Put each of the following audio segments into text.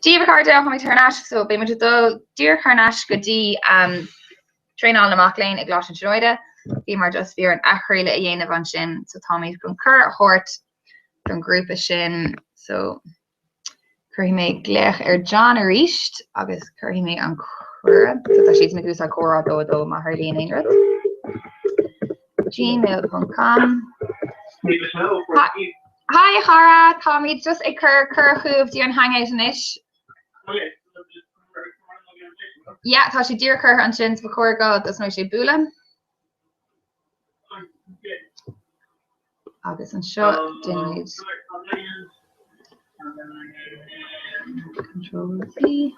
Díomh cardá chu tarnáis so bé mar dul dúr carnáis go dtí train an amach léin ag glas an troide, bhí mar just bhí an achréile a dhéanamh an sin, so táid gon chur hort don grúpa sin, so chuhí mé gléach John a ríist agus chuhí mé an chur, so tá siad na gús a chorádó má th líon éon gmail.com. Hi Chara, Tommy, just ag chur chuh dí an hangout in ish. Yeah, tá sé dúr chur an sin before go that's no sé búlan. Agus an seo duine Control C.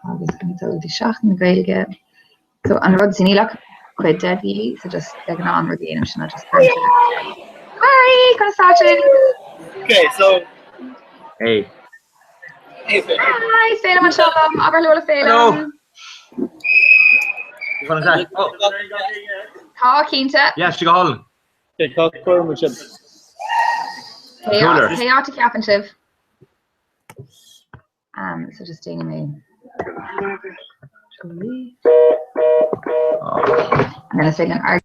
Agus kan zo die schachten gaige. So an rod sin ilach quite deadly, so just like an on again, just hi, okay, so hey. Hi, Salem and Shalom, Aberlola Salem. Oh. Tá Cínta. Yeah, she got Holland. Okay, talk for much. Chaotic happen Shiv. So just doing me. I'm gonna say an art.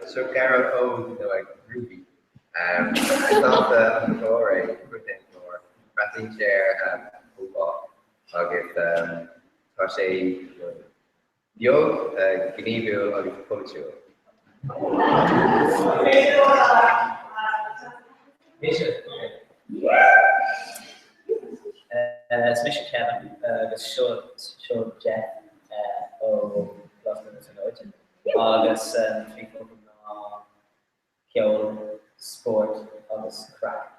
So Carol Code, like Ruby. It's not the Glory, within more Rattling Chair and football. I'll give Toshe Yo, Gnivu, I'll give Pocho. Smission Kevin, the show Jeff, Last Minutes and Origin. August, 3 from Kill Sport, August Crack.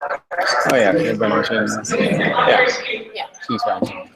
Oh yeah, everybody watches. Yeah, she's watching.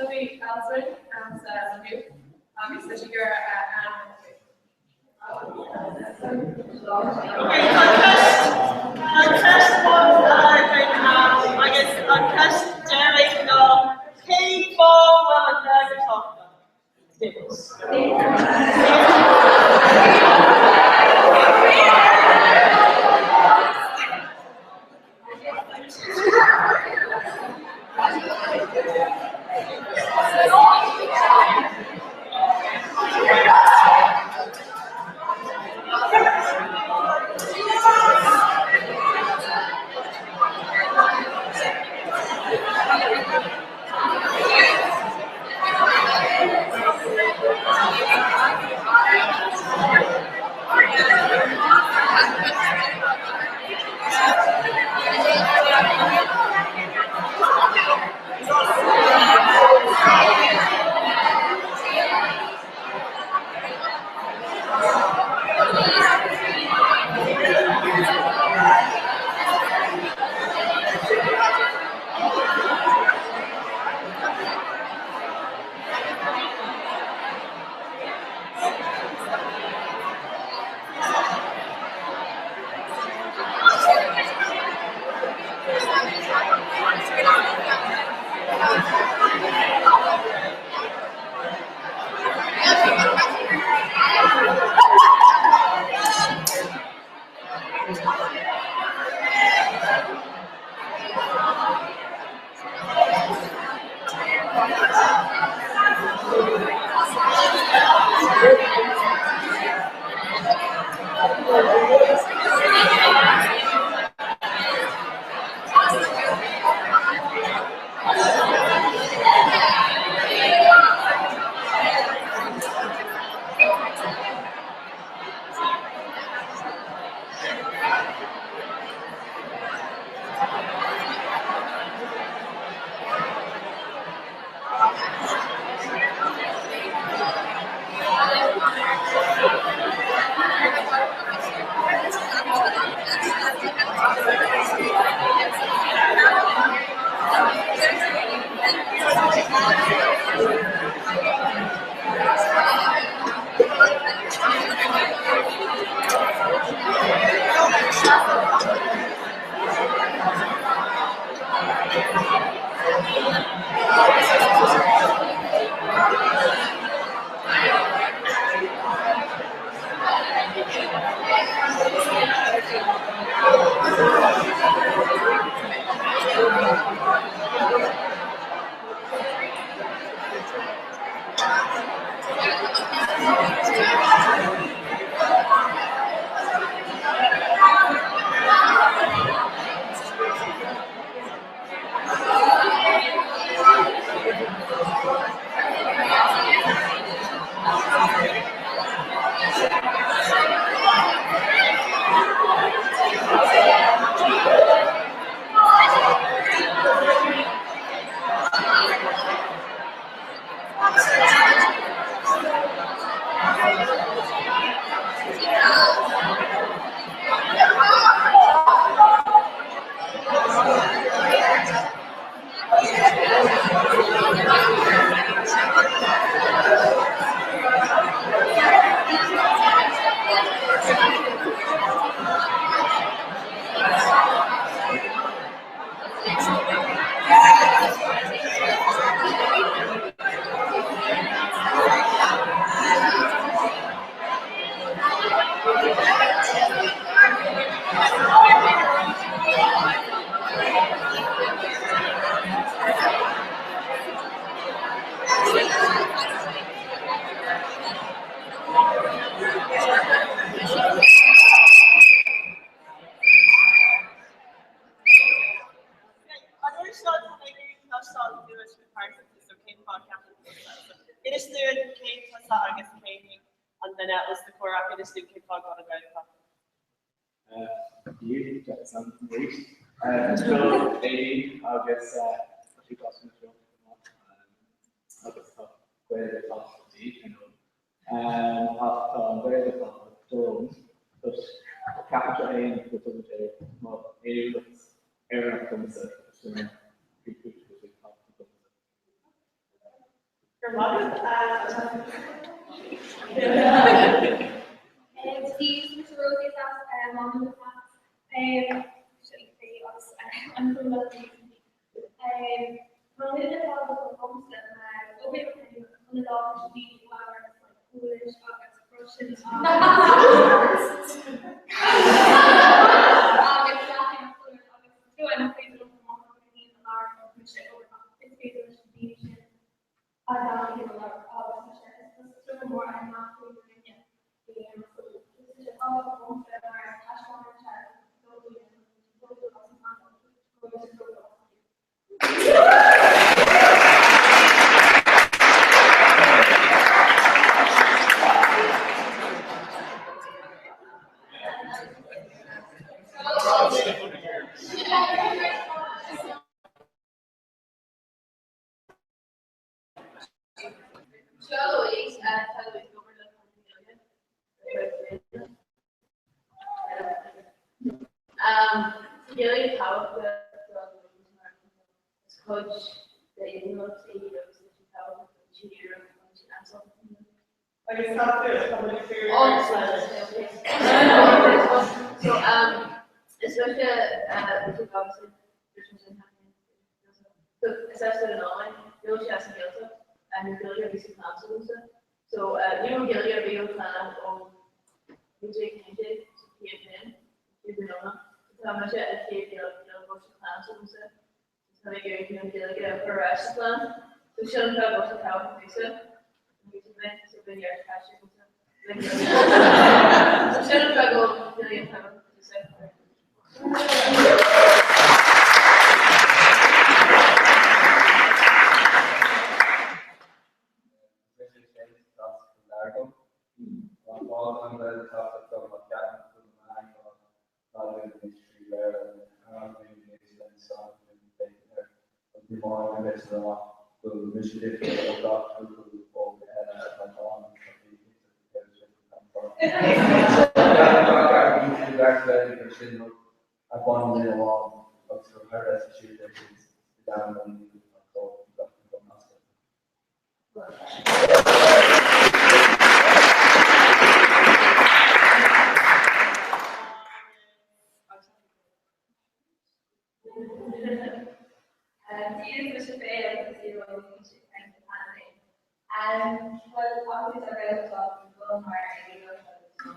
Shall we answer and review? Especially your that was the core happiness to keep on going about. You get some great. So, 18, I'll guess 2 classes in I'll get the where the class of D, you know. After where the class of Durham, but capital A and capital J, well, A was Aaron comes up, so Your mother? Steve, Mr. Rosie, that's mom in the class. I'm from London. When we did all the homestead, over the dog should be flowers, like foolish, August, Russian, August, do I know if you don't want to be in the large of Michelle or not? It's basically should be shit. I don't think a lot of Michelle. It's still more I'm not doing it yet. This is all the homestead, cash on the chat. Really powerful coach the English so especially so especially in online, you know, she has some guilt and you're really going to be some plans so you know, you're going to be able to plan on music and music, PFN, you know, how much I keep, you know, what's the plans on it. So they give you a progression plan. So she'll know what's the how to do so. So when you're attaching to so she'll know really how to do so. Well, obviously, I read about people who are able to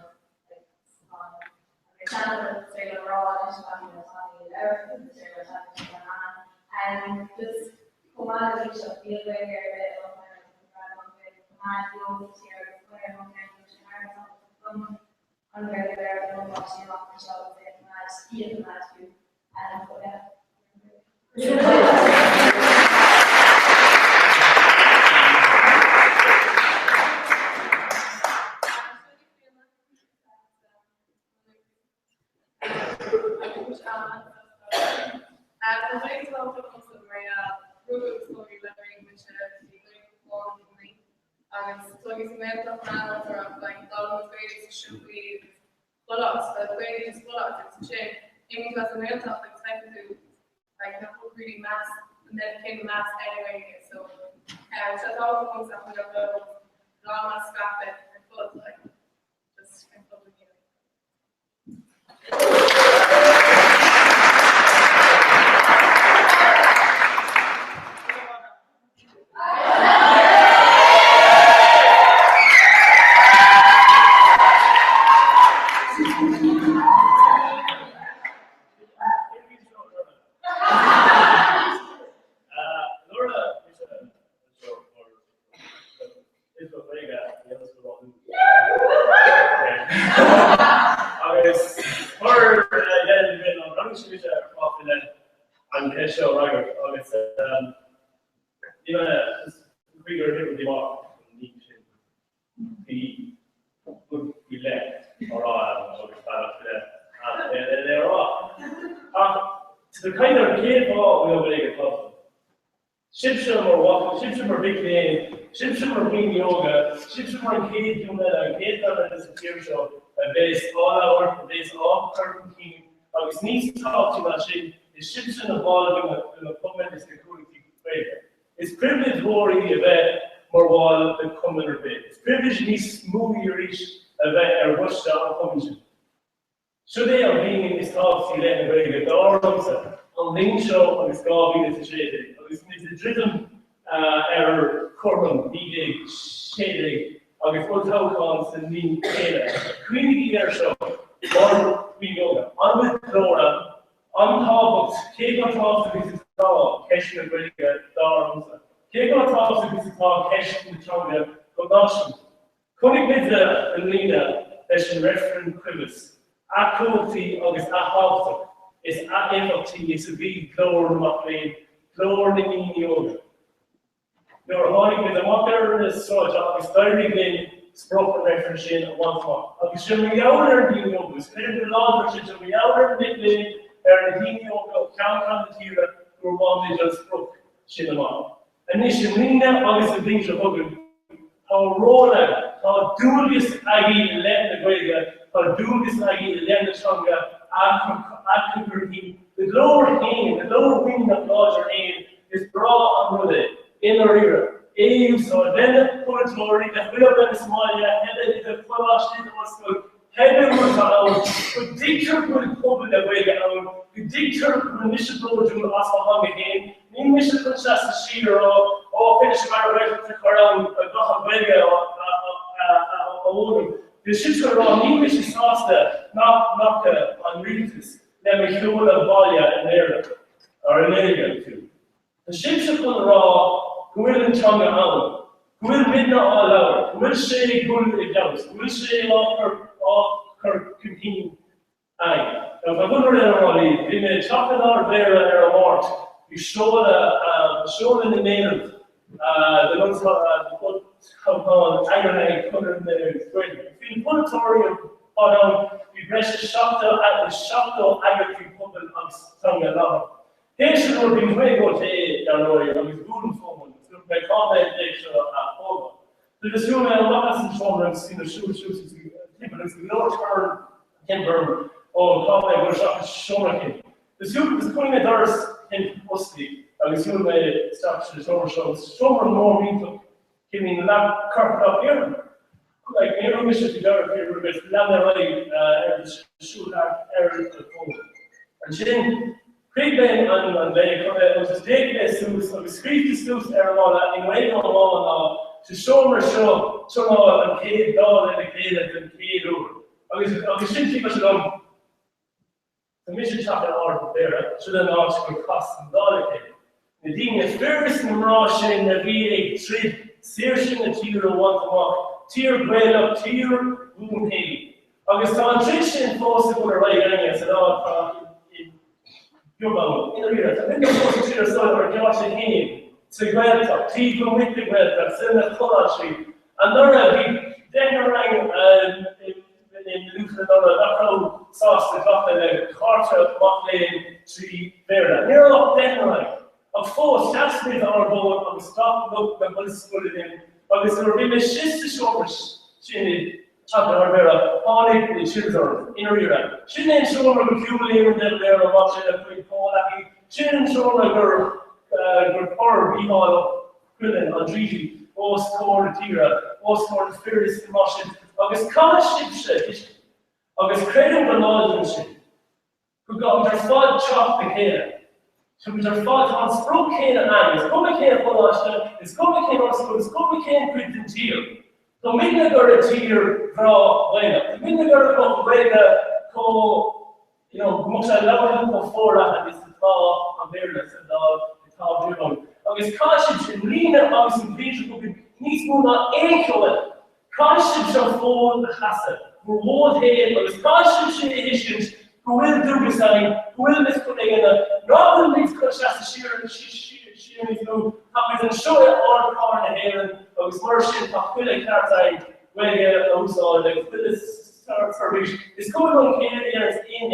channel straight overall, just talking everything, and just come on and reach out, feel very, very bit of I'm very, very watching off the show, and I see it too, and really mass, and then it came mass anyway, so so all the ones that we have long mass scrap it and foot like just in public left or on or they're off. The kind of kid ball we over there club. Shipsham or walking, Shipsham or big lane, Shipsham or wing yoga, Shipsham or kid doing that, kid done it as a peer show, a base all hour, a base off curtain king. I was needs to talk to that shit. Is Shipsham involved in a comment is the cool thing. It's privilege worrying the event more while the coming or bit. It's privilege needs smooth your reach event or rush down coming. Should they have been in this talk, see that very good. The orals on link show on the scar being associated. It's the driven error, Corman, DJ, Shading, on the full tokens and lean data. Queen air show, or we yoga. On with Flora, on top of Cake on top of this call, Cash and very good, Darms. Cake on top of this call, Cash and Tonga, Godashin. Cunning with the Lena, that's reference quibbles. A cruelty August a half is a FT is a big lower McLean, lower the mean yoga. You're holding with a mocker and a sort of very big spoken reference in once more. August showing outer the yoga, spread the law version of the outer nickname, and the yoga count on the theater for one they just broke Shinama. And this Shinina August the things of Hogan, how Roland, how dubious Aggie let the way that. Or do this like the left stronger, the lower hand, the lower wing of larger hand is broad under the inner ear. So then put it lower, the middle of the small, head the flash, head was out, the dictator would open the way out, the dictator would initially go to the Asahang again, the initial just a sheer or finish my right to around a Gohan Vega or the ships are on English is faster, not on Regis. Then we show a Valia in there, or in America too. The ships are on raw, who will in Tonga out, who will midnight all out, who will say good exams, who will say all her continue. Aye. Now, if I go to the Raleigh, in the chocolate or there or a mort, you show in the native, the ones called Iron color in the spring. If you put a story on you press the shop at the shop agri put on Tonga Lava. Here's the word being way go to Roy, I was good for one. So my comment is over. So the student was in the shoes, people is no turn Kimber or comment was shop showing. The student was putting a durs in mostly. I was doing my stuff to the summer shows. Summer more means giving the lab carpet up here. Like, you're going to together here with Lamberley, shoot out areas of the phone. And then, Craig Ben and they was a database suits, so we screened the suits there in way on all to show them show, and Kate Doll and Kate and Kate over. I was simply much along. The mission chocolate order there, should have asked for cost and dollar cake. The Dean is first and Rosh in the VA trade, Searching the tier of one to walk, tier grade up, tier boom hay. August on Trishan forced to put a right angle, said, oh, you're going in the rear. I think the force to the side or Josh and Hay, to grade up, tea from with the grade up, send the color tree. And then rang in the Luton, that crowd sauce the drop in the quarter Motley tree there. Near up, then rang. Of course, that's with our board on the stop look and we'll put it in. But it's going to be a shift to show she talking about there on it the children in a rear. She didn't show her accumulating them there and watching them quick call that. She didn't show her power be all grilling on Gigi, or score the Tira, or score the Furious emotion. August college ship, August credible knowledge, who got their fun chop the hair. So we are fought on Spro Kane and Angus, Come Kane Polashton, it's Come Kane Oscar, it's Come Kane Quinton Tier. So Midnagar a tier draw Wena. The Midnagar of Wena co, much I love him before that, and it's the thaw of Bareness and the thaw of Jimon. August Kashib in Lena, August in Peter, who needs more than Ankle. Kashib shall fall the Hassan, who won't hate, August Kashib issues. Who will do the same, who will miss putting in a rather than these cuts sheer and sheer through, happy to show it all corner here and I was worshiping Pakula Kartai, where also the Phyllis for which is going on Canadians in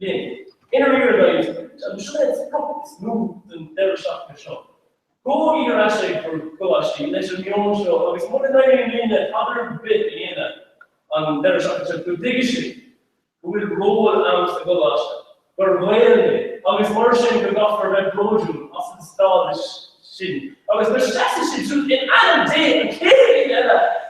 Lynn. In a real life, I'm sure it's probably smooth and never shot the show. Go either actually for go actually, let your own show. I was more than 90 million other bit in it on never shot the show. The big issue, who will roll out the go actually. But wildly, I was more ashamed to go for red broju, also install this shit. I was just shit in Adam Day and killing it.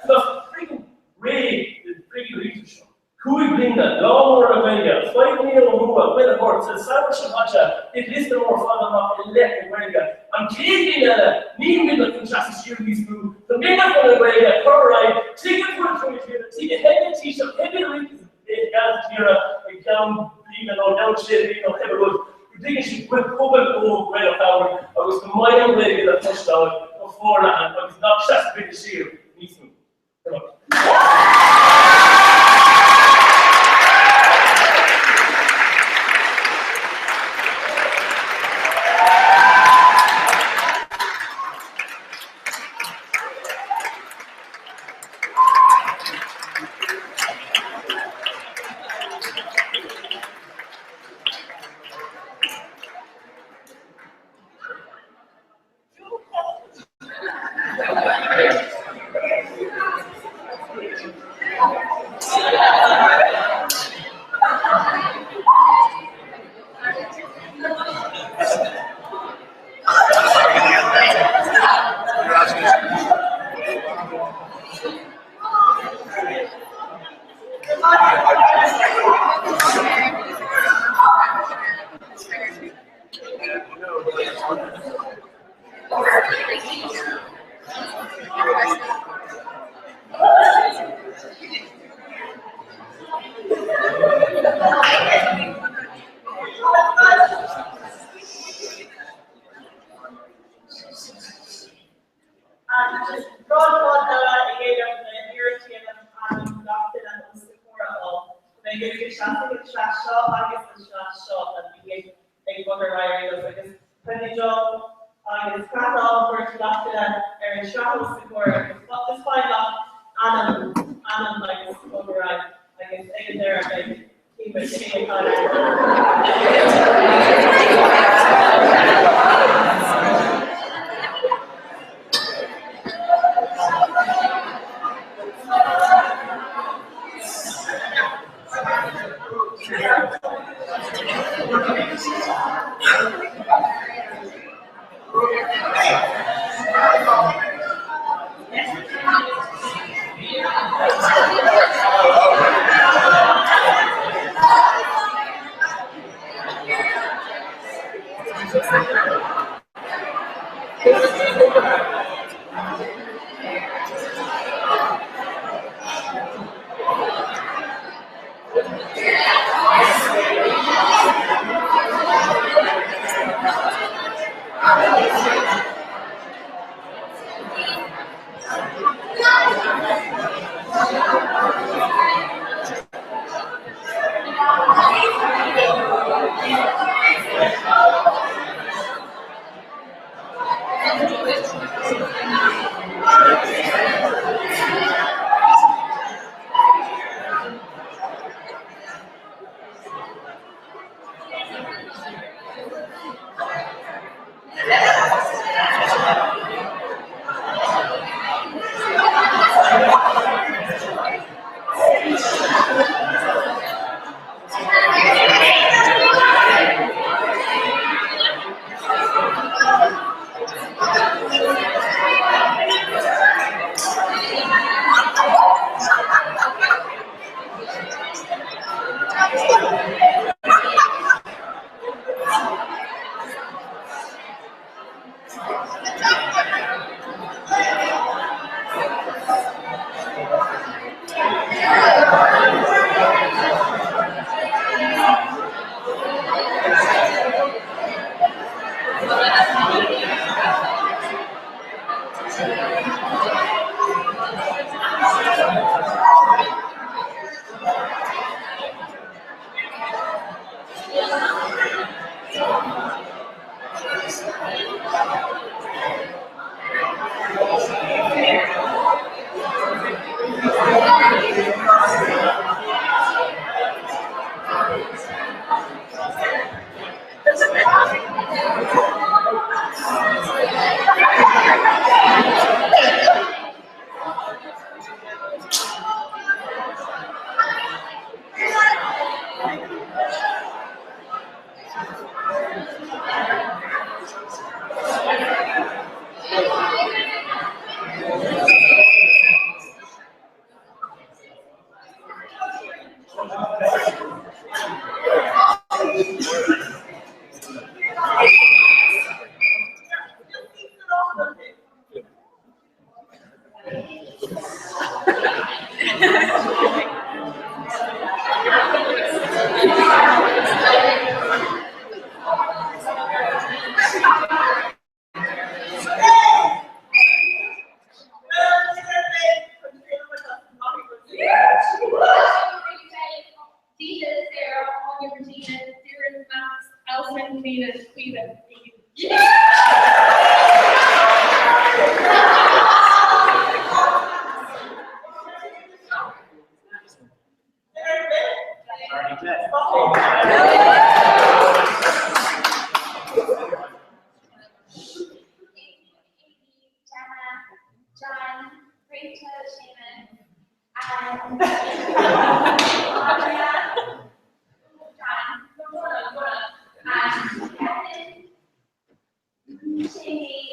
The freaking Ray, the freaking Rita show. Kui Blinda, Law America, 5 million Rua, Winterport, Cyber Shabacha, it is the more fun of Electric America. I'm taking a mean with the contrast series through the big up on the way, alright, ticket for the 20 ticket, heavy t-shirt, heavy link is a big gas here, like down, even on down shit, heavy wood. You're taking shit with Copenhagen, right of power. I was the mile away to get a touchdown before that, and I was not just big to see you. Needs me. Come on. John, Rachel, Shannon, and Kevin, Jamie,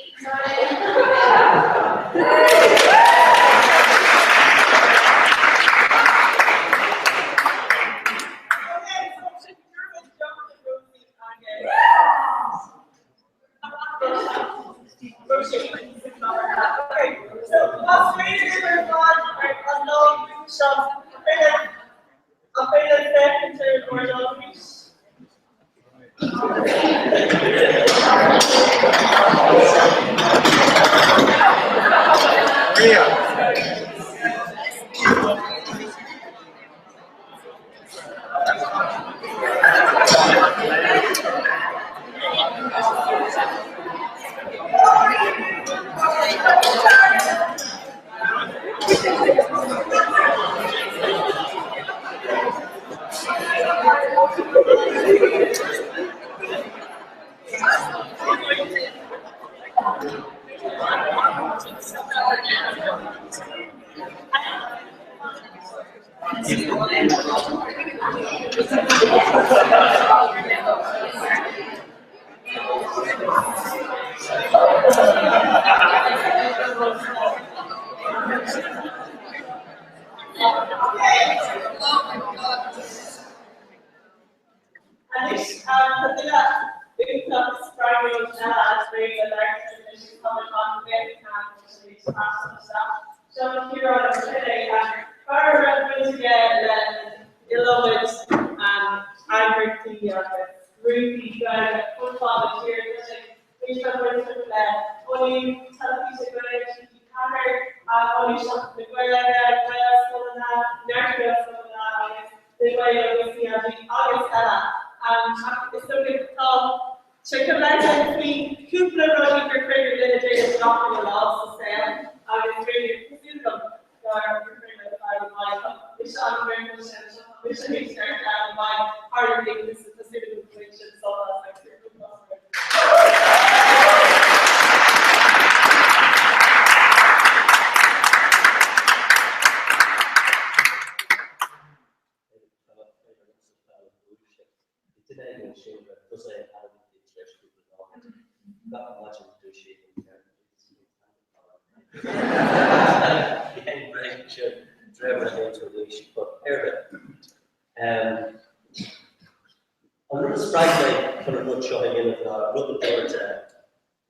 Another sprite for a good showing in of looking towards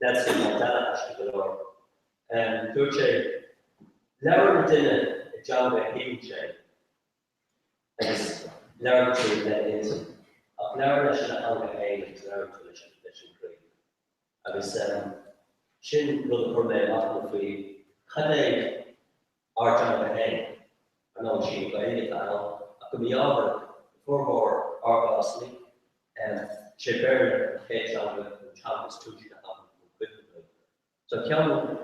Nelson Montana, actually, below. Turche, Laura Dinner, John Hinche, and Laura to let into a Laura should have hung a hay and Laura to the Mission Creek. I was Shin Brother Perme after the free, Kade, our John Hay, I know she got in it, I could be over before more Argosly. Shepherd, John with Chavez, two sheet of equipment. So, Kelvin,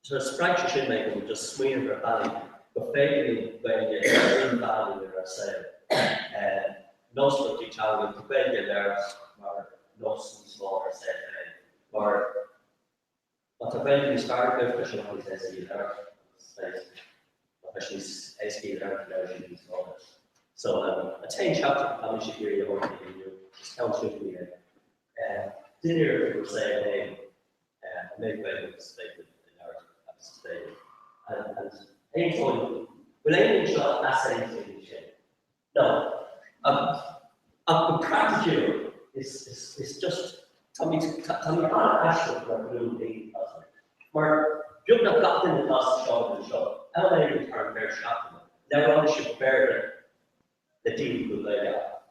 so sprite should make them just swing their body, but faithfully when you're in body with ourselves. most of the challenge, the Belgian there are most smaller set, or what the Belgian started with, especially with SE there, especially SE there, should be smaller. So, a 10 chapter partnership here, you're working in your discount should be dinner, people say, hey, make way with statement in our statement. And anytime, will anything shot assaying to shape? No. A practical is just Tommy Ashton for blue eight where you've not got in the last shot of the shot. How many return fair shot? Never only should prepare the team could lay out.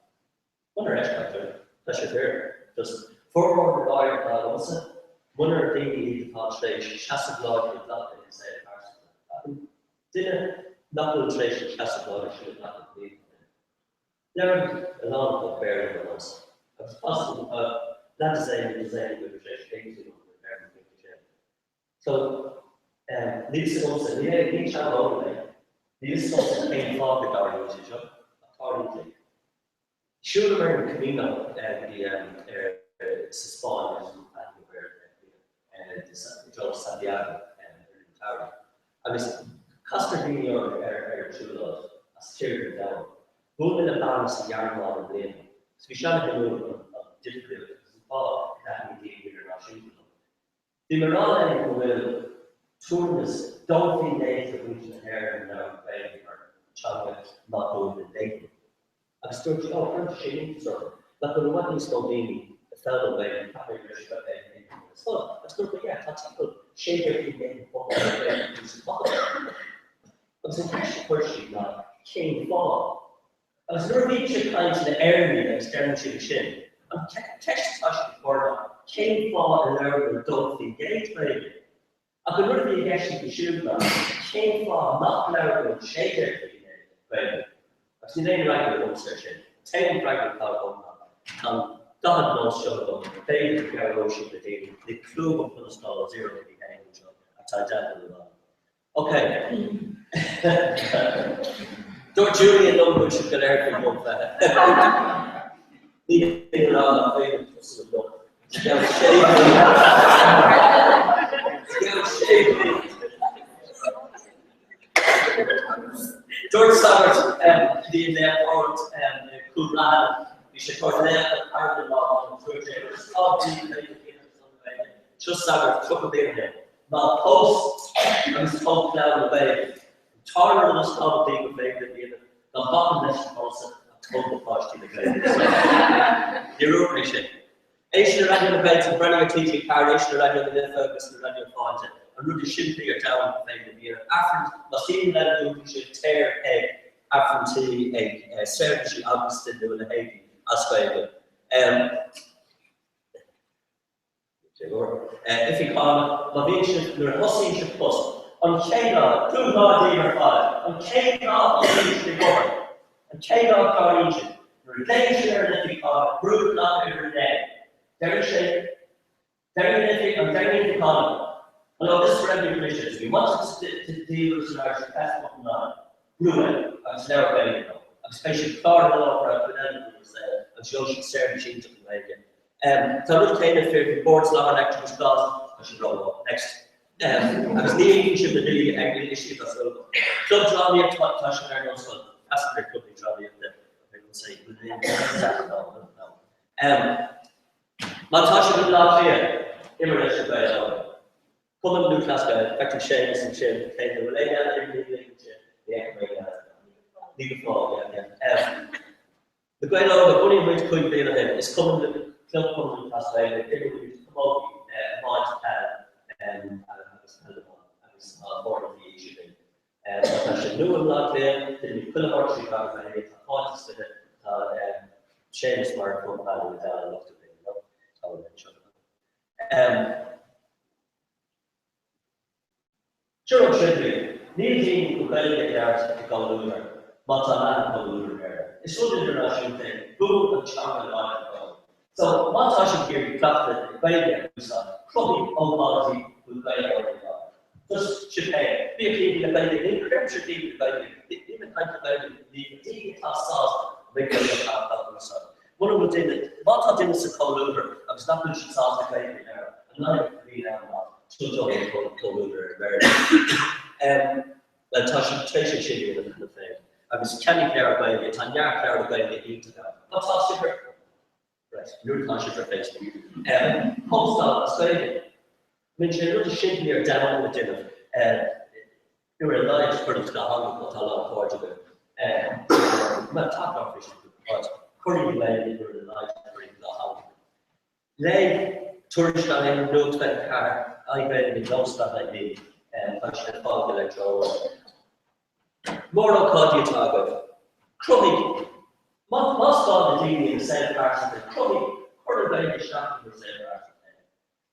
Wonder expected. That's your fair. Just forward the guy also. Wonder they need to touch stage, chassis blood with that in say person. Dinner, not the station, chassis blood should not be. Never a lot of variables. It's possible, that design with registration to prepare and so, these also, each have only, these also came from the guard usage of authority. Should learn Camino the spawn and the Joe Santiago and Tower. I was Custody or Chulos, as cheered down. Both in the balance of yarn law and blame. So we shall have a little difficult because that we gave here not shooting them. The morale who will turn this don't feel native which the hair and now baby or child not doing the dating. I was still for shooting so but the one is still being the fellow baby probably just got anything. So that's good, but yeah, that's good. Shape everything in the I was in actually question now came fall. I was never reaching kind of the area that was down to the shin. I'm text touched before that. Came fall and learn with don't engage baby. I could never be actually the shoe now. Came fall, not learn with shake everything baby. I've seen any regular upstairs shin. Taking regular call on God knows show them. They did the ocean the day. The clue of the stall 0 to be hanging I tied down to the line. Okay. Don't Julian know who should get out of the Need to figure out the favorite person of look. George Summers, the airport, Kulan, we should talk to them, Ireland law, just Summers, took a bit of him. Now, post, I was told down the way. Taller than us, all the people favorite the bottom list also total posh to the guy. You're appreciate. Asian radio events and running a teaching card, Asian radio the focus and radio content. And really should be your town favorite the year. After the same level, you should tear after a service you obviously do in the Haiti as favorite. If you call it, my vision, you're a hussy should post. On Kega, 2 God Dealer 5, on Kega, on the government, on Kega, Carnation, relation or if you call it, group not every day. Very shape, very nifty, and very economy. Although this is revenue commissions, we wanted to deal with our past one line. Blue, I was never very good. Especially Florida law for a banana was a social service change of the way again. So I looked at the board's law and actions clause, I should roll up next. I was leaving each of the new angry issues as well. Club Johnny and Tasha Arnold, so that's the club Johnny and they would say within Tasha would not fear in relation to it. Come and do class guy, effective Seamus and Shane, take the relay down, the economic legal fall, yeah. The great law of the bunny which could be in him is coming to the club coming to class guy, they think we come out and board of the issue. Natasha knew him not there, didn't pull a horse, she got a points with it. Seamus Mark from Valley down and looked at him. Sure, should be. Neil Dean could well get the arts to go loser, but I'm not going to loser there. It's an international thing. Boom and chunk and on it. So, once I should hear you clap the baby side, probably on policy with baby already. Just should pay. Be a kid in the baby, the should be the baby, even like the baby, the class sauce, big deal about myself. One of the things, what I did was to call over, I was not going to start the baby now. I'm not going to be now, still talking call over and well, Tasha should be the kind of thing. I was Kenny Clare baby, Tanya Clare baby, into that. What's Tasha for? Right, you're Tasha for Facebook. Post on Australia. I mean, she really should be here down with dinner. You were alive for the Hong Kong, how Portugal. Well, top off issue, but currently, you were alive for the Hong Kong. Lay, tourist line, no expect car, I bet in no stuff like me, and I should have followed the electro. More on Claudia Target. Crummy. Most of the leading in the same parts of the Crummy, currently very shocking for the same parts.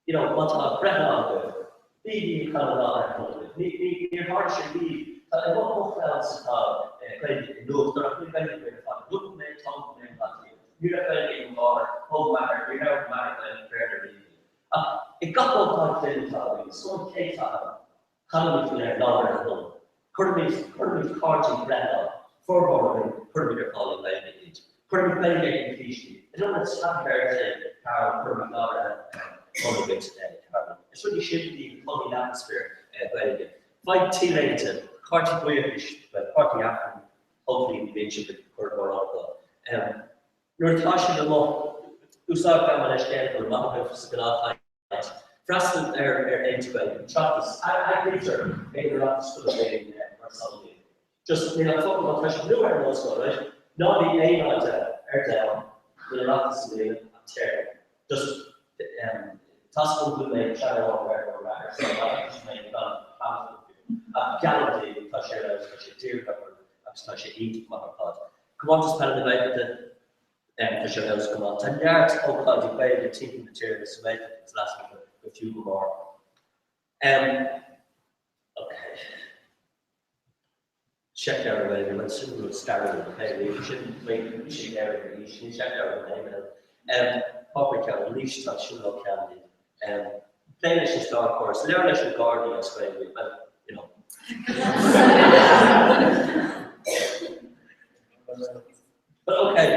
You know, what's about Brett on the BB kind of not your heart should be, and what else is great no, they're not very great fun. Look, man, talk, man, you're not going to get involved, whole matter, you're not matter, and fair. It got all time to talk, so case out, kind of between longer and home. Currently, cards and Brenda, for more currently calling by the age. Currently, playing getting cliche. I don't know it's not very Carol, currently, all the bits today. It's really shouldn't be funny atmosphere, but fight teenager, Carty British, but Carty African, hopefully, we mentioned the Kurt Morocco. You're touching them up, who saw Cameron again for a moment of Scalab. Fraston integrated, Travis, I agree, sir, maybe not the school of being or something. Just, you know, talking about question, no one knows what, right? Not the A not down, we're not the civilian, I'm terrible. Just, Tosco will make shadow or wherever matters, so I just make it on gallantly, because she knows what she do, because she eat my pod. Come on, just spell the debate with the for sure, come on. 10 yards, oh god, you played the team materials to make it, it's last week. A few more. Okay. Check out the name. Let's see what's started. Okay, we shouldn't wait. We should get it. We should check out the name. Public health, leash touch, sugar candy. Playlist is dark course. Learn is guardian, I suppose, but you know. But okay.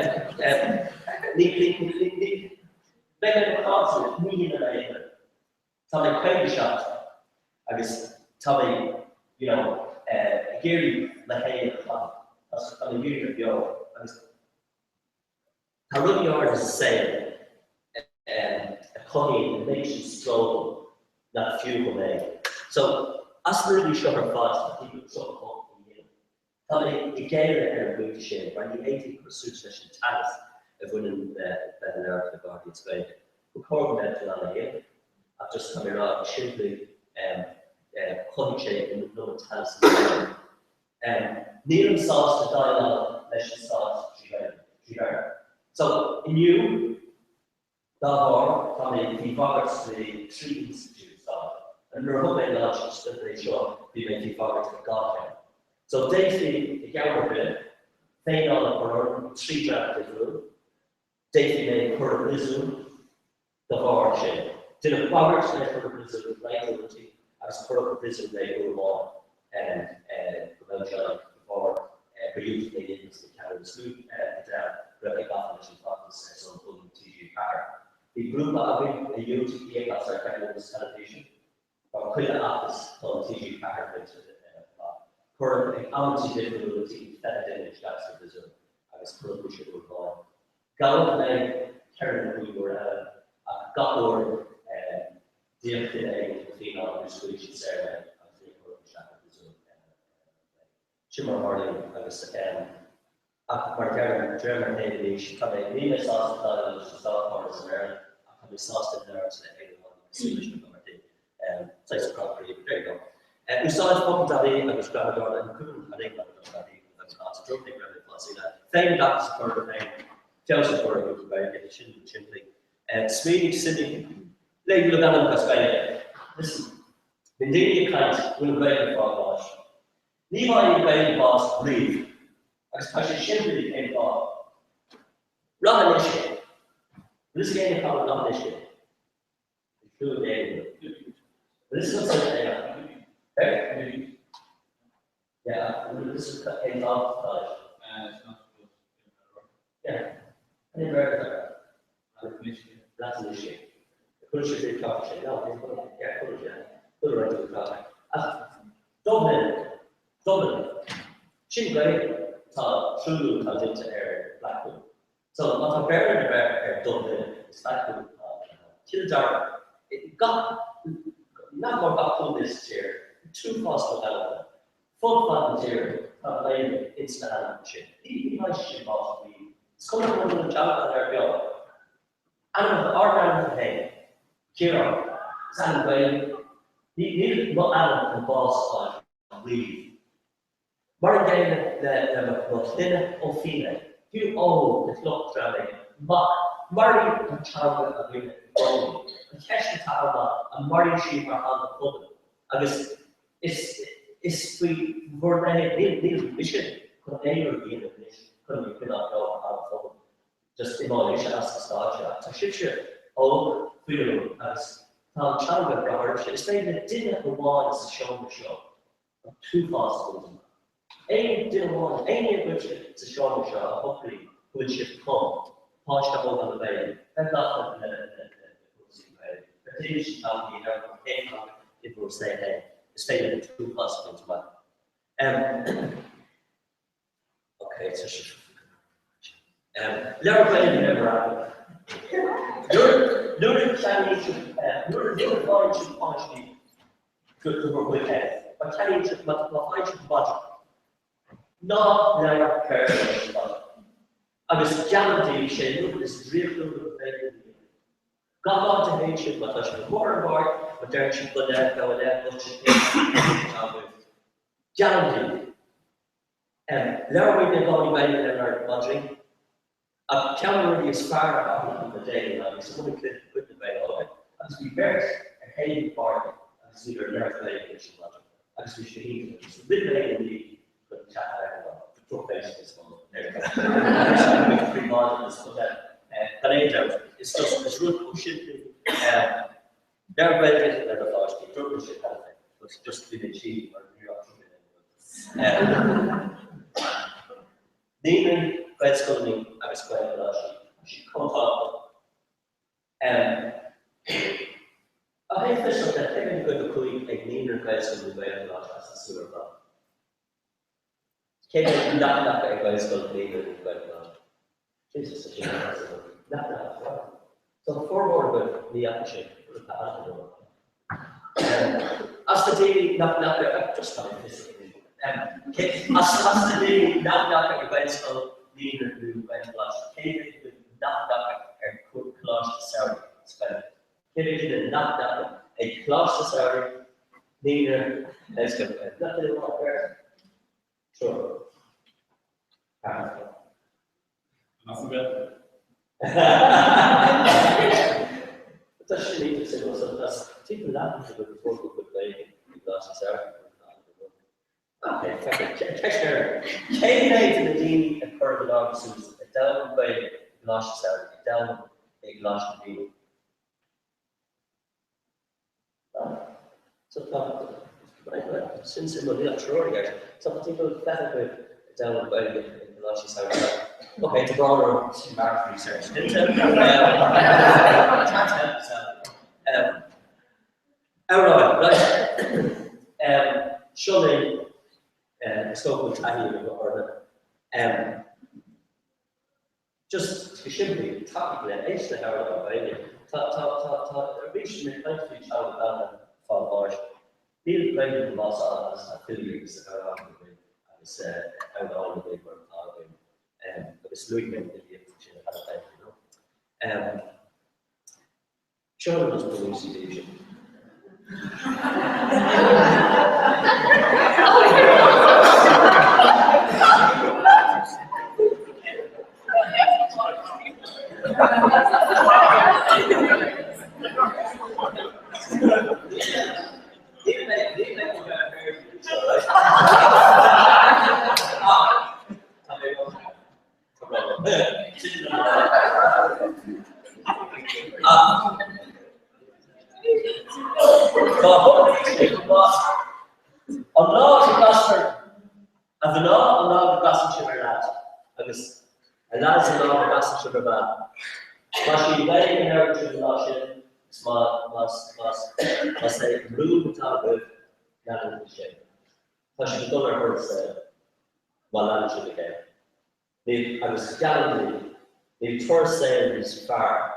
Make it a constant, meaning later. Tommy Craig shot. I guess Tommy, you know, Gary Lahey, that's a year ago. How really hard is to say, a cunning, the nation struggle, not few will make. So, as really sure her thoughts, I think it's so cool. Tommy, again, a good shape, when the 18th pursuit session, Talis, of winning the American Guardian Spain. We're calling that to Lahey. I've just come around simply cutting shape in the number Talis. Neil sauce the dialogue, let's sauce So in you, Davor, from the Foggers, the 3 institutes and we're hoping that they show the making Foggers the God. So Davey, the Gower they know for 3 drafted rule. Davey made per Blizzard, Davor shape. Did a Foggers for Blizzard, like I was per Blizzard, they were more and promotion before produced they didn't the Canada Sloop and really got the office so including TG Park. The group of a youth got their kind of television or quit the office called TG Park which for the county different team that didn't that's the Brazil. I was probably should have gone. Gallup and Karen we were got over the female Swedish Sarah. Shimmer Harding, I was German Navy, she come in, Nina sauce, the South America, I come sauce in there, so they one, Swedish size of property, there you go. We saw it from Daddy, I was grabbing door, and couldn't, I think, Daddy, I was not, so don't think really fancy that. Thank doctors for the name, Chelsea for it, very good, simply. Swedish City, Lady Luganan, Australia. Listen, the daily client will break the frog wash. Levi Bailey Boss breathe. I should simply came off. Not an issue. This is getting called not an issue. This is what's in there. Yeah, this is came off. Yeah. And in America, that's an issue. Could you say talk to no, yeah, could you right to the car. Dublin, she's great, through comes into air Blackpool. So what's a very rare Dublin is Blackpool, Kildare. It got not more got pulled this year, too fast development, full volunteer, labor, instant shit. The relationship of the it's coming from the job that they're going. And with our kind of thing, Kira, San Way, needed not Adam and boss on leave. Mar again, the Muslim or female, you owe the clock traveling, Marty and Charlotte are doing it, and catch the tower, and Marty sheep are on the public. I guess it's we were they mission, could they be in the mission, couldn't we not know how to follow. Just demolish as the start. So shit, oh, freedom as Tom Chandler got it's saying that didn't want to show the show. Too fast. Any didn't want any of which to show the show, hopefully, which should come, punch the hole on the bay. And not the continues to tell me if we'll say, hey, it's saying that too fast as well. Okay, so never played never happened. You're Chinese you're foreign should punish me to work with head. But Chinese should budget. No, never cares about it. I was guaranteed she looked this real good thing. Got on to hate shit, but I should more and more, but there she put that, go there, but she guaranteed. Never we did only way in our budgeting. I can't really as far out of the day, like someone could put the bay over. I was be very a heavy party. I was either never playing this budget. I was be shooting it. It's a bit late in the but chat there. The pro face is one. There's 3 months, but anyway, it's just it's real pushing. Never played it in the last game. Real pushing kind of thing. It's just been achieved or New York. Naming grad school, I was quite a lot. She comes up. I think there's something I think good to call like naming grad school in a lot as a sewer plan. Can't not grad school naming grad plan. Jesus, it's not. So 4 more about the application for the past. As the daily not just not this. As the daily not grad school. Leader who went last Kevin with not and could clash the salary spend. Kevin did not a clash the salary leader let's go nothing wrong there. Sure. That's a bit. But that's really interesting. So that's people laughing to the before we could play clash the salary. Okay, check there. Kevin to the dean and per the dog suits a down by Gloucester salary, a down by Gloucester deal. So since it was not sure again, some people that with a down by Gloucester salary. Okay, to borrow some market research. Right. Surely. Scope of time or just simply topically and actually how about reaching the country child down for March. Neil played the loss on us a few years ago. I was out all the way for talking and I was looking at the you know. Sure was the elucidation. And that's another message of that. Mashi, they can never do Lashin, must say, room top of not in the shape. Mashi, don't ever say, well, I'm sure they can. I was gallantly, the tour sale is far,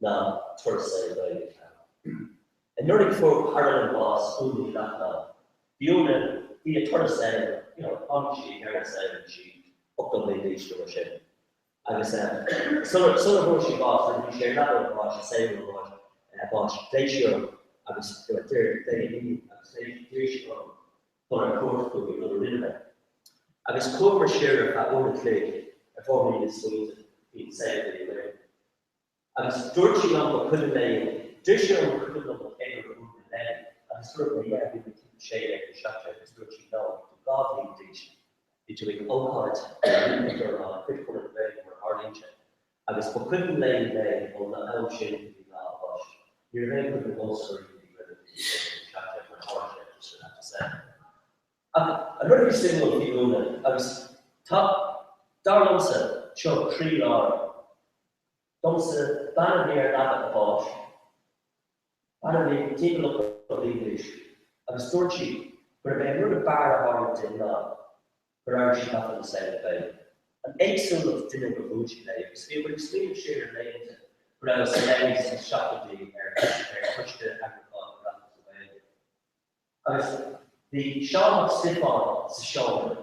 now tour sale by the town. And nearly for parallel boss, only that now. The owner, the tour sale, on she, her sale, she up on the beach to worship. I was some of what she bought, and we shared that with what she said with what they show. I was there, I was there, for a court to be another river. I was cover share of one click, a 4 minute swing, being saved anyway. I was dirty on the couldn't lay, dirty on the couldn't of the cable of the land. I was sort of, yeah, we would keep the shade after shot, I was dirty now, the godly dish. Between Oakland and critical and very hard inch. I was couldn't lay in there on the ocean to be not wash. You're very good at also reading the chapter for hard just have to say. Another single people I was top Darlonsa, Chuck 3 Laura. Don't say Banner here at the Bosch. Banner take a look at the English. I was dirty, but I made a bar of hard in now. For our she got on the side of the bed. An 8 soul of dinner with Uchi lay. We were extremely share of names, but I was saying some shot with the air, pushed the agriculture away. I was the Sean of Stefan, the Sean.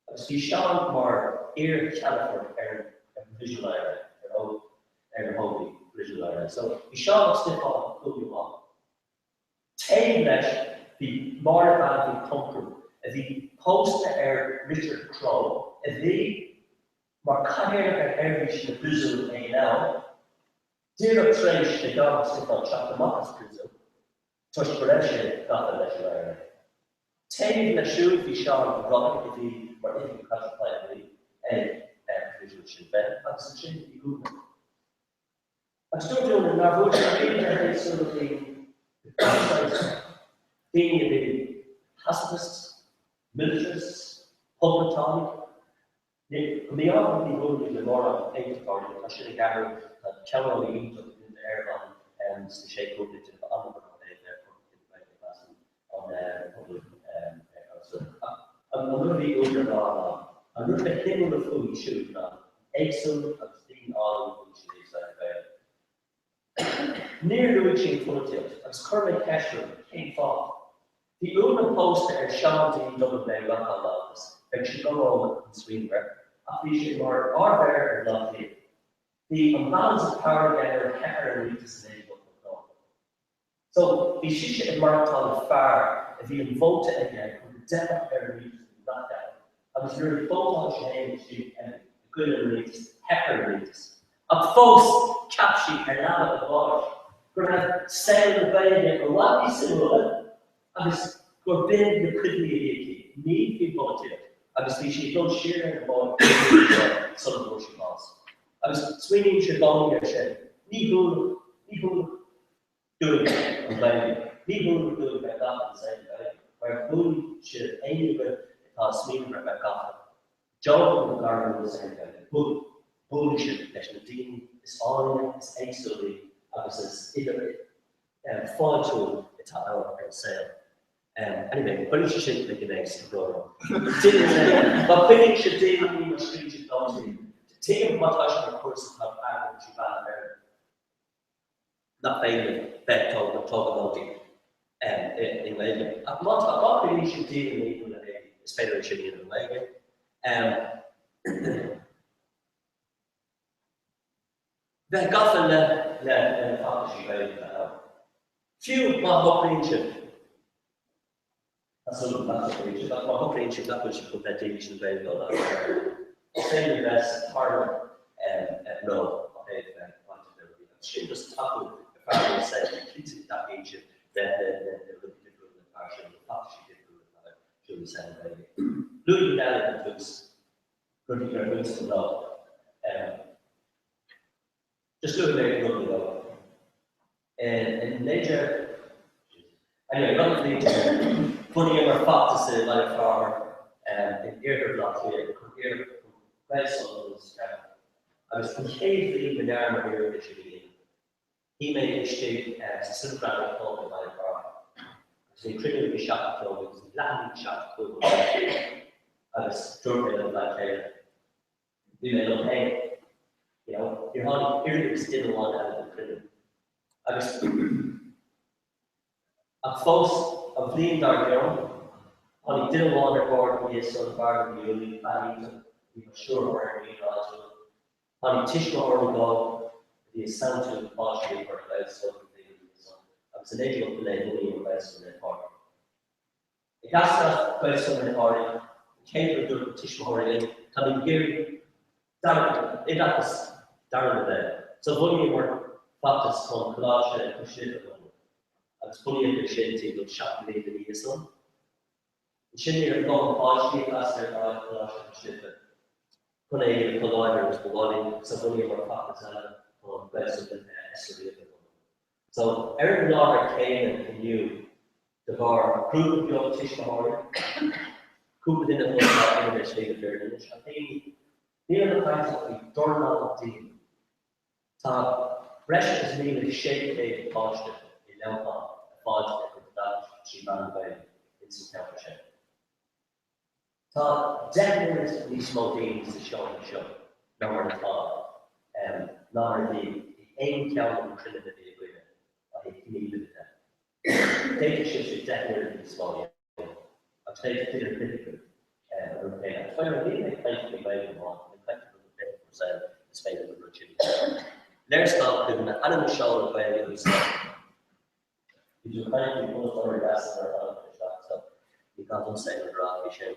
I was the Sean more ear California air visualizer, air holy visualizer. So the Sean of Stefan could be on. Taylor, the more advanced conqueror. The post Richard Crowe, the more coherent average the Brazil now, dear of Trash, the dog still on Chapter Marcus Brazil, touch production, got the letter. Ten the shoe, the Sean, Rock, the or if you cut the play, and visual should be, that's the chin, the good. I'm still doing it now, which I really sort of the being the pacifists. Militarists, public talk. They all be going to the more on the paint party. I should have gathered that Kelly in the airline and the shape of it on the public. I'm going to be over now. I'm going to hit on the food shoot now. Excellent, I've seen all of the near the reaching footage, I was currently cashier, King Fall. The Una poster Sean D. Double Bay Local Office, and she go over in Sweden, appreciate more or better than lovely. The imbalance of power together, hacker and weakness in able to so, the Shisha and Marathon far, if you invoked it again, with the depth of weakness not that. I was really both on shame and the good and weakness, hacker and weakness. Up folks, capshi and now at the bottom. We're going to sail the bay again, or what is it? I was forbidden the quickly need people to it. I was teaching don't share about some of the worship laws. I was swinging Shibong and said, Nibu doing it, and baby. Nibu doing back up and saying, where food should aim with because swinging back up. John of the garden was saying, bullshit, national team is on, it's actually, I was as either fall to it's our sale. Anyway, but you should make an extra program. But picking should take me a strategic policy. To take a montage of course of average about there. Not failing that talk about it in Lagan. I'm not really should deal with a federation in Lagan. The government the partnership very few comprehension. That's not comprehension, but comprehension that was put that division very well. Same as Parliament and no, okay, she just talk with the family said that ancient that the partial partnership to the same way. Looking at it was pretty good to know. Just looking at it really well. And nature, anyway, not the funny ever thought to say like farmer and in here block here, grandson was, I was completely in the armor here that you need. He made a mistake as a cinematic called the Valley Bar. So he triggered the shot to kill because he landed the shot to kill. I was drunk in that player. We made no pain. You know, your honey periods didn't want out of the prison. I was a false of lean dark young. Honey didn't want to board with his son Barton Bewley, and we were sure where he was. Honey Tishma or go, the sound to partially for about something. I was unable to play money in West in the party. The gas got West in the party, came to the Tishma or coming here. Darren, it was Darren there. So when we were focused on collage and push it, I was fully appreciating the shop made in the son. The shitty of long partially last year, collage and push it. When I collider was belonging, so when we were focused on West and Essery. So Eric Lauder came and knew the bar, group of young Tishma Cooper didn't know about English League of Ireland. I think the fact that we don't know the team. So, Brescia is really shape of Boston in Leopold, a Boston that she ran away in South Africa. So, definitely these small teams to show and show. Number 5. Number the aim count and credibility agreement. I think you need to do that. Data shifts are definitely small. I've taken it critical. Okay, I really make plenty of money on. Spain and Virginia. There's not good enough. I don't show the way we start. You do kind of people who are gas or so you can't say the rock machine.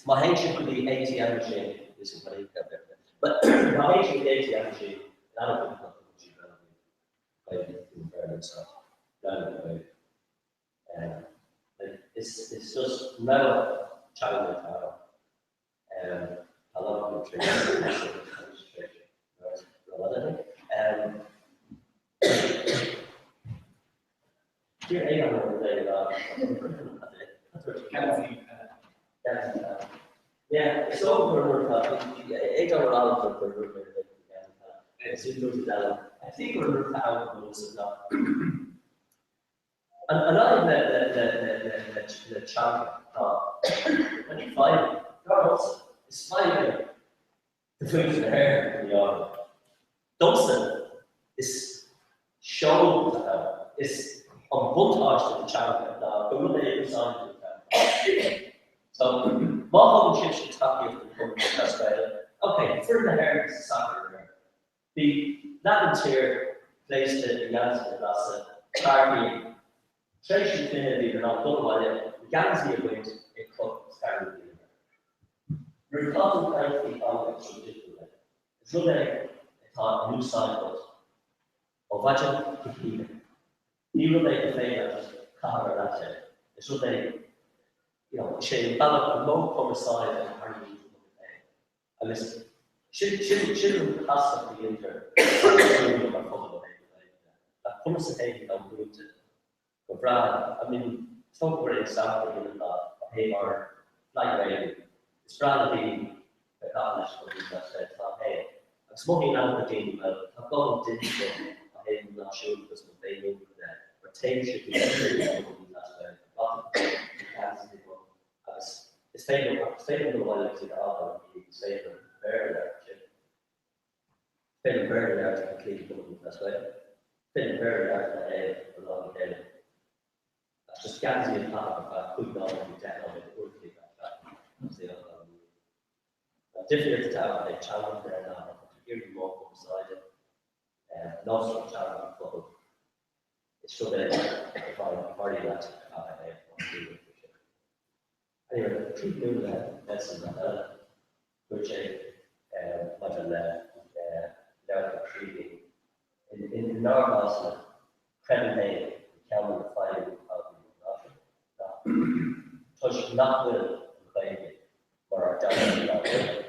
My ancient could be ATM machine. This is what I got there. But my ancient ATM machine, I don't think that's what it's just metal challenge power. I love the training. Here, I don't know what yeah, it's over I think we're out of now. Another the champion, when you find it, it's finding the food in the hair in the yard. Dunstan is shown is on montage to the champion now. The one day designed to the so, Malcolm Chips is happy with the company that's better. Okay, for the hair is soccer. The Lavins here placed the Yanzi last Tarky. Tracy Kennedy, you're not done by it. Yanzi wins a club started the We're talking about the objects from different. It's not a thought new cycles. Or budget to keep it. Even they the favor cover that it. It's what they she developed a low coincide and harmony and this shouldn't possibly enter that conversation on route but Brad, I mean so great example in the Hayward flight rating. It's Brad being established for these that said, hey, I'm smoking out the game, but I've got a digital, I'm not sure because they know that but take should be it's favorable while it's in the album, it's favorable very large. Favorable very large to complete the that's way. Favorable very large to add a long head. That's just Gansy and part of that could not be dead on it, would be that. That's the other one. Difficult to tell they challenge there now, to hear you more beside it. And also challenge club. It's sure that if I already left anyway, the truth knew that that's which much of that treating in our house, Cremley, Calvin fighting out touch not will claim it for our down not will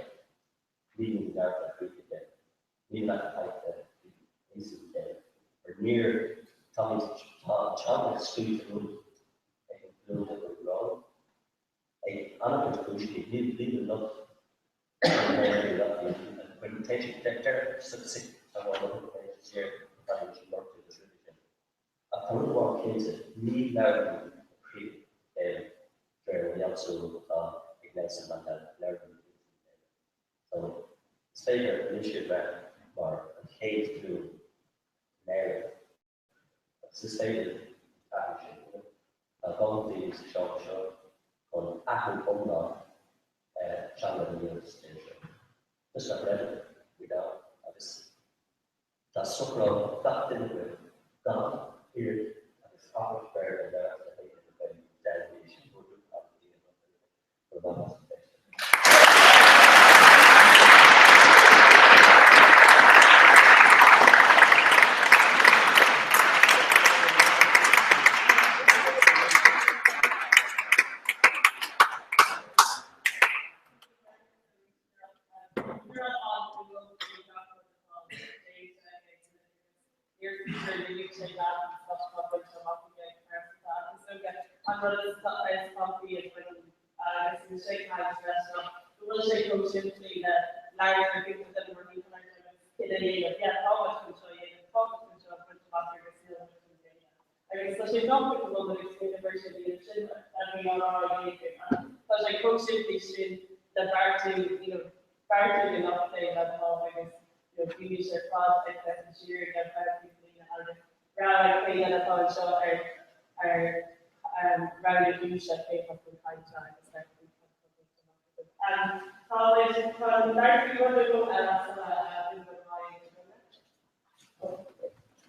leaving the dark that creek again. Leave that fight the easy day or near Tommy's Chandler's street road, a little bit of road. I'm not going to leave enough When taking they're succinct and one of the pages here, that which work in this religion. A third one kids need learning create where we also Ignace Mandel learning. So his favorite initiative or a case to Mary. It's his favorite packaging. One thing is show on Apple Pomna Chandler News Station. Just a letter without this. That's so proud that didn't work. God here and it's out there and there that they can be dedication for the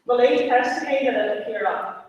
Well, they estimated it here on.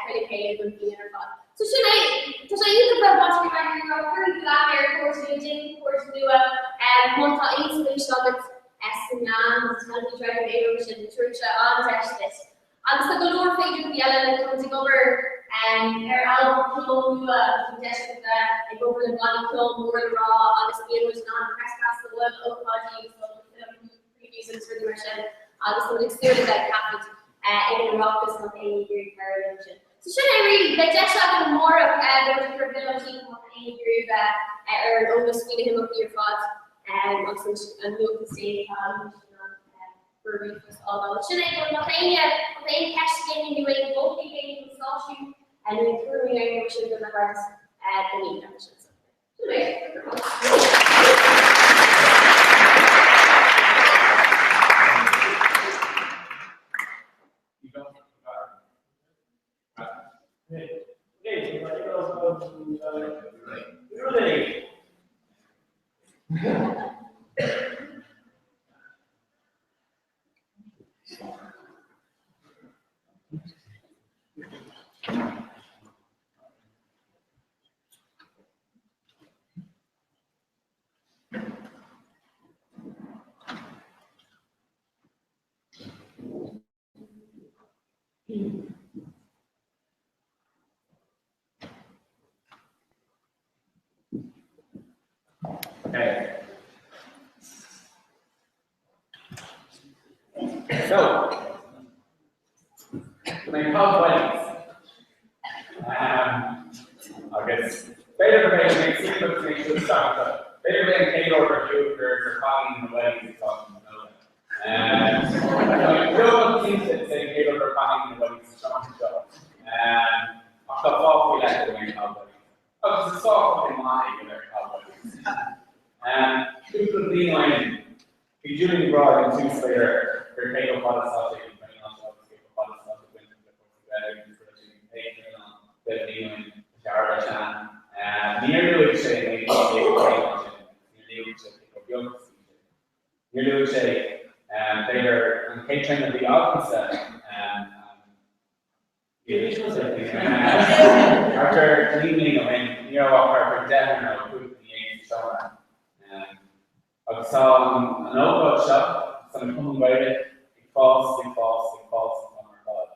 really paid with being in our So should I use the watch me back in our current plan here course you did course do multi installation Essenyan, Tony Driver, Aerovision, Church on this. On the galore figure the element comes over her album clone suggestion that I go over the body clone more raw on the scale was non press pass the web of body so previous for the mission. This would extend that happened in rock this not any very variation. So should I read the Jesh up more of the ability of any group or almost feeding him up your thoughts and look to see for request all should I go playing cash game in doing both the game and and improving our mission to the hearts at the need missions. Okay. So, my cowboys. I guess better than make secret things to start. Better than take over for calling the weddings talking about it. And no one thinks that they take over calling the weddings talking about it. And after all, we like to win cowboys. Oh, it's a soft fucking lie in their cowboys. And people being like, if you're doing broad and two later, you're paying a lot of stuff, you can a lot of stuff to win the being Jarvachan, and near to say, maybe near to say, they're and patron of the opposite, and after leaving, after death, and I'll put the age show. I saw an old shop, some coming about it, it falls, on our God.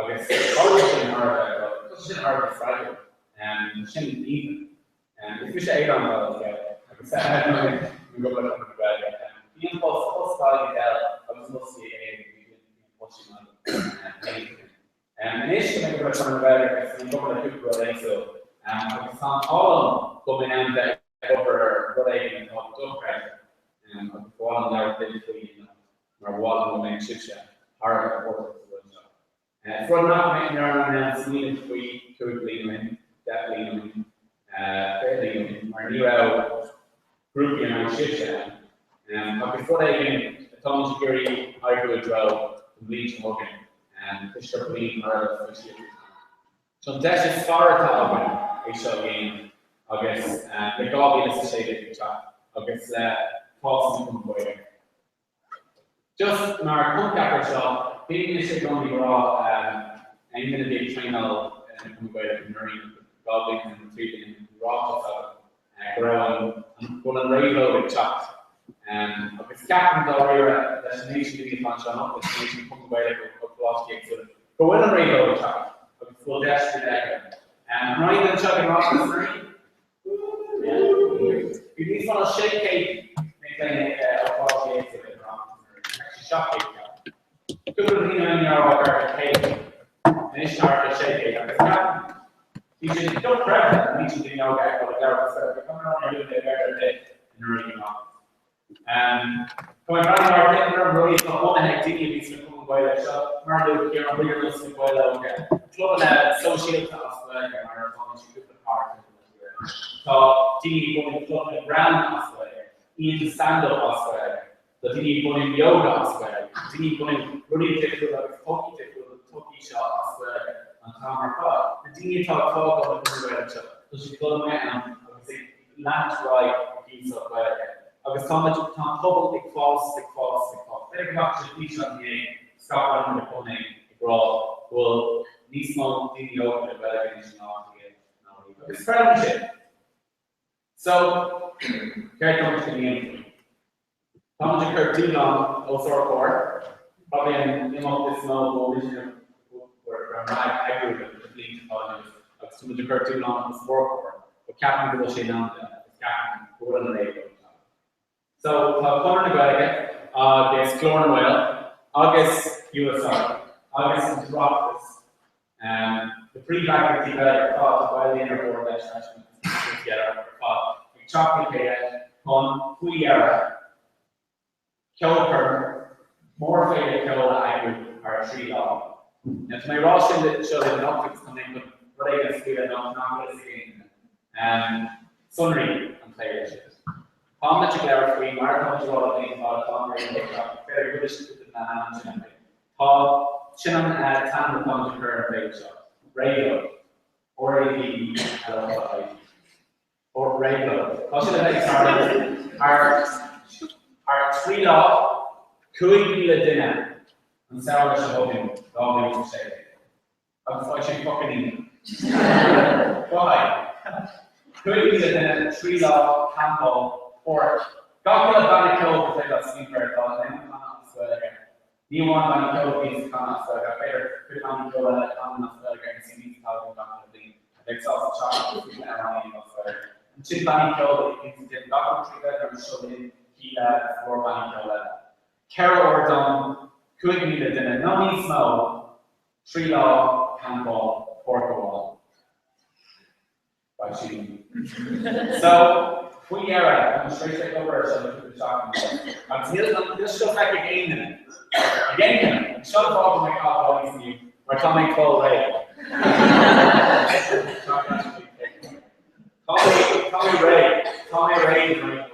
I guess it's always in our it's in our Friday, and shouldn't even. And if you say on the I guess I don't know, we go back on the bed, and the impulse value I was mostly watching on and initially, I was on the bed, and go to the good so I saw all coming in that over what I even called dog pressure. And before there basically our wall will make shit hard work and for now making our own needed free to clean definitely fairly our new group and shit and before they even Tom Security I go drill bleach Morgan and Fisher Clean or so that's just far talk we shall gain I guess the goal is to say that I guess just in our contact shop, being a going to raw, I'm going to be a trainer and come away from marine, gobbling and retrieving raw growing and going to rainbow with chops. And if it's captain's already destination to be a bunch of destination come away with lost gigs. So go in and rainbow with chops. If it's full destiny there. And I'm not even chugging off the marine. You need to shake cake. Could have been in your cake and it's hard to shake it. You should don't prep it, you know that what the come around and do it every day and reading off. Going around our thing, really the whole activity is come by that shop. Marlo here on bigger list of well okay. Club and social class like marathon she took the part in so T going club ground as well. In stand up as well. The T going yoga as well. T going really difficult like talkie shot as well on camera part. The T talk on the web shop. So she told me and obviously land right piece of I was comment on double false. Better come back to the piece on the start on the pony abroad. Well These small DDO and validation of the friendship. So, here comes to the end. Thomas occurred too long, also record. Probably in this small vision where I grew up with the lead colleges. Thomas occurred too long, was record. But Captain will say now that Captain will on the radio. So, Conor Naguelica, the Exploring Whale, August USR, August Rockers. The pre-faculty developer thought while the inner board together, we chocolate on Huiera, Kilker, more favorite Kyola Agri, or Tree Law. Now, to my raw show that the optics come in, but I can see that not going to see Sunry and players. Tom that you get free, Mark comes to all of these about Tom very good with the man. Tom Chinnan had time to come to her and play shot. Radio, or AD, or radio. Our three law, Kui Bila Dinner, and Sarah Shahogan, long to say. I'm fucking fucking Why? Kui Bila Dinner, three law, Campbell, or Gokula Bannico, because I got sleeper, and then you want to know these comments that are better. Good on the comments that are going to see these thousand comments. They saw the chocolate food and everything else there. And Chin Banny Kill, the Dr. Trigger, and showed in he for Banny Kill. Carol Ordon, couldn't be the dinner. No need snow. Tree Law, Campbell, Portugal. By shooting. So, we era, I'm straight over, so we talking. This shows like a game in it. Again, shut up my car, obviously. We're coming cold, right? Tommy Ray is right.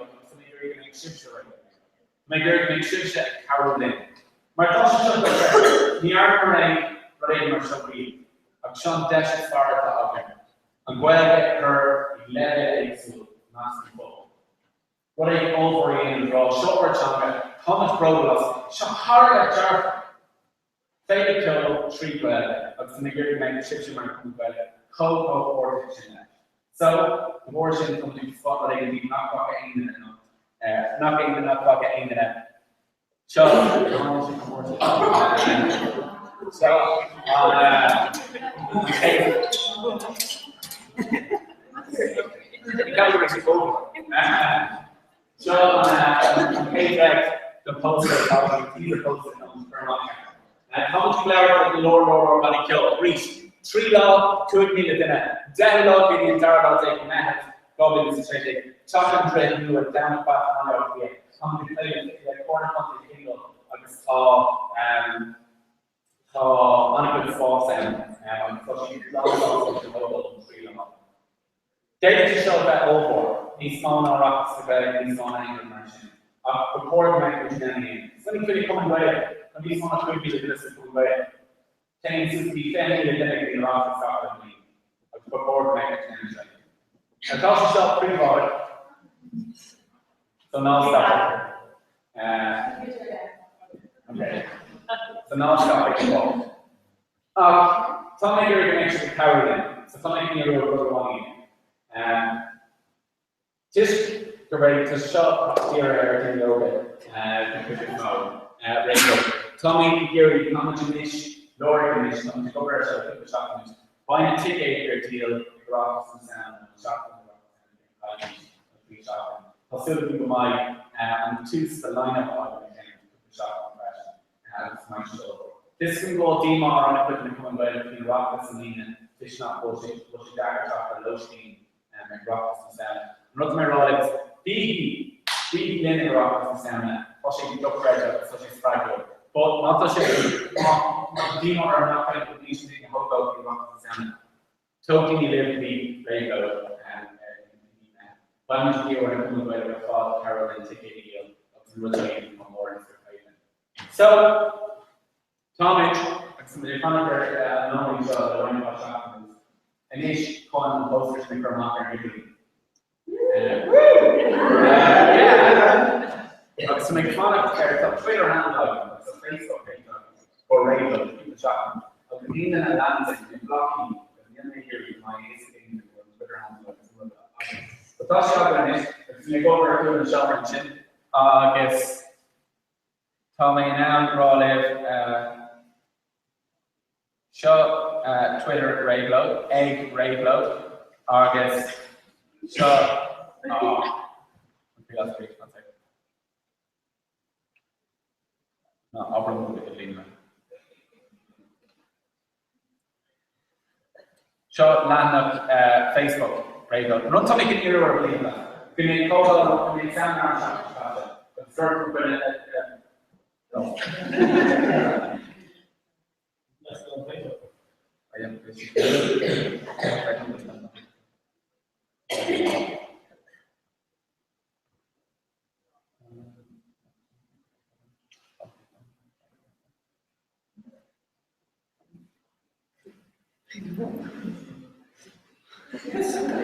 Make sure Carolyn. My question is the Armory, Ray Marshall. I'm Sean Dash as far as the other. I'm going to get her 11 exo, massive ball. What are you over in the draw? Short changa, how much progress? Hard at Jarf. Favorite kill, 3 well. That's the nigger make the ships you might come well. Cold, 4 fiction. So, the version comes to spot that I can be not fucking in it. Not getting the not fucking in it. So, you can't really see over. So, payback the poster, the poster comes per month. How much flour the Lord or Body Kill? Reach 3 law, 2 million dinner. Dead law being the entire law taking that. Goblin is trading. Chocolate bread, you are down back on our way. Come to tell you, the corner country tingle. I just saw, on a good force and pushing long to hold 3 law. Data to show that over. These small rocks develop these small angle dimension. Record language name. Something pretty common way. And these small could be the difficult way. Things to be fairly identical in rock and start with me. Record language name. And also show pretty hard. So now stop. Okay. So now stop the ball. Something you're going to actually carry in. So something you're going to want in. Just get ready to shut here everything over. Tommy, Gary, Comedy, Laura, come to cover ourselves with the shopping. Buying a ticket here deal, Ross and Sam, shopping, shopping. I'll still people my and choose the lineup of the shopping impression. This can go Dima on equipment coming by between Rockets and Lean, Fish Not Bullshit, Dagger, Chocolate, Low-Steam, and Rockets and Sam. Not my Rolex, big Lennon Rockets and Sam, pushing Duck Red, such as Fraggle. But not such a Dima are not going to put these things in Hobo, Rockets and Sam. Totally live to be very good. But I'm here when I'm coming by the fall, Carolyn, ticket deal, of the rotating from more. So, Tommy, the economic normally saw the one of our and each con posters in Kermacher usually. So my economic character, Twitter handle, so Facebook page, or radio, people shopping. Of the England and Latin blocking, because the end here is my Instagram and Twitter handle. But that's shot in it. If you go over to the shop and chin, guess Tommy now raw live shot Twitter Rayblow, egg Rayblow, guess shot that's great. No, I'll remove it again. Shot Landock Facebook. Run something in your or believe that. Can you call on the exam shot? But start with no. Let's go Facebook. I am basically. I don't understand that.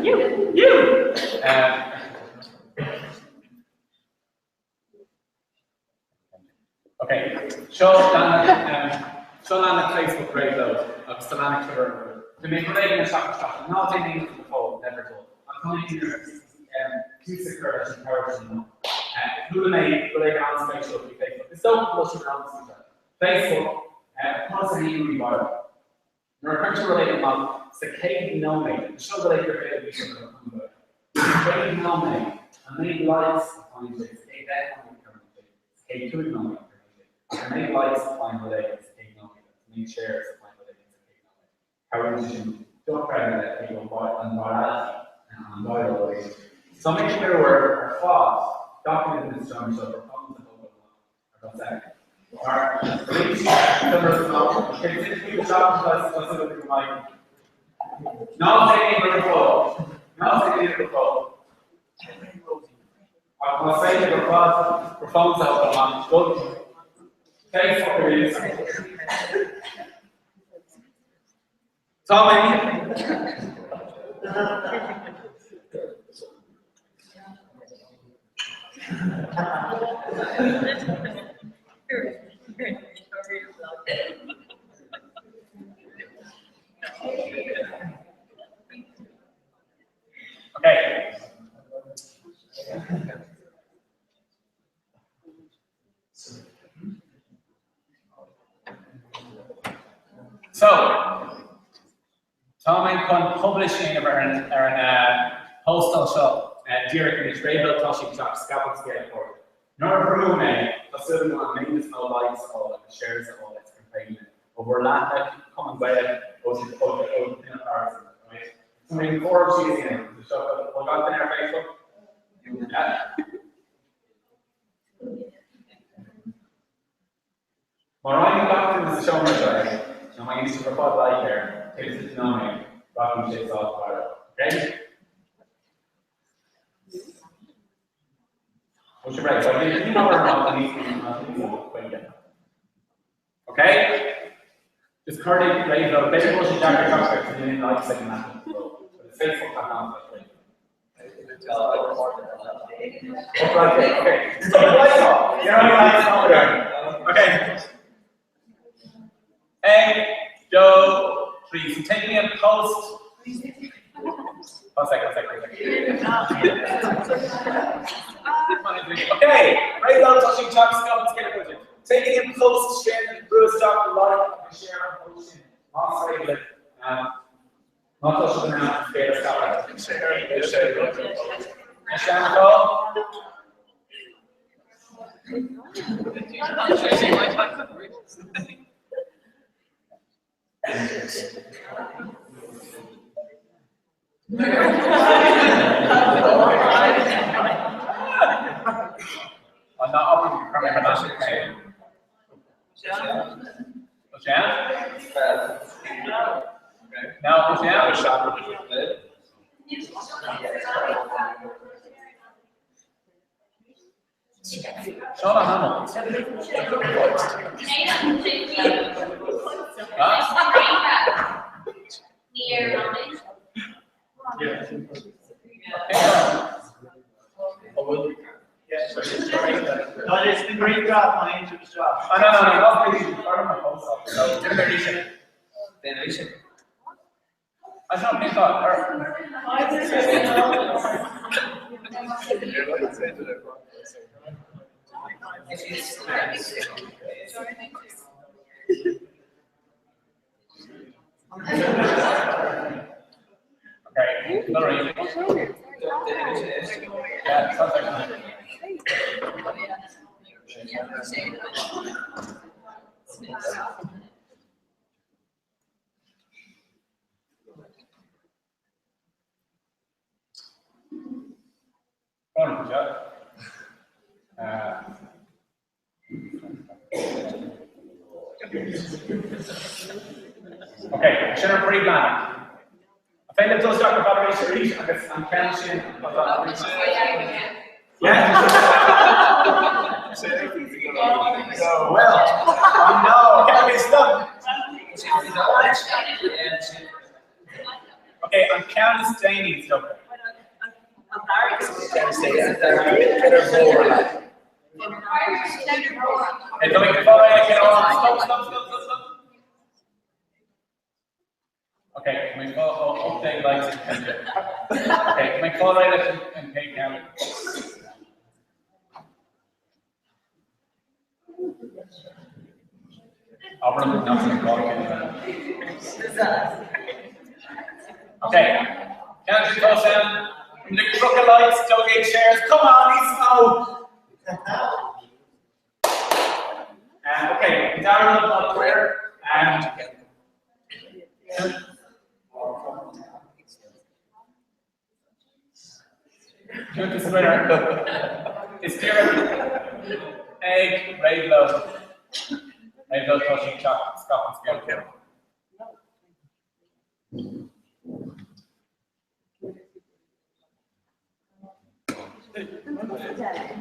You. Okay. Show Landock Facebook grade load of Solanic Twitter to make relating a shot. Not taking it to the phone, never told. I'm coming here. Two security encouraging. Who may relate on Facebook to Facebook. It's so close around Facebook. Plus an email viral. We're going to relate on Cicade nominate. Show the later favorite Cicade nominate. And make likes on the Cicade that on the Cicade two nominate. And make likes on the later Cicade nominate. Make shares on the later Cicade nominate. How don't credit that people buy and virality and viral ways. So make sure your work are false. Document this strong show for problems and hope or Alright, please, now taking the photo. Now taking the photo. I'm going to say to your class, your phone's out on go. Thanks for your Tommy. Okay. So, Tommy can publishing of our postal shop, Derek and Israel Toshik shop, Scotland Scale Court. Norbrune, facility on maintenance, no lights, all the shares, all that's campaign. Over Landock, coming by, goes to the parts, right? So, maybe 4 of these in the shop, we'll go to their Facebook. Yeah. Mariah Doctor is the show me right. So I'm going to report light here. Takes it to know me. Rocking shakes off fire. Okay? What's your break? So you know where I'm not. Okay? Just cardiac rate of basic motion jacket cockpit and then like second that. So it's faithful to have okay. So the lights off. You're on the lights off there. Okay. Hey, Joe, please. Taking a post. One second. Okay, right now touching Chuck Scott and Skinner Project. Taking in post, sharing Bruce Dr. Light, and sharing Ocean. Not regular. Not touching the man, Gator Scott. Sharon Cole. I'm not upping the current production. Now, Shauna Hamill. No, it's been great job, my angel job. No, not really. Part of my post. No, generation. I don't think that. Okay, another easy. Yeah, something like that. Wonderful job. Okay, Sharon Free Planner. I think that those Dr. Valerie Sharish, I guess I'm counting. Yeah. Well, no, okay, stop. Okay, I'm counting staining stuff. And so we can follow it, stop. Okay, can we follow update lights and okay, can we follow it and take down? I'll run the nothing call okay, count your close down. From the crooked lights, tailgate chairs. Come on, he's okay, down the blood prayer and count this winner. It's Kieran. Egg, Rainbow. Rainbow touching chocolate, Scotland's good.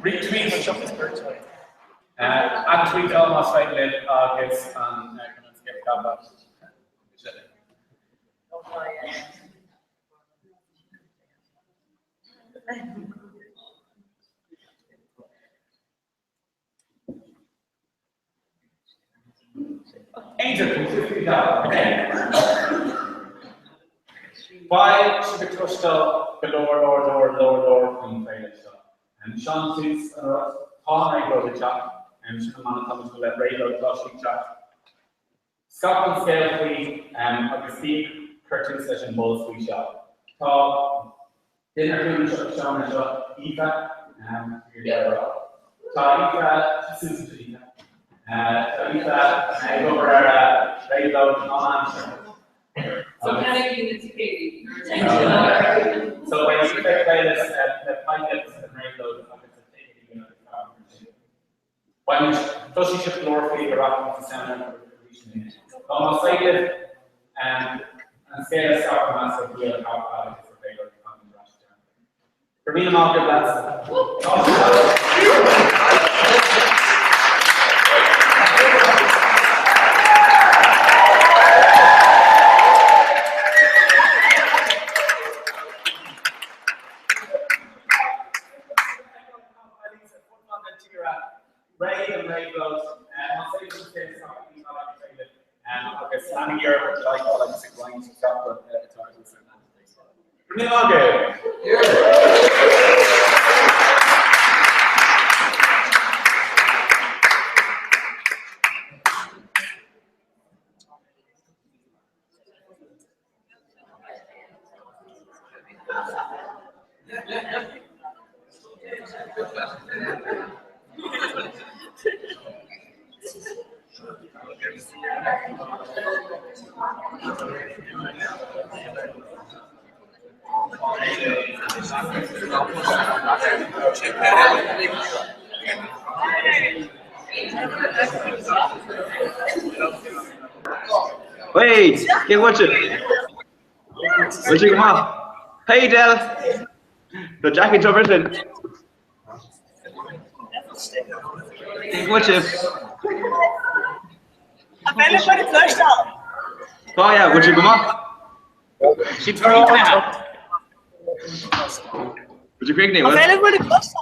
Retweet and tweet almost like lid August and skip combat. Angel, okay. Why should we touch the lower from the stuff? And Sean sees Paul and I go to chat, and Sean Thomas will let Ray go to chat. Scotland scale free, of the Steve Curtin session balls we shot. Paul, dinner doing Sean and shot, Eva, you're there. Eva, Susan to Eva. Eva, I go over Ray go, non-answer. So kind of units Katie. So when you play this, the pilots and rainbow, when Dusty should floor feed the rock to sound and almost like it, and scale of soccer massive wheel how pilots for failure to come and rush down. For me, I'm all good, lads. Ray and Rainbows, and I'll say this again, something not activated, and I'll get standing here, but like all I'm sick lines and stuff, but it's hard to say that. Wait, get watch it. Watch it, come on. Hey, Del. The jacket over it. Watch it. Oh yeah, watch it, come on. She turned on now. Would you quick name? Available with a close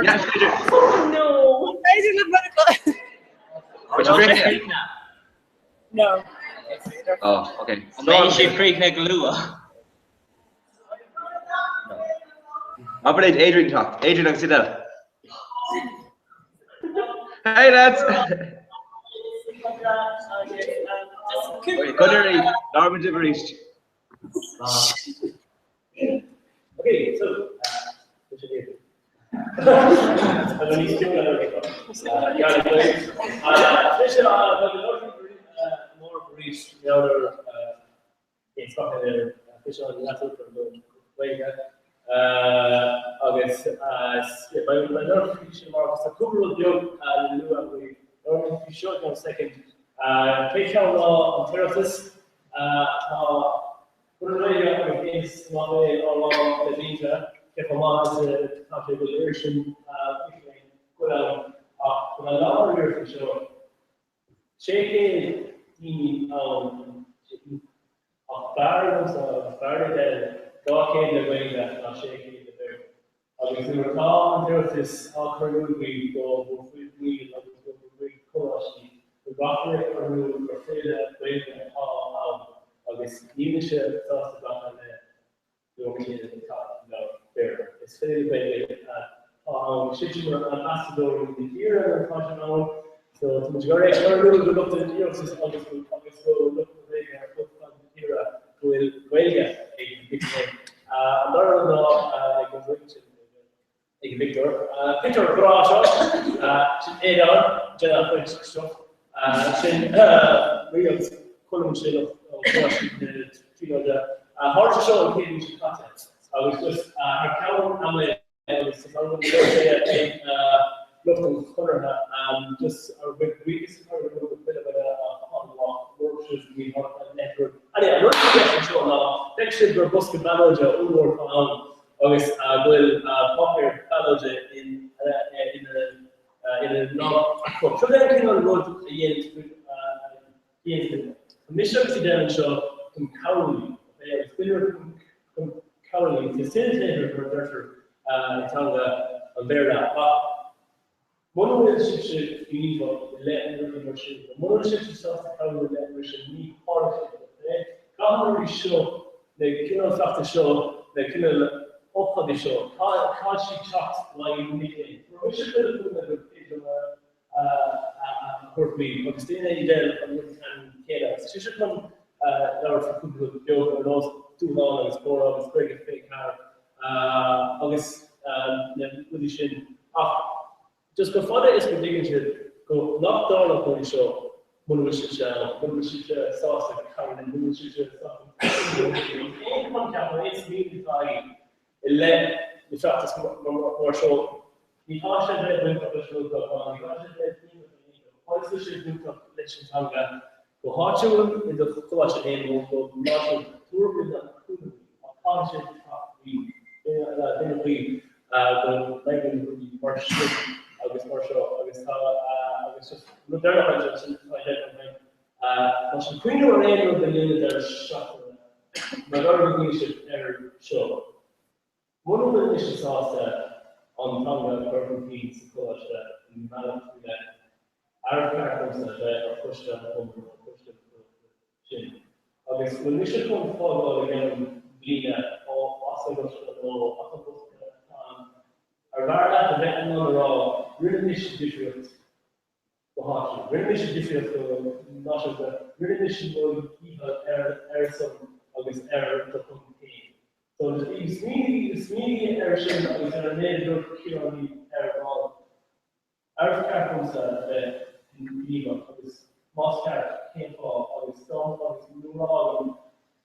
Yeah, she did. No. Would you quick name? No. Oh, okay. Spaceship Creek na Galua. Operate Adrian talk. Adrian and Sidel. Hey lads. Cuddery, Norman Divereast. Okay, so what should we do? I'm going to use two other people. Yeah, especially more briefs, the other it's not the official letter from the way I guess by notification marks a couple of you and we normally short in a second. Patreon law on terraces. What are you against one way or the visa? If a man is a configuration, go down. When I love your for sure. Shaking the barriers of barrier blocking the way that not shaking the bear. Obviously, we're calm, there was this awkward we go, we rocket or we afraid that way that obviously, leadership thoughts about the European at the top, there. It's fairly big. Shittimer ambassador in the year and continent. So, the majority of our rules look at the years, obviously, look at the era, will get a big name. Another law, like Victor, Peter Grasha, Adon, Jenna stuff, Williams, Colin Shell of the horse show and Katie content. I was just her count and was looking for just a bit weeks or a little bit of a unlock workshops we have a network. Anyway, I'm not suggesting show now. Next year we're busking manager Ulwar Pound. August will popular college in a non so then came on the road again mission to them show from Cowley spinner from Cowley facilitator for better Tonga and Verda one of the ships you need for Latin machine one of the ships is off the Cowley Latin machine need partnership can't really show they cannot have to show they can up the show. Can't she chat while you meet him? We should put a Courtney, Augustina, Idel, and Kayla. She should come there for people who joke or those too long and score on this great fake card. August, the position. Just go for the is predicted. Go lock down on the show. One which is sauce like Karen, one which is something. One camera, it's really fine. Let the fact is more show. The Hasha Red Wing Professional Club, the Hasha Red Wing of the Legion Election Tanga, the Hachu in the Kulacha Able, the Marshall Tour with the Hanshin Top League. Then we the Legging the Marshall, August Marshall, August just look there at Johnson, Queen or any of the unit that are shot for the leadership ever show. One of the initial thoughts on Tonga, Purple Peaks, in Malachi, that our characters are pushed up over, pushed up the chin. Okay, so when we should come forward again, Lina, or also go to the wall, our Varda, the Veteran on the Raw, really mission different. Really mission different for not of the really mission will keep air some of this error to come. So the Sweeney airship is a major purely air ball. Our car comes in Viva, this Moscow came for this stone of this new log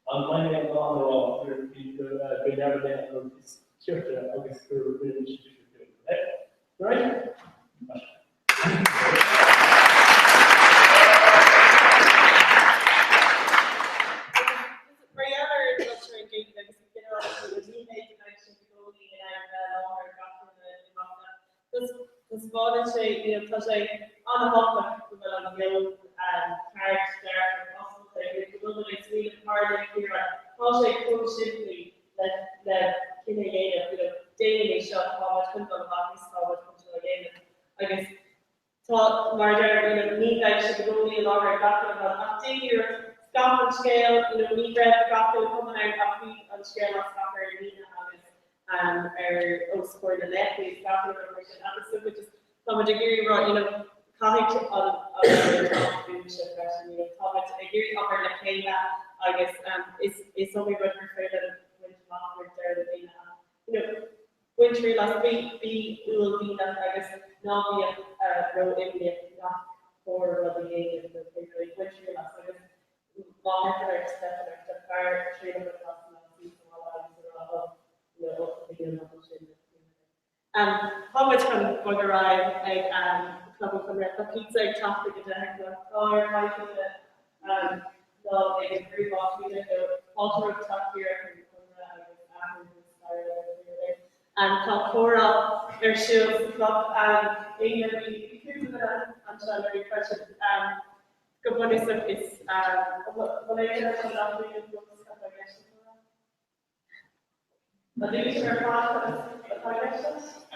on my name on the wall, the never of this church of this religion. Right? The spot is on the hot on the yellow and carriage there for possible thing. It's a little bit sweet and hard here. Also, cool simply that daily shot how much comes on the hockey, how much comes on the game. I guess thought larger, need that should go in longer back about update your Scotland scale, ní bread Scotland coming out on scale of Scotland and scored the net with Scotland and which is from a degree right, comment on leadership question, comment a degree over the Kayla, I guess, is something that refer that when Scotland there, winter last week will be that I guess not be a road in the not for the game in the winter last I guess long after step the fire trade of the class how much can bugger I club from the pizza topic at the heck or I could no a very boss we did alter of top here and Cora their shoes club England I'm sorry very question good one is what I get from that we do I think it's very hard I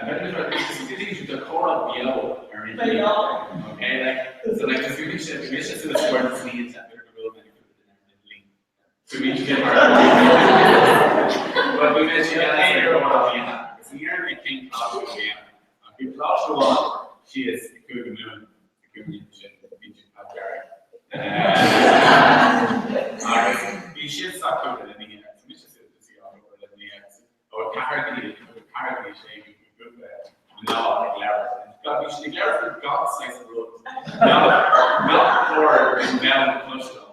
bet it's the core of yellow. Okay, so like the mission to the square needs and they're development to me to get but we mentioned that it's near the king of the game. People also want she is the good moon, the good mission, the beach of Gary. You should stop coding in the end. Mission to see all over the end. Or carry shape. No, declare. You should declare for God's sake the rules. Not for down and push them.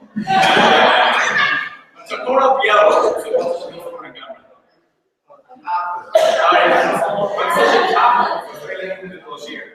So go up yellow. So what's the for the camera? I'm such a top for relating to the push here.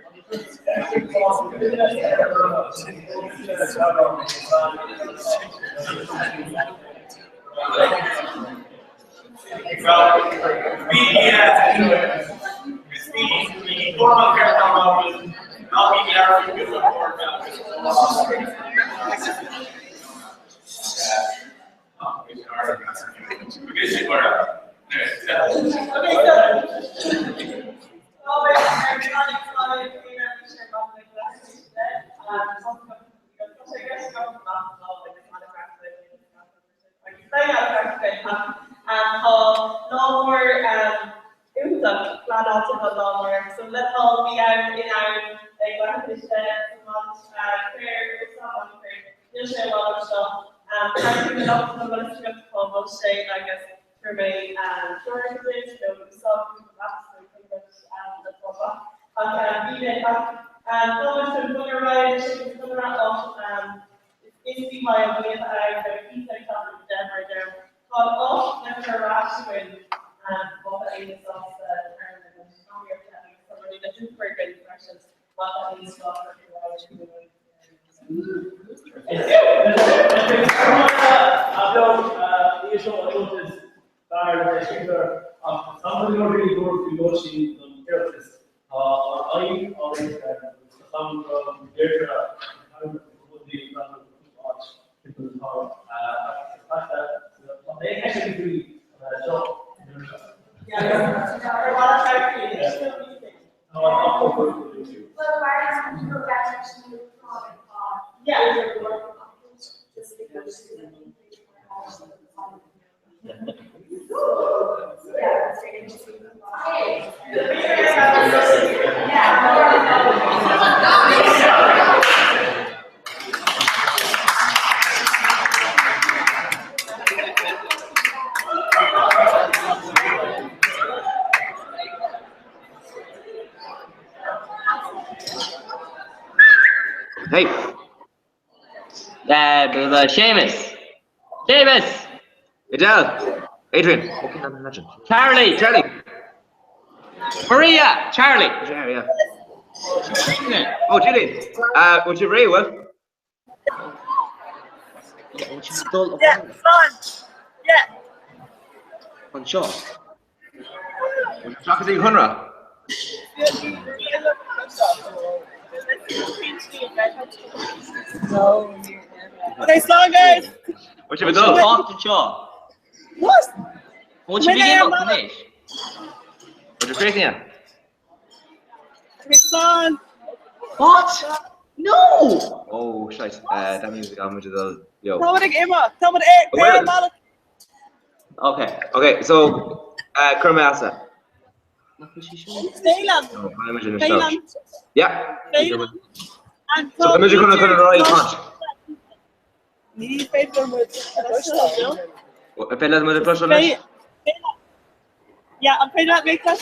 So let's all be out in our prayer you'll share a lot of stuff. Thank you up to the ministry of almost say I guess for me tourism days, some absolutely that's what I be there so much to put around something around it's be my way the piece I thought of Denver there called off never rash when what that is of somebody that do very good impressions what that means for somebody already go to Yoshi therapists. I always some from there would be watch people how they actually do so Hey, Seamus, Adele, Adrian, what can I imagine? Charlie, Maria, Charlie. Yeah. Oh, Julie, would you agree with? Yeah, fun. Yeah. On Shaw. Chocolate Hunra. Okay, so guys. What you been doing? What? What you been doing? What you crazy at? Okay, son. What? No! Oh, shite. That means we got much of the Yo. Dominic Emma. Dominic Well. Malik. Okay. Okay, so Kermasa. Thailand. No, I'm imagining Thailand. Yeah. Thailand. And So imagine going to the right punch. Ní féidir mu Failas with the flush on it? Yeah, I'm paying that make that.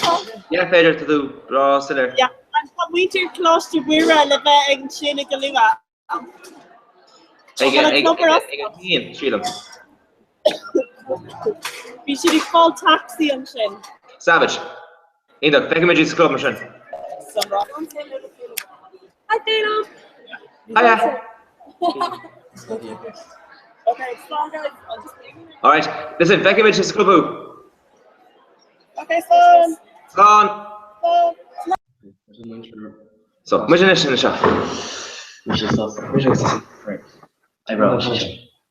Yeah, failure to do raw siller. Yeah, and we do close to Wira live in Shinigaliwa. Ian, Sheila. We should call taxi on Shin. Savage. In the Becky Magic's club machine. Hi, Dana. Hiya. Okay, so guys, I'll just Alright, listen, Becky Magic's club who? okay, son. It's gone. So, imagine this in the shop. Eyebrow.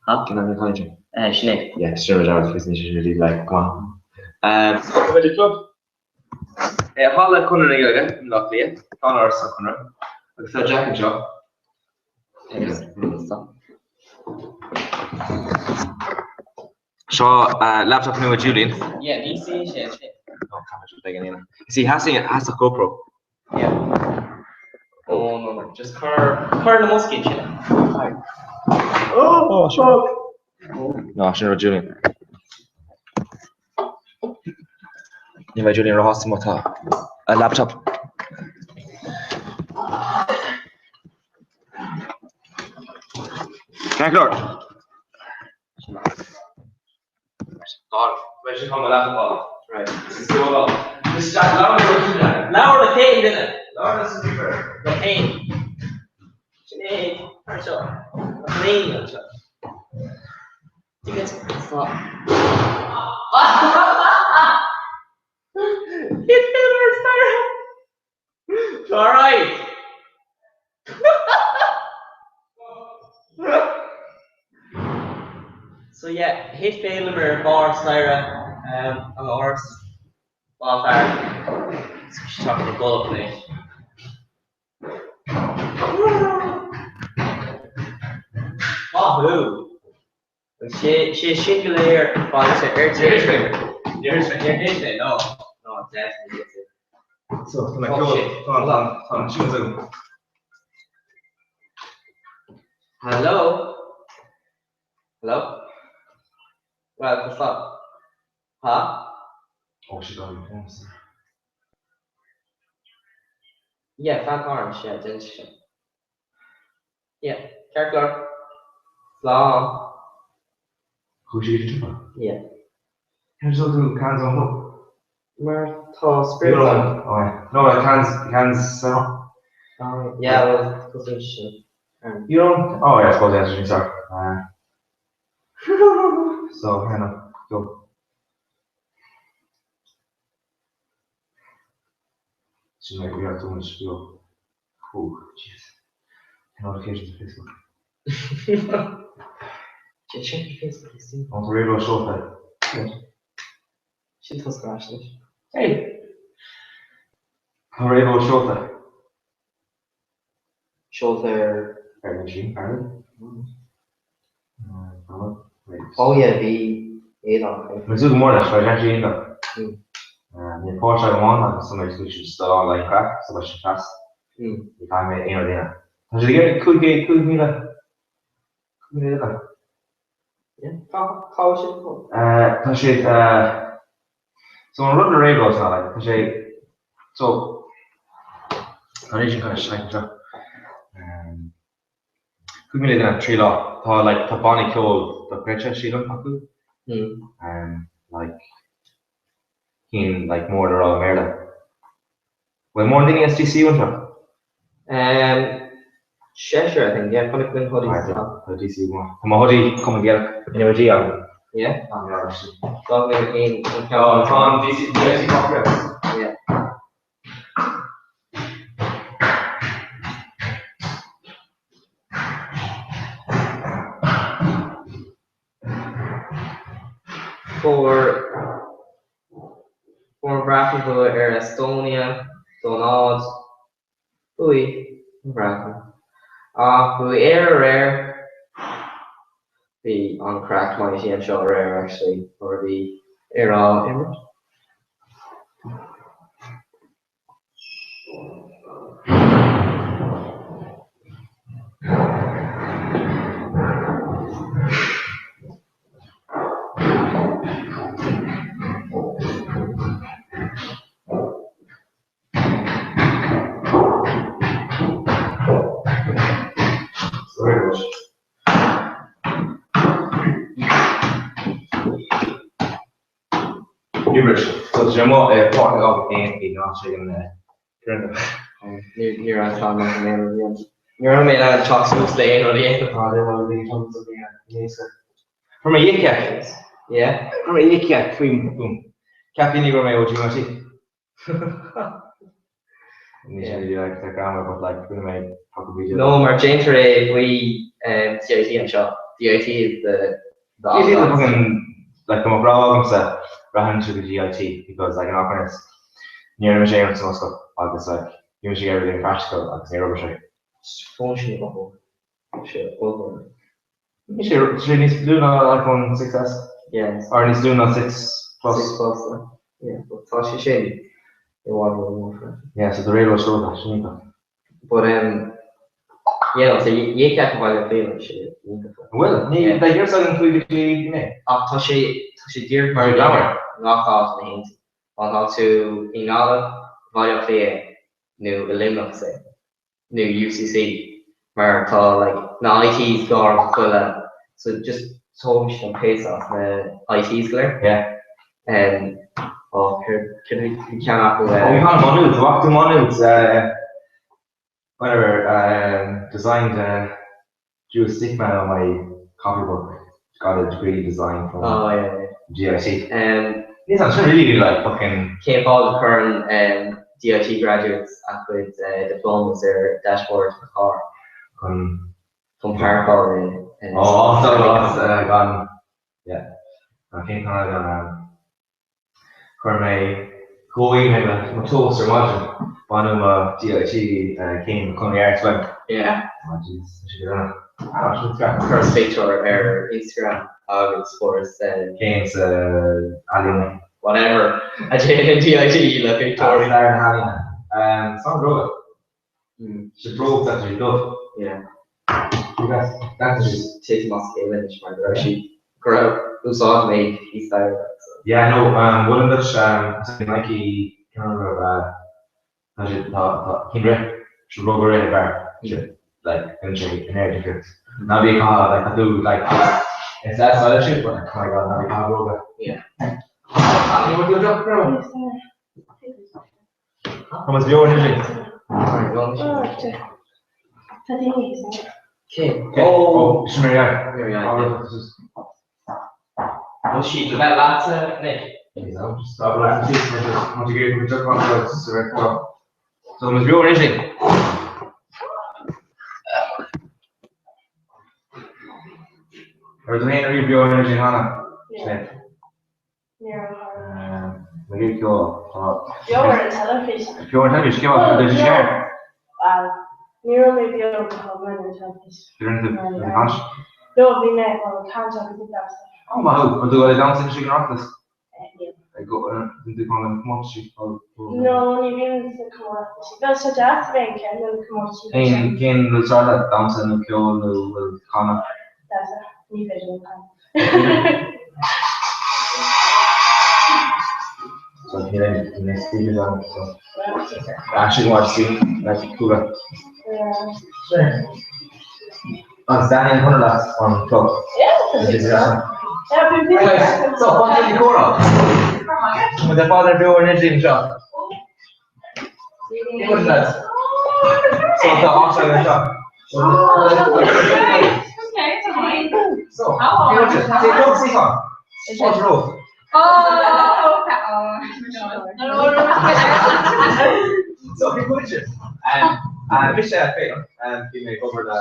Huh? Can I have a country? Sinead. Yeah, sure, Jarvis, because you really like, come on. So, with the club. Hall Connor again, luckily. Connor or Connor. Like I said, Jack and Joe. So, laptop new with Julian. Yeah, DC shit. No, camera's big anyway. You see, has a GoPro. Yeah. Oh no, just car the musket shit. Oh, fuck. No, I shouldn't have Julian. You have Julian Ross a laptop. Thank Lord. God, where's she come a laptop? Right, this is so long. This is Jack Laura. Laura the Kane, didn't it? Laura the super. The Kane. Sinead. Harshaw. The Kane. Harshaw. You guys stop. Hit failure, Sarah. Alright. So yeah, hit failure, bar, Sarah, on the horse. Well, she's talking to goal play. Wahoo! She singular by the You're hitting no, definitely hits it. So, can I go on, choose them. Hello? Hello? Well, what's up? Huh? Oh, she got me phones. Yeah, Frank Orange, yeah, didn't she? Yeah, Kirkler. Long. Who's she to? Yeah. Here's all the cans on look. Martha Spirit. Oh, no, cans, so. Yeah, well, position. You don't? Oh, yeah, I suppose that's what sorry. So, hang on, go. She might be out too much to go. Oh, jeez. Notifications to Facebook. Check your Facebook, you see. On the radio show that. She does crash it. Hey! On the radio show that. Shoulder. Machine, Aaron. Oh yeah, V8 on. Let's do more than that, actually, in the. The Porsche I want, and somebody switches the online crack, so much fast. You can't make any of that. Did you get a cool me that? Yeah, how should Cause it, so I'm running the rainbows now, like, cause so, I need to kind of shine up. Could be like a tree lot, like, the Bonnie Cole, the Gretchen, she don't have to. Like, in like more than all Merda. Well, more than the STC one, Cheshire, I think, yeah, Connickman hoodies. The DC one. Come on, hoodie, come and get it. You know what you are? Yeah? I'm actually. Talking in From DC Conference. Yeah. For Brackenville or Estonia, Donald, Bracken. Who rare. be on crack mighty and show rare actually for the era image. Very much. Numerous. So the Jamo part of the game, you know, so you can You're on time on the main. You're on the main and talks to stay or the end. From a Yika. Yeah. From a Yika, boom. Captain Igor May, what you want to see? Initially, like the grammar, but like, we may probably No, Martin Trey, we CIT and shop. DIT is the you see the fucking like the McGraw so ran to the GIT because like an opponent near the machine and some stuff. I was like, you should get everything practical, like near rubber functional. Shit, over. She needs to do now like on 6S. Yes. Or needs to do now 6+. 6+. Yeah, but thought she should. They want more. Yeah, so the railroad showed that, she need that. But yeah, so you can't provide a feeling shit. Well, like you're saying included the name. Touchy dear Very down. Knock off the hint. On how to Inala, Valia Fair, new Illuminum say, new UCC, where like no IT's gone full so just so much can pace off the IT's glare. Yeah. And can we cannot go We can't modules, walk to modules, whatever, designed drew a stick man on my copybook. Got a degree design from GIT. These are really like fucking came all the current DIT graduates with diplomas their dashboards for car. From Parkour also gone. Yeah. I think I got for my going my toaster module. One of my DIT came from the arts web. Yeah. Oh jeez, first picture or Instagram of sports games Alien. Whatever. I did DIT like Victoria. Some drove it. She drove that she did. Yeah. That's just Tate Moscow image my brother. She grew up who saw me, he started that. So. Yeah, no, one of the Nike can't remember Kindred should rubber in a bar. Like an air ticket. Now we call like I do like it's that side of shit, but oh my god, now we call rubber. Yeah. You want to do job now? How much your energy? Okay. Oh, Shmirian. No sheet, do that lots Nick. No, just stop it. Want to get the job so much your energy. There's an interview of your energy, Hannah. Maybe go. You're in television. If you're in television, come on, did you share? Nero may be able to help me in television. You're in the punch? No, we met on the couch of the house. Oh, wow, but do I down to the chicken office? I go, did they call them much? No, you mean to come on. That's such a thing, and then come on. Can the start that down to the kill the comment? That's a new vision. So here the next video on so actually watch see like cool. Sure. On standing in front of us on club. Yeah. So what did you go on? With the father doing his dream job. What is that? So the outside of the shop. So how long? Take one seat on. What's the road? Oh, So he put it. Michelle failed and he made over the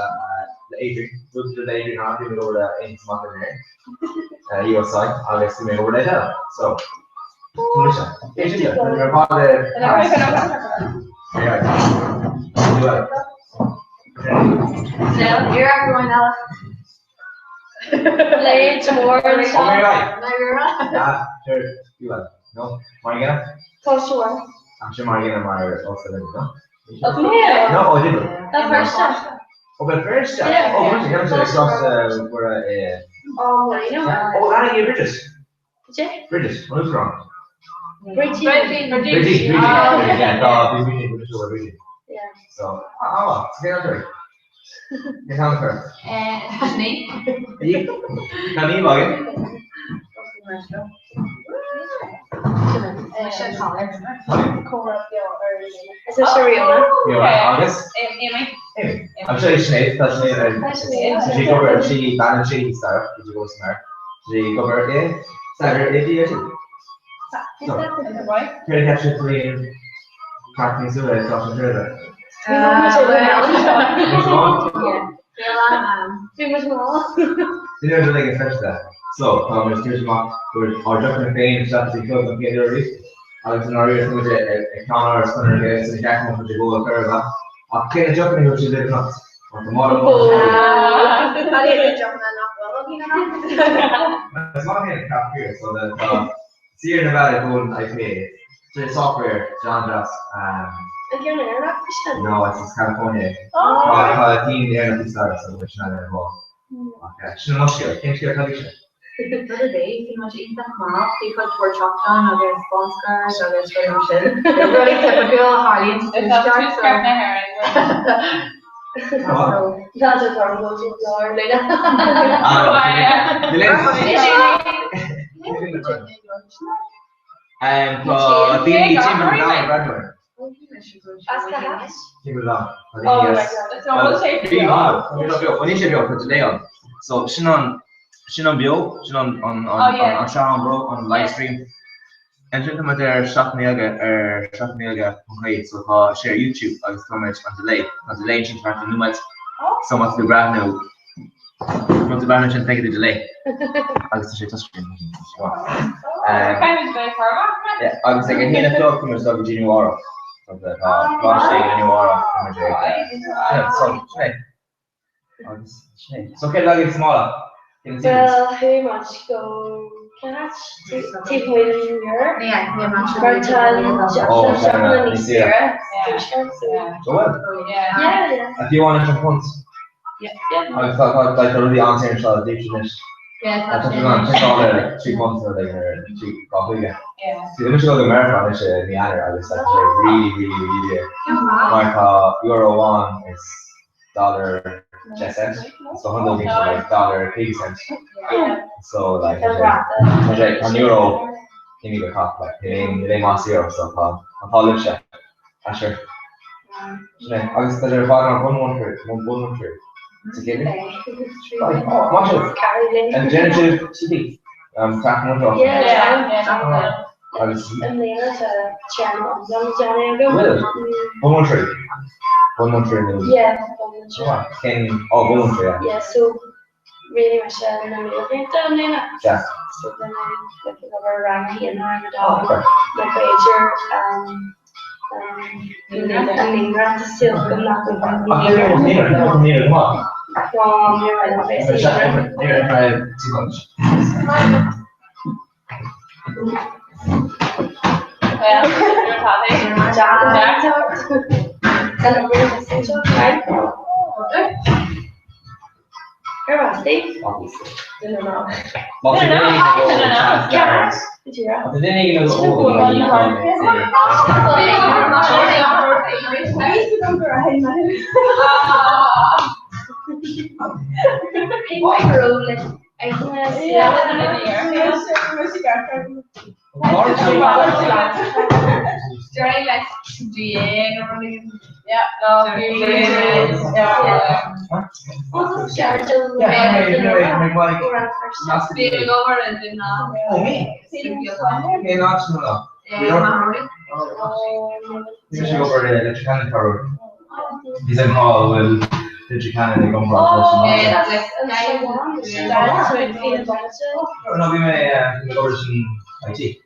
Adrian. Looked at the Adrian hard, he made over the Ains Martin there. He was like, Alex made over the hill. So Michelle, Adrian, you're part of the no, you're everyone else. Blades, more and Come stuff. here, like. Now you're right. Yeah, sure. You will. No? Margina? For sure. I'm sure Margina might also live, no? Of me? No, I didn't. The first time. Oh, but first, Yeah. oh, what did you have to across where Oh, I know. oh, Annie Bridges. Did you? Bridges, what's wrong? Bridgie. Bridgie. Yeah, Bridgie. Yeah. So, get on her. Get on her. Me. Now, me, Morgan. Is it Shariona? You're right, August. Amy. I'm sure it's Sinead, that's Sinead. She covered, she banned she started, did you go smart? She covered it, started it, did you? No. Pretty catch it for you. Parking Suda, it's off the trailer. Too much more. You know, the thing is such that. So, there's two small, or different pain, stuff to go and get your reason. Alex and Ari, so much a counter or stunner here, so you can't come to go a curve. I'll clean a jumping here, which is nuts. Or tomorrow. There's one thing in here, so that, Sierra Nevada Golden IP, the software, John Joss, no, it's California. Team there, not the stars, so which not involved. Okay, she's not sure, can't share condition. Other day, you know, eat that map, you could for chocolate, or there's sponsors, or there's very much in. They're really typical Harleys. That's a horrible floor, Lena. So Shannon Bio, Shannon on Sharon Bro on live stream. And then come there shot me aga okay, so share YouTube I was comment on delay change back to new much so much the graph now. Not the balance and take the delay. I was touch screen. Yeah, I was thinking here the flow from yourself with Genie Wara. So that last day in Wara. Yeah, so okay, like it's smaller. Well, who much go? Can I take away the year? Yeah, Martin, Jocelyn, and Sarah. Yeah. If you want to points. Yeah. I thought like already answering shot deep in this. Yeah, I thought you were on all there like 3 months or like 2 coffee. Yeah. See, the initial marathon is in the other. I was like really. Like Euro 1 is $1 cents. So 100 things like $1.80 cents. So like on Euro, you need a cup like they must zero so I'll live check. Sure. I was there about 113. To give me. Oh, watch it. And generative CD. Track one off. Yeah. I was. And then there's a channel. Really? 113. 113. Yeah. 113. Oh, 113. Yeah. So really much in the middle down there. Yeah. So then I look over around here and around the dog. Okay. My pager. And Ingram still come up with He's in Hall with the Japan and come from no, we may go to IT.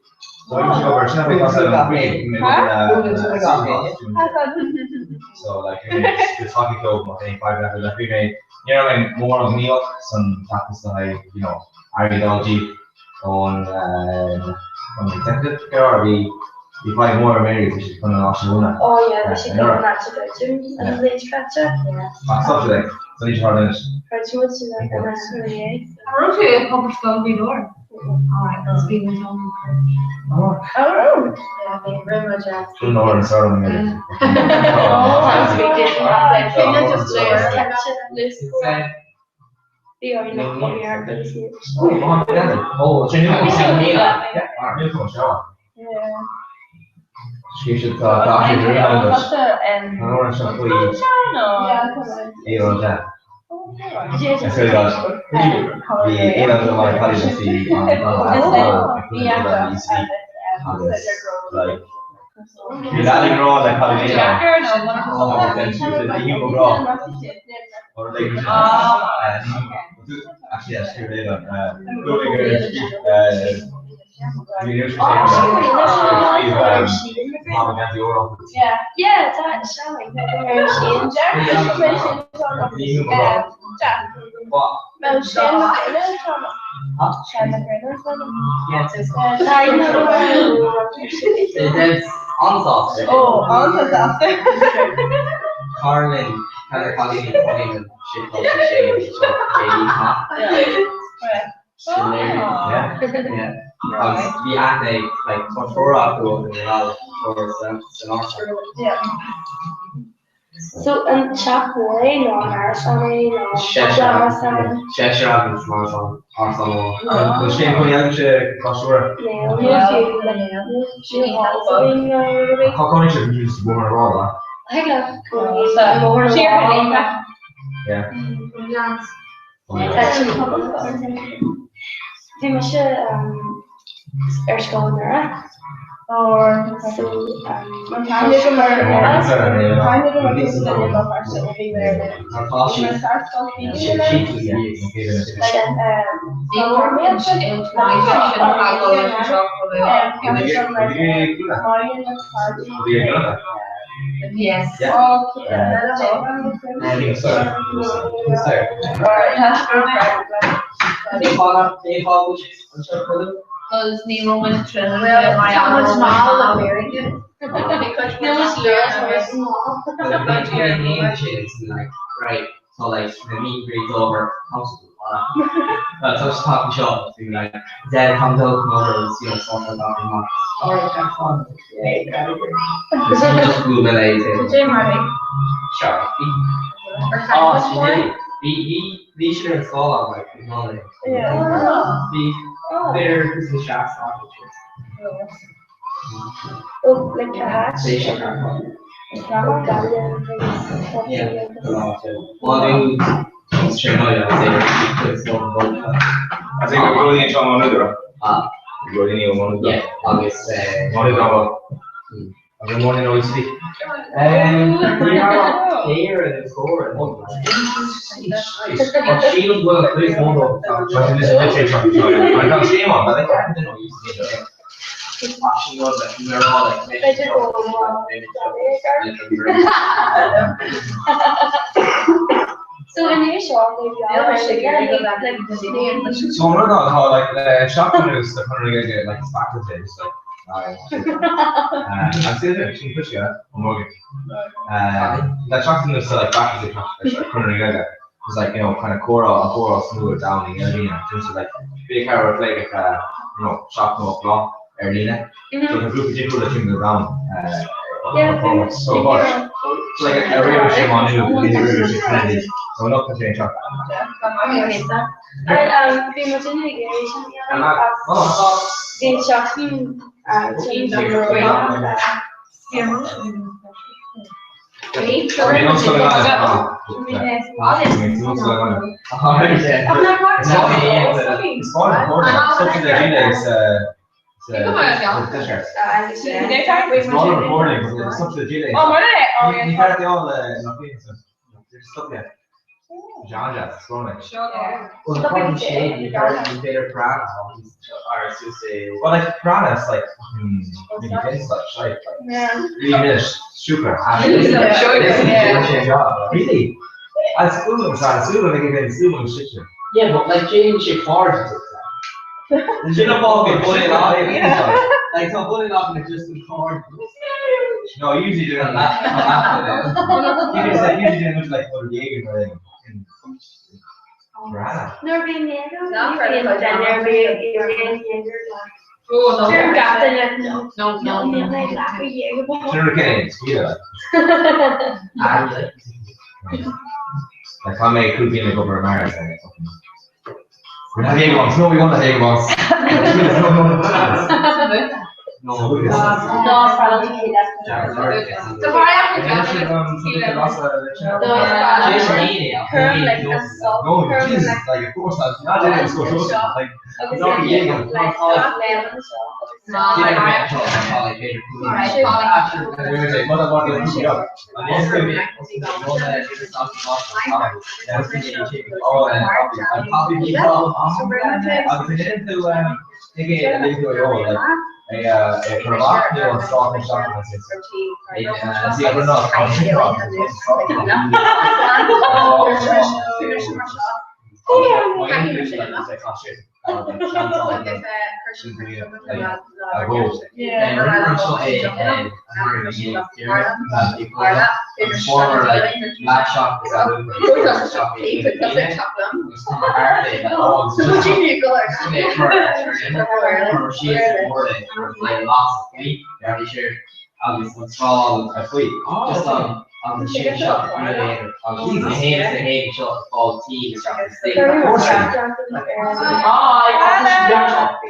So you should go over China because I'm free. So like it's hockey club, I think 5 level. Like we made, you know, I mean, more of New York, some practice that I, you know, ideology on the executive care, we find more Americans which is coming off Shona. Oh yeah, we should go on that to go to and the stretcher. Yeah. What's up today? So you try to Pretty much like that. How much do you publish from before? Alright, that's being in home. Oh. Yeah, thank you very much. don't know where to start on the minute. Sounds a bit different. I think I just the original here, but Oh, you want to oh, so you know yeah. She should talk to her about this. I want to show you. You know that. I feel that the you know my body to see like you that grow like how do you know or like actually that's true later Yeah, that's showing Carlin, kind of calling and shit like shit. Yeah. We act like Tortora to the or yeah. So chat boy, no marathon, no Cheshire Evans marathon or which game put out to Kosura? How come you should use the woman raw? Yeah. Or so Yes. Because Nemo went to my own small American. Right. So like the meat grades over. That's a coffee shop. Like Dad comes out from over, you know, something like that. Alright, that's fun. Yeah, just Google it. Sure. Oh, she did. We should install on like technology. Yeah. Their Christmas shops on Oh, like a hat. they should have one. Yeah. Well, they straight out, I say it's not one. I think we're going into one another. We're going into one another. Yeah, August. One another. Every morning I would sleep. We are here and score and one. She was well, please hold on. I can't see him on, but I didn't know you see it. She was like, we were all like, So in your shop, So I'm not how like shotgun is the kind of get like backwards it's like I'm still there, she push you on Morgan. That shotgun is like backwards it's like kind of it's like, you know, kind of core smooth down the arena. Just like big power play like you know, shotgun up block arena. So the group of people that came around so much. It's like a real shame on you, a real shame Kennedy. So we're not going to change up. Pretty much in the the shocking change John Jess, Rolex. Well, the fucking shade, you better brand, or it's just a. Well, like Piranha's like fucking really dense, like shite. Yeah. Really super. Yeah. Really? I school them, sorry, school them, they get school them shit. Yeah, but like Jane shit hard. You should have all been bullying off. Like, so bullying off and just in hard. No, usually doing that. Usually doing much like other Jaeger or anything. Piranha. Norwegian Jaeger? Not for the Norwegian Jaeger. Oh, no. Sure, Captain it. No, Sure, okay, yeah. Like I make cookie in a couple of marathons. We're not Jaeger bombs. No, we want the Jaeger bombs. No, it's probably So why have we done curve like a salt, no, curve Jesus, like like of course not. Not doing it, so close. Like, it's not Jaeger. like lemon former like black shop just on the shit shop on the hand shop called tea shop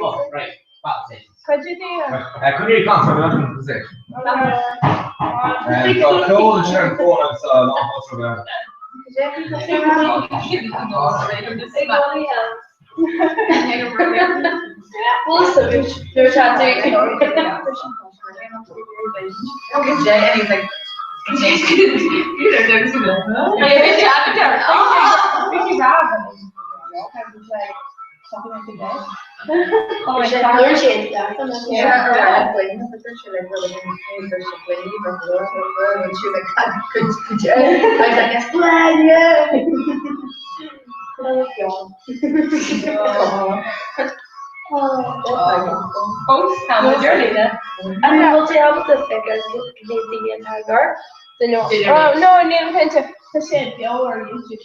oh right Could you do I couldn't really concentrate on the position. And so cold and turn cold and so long also about. They're trying to and he's like, And we'll tell the figures the entire no, Neil Pinter. Or YouTube.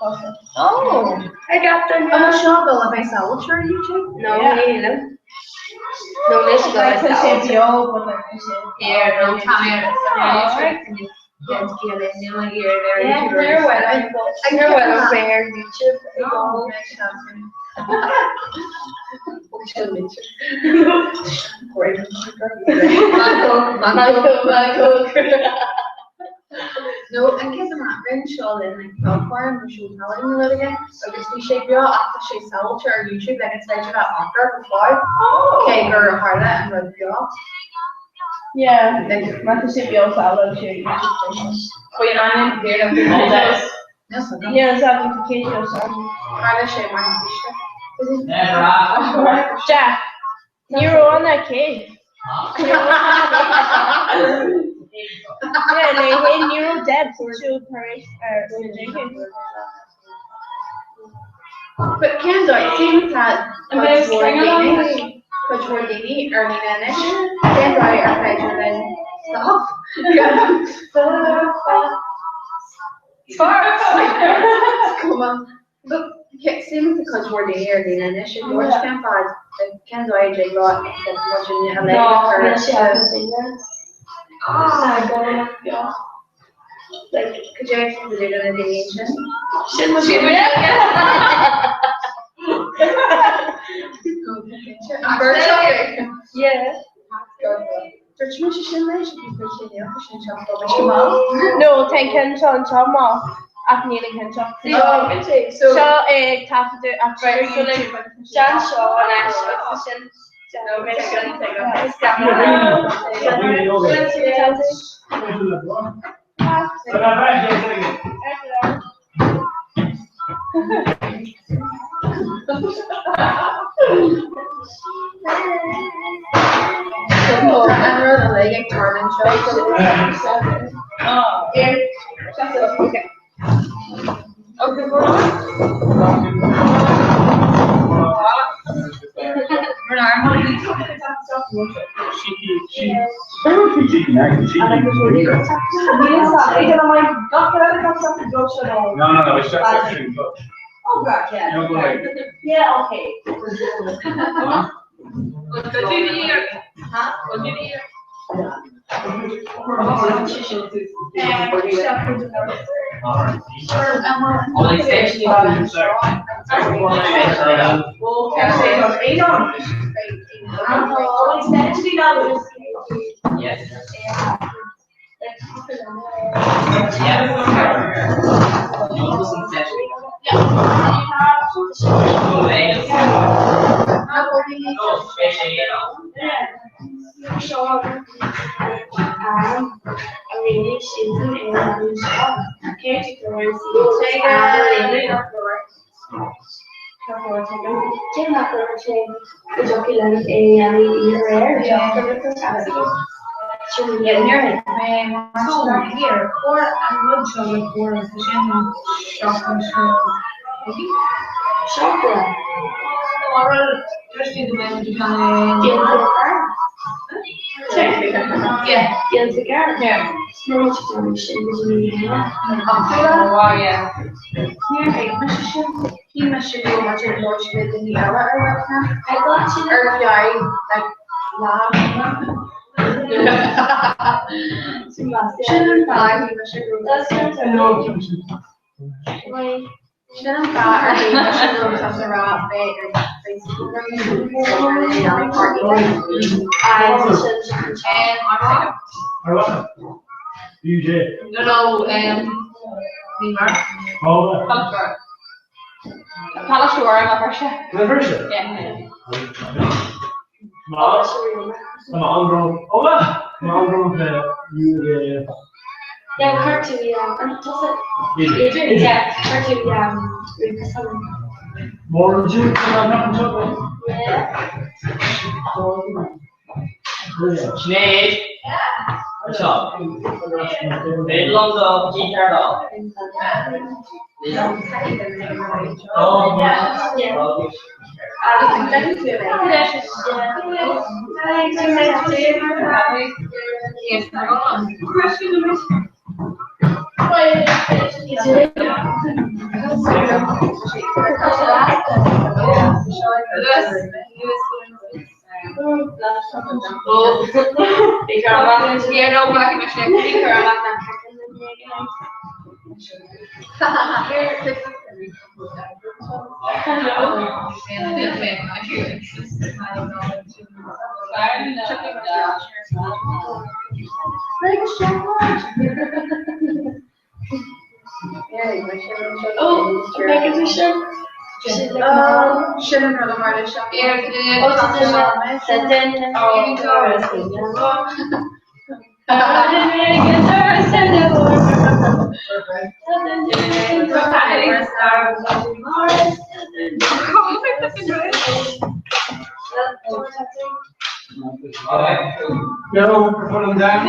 Oh, I got the I'm sure they'll have myself. Sure, YouTube. No, no, this is Like the myself. CPO, but like Yeah, no, Tommy. Yeah, they're well. I know well aware YouTube. No, no, and kids are not very sure in like platform and show telling a little again. So just we shape you after she sell to our YouTube, like it's like that offer before. Okay, or harder and run you off. Yeah, not the CPO follow to YouTube. Wait, I'm in here to do this. Yeah, it's application or something. Harder shape my fish. Jack, you were on that cake. Yeah, they hit neural depth to drinking. But Kenzo, it seems that Coach Wardini earning an issue. Kenzo, are better than stop. Come on. Look, seems the Coach Wardini earning an issue. George can't find the Kenzo AJ got much in the like, could you actually do it in the ancient? Yeah. No, ten Kenton Chama. Nearly Kenton. So, Taffy actually, John Shaw and Ash. No, it's just actually good. Oh, God, yeah. No, go ahead. Yeah, okay. No, put them down.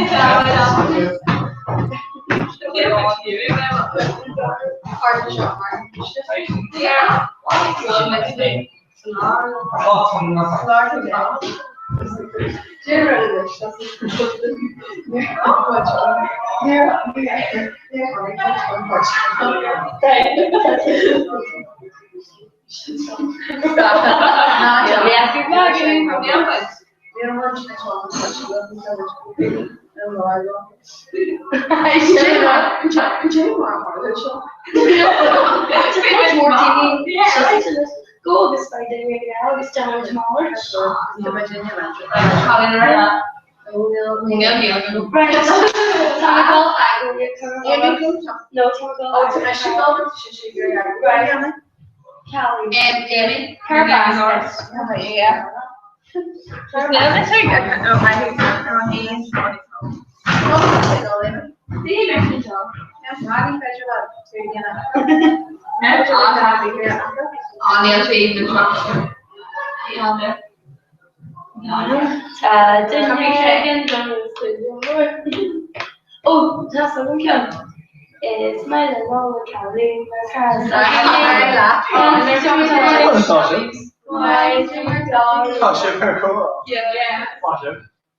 Go this way, then we're gonna this down tomorrow. Neil Feed and Oh, just a weekend. It's my little Calvin.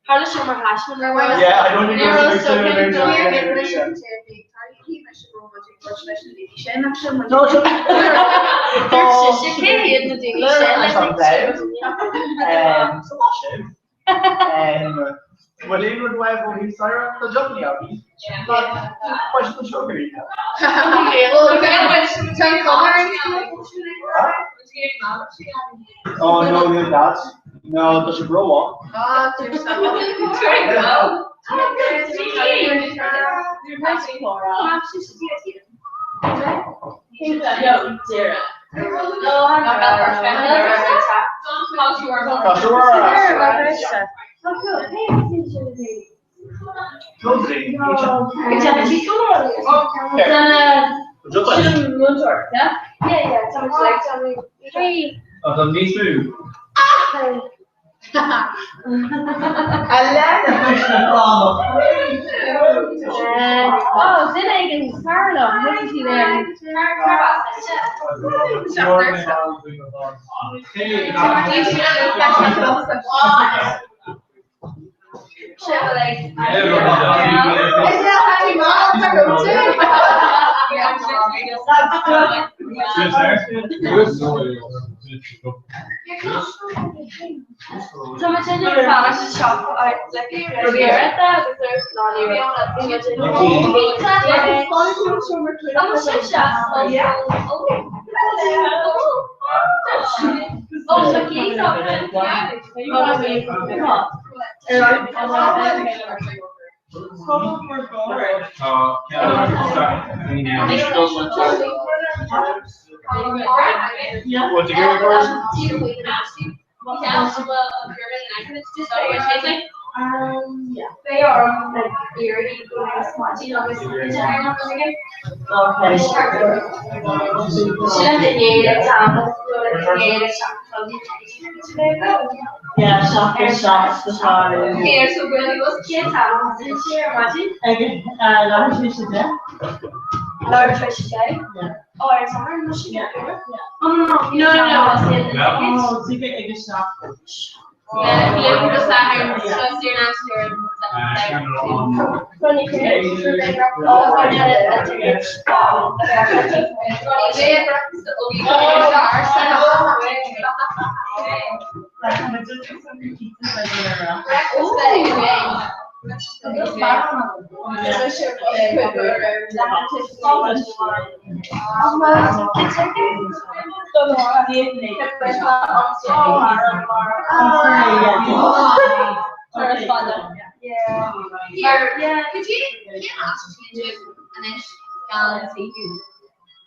How does summer hash? Yeah, I don't think well, even with web when he's sorry, the journey out. What's the sugar? Oh no, you're not. No, does it grow up? Me too. Oh, Finnegan's Carlo. What is he there? So much in your palace shop, like Riviera, oh, so keys up What to get first? Yeah. They are like eerie, watching all this. Okay. Yeah, shots, the shot. Okay, so when it was kids, watching. Okay, Laura Tricia there. Laura Tricia Day. Yeah. Oh, I saw her in Michigan. Yeah. Oh no. Oh, so you get a good shot.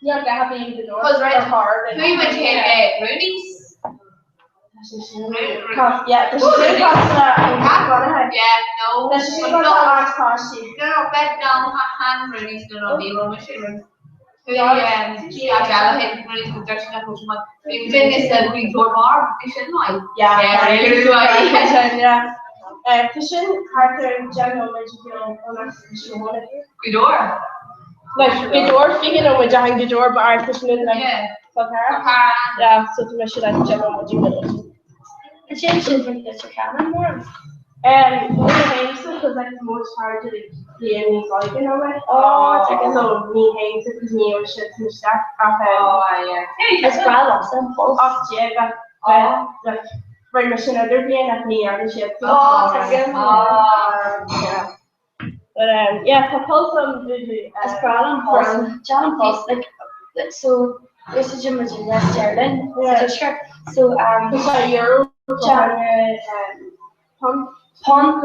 Yeah, that being the door. Because right, hard. we went to Rooney's. Yeah, there's a big cost. Yeah, no. There's a big cost. No, bed down, hand Rooney's no be one machine. Yeah, Jala Rooney's with Dutch and Coach. We did this we go bar, we should know. Yeah, really do yeah. Fishing, Carter, General, Magical, and I'm Good door. like the door, figuring out with the door, but I'm fishing like fuck her. Yeah, so to make sure that General Magical. The change is like this, you can't more. One of the things because like the most hard to play me like you know like so me hates it because me or shit and stuff It's well simple. off yeah like very much another playing at me and shit. Yeah. But yeah, propose some video As problem for John Post like so this is Jim Sterling. So sorry Euro John Pond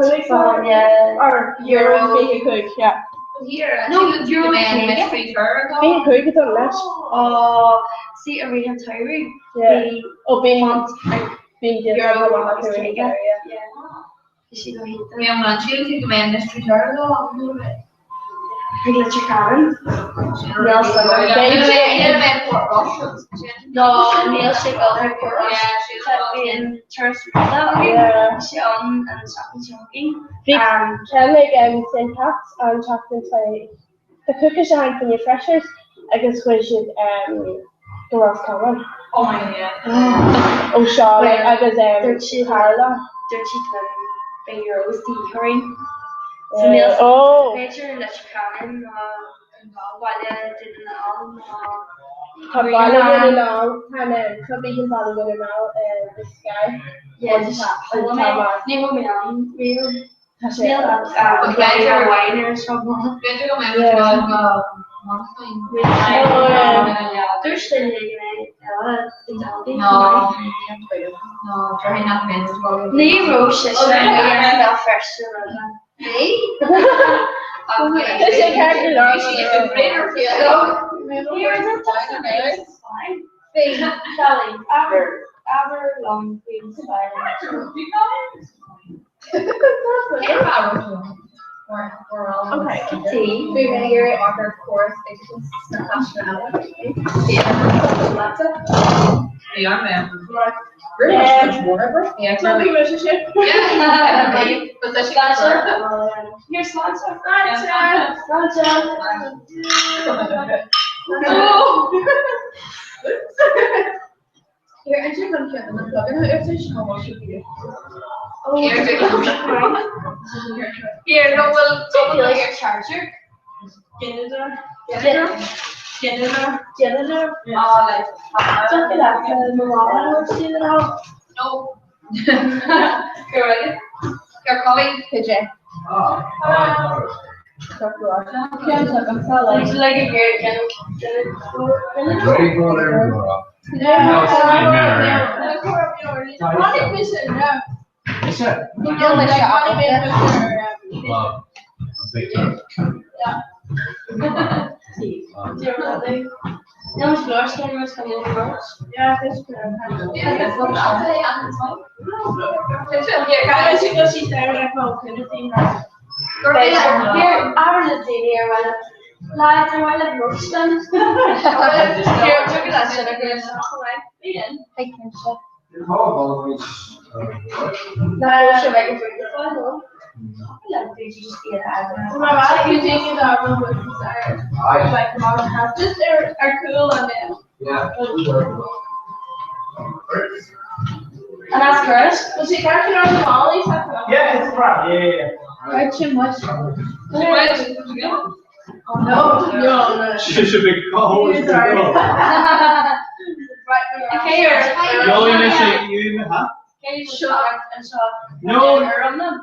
yeah or Euro make a cook yeah. Here no Euro mystery tour. Make a cook it's on that. Oh see a real Tyree. Yeah. Oh being being Euro yeah. We have not choosing the man mystery tour though. Glitcher Karen. Neil Sugar. No, Neil Sugar. In church she on and shocking. Can like St. Pat's and chocolate play. The cookies are for your freshers. I guess we should go off cover. Oh my god. Oh sorry, I was They're cheap. Carla. They're cheap €20 the Hurry. Oh. Glitcher Karen. Why didn't know. Have Valley long and could be in Valley now this guy. Yes, Nemo Milan, real. Glitcher wine or something. Glitcher go man. They're still No, try not to Lee Rose is not fresh. Hey? This is character long. Sally, ever long green spider. Okay. Tea. We're gonna hear it on of course. It's just nationality. Yeah, man. Yeah, Lovely relationship. yeah. Here's Lanza. Here, I just want to get them plug in. If there's no more should be. Here, no, we'll Take your charger. Janitor. Oh, like. Don't be like Milana or see it all. No. You're ready? You're calling? PJ. It's like a great No, it's yours, can you come in first? Yeah, this is Here, I was here when lads are well at Roaston. Here, took it that shit again. Thank you, sir. No, should I go for the final? Like, did you just get out? My mom is taking that room with desire. Like, mom has just are cool and then. Yeah. And that's girls. Was he catching on the mollies? Yeah, it's right. Yeah. Right, too much. Oh, No. Should be cold. Okay, you're. You only mention you, huh? Okay, you shot and shot. No. On them.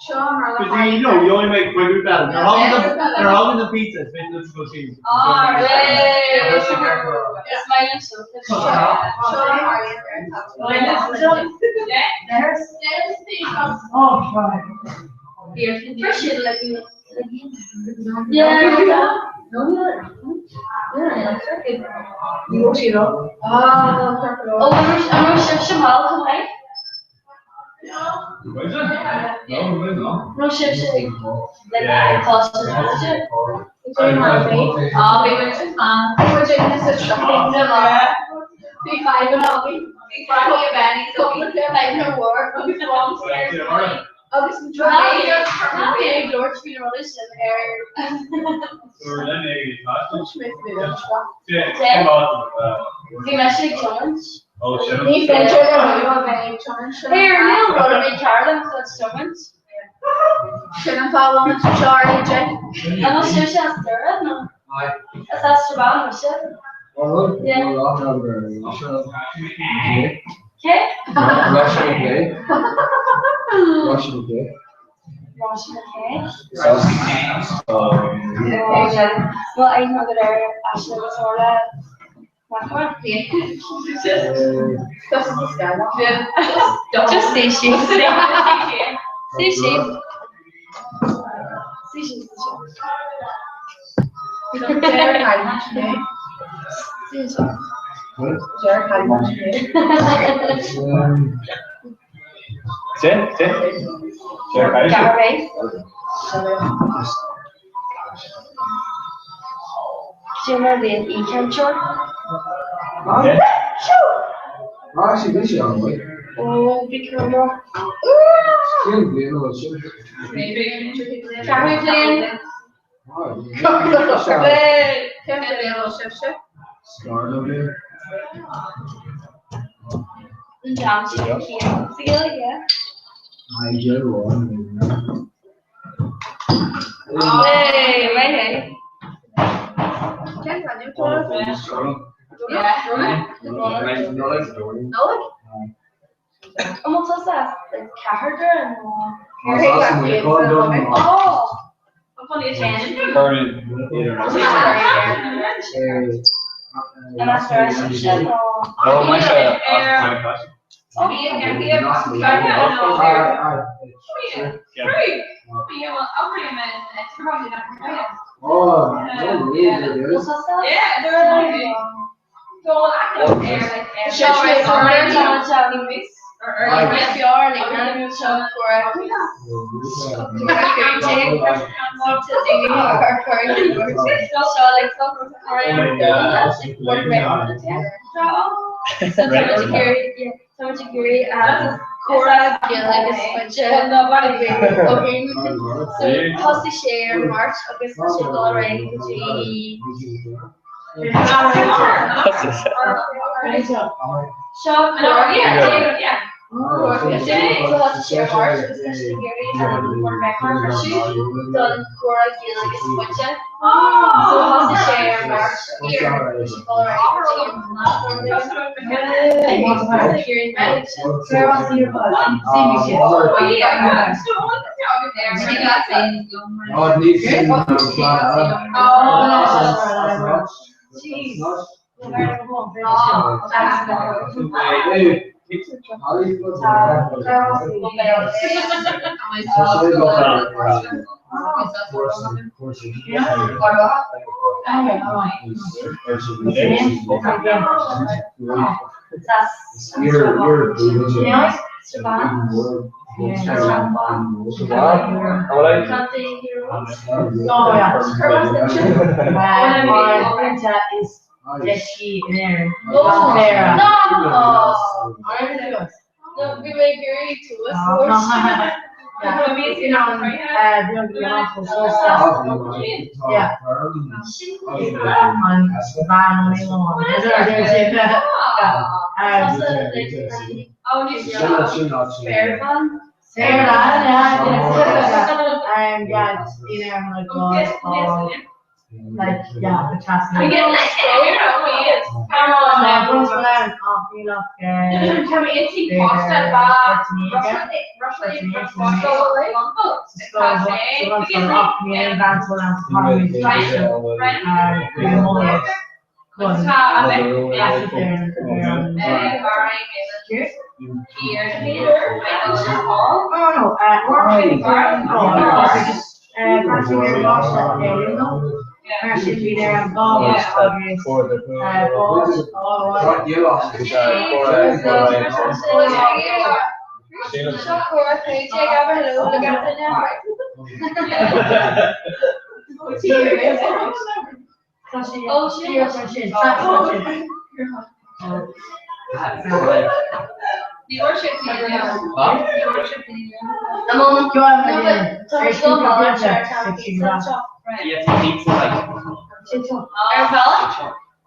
Because you only make quite better. They're holding the pizzas, make them go cheese. Oh, really? Smiling so Oh, fine. I'm Shamal, come on. No shit, like I cost it. Oh, we went to fun. We're doing this is shocking. Big five and all. Big five of Benny. So we feel like no war. Oh, this is Okay, George funeral is in there. You message Jones. Oh, shit. Here, Neil wrote me Carolyn for Summons. Shouldn't follow me to Charlie, Jay. And also, she has third, no? That's the band, was it? Yeah. Okay? Russian play. Washing the cake. Okay. Well, I know that I actually was all that. Just stay safe. Stay safe. Stay safe. Jared had much today. Jared had much today. Sit. Garvey. Jimmer Lane e-cantor. Actually, this year, I'm like, Oh, big camera. still being a little Carry plane. Start of it. Jam chicken here. Together, yeah. I get one. Hey, right. And what was that? The carrier and oh, I'm funny again. And after I said, Oh, my God. Oh, yeah, I'll bring him in next. Probably not. Oh, Yeah, they're so I don't care like Cora Gillig is okay. So Hussy Share March August already Shop yeah. So Hussy Share March especially Gary and quarterback done Cora Gillig is budget. So Hussy Share March here No, we were Gary to us. Like, yeah, the trust me. We get like, Can we see pasta bar? Should be there and golf.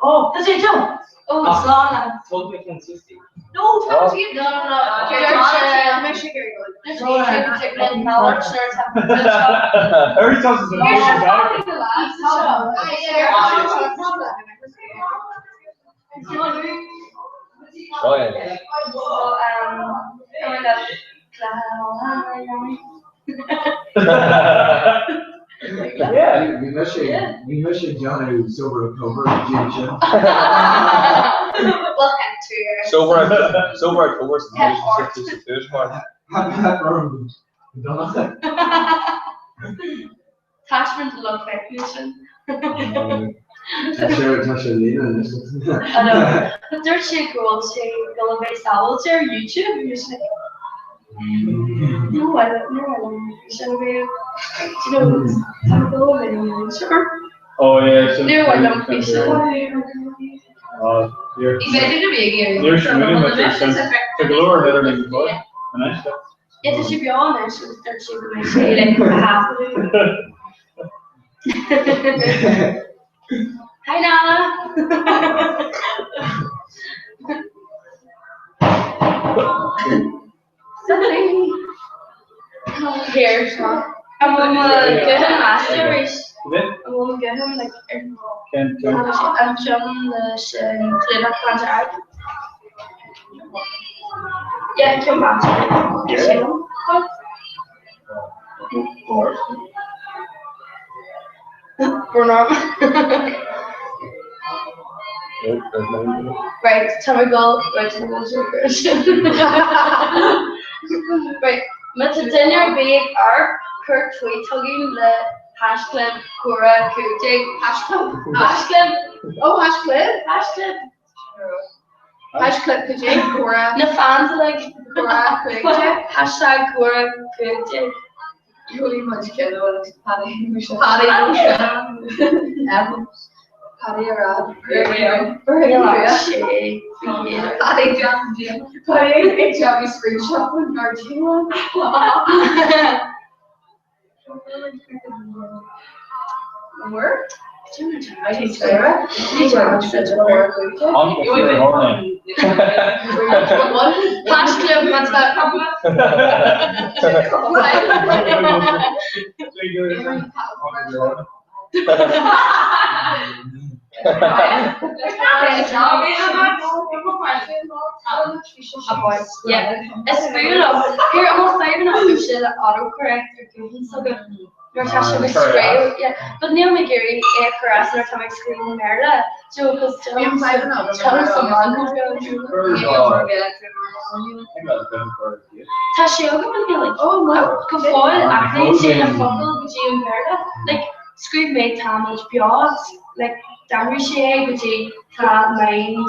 Oh, does it too? Oh, it's long. Totally consistent. No, Every time it's Yeah, we miss you, Johnny, Silver October, Jim. Welcome to your Sober October, finish one. attachment to love recognition. I know. But there's a girl saying Gulliver Salad to YouTube. You're just like, no, I don't know. So we, I'm going sure. Oh yeah. Nu var de fisk. Oh, you're. Ik weet het niet. You're shooting with your sense. The glory better than before. Nice. Het is je björn en så start super med sig. Hej Nala. Here, so I'm gonna get him master's. I'm gonna get him like I'm showing the clear contract. Yeah, come back. Yeah. We're not. Right, typical vegetable sugars. Right, met de dinner big are per tweet hugging the hashtag Cora Kutik hashtag oh hashtag Kutik Cora the fans like Cora Kutik hashtag Cora Kutik. Really much kid Paddy around. Paddy Johnny screenshot with Martina. Work? I think Sarah. Flash clip, what's that? Yeah, it's fair enough. Here, almost 5 minutes of autocorrect or Google so good. Your Tasha was straight, yeah. But Neil McGarry, caress and atomic screen in Merida. So, because tell someone who's going Tasha, I'm going to be like, oh, no. Kafoil, acne, saying a fuckle, but you in Merida. Like, screen made time HPRs. Like, Dan Richier, but you can't mind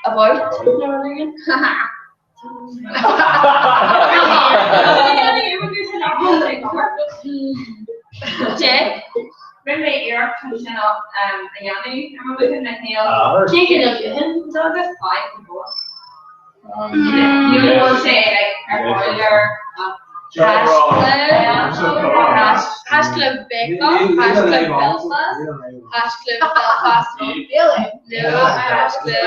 about. You know what I mean? Jay, remember your commission of Yanni? Remember looking at Neil? Take it up your hand, dog. You will say like our boiler, hash club bacon, hash club Belfast, hash club Belfast. No, hash club.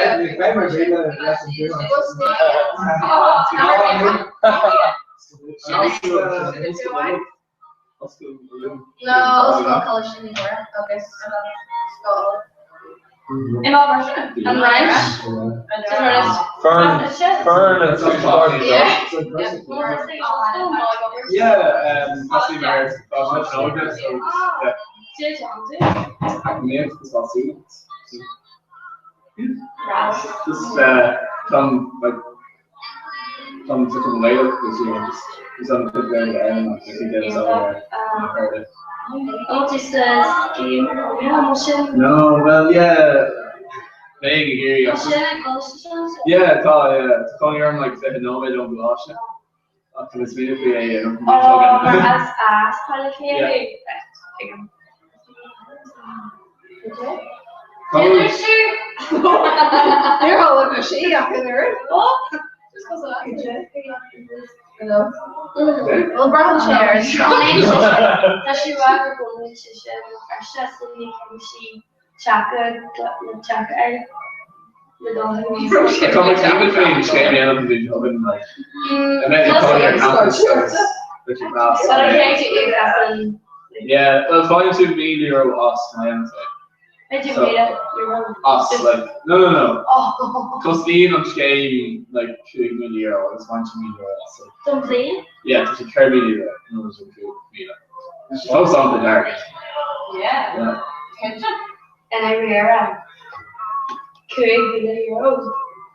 No, colour should be more. Okay, in all version. And ranch. Fern and some party. Yeah, possibly married. Just come to come later this year. Just on the good day and I think that's all right. Oh, just game. No, well, yeah. Playing here, yeah, calling her like saying no, I don't blush. After this video, oh, as qualified. They're all in a shade after there. Oh, just because I can hello. Well, brown chairs. Does she rock her golden shisha? Fresh destiny, can she chaka? Comics even between Skype and the oven like. And then you call your countless stars. Yeah, well, fine to me, you're us, my own side. I do made it. You're us, like no. Oh. Costine on Skype like €2 million. It's fine to me, you're us. Don't play. Yeah, it's a Kirby leader. No, it's a cool leader. So something dark. Yeah. And I wear Craig €.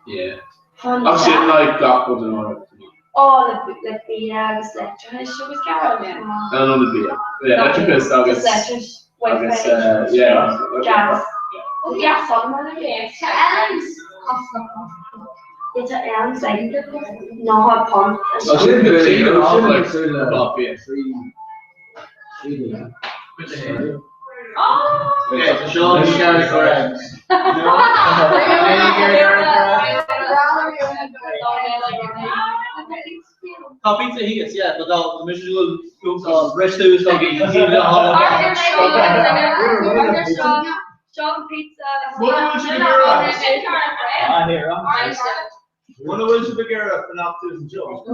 Yeah. Actually, like that was another. Oh, like the was lecture. She was Carol. I don't know the beer. Yeah, electricist, I guess. Yeah. Gas. Gas on my face. It's an ends like no hot pump. I shouldn't have seen it off like about beer. Okay, so Sean is Gary correct. Copy to Higgins, yeah, but the mission will rest of his talking. Sean pizza. One of us should be Gary up and up to his Joe.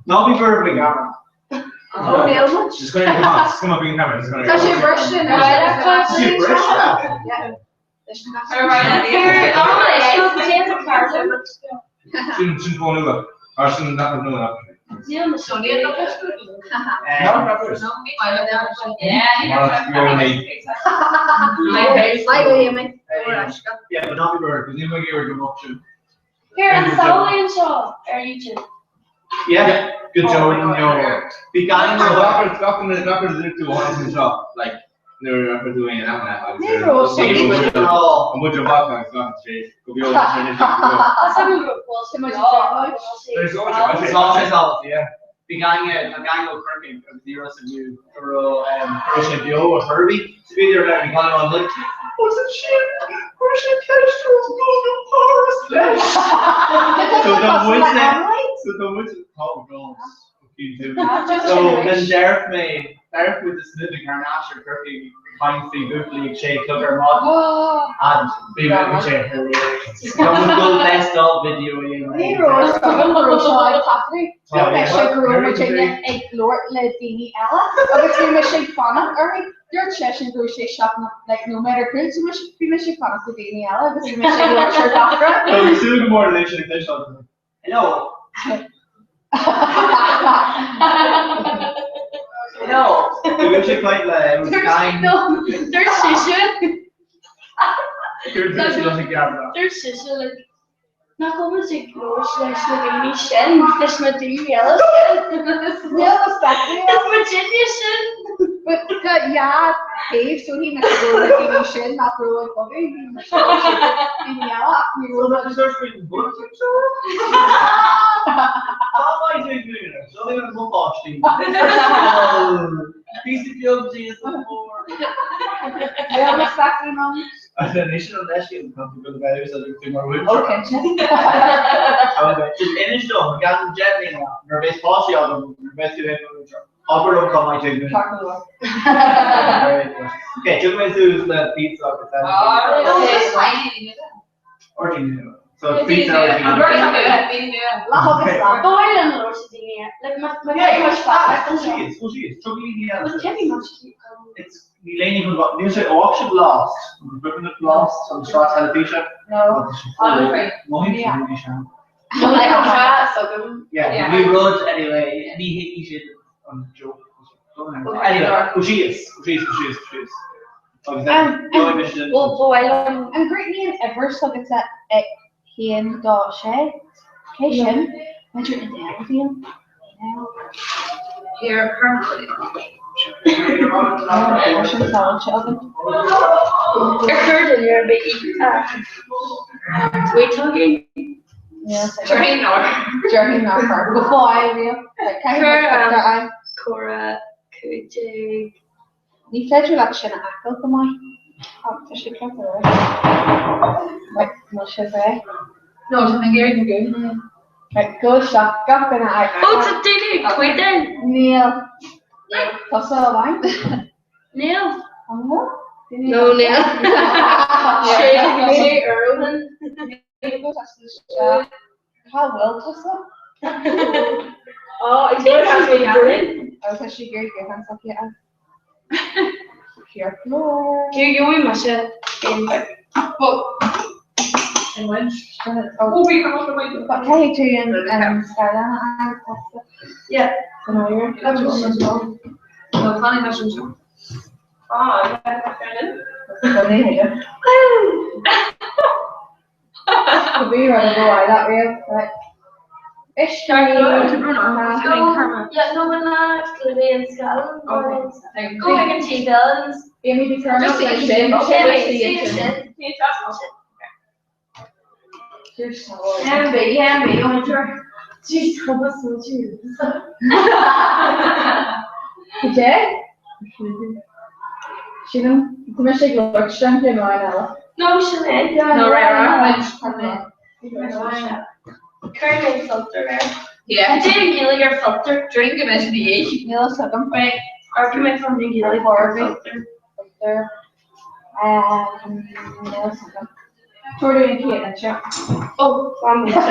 Not be very big arm. Oh, Neil. Just gonna come up in camera. Just gonna. Because you're Russian, Shouldn't go anywhere. Or shouldn't not know enough. Yeah, but not be very, because you might give her the option. Here, and Sally and Sean are you two? Yeah, good job. Be kind. Doctors do one in shop. Like they're not doing it. I'm with your vodka. It's not straight. Could be over. There's always yeah. Be kind. A guy go Kirking of the Euros and you Russian Bio or Herbie. So be there like kind of like. What's that shit? Russian cash So the woods. Oh God. So then Derek with the snipping Garnash or Kirky find the good league Shay Clubber mod and be with Shay hilarious. Come go best of video in. Your session goes shopping like no matter who, so much be mission product to be in Ella, because you mission lecture doctor. No, we're still more than actually fish on. Hello. No, we actually quite kind. No, there's session. There's session like. Na kommer sig Slovenia shen, fish material. But yeah, Dave, so he must go with the shen, not go with Bobby. Piece of joke is before. Yeah, what's that going on? The national national come to the values of the more wood. Okay. Just finished on got gently now. Nervous policy of them. Nervous to him. Upper don't come my take. Okay, two ways to the pizza. So pizza. It's Millennium who got news auction lost. Equipment lost on short television. No. Yeah, we wrote anyway. Any hickey shit on the joke. Anyway, who she is. And great name ever, so it's at Kian Doshe. Cation. Went into everything. Here, currently. Occurred in your baby. We're talking. Yes. Journey North. Before I real. Cora, Kujig. You said you like Shana Apple, come on. Oh, she can't do it. Like, no, she's there. No, something good. Right, go shop, go and I. Oh, it's a daily. Wait then. Neil. Toss all wine. Neil. No, Neil. Shay Erwin. How well toss up? Oh, it's good. I was actually very good hands up here. Here, floor. Here, you must have been. And when? Oh, we come on the way. But Kelly too and Skyline. Yeah. No, you're. That's what no, funny mushrooms. Oh, yeah. Could be right away that way, right? Ish, yeah, no, but not Clivy and Scotland. Go back and see villains. Amy be turned up like shit. You're so Yeah, Jeez, how was so cheap? Okay. Sinan, come sei glorch strength in Ryan No, Sinead. No, right. Current filter. Yeah. I didn't really your filter. Drink him as the age. Neil second. Right. Argument from the Gilly filter. Filter. Neil second. Sort of in here, Oh, one minute.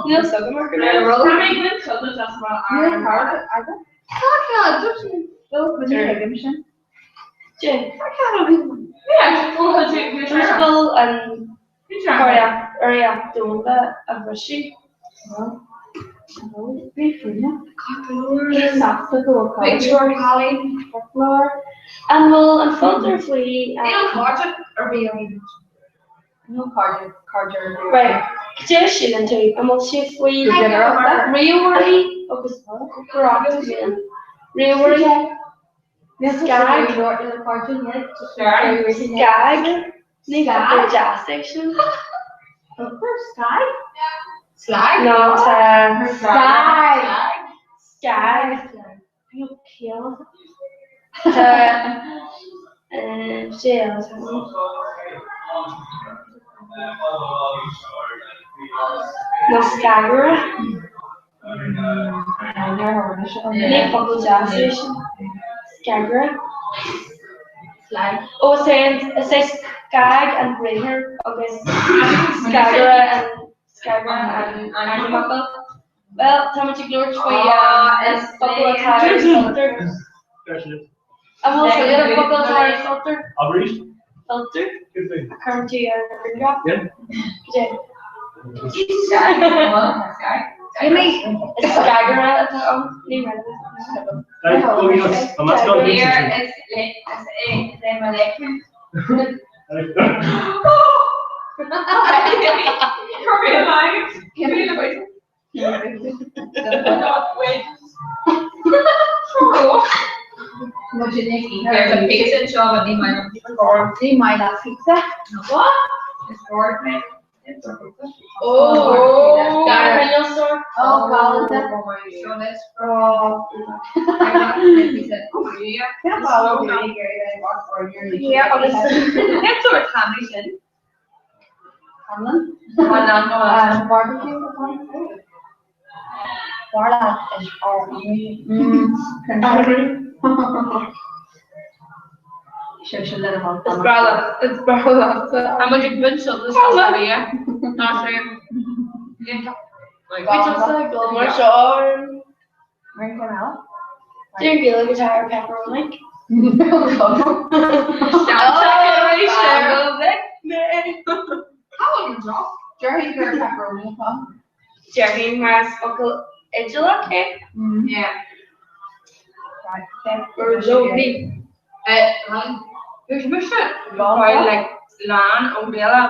Neil second. We're gonna make good filters as well. Neil hard. I don't. I don't. Go with the mission. Jane. Yeah, Crystal and Aria doing that and Rishi. Be free now. Victor, Holly, Floor, Animal and Filter Flea. Or be on no card. Right. Just shilling too. And we'll shift Flea. Rio Worley. Focus. Rio Worley. Skag. Skag. Leave up the jazz section. Sky? Slag? No, it's Sky. Skag. You kill. Jail. No, Skagger. Leave up the jazz section. Skagger. Oh, it says Skag and Ringer. Okay, Skagger and Animal. Well, how much ignore for you? Is couple of tires filter. And we'll say a couple of tires filter. Filter. Current to your drop. Yeah. You mean it's Skagger at the new I'm not going to Here is a molecule. There's a pizza shop and they might have pizza. What? It's Gordon. Oh, dinosaur. Oh, Colin. Yeah, obviously. That's sort of combination. Barbecue. Barla is Should let him on. It's Barla. How much you put so this yeah? Not sure. We just like more short. Ring canal. Dear Gilly guitar pepperoni. How old is Ross? Jerry Bear pepperoni. Jerry Mars Uncle Angela cake. Yeah. Or Joby. There's mission. Like Lan umbrella.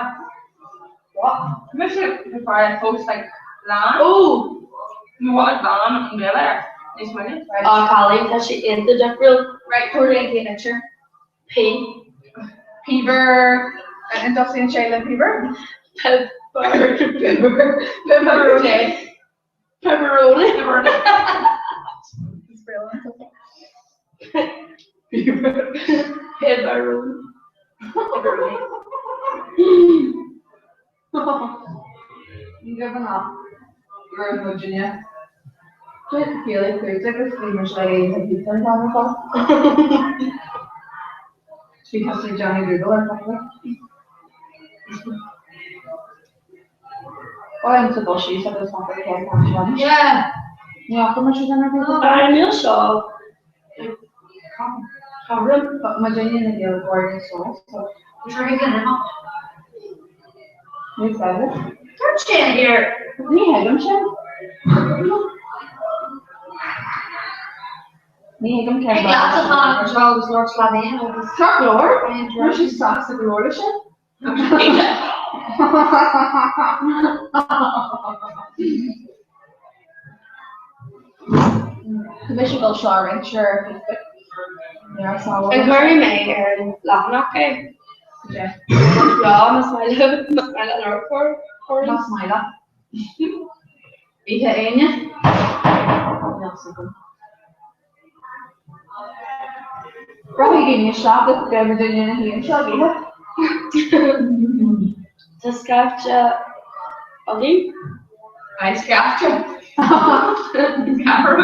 What? Mission before I post like Lan. Oh. You want Lan umbrella? This minute. Colleen, because she in the duck grill. Right, Korean signature. P. Peaver. And Dusty and Shayla Peaver. Pepperoni. It's brilliant. Pepperoni. Giving up. You're in Virginia. I feel like there's like a famous lady that you can tell me about. Because they're Johnny Google or something. I'm supposed to use it as something I can't. Yeah. Yeah, how much is that? I'm not sure. But imagine in the deal board so you're going to you said it? Don't stand here. Me, I don't stand. Me, I don't care about it. Charles Lord Slavian. Stop, Lord. Where's she socks of Lord? Commissionable Sharon, sure. And Mary May and Lavnock. Yeah. Ja, mas my report. Mas Myla. Vita Enya. Probably giving you a shot with the Virginia and he shall be The sculpture. Ali? I sculpture. Camera.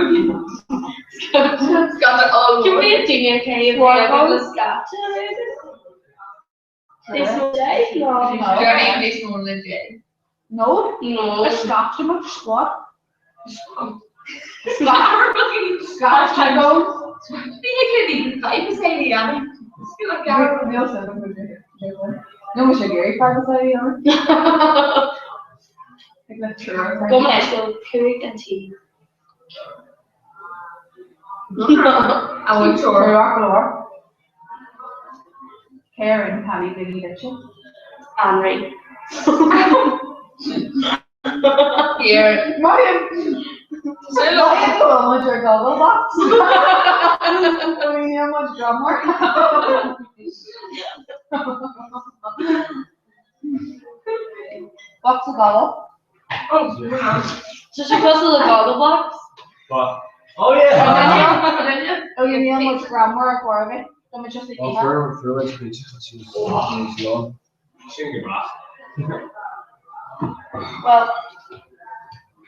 Sculpture all Can over. we do okay if we have the sculpture? This one day? No. Johnny, this one legit. No? No. A scotch him up squat. Scotch taco. I think I can't even type this lady, Annie. I feel like Gary. No, we should Gary part of that, Like that true. Go on, so Pyrrhic and tea. I want sure. Karen, Patty, Biggie, Ditchin. Henry. Here. Mariam! Say Mariam, go on with your gobble box. I mean, how much drummer? What's the gobble? So she goes to the goggle box? What? Oh yeah. Oh, you need how much grammar or it? Let me just Oh, for which picture she was long. Well,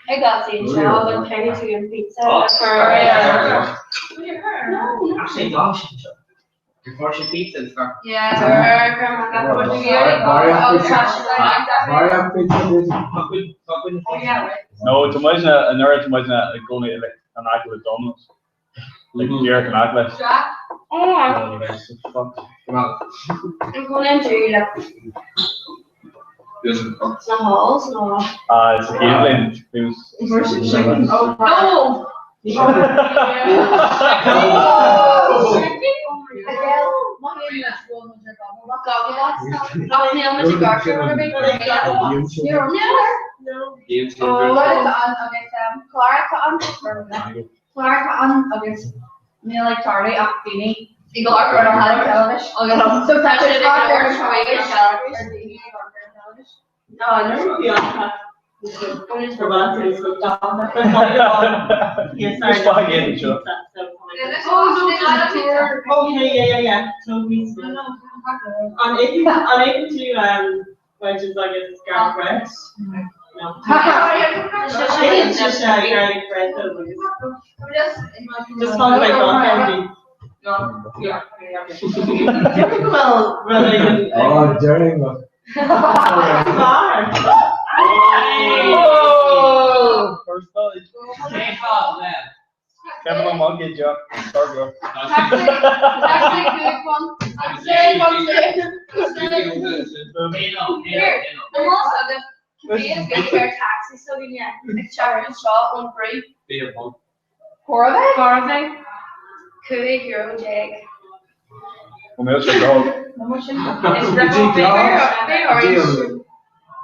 I got the job and Penny to get pizza. Oh, No. Actually, no, before she pizza and stuff. Yeah, so her grandma got what you Maria picture is. Oh, yeah, right. No, to imagine a nerd, to imagine like going to like an act with donuts. Like Derek and Agnes. Jack? Oh, Come on. I'm going into like some halls. No. It's Caitlin who's. Oh, no! Clara on against me like Charlie Affini. Eagle Archer on Had television. So that's it. No, I never be on that. Only for one thing, so down. Yes, sorry. Just buy it, sure. Yeah. So we on 82, which is I guess garlic bread. No. It's just garlic bread. Just sounds like candy. Well, rather than. Oh, during First Kevin on monkey job. Start go. Taxi, so yeah, it's charging shot on free. Corvette? Could hero jag. Kom heel zo groot. Is that bigger or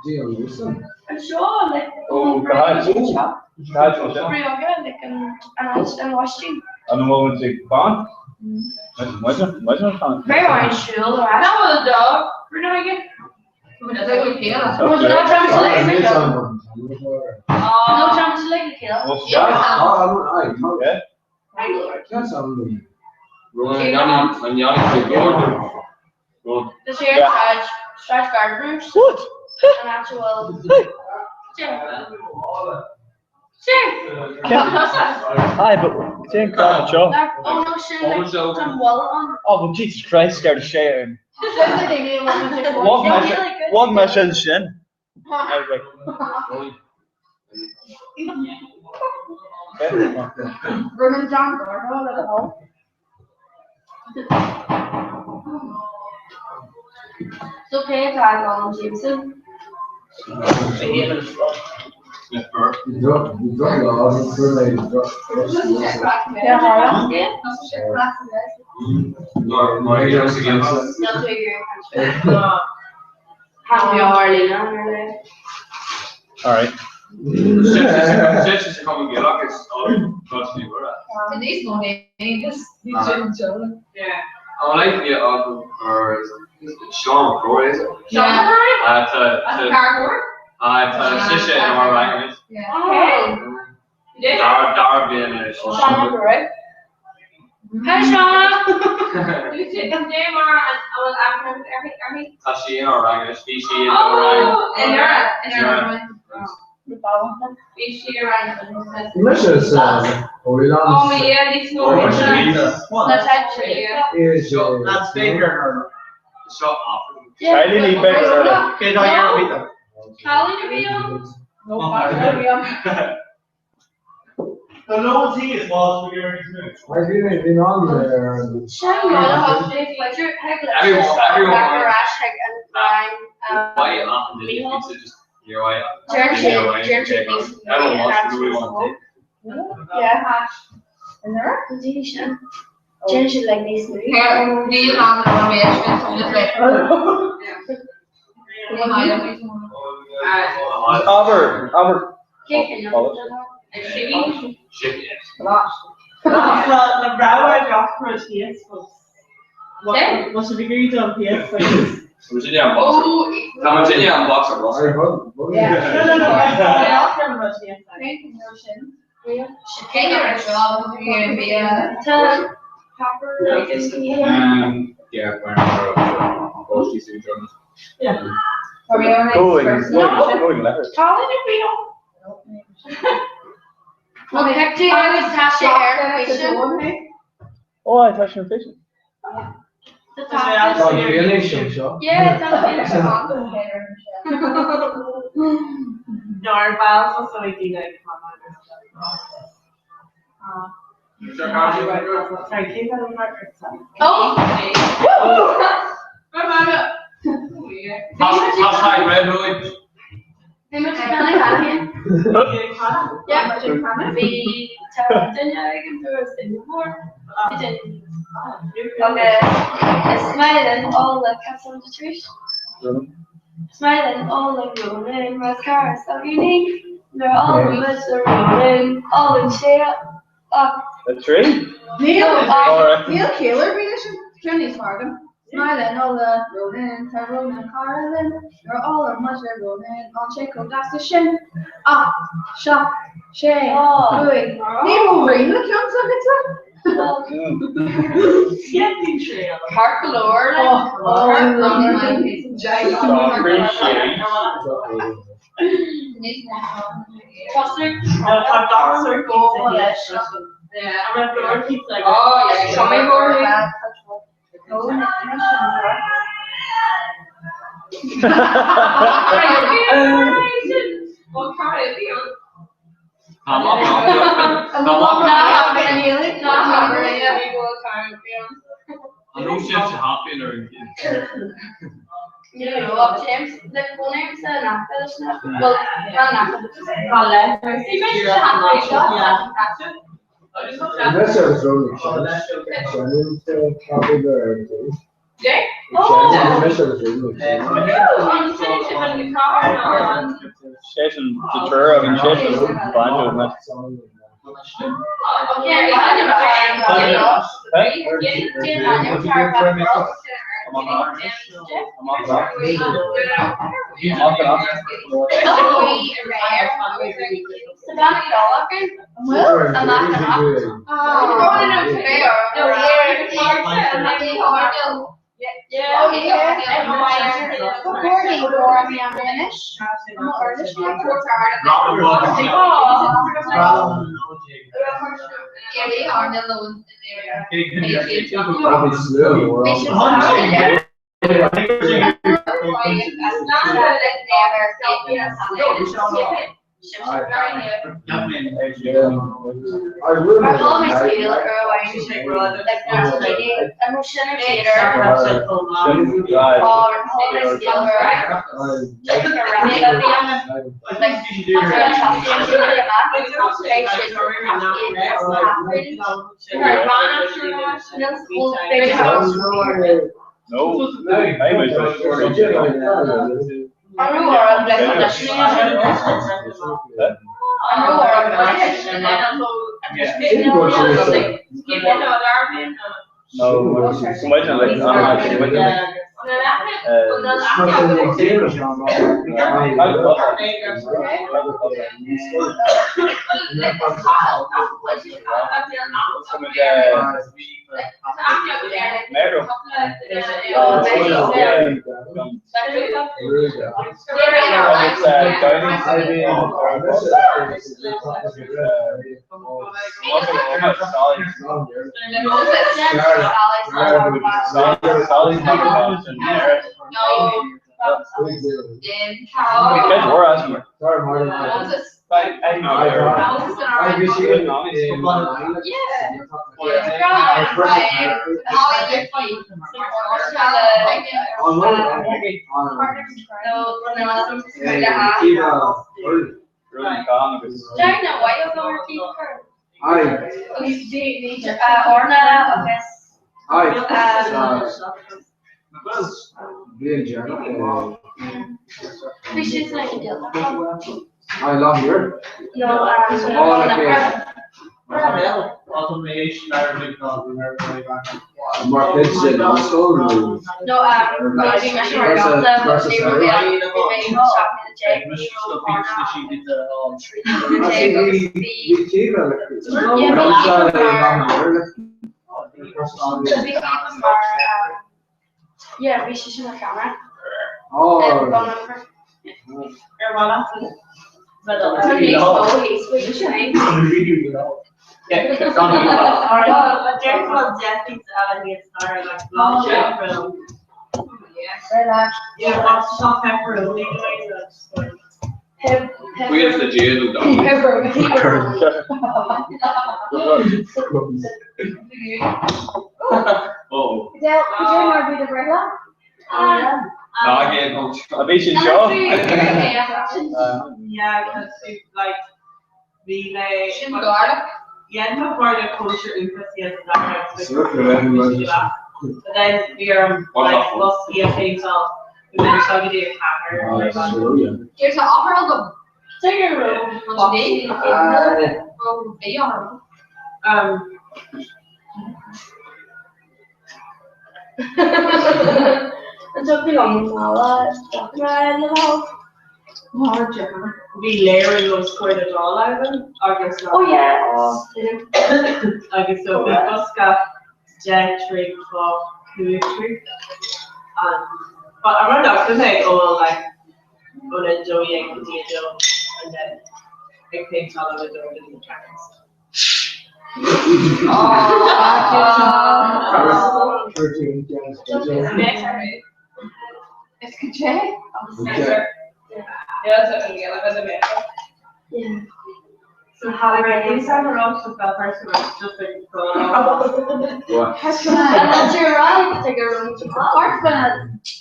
Geo Wilson. I'm sure, like, Oh, guys. Guys, was dat? pretty good, like, and watching. Aan de moment ik baan. Met zo'n gaan. Very orange shoe, the rest. That was a dog. We're not again. That's like we kill. No trying to like the kill. Oh, No trying to like the kill. Was Yeah. dat? Ja. that's unbelievable. This here is stretch gardeners. What? An actual. Hi, but Jane Carter Show. Oh no, shit, like some wallet on. Oh, but Jesus Christ, scared of shame. One One measure shin. Roman John Gordo, let it go. So pay a tag on Jameson. You drop laws, related drop. Not figure. Happy hour, Lena. Alright. In these mornings, this yeah. I like to get off or Sean McCrory, is it? Sean McCrory? To cardboard? Sisha and our language. Yeah. Oh. You did? Darby and Sean McCrory. Hi, Shauna. Because Neymar and after every. Tashi in or Ryan, species in or Oh, and Ryan. you're Species Ryan. Mrs. Orion. Oh yeah, this Oh, one. Shemina. That's actually yeah. Is That's Baker. Shut up. I didn't eat better. Okay, no, you're with them. Calling to be on. No, the low thing is was we are I didn't been on there. Why up and then it's just your way up. Everyone wants to do what they want. Yeah. And there are position. Change it like this. Neil on the arrangement from the flip. Albert. The Broward doctor is PS. What's the degree done PS? Virginia and Boxer. Virginia and Boxer, No. The doctor was PS. Yeah, both these two drummers. Yeah. Going letters. Oh, I touched your vision. Yeah, it's not No, our files also like you like sorry, keep that in markers. Hashtag Red Hood. Yeah, we tell Daniel I can do us anymore. Okay, smiling all the custom trees. Smiling all the rolling mascara so unique. They're all roots are rolling, all in share. A tree? Neil Keeler, Kenny's Fargo. Smiling all the rolling, rolling, Carlin. They're all a much rolling, on Checo, that's the shin. Shop, Shay, Louis. Nemo Green, look, young Skeptic trail. Park Lord. I know she has to hop in or You know what, James? The full name is Napa. Well, not Napa. Colin. He mentioned Unless I was rolling probably Jay? Unless I was rolling Station to Truro and Station Banjo, man. I love your. Automation, Mark Hitchens also. No, yeah, we should show camera. Oh. We have the jail Oh. Yeah, because it's like relay. Yeah, no part of culture empathy as that. But then we are like lost the things of we managed to get a camera. There's an offer on the second room. Something on We layering those quite a all out of them. I guess not. Oh yeah. I guess so. We just got jet trick for poetry. But I remember I was saying, oh, like, on a Joey and potato, and then I think all of it over the weekends. It's good, Jay. Yeah. So how do I use that around to that person was just like What? And you're right, take a room to park, but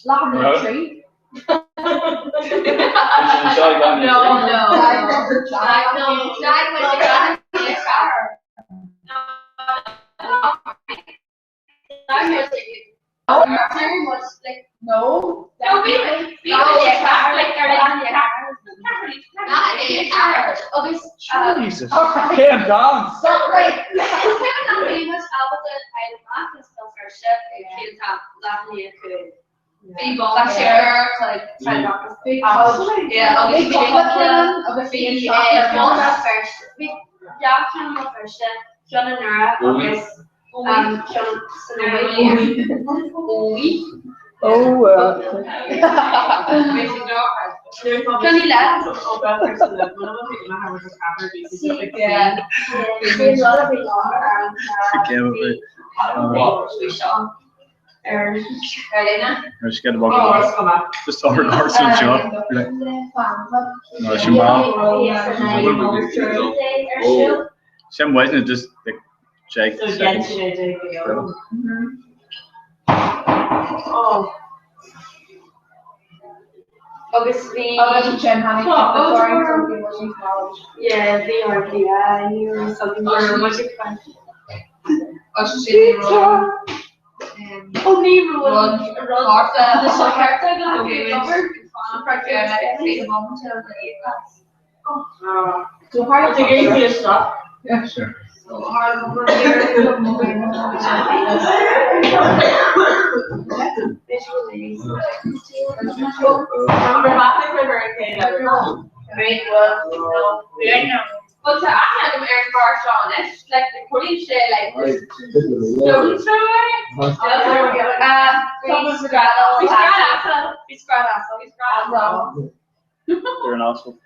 lock in the tree. Very much like no. No, we like Okay, Jesus. Can't dance. so wait, Kevin famous Albert I mark this first step kids have lovely could be that's your like side rockers. Yeah, I'll be of the feed first. Big Jackson first step. John and Nora, August, John Johnny left. Oh, that person left. One of them didn't know how to cover it. Yeah. There's a lot of big Just get about just over course of job. No, she Some wasn't just the Jake. So yesterday, oh. Obviously, yeah, they are you something more much fun. Only run the soccer so hard to get your stuff. Yeah, sure. So hard over here. Great work. But I had him Eric Marsh on it, like the police say, like, don't throw it. You're an asshole.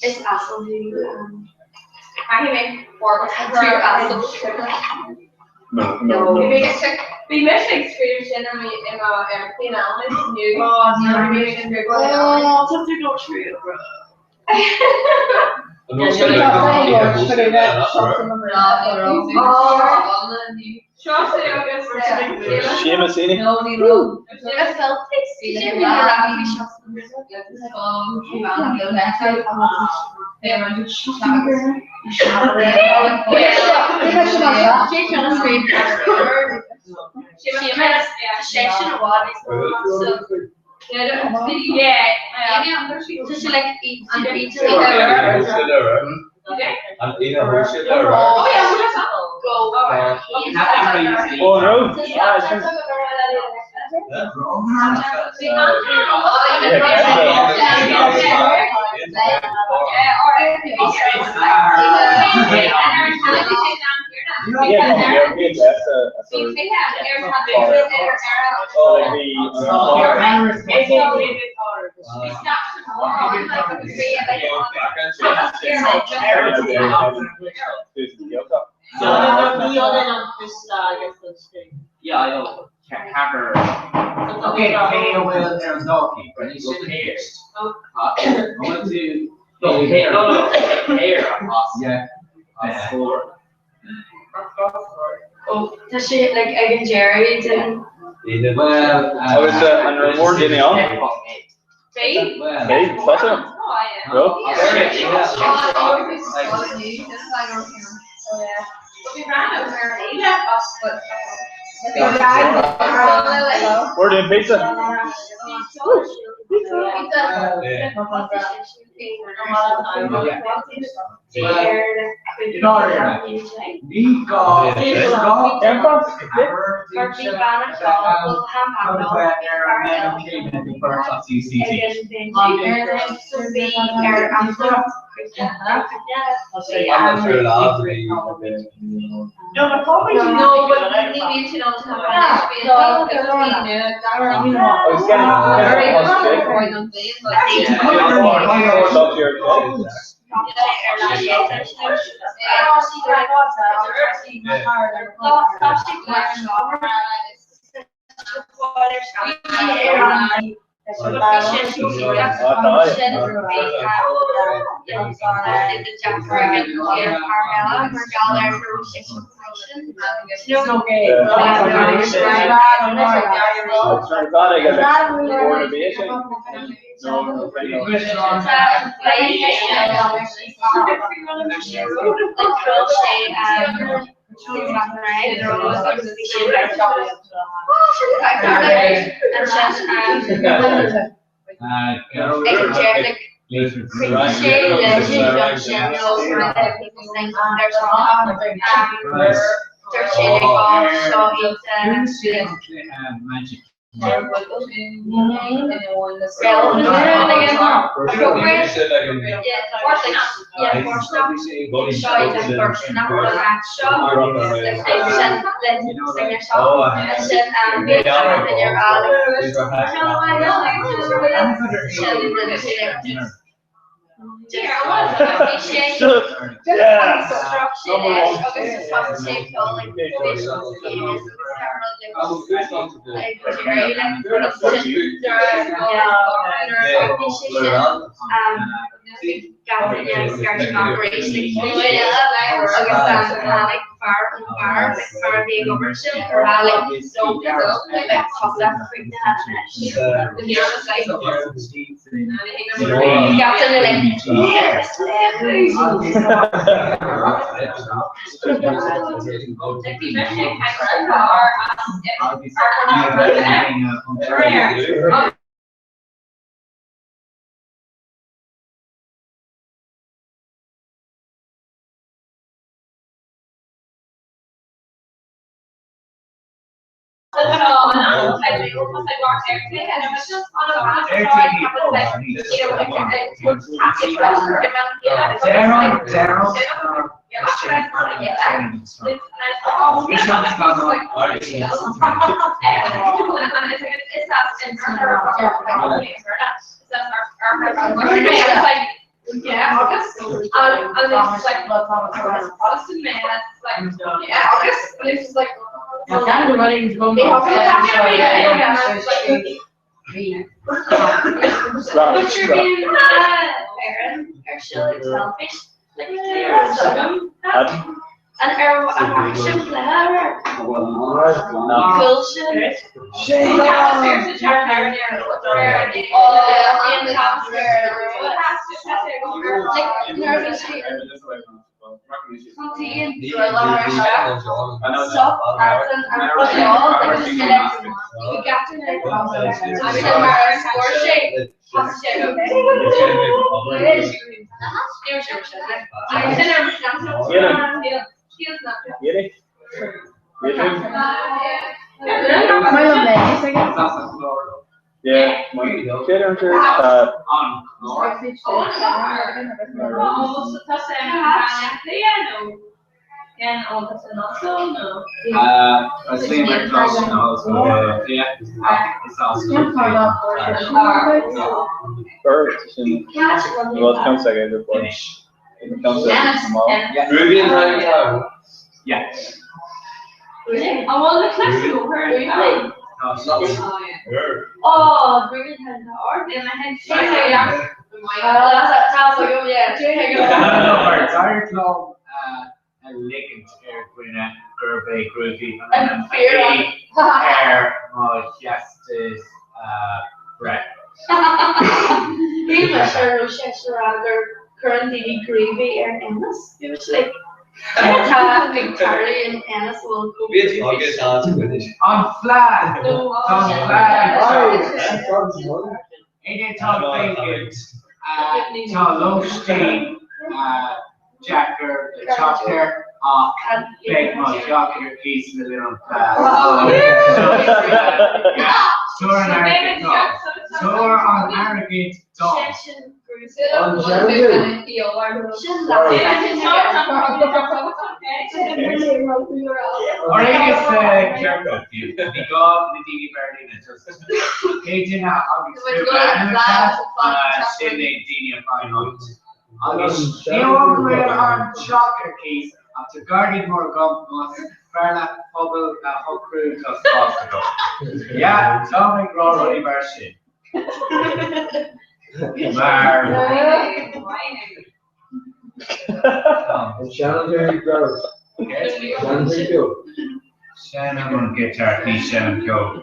It's asshole who I can make 4 assholes. No. We make like screams in clean elements, new. Oh, something go true, bro. Seamus Heaney. Just like eat and eat. And Ina Rochelle. Oh yeah, go. Oh no. Yeah, I know. Hacker. Okay, Kale will Arizona, but he's in here. I went to hair. Hair. Yeah. Oh, does she like egg and Jerry didn't? Well, I was and more getting on. Babe? Hey, that's it. Go. We're doing pizza. No, but probably no, but we need to know to have Yeah, August. And it's like Protestant man. It's like yeah, August. But it's just like they have to but you're being parent or shilling selfish. Like you're some and action clever. Bullshit. There's a chart there in the top there. Like nervous Yeah, my kid enters I see my class now, so yeah, it's also first in well, it comes second, but it comes second tomorrow. Ruby and Ryan. Yeah. I want the class over. No, it's not. Oh, really kind of hard. And I had to Sorry, Club, a legend Gwynna, Gerbe, Groovy, and Air, Justice, Brett. English or Cheshire current DD Gravy and Ennis. It was like Victoria and Ennis will go. On flag! On flag! Ain't it Tom Bacon? Tom Lowenstein, Jacker, the Chopper, Big Mud, Jocker, Keys, the little flag. Tour on Arrogant Dog. Tour on Arrogant Dog. Or I guess Jericho, the dog, the TV Berlin, and just Katie now, obviously, Sydney, Dini, and Fine Obviously, you over on Shocker Keys after guarding more gum, most Farla, Hubble, whole crew, just possible. Yeah, Tommy Grow, Roddy Barshit. Shannon Jerry Gross. Shannon Jerry Shannon, I'm gonna get our piece, Shannon, go.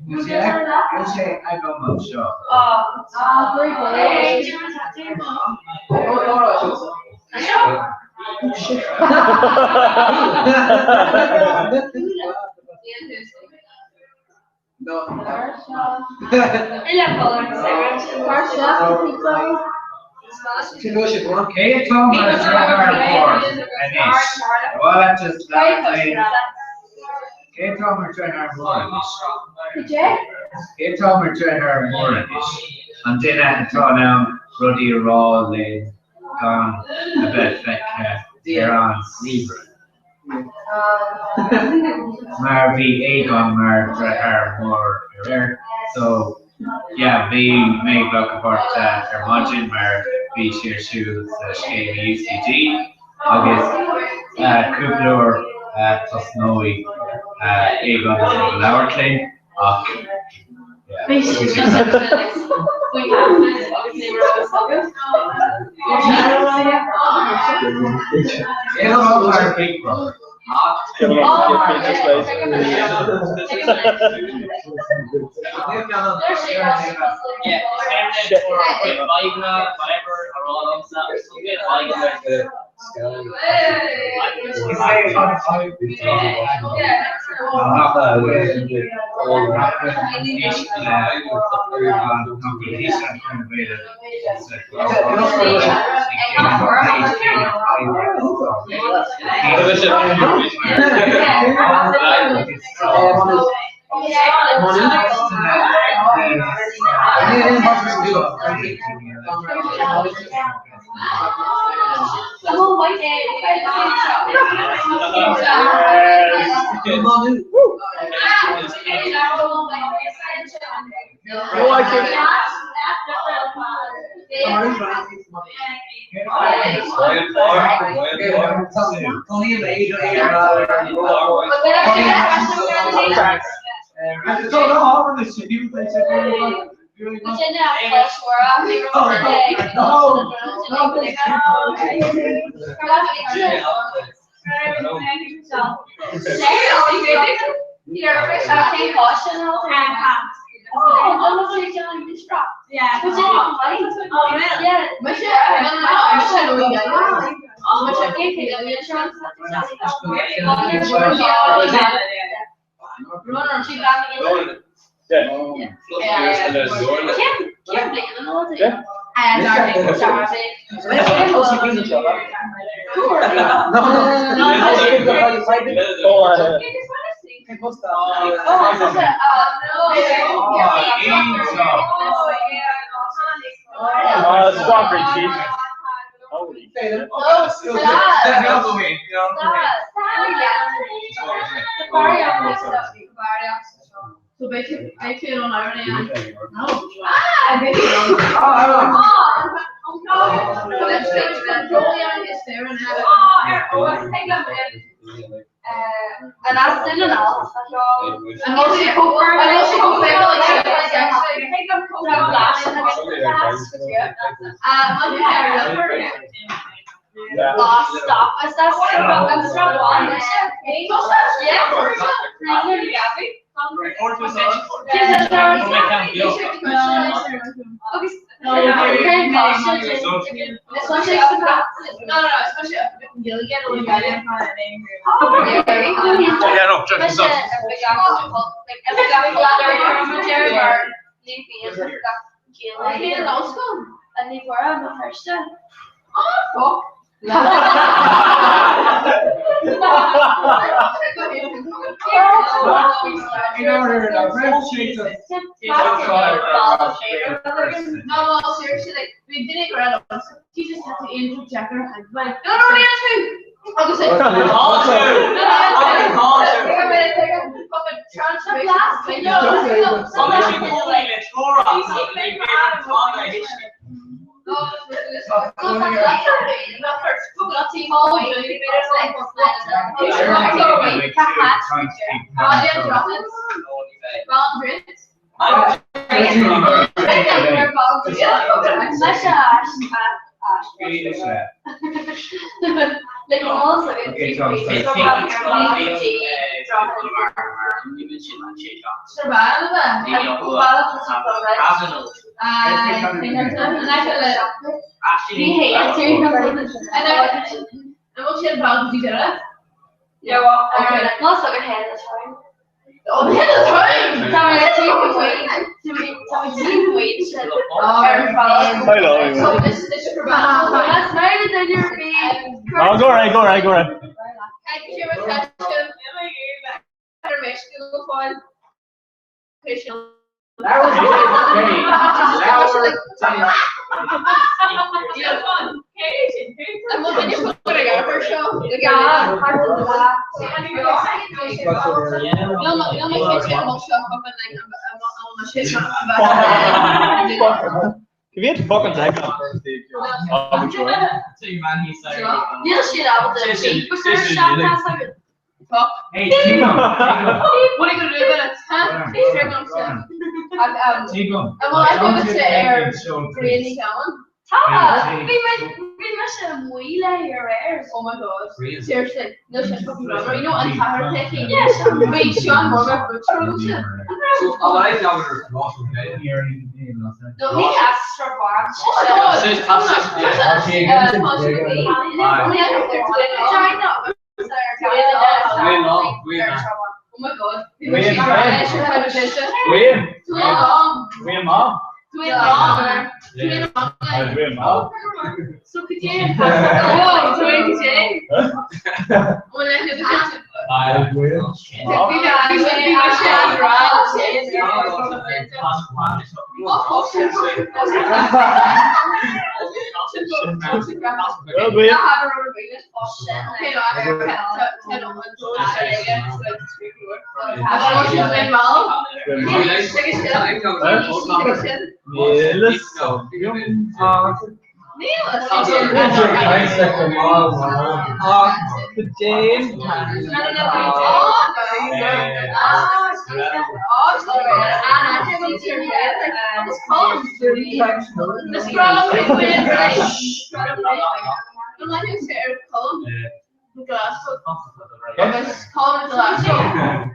You say, I go on show. No. Okay, Thomas, well, that's just okay, Thomas, trying our more. Okay, Thomas, trying our more. And then I throw down Ruddy Raw, Lane, gone a bit thick, they're on Zebra. Marvy Agon Mar more rare. So yeah, we make look about Hermogin Mar be sheer shoes Shkami UCG. August Kublor Tosnoy Agon Lower Claim. It's all our big brother. Get him up, get this place. Whatever, or all of that. So get Strawberry cheese. Holy shit. So basically, I feel on irony. No. And that's still enough. And also stop. Is that strong one? No, seriously, like we didn't grab us. She just had to interject her head like, no, I'll just say, Yeah, well, okay. Let's look ahead, that's fine. Oh, the head is fine. Tell me that Hello. This is for bad. that's right, then you're being. Oh, go right. If you had to fucking take that first stage, Hey, Chico. What are you gonna do about it? Huh? I give it to Aaron. Really, Helen? Oh my god. Seriously. No shit fucking drama. You know, I'm tired of taking. Yes. Wait, Sean Morgan Brooks rules it. Oh, I know there's lots of dead here. No, he has strong arms. Oh my god. So could you?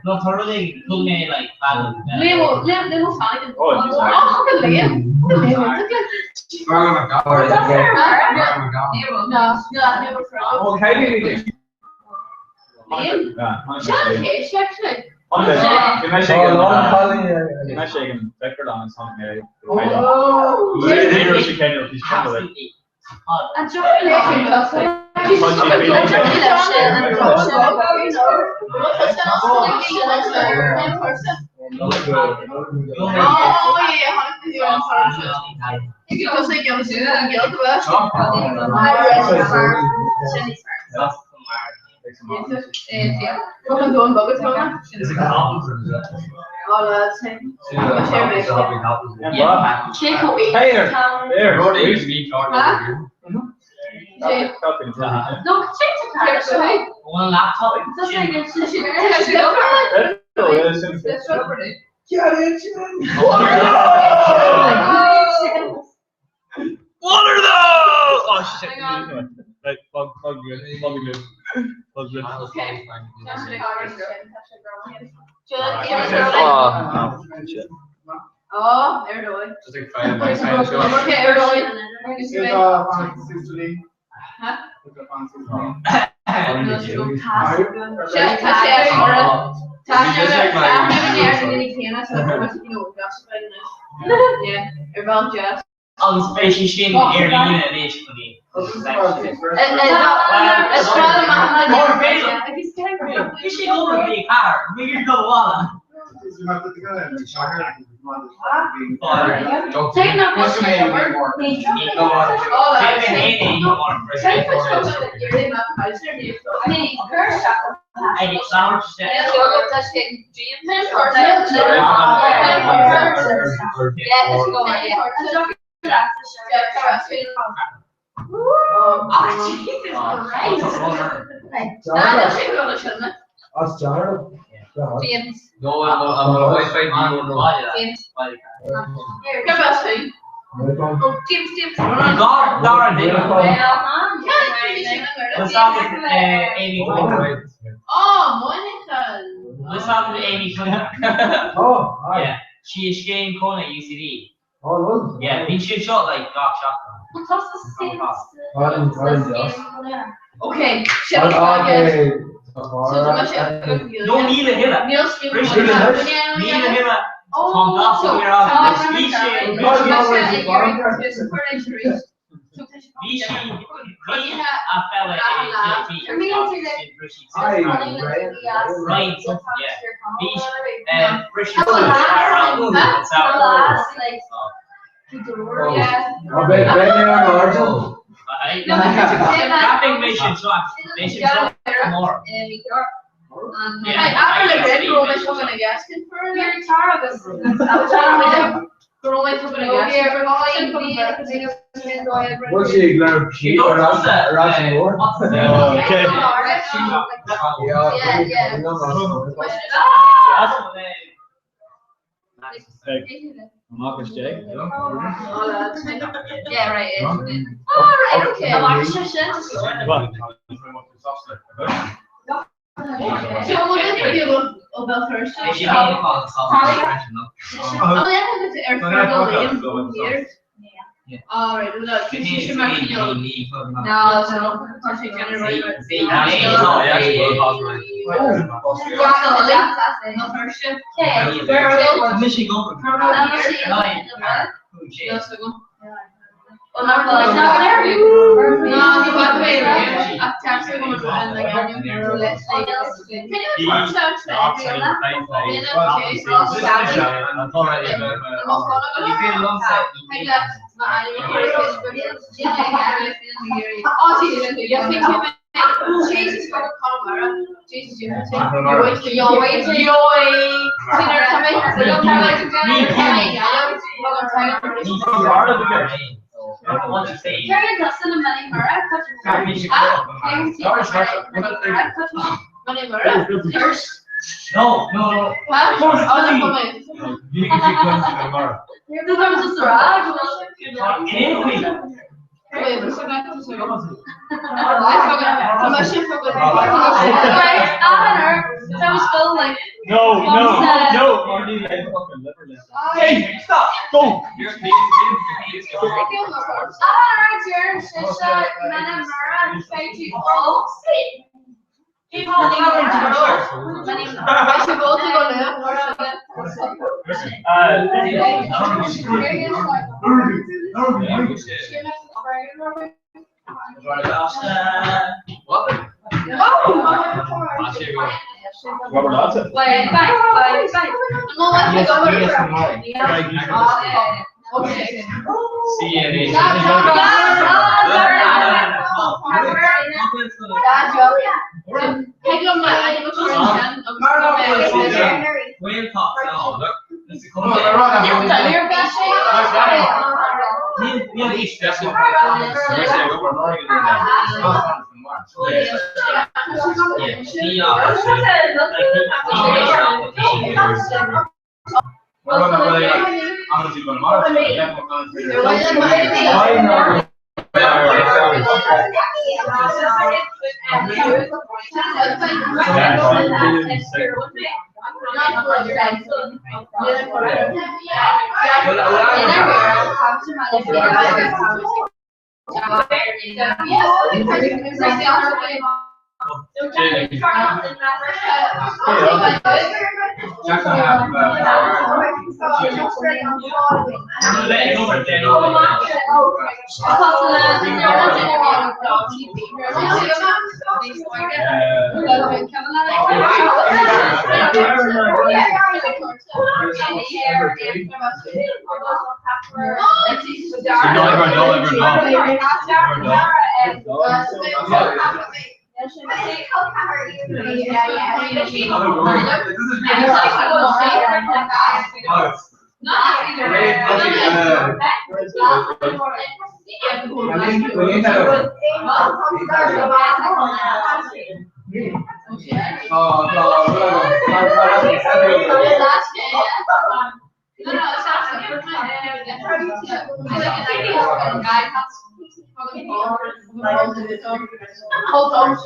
No, totally cool me like bad. One laptop. What are those? Oh shit. Right, plug good. Oh, they're doing. Just like five minutes. Okay, they're doing. Huh? On specie scene early unit is for the you should go with the car. We can go on. Take no James. No, I'm always fighting you. James. James. Dara did. Let's talk with Amy. Oh, Monica. Let's talk with Amy. Oh, yeah. She is Shane Cohen at UCD. Oh, yeah, he should shot like Doc shot. Okay, don't need a hitter. Need a hitter. Tom Dawson here on what's the glare? She or Russian war? Okay. Marcus J. Yeah, right. Alright, okay. So we'll get to do about first. Oh, yeah, it's here. Alright, look, you should make it. No, Oh, no, well, it's not there. No, you got the way around. Up to actually going to run like I knew here. Let's say, can you touch out to everyone? Then okay, so I'll start it. You feel lumps. I left my oh, Jesus, you think you Jesus, for Colorado. Jesus, you think you're waiting. Dinner coming. We're coming. Carry Dustin and Manny Murrah. No. You can keep going to tomorrow. That was just a rag. That was still like. No. Hey, stop! Go! Robert Hudson. Hold on.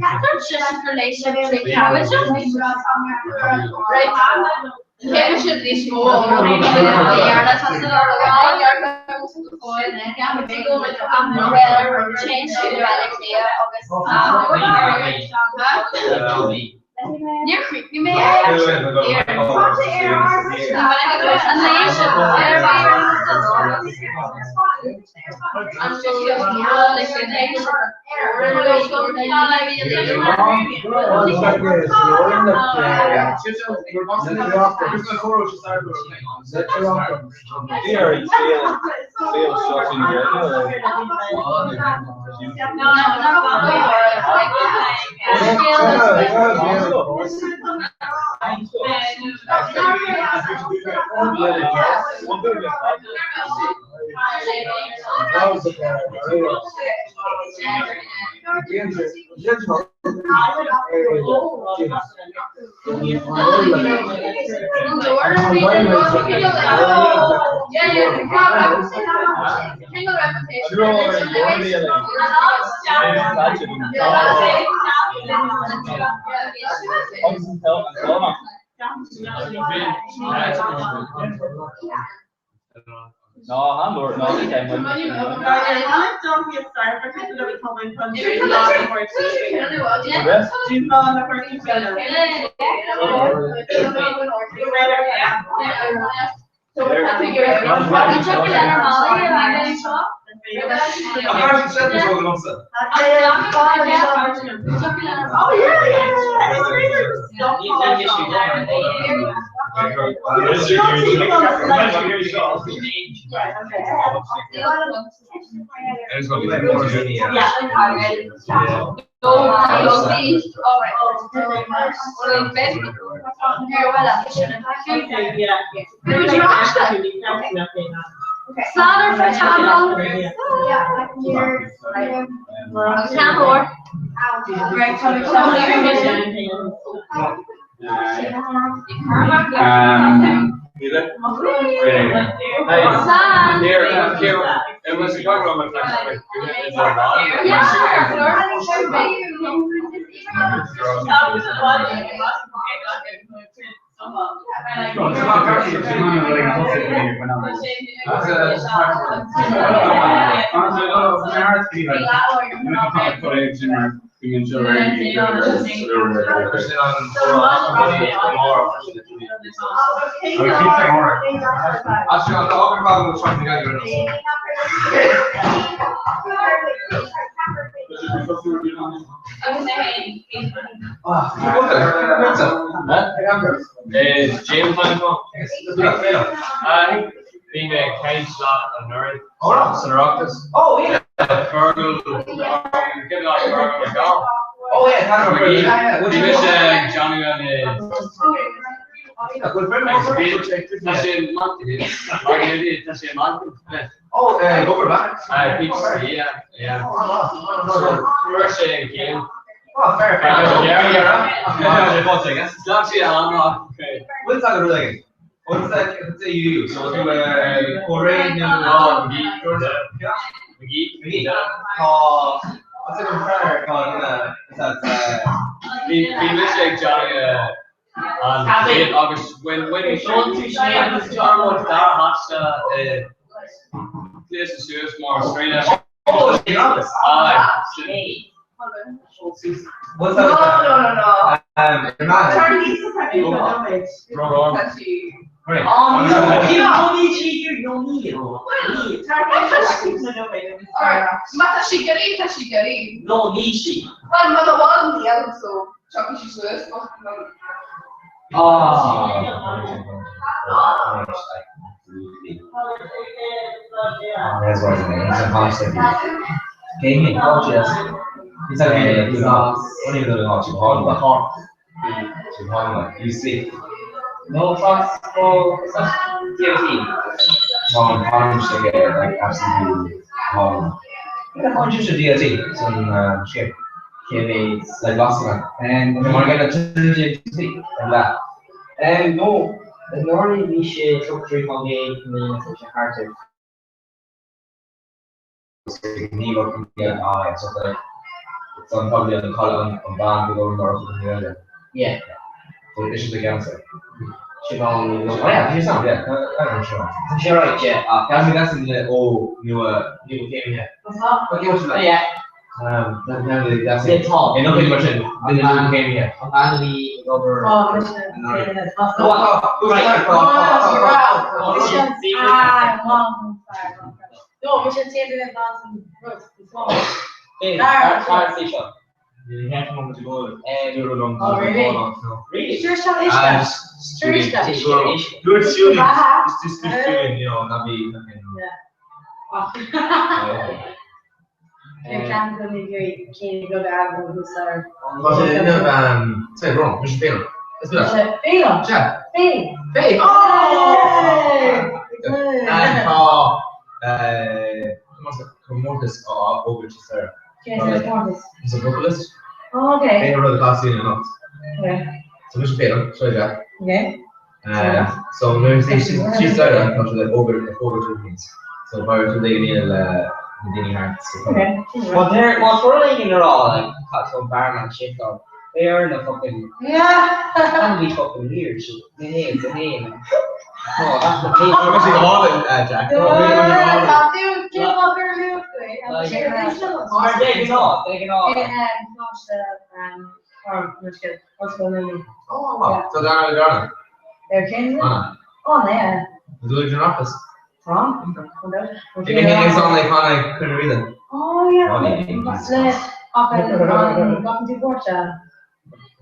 That's just in relation to cabbage. Right. Cabbage is this small. That's a lot of change to the you're creepy, man. No, Hamburg, no, they can't. It's going to be more than Slaughter for example. It was a program James being a cage slot and Nuri. Oh, yeah. Fergal, give it off Fergal. Oh, yeah, Johnny on oh, go back. Yeah. First game. Oh, fair. What's that really? What's that you use? So do a Korean McGee. What's it called? He Johnny on August when he showed to Shane was John was that hot place to see us more straight up. Oh, to be honest. What's that? No. Charlie is That's what it's gaming coaches. It's like what are you doing on Chihuahua? You see, no trust for DOT. Orange to get like absolutely wrong. Orange to DOT, some shape. Like last one, and you want to get a DOT and that. And no, normally we should talk 3.8 million such a hard to Need working again, and stuff like that. It's on probably on the call on band to go north of the area. Yeah. So this is the answer. Siobhan. Oh yeah, you sound yeah. I'm sure. You're right, yeah. I mean that's in the new came here. But you watch that? Yeah. That's It's hot. And nothing much in the new came here. I'm Andy over. Oh, Commissioner. No, we should say that that's You can't come to go. Oh, really? Really? Sure, shall I? Sure, Do it shooting. It's just shooting, you know, not be nothing. You can't go to your kid go back and do sorry. Say wrong, we should fail. Let's do that. Fail. Yeah. Fail. Fail. Oh! And what's the Commodus over to Sarah? Yes, there's more of this. He's a vocalist. Oh, okay. They wrote the class in and out. Okay. So we should pay them, so yeah. Okay. So maybe she started and got like over to means. So if I were to lay in Medini Hearts. Okay. Well, for leaving it all, like, some barman shit though, they earn a fucking. Yeah. That'd be fucking weird shit. The name. Oh, that's the name. I'm actually all in, Jack. Dude, give up your loot. Are they taking off? And watch the what's going on? Oh, wow. So they're They're changing it? Oh, yeah. the Legion office. From? Maybe it's on like couldn't read it. Oh, yeah. What's the Gotham to Portia?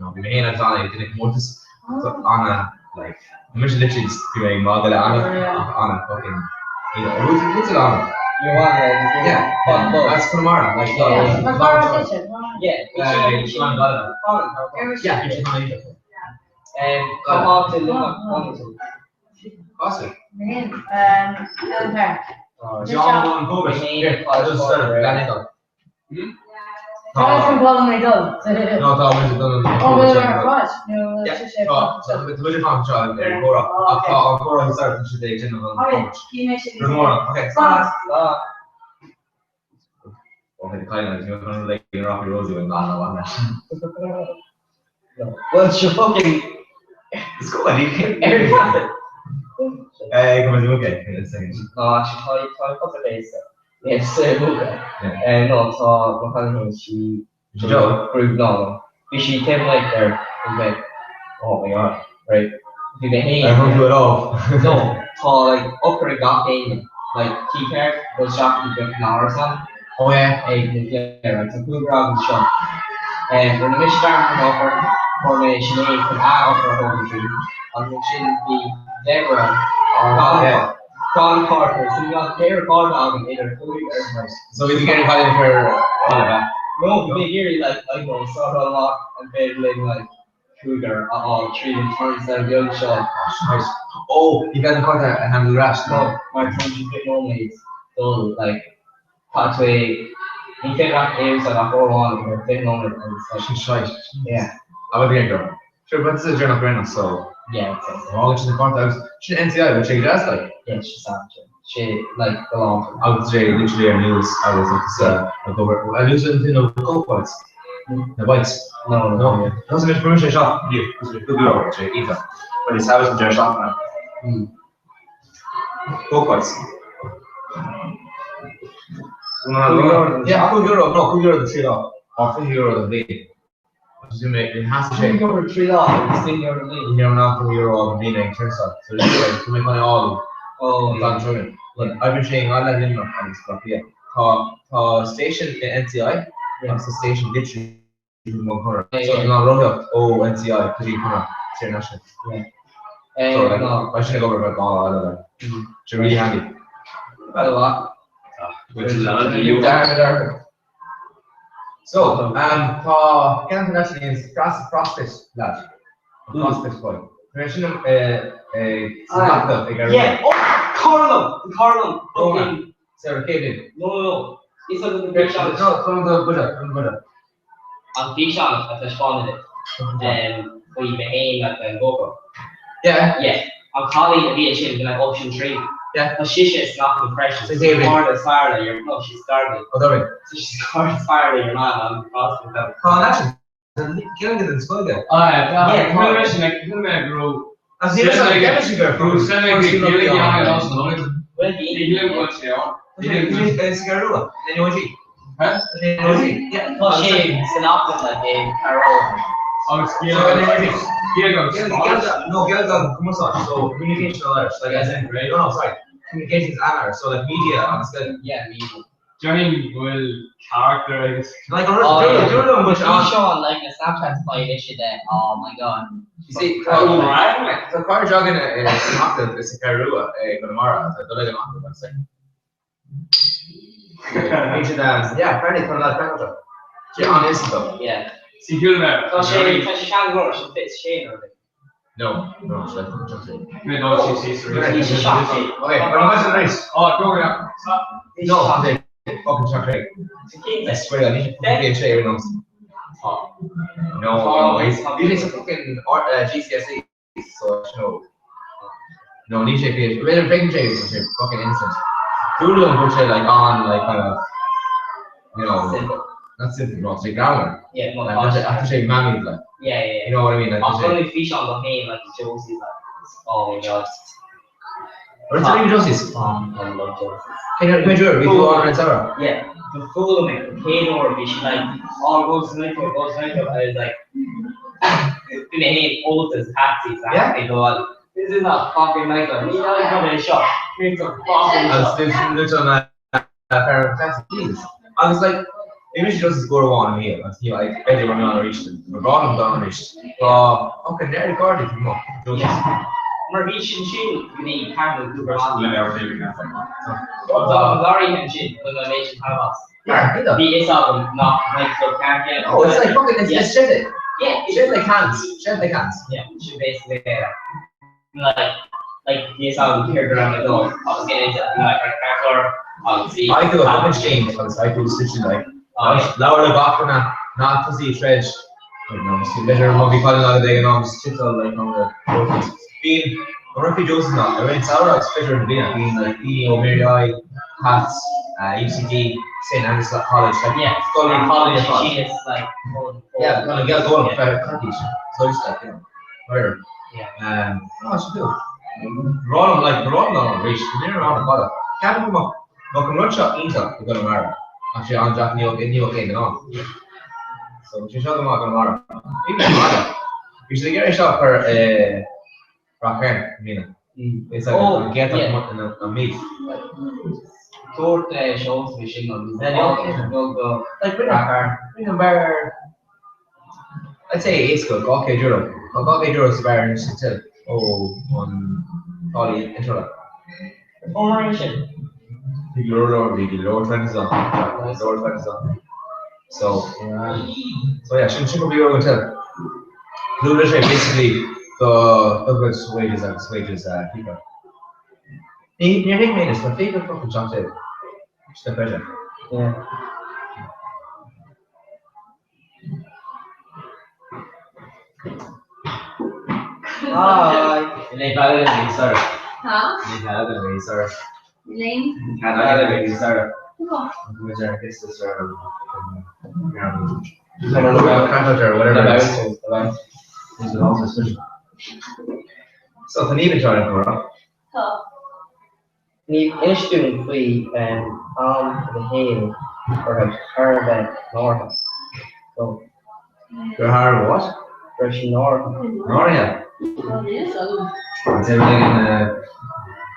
No, we made it on like didn't notice. So on a like I'm literally just doing model on a fucking what's it on? You want Yeah, that's Connemara. Like it's on Galera. Yeah, it's on it. And come on to look up Awesome. Ellen Park. John on Kobe. Here, I just started. Jonathan Bowling done. No, that was done. Oh, we were what? No, Yeah, it's the budget on John there, Cora. On Cora, he started to today, general. Good morning. Okay. Okay, the kind of you're gonna like your Rocky Rosie when not on that. Well, it's your fucking. It's cool. You can. Come on, okay. Let's see. No, actually, try a couple of days. Yes, okay. And also, she proved no. She came like there and like, oh my god, right? Do the hand. I don't do it all. No, so like upper got in, like key card was shot with the flower or something. Oh yeah. Yeah, right. So who grabbed the shot? And when the mission started to offer formation, they could add up her whole tree. And then she'd be Deborah or Colin Carter. So you got their call down either fully or reverse. So is he getting called for all of that? No, the big area like I know, sort of lot and Bedlin like Kruger all three and turns down the other shot. Nice. Oh, you got the contact and handle the rest. No, my country fit normally dull like pathway. He fit back areas that I go on or fit normally and it's She's right. yeah. I would be a girl. Sure, but this is a journal brand, so yeah, all the contacts. She's an NCI, but she does like. Yeah, she's savage. She like belongs. I would say literally our news. I was like, I lose it in the cold points. The whites. No. Doesn't make permission shot. You, because we could do over to either. But it's house and their shot now. Cold points. Yeah, cool euro. No, cool euro the trade off. Or cool euro the lead. It has to change. You're three off, still you're the lead. You're not from Euro or the in turns out. So this is like to make money all. Oh, yeah. Look, I've been saying all that in my friends, but yeah. Station in NCI, that's the station literally in one corner. So it's not road up. Oh, NCI, because you corner, it's international. Yeah. So like, no. I shouldn't go over all out of that. It's really handy. Quite a lot. Which is you. So, Kent International is CrossFit lad. CrossFit boy. Mention him, yeah, Carlo. Okay. Sarah Kevin. No. He's a big shot. No, from the Buddha. I'm big shot at the spawn it. We behave like the GoPro. Yeah. I'm calling the VHN like option 3. Yeah. No, Shisha is not the pressure. So She's David. more the Farley. No, she's starving. Oh, sorry. So she's more the Farley. You're not on the cross with them. Oh, that's killing it in school again. Yeah, come on, like, come on, bro. As he was like, chemistry girl. Bro, send like the killing young and also long. Well, You live what's there. It's Garua. Then you want Huh? Yeah. Well, she synopsis like a Carol. Oh, it's No, girls on commercial. So communication and others. Like as in, right? No, sorry. Communications and others. So like media on skill. Yeah, media. Johnny will characterize. Like a which on Sean like a Snapchat fight issue there. Oh my god. You see, right? the car jogging is an it's a Karua, a Guatemala. I don't like an octave, I'm saying. Yeah, apparently for that temperature. Yeah, on Instagram. Yeah. See, you'll know. So she can't go. She fits Shane or No, she's like jumping. No, she's She's shot. Okay, but imagine the race. Oh, go yeah. No, they fucking shot right. I swear, I need to fucking be in shape every No, these are fucking GCSE, so no. No, need shape is really big shape is fucking instant. Doodle and put like on like kind of, you know, simple. Not simple, no, it's like grammar. Yeah, no, like after shape mammies like. Yeah. You know what I mean? Like I'm only fish on the hay like the Josie's like. Oh my god. What's the name of Josie's? I love Josie's. Can you do it? We do on Sarah. Yeah. The full of it, paid or be like, oh, goes tonight, I was like, in the hay, all of this taxis, they go on. This is not fucking like a, you know, come in a shop, here's a fucking shop. I was on Jesus. I was like, maybe she doesn't score one here. I feel like Betty running on a reach. We're going down a reach. Okay, there you go. Yeah. We're reaching you, you need kind of good person. Oh, Laurie and shit, when I mentioned how yeah, I know. The is of not like so can't get. Oh, it's like fucking, it's shit it. Yeah. Shit they can't. Shit they can't. Yeah, she basically, like this how we heard around the door. I was getting into like or obviously. I do a fucking change because I do stitching like lower the back not to see thread. You better not be calling out of the day and shit all like on the being Murphy Joseph not. I mean Sarah is better than being like O'Mary Pats, UCD, St. Andrews College, like Scully College. She is like yeah, gonna get going with Turkish. So it's like, you know, whatever. Yeah. No, I should do. We're all on reach. We're near on the bottom. Can't come up. No, can run shot Inter, we're gonna marry. Actually, on Jack New okay, no. So, we should show them all gonna marry. Even marry. We should get a shot for Rockern, Mina. It's like, get up on meat. Thought shows fishing on then go like bring them bear. I'd say it's good. Okay, Euro. Okay, Euro is better until on all the intro. Formation. The lower 20s on. Lower 20s on. So yeah, should be Euro until. Blue basically the wages people. You think me this my favorite fucking job too. Just a pleasure. Yeah. Hi. Ini kalau ada besar. Hah? Ini kalau ada besar. Name? Kalau ada besar. Oh. Besar this is I don't know about contract or whatever. Is it also special? So the even trying to go up. Oh. Ni student free and the hail or a caravan north. So. Your hard what? Russian north. North. Oh, yes. It's everything in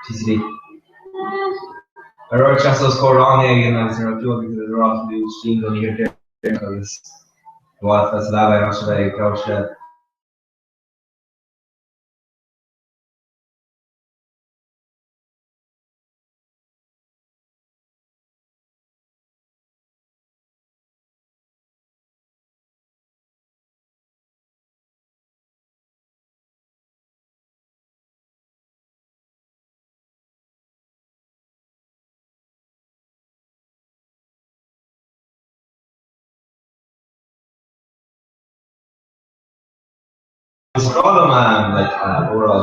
TCD. I wrote just those code wrong again. I was going to do it because they're off to do streams on here because what that's that I actually coach that. It's a problem like overall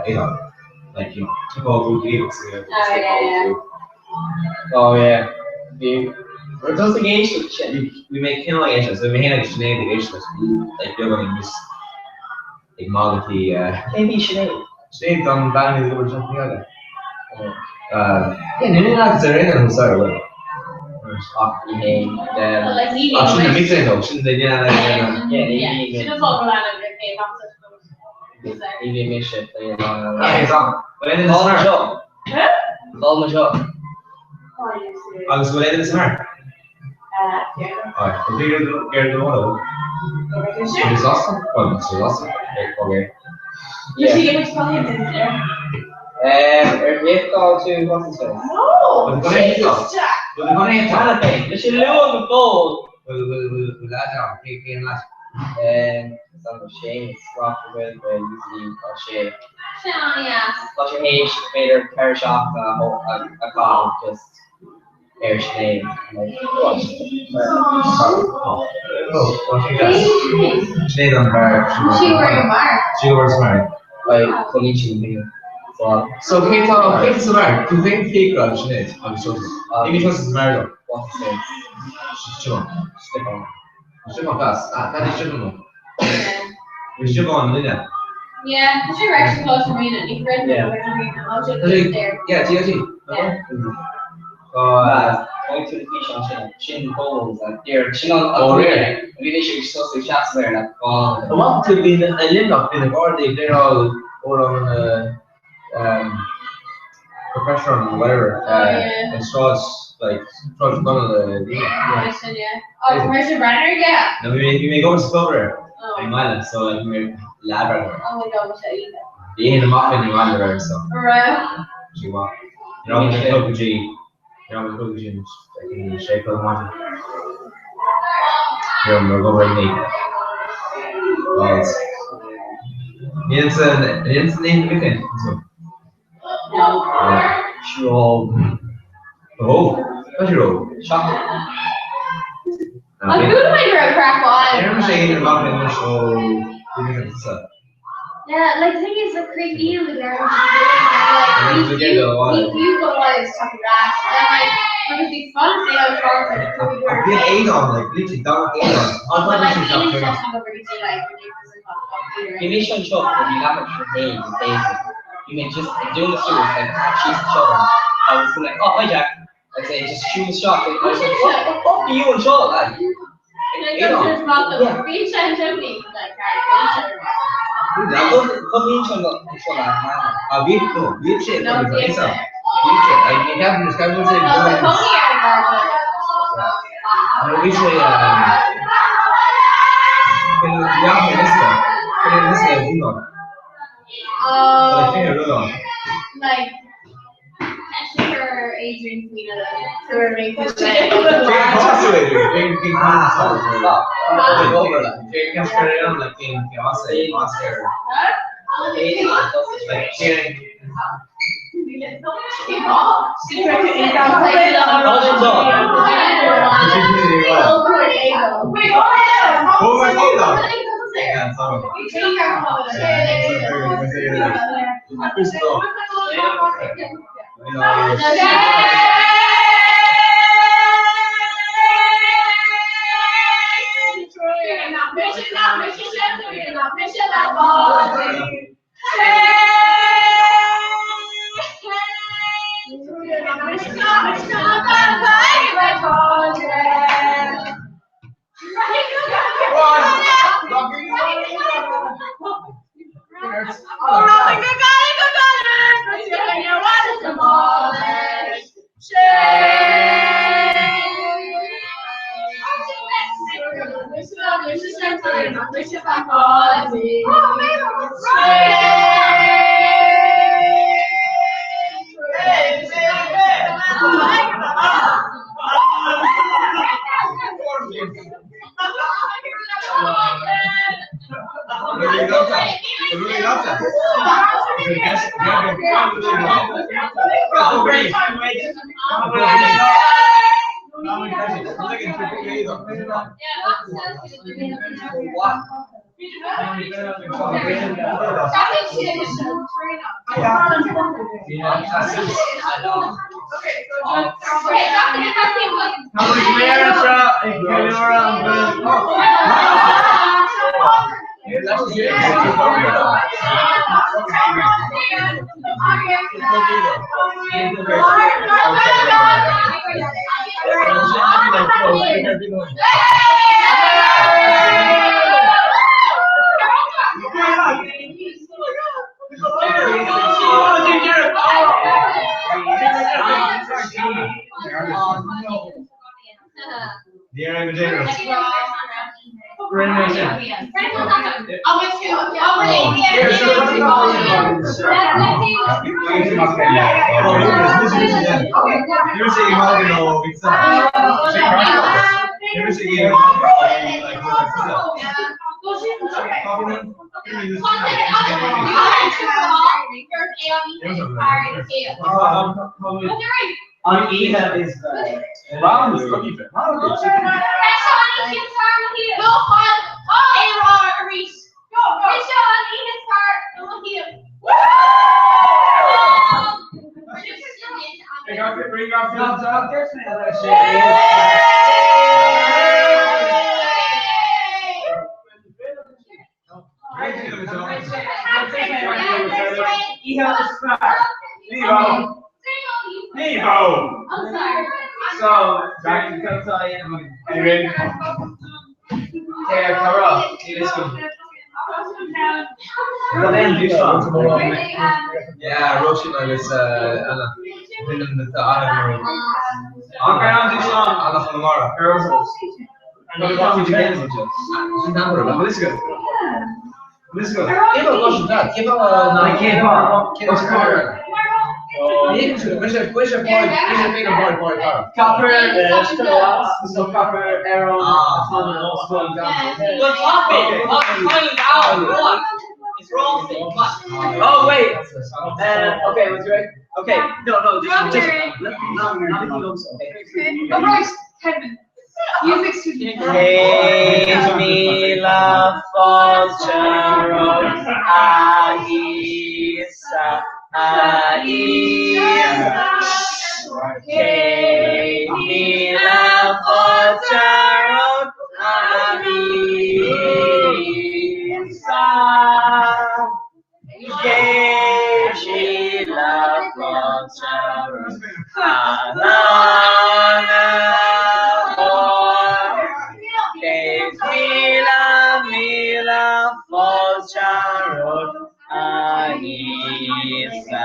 800. like, you know, to go through deals. Oh yeah. You. But those the age of shit. We make kind of like issues. So we make like Sinead the issues. Like you're going to miss like Malgati. Maybe Sinead. Sinead done Danny over something like that. Yeah, no, not considering it. I'm sorry. What? Shouldn't have mixed it though. Shouldn't they? Yeah. She does all the land of your cave after. Maybe make shit. It's on. But in the Call my summer. shop. Huh? Call my shop. I was going in the summer. Yeah. Alright, we'll figure the model. It's awesome. Oh, it's awesome. Okay. Did she get which call him in there? They've called to what's his face? No! But they're going to have Jonathan, you should live on the phone. We'll that down. Pay and last. It's on the Shane, it's Rockville, where you usually call Shane. What's your age? Later, parish off a call, just parish name. Like, what? Sinead on the bar. She wearing a mark. She wears mark. Like, Konichi here. So, Kate, Kate's the mark. Do you think Kate got Sinead on the shoulders? Maybe it was married. What's the same? She's chilling. Stick on. Stick on fast. That is chilling. We should go on Lina. Yeah, she were actually close to me and you read me over to me and I'll just be there. Yeah, TLT. Yeah. Going to the beach on Shin Bowls, like, here, Shin on. Oh, really? Really, she's supposed to be shots there, like, oh. I want to be a Limnock in the board, they're all on professional or whatever. And Straws, like, Straws one of the. Commission, yeah. Oh, commercial runner, yeah. No, we may go to Silver. Oh. In Ireland, so like we're lab runner. Oh my god, we should eat The in the muffin in Ireland, so. Right. She walk. You're on the Coca G. You're on the Coca G in shape of one. You're on the over me. It's name weekend. Sure. Oh, what's your roll? I'm good when you're a crack I remember on. saying in the muffin in the show. Yeah, like the thing is, like Craig Neal was there. Like you go while it's talking rash. And like, it would be fun to see how far it's like. I've been 8 on, like literally down 8 on. But like, even something over easy, like ridiculous. You may show shop, but you have it for days and days. You may just doing the series, like, she's the children. I was like, oh, hi Jack. Like, say, just shoot the shot. Like, I was like, what the fuck are you and Shaw, like? Like, there's about the beach and Germany. Like, Come in, Shaw, like, we check. No, We it's check. I have this kind of thing. We say, like, actually, her Adrian Queen of the make this Yeah, Roshi is Anna. The Anna. Okay, I'm just Anna from Mara. Let's go. Let's go. Give a question that. Give a Which point? Copper, so copper, arrow, Good topic. Find out what is wrong with what. Oh wait. Okay, what's right? Okay, no, just Right, 10 minutes. Music student. Mila Falchero Aisa Aisa Mila Falchero Aisa Sheila Falchero Mila Falcharot Ahisa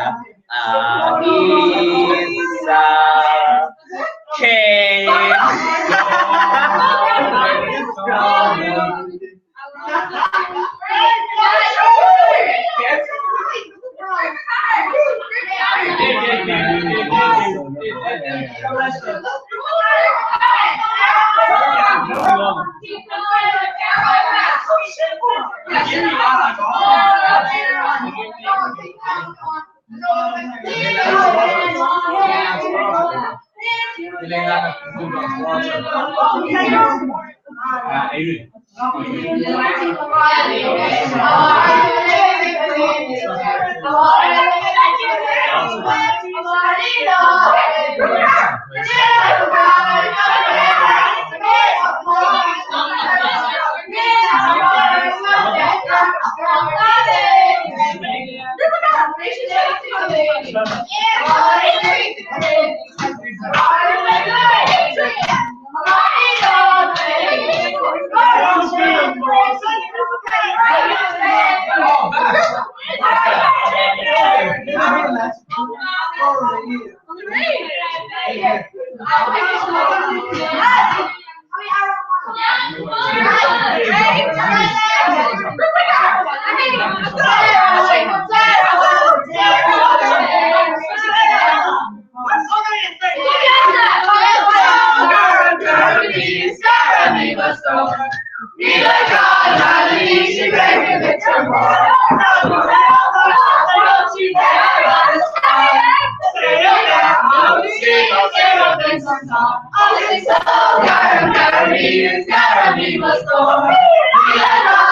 Let's go.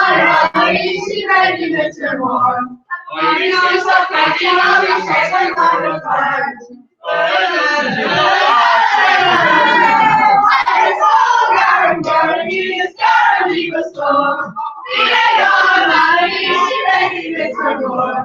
She ready to turn warm. I know so catching on the second part of time. It's all guaranteed, it's guaranteed to storm. We ain't gonna lie, she ready to turn warm.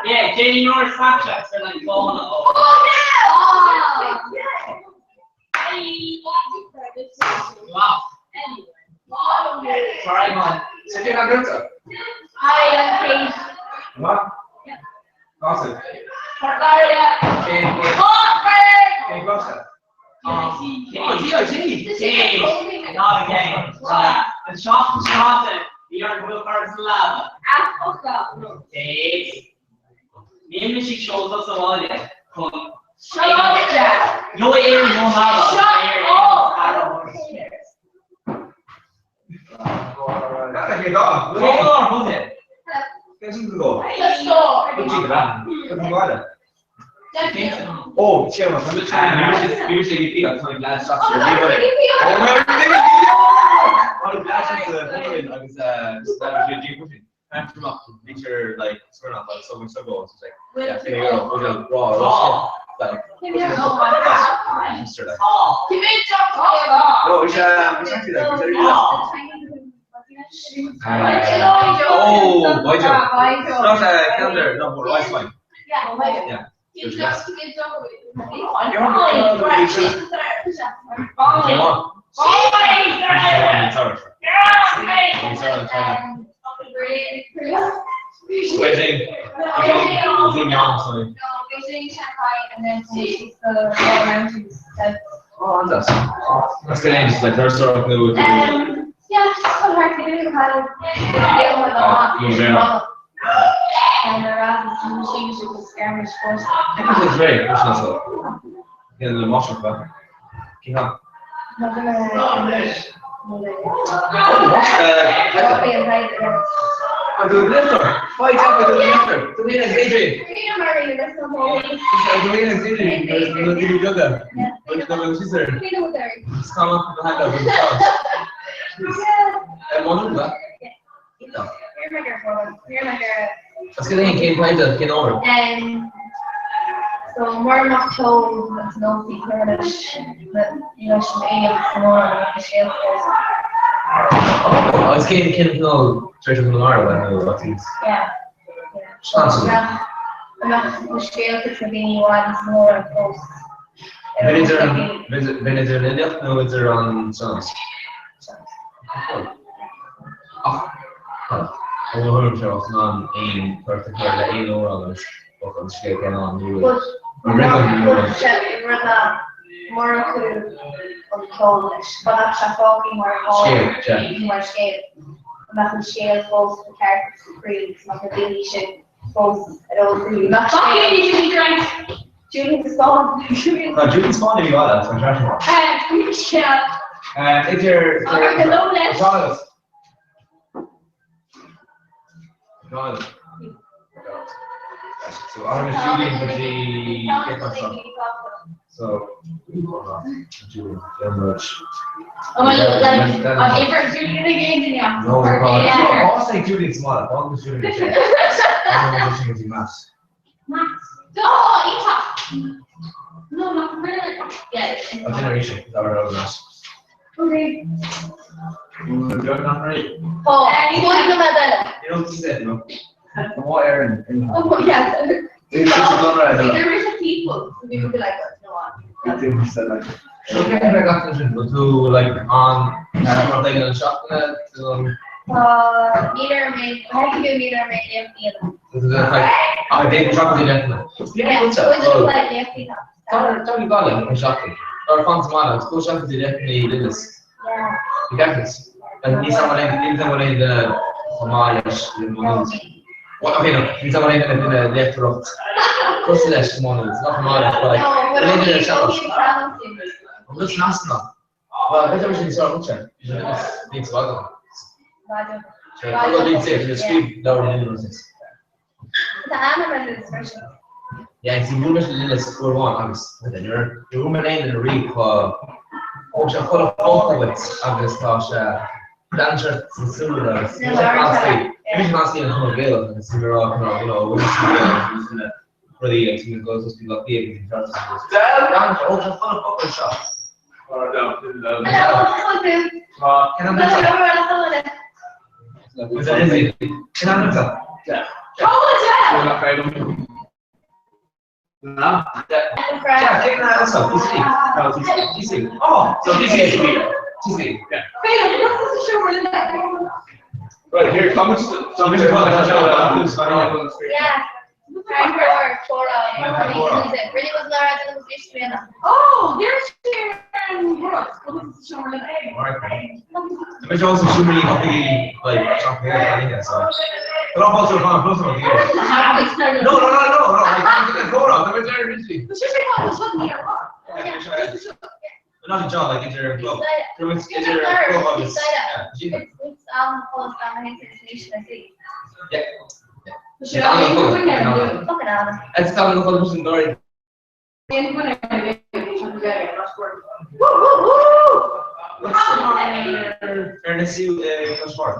Yeah, Katie, your Snapchats are like blowing up. Wow. Sorry, man. Sit down and drink it. Hi, What? Awesome. Katie, not again. The chocolate, you're going to lava. Katie. Maybe she shows us all yet. Shut up, Jack. No air, no lava. Shut up. Oh, c'era usually feel like something glad stuff. After up, nature like sort of like so much ago, it's like yeah, raw, like. No, it's actually like Oh, boy, Joe. Not a calendar, no, but rice wine. Yeah. You just to get over with. Oh, that's good name, just like her sort of new. Yeah, it's so hard to do kind of deal with a lot. And the rest she usually was skirmish first. I think it's great, it's not so. Yeah, the motion back. Keep on. I do lifter. Why tell me to lifter? To me and Adrian. To me and Adrian. Because you do that. But the sister. It's come up behind her with the house. And one of that. Let's get in, came behind us, get over. So more than enough told that's no secret that you know she may have more of the shield. I was getting no straight from the Mara when what things. Yeah. Constantly. The shield is the being one more of course. Vinegar in India? No, it's on Sons. I'm 100% off non-aim perfect card that ain't no on this book on straight and on you. More to Polish, but I'm talking more more scale. I'm not scale both the characters free, not the deletion, both at all free. Not Julian's gone. Julian's gone if you got that, fantastic. Yeah. If you're Charlotte. So I'm Julian for the get my son. So Julian, very much. Oh my god, my favorite Julian again, yeah. No, I'll say Julian smart. I'll be Julian. I'm going to do maths. Max. Oh, no, not really. Yeah. A generation, is that what I was asked? Okay. You're not right. Oh, you know what he said, no? What Aaron? Oh, yeah. There is people who people be like, no one. I think he said like. Okay, I got this but to like on like a chocolate. Meter made. I have to do meter made empty. I think chocolate definitely. Yeah, what's it like empty? Don't got it. I'm chocolate. Or Fontamana, it's cool chocolate definitely did this. Yeah. You got this. And he's someone in the Somalish. What okay, no, he's someone in the left rock. What's the left one? It's not Somalish, but like they did a challenge. I'm just asking them. Well, I think everything's all good. It's about them. So I got to say, just speak louder than this. The animal is special. Yeah, it's the woman in the score one, obviously. Your woman in the reef, oh, she's full of photo with, obviously, dancer, similar, everything I see in the veil, and it's similar, you know, we see the really, I think it goes to people like the everything, dancer, oh, she's full of photo shop. Can I no. Yeah, take that also. TC. Oh, so TC is here. TC. Yeah. Right here, how much? Yeah. Really was Laura was oh, there's There's also too many like chocolate here, so. But I'm also going to close here. No. I can't go around. They're there originally. Not in John, like in your club. It's your club. It's yeah. It's telling the whole person story. Ernest, you sport.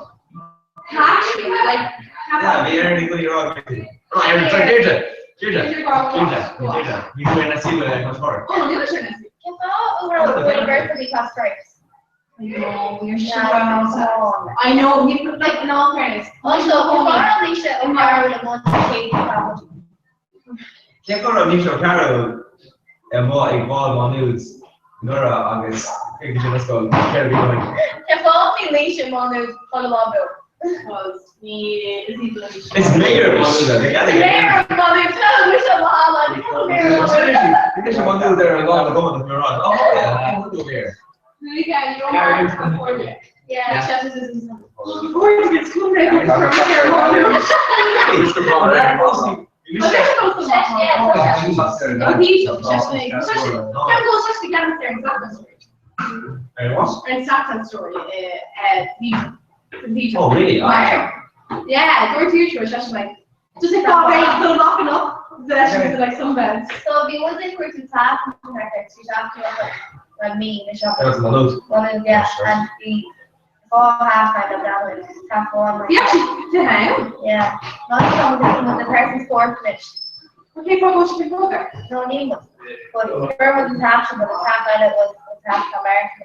Yeah, we already put your own. Oh, sorry, Deirdre. You do Ernest with sport. Oh, overall, birth of the cost stripes. No, you're shit on also. I know, you could, like, in all fairness. Also, tomorrow, Alicia, tomorrow, the month of Kate College. Check out Alicia Carroll and what a ball on news. Nora August. Let's go. If all Alicia Monu's Colorado. Was the It's mayor Manu. They gotta Mayor Monu, tell me some Mahala. Mayor Monu. Because Manu there and all the government of Iran. Oh yeah, I'm over here. Yeah, you're on California. Yeah, Chef is before it gets cool, Mayor Monu. Oh really? Yeah, door teacher was just like, just like all right, so locking up. So that's like some beds. So the one thing we're to tap, she's after like me, the shop. That's Manu. One yeah, and the all half kind of down with tap on. Yeah, to hang. Yeah, not some of the person's door finished. Okay, but what should we go there? No need them. But her wasn't tapped, but the tap out it was tapped American.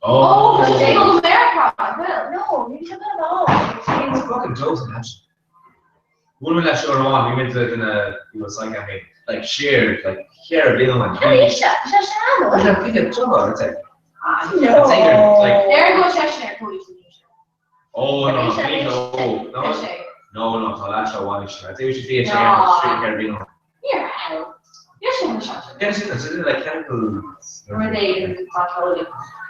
Oh, the Jingle America. Well, no, you should know. It's fucking jokes, man. One of that show on, we went to it was like campaign, like shared, like share a video on. Alicia, Shashano. I think it's trouble, it's like. No. There goes Cheshire Police. Oh no, no, that's our one issue. I think we should be a share video. Yeah, yes, in the shop. Yes, it's like chemicals. Were they in the holiday?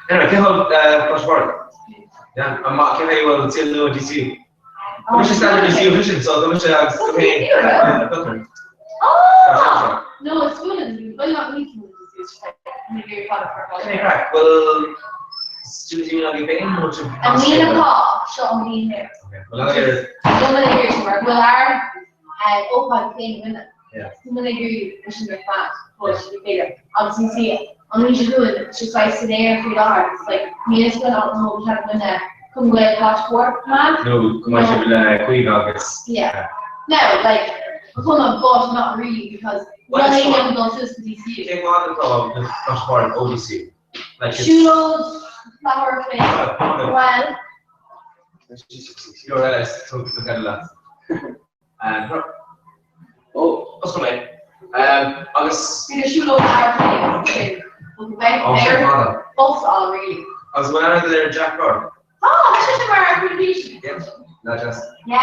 Anyway, can I push forward? Yeah, I'm not. Can I will see the new DC? We should start with DC vision, so we should have okay. Oh, no, it's good. Well, not me to this. Maybe right. Well, Susie, you're not getting much of. And me and Paul, show me in there. Okay. Well, I'm here. Nobody here to work. Well, our open clean women. Yeah. Nobody here, we should be fast. But we figure, obviously, see it. And we should do it. It's just like today or $3. Like me and Scott out home having a come away hot work, man. No, come on, should Queen August. Yeah. No, like come on, but not really because one of them goes to DC. Came on the top of the push forward ODC. Like shoes, flower face. Well. You're right. Let's look at the last. And what's coming? August. The shoe load flower face. Both all really. I was wearing there Jack Burr. Oh, that's just our accreditation. Yes, not just. Yeah,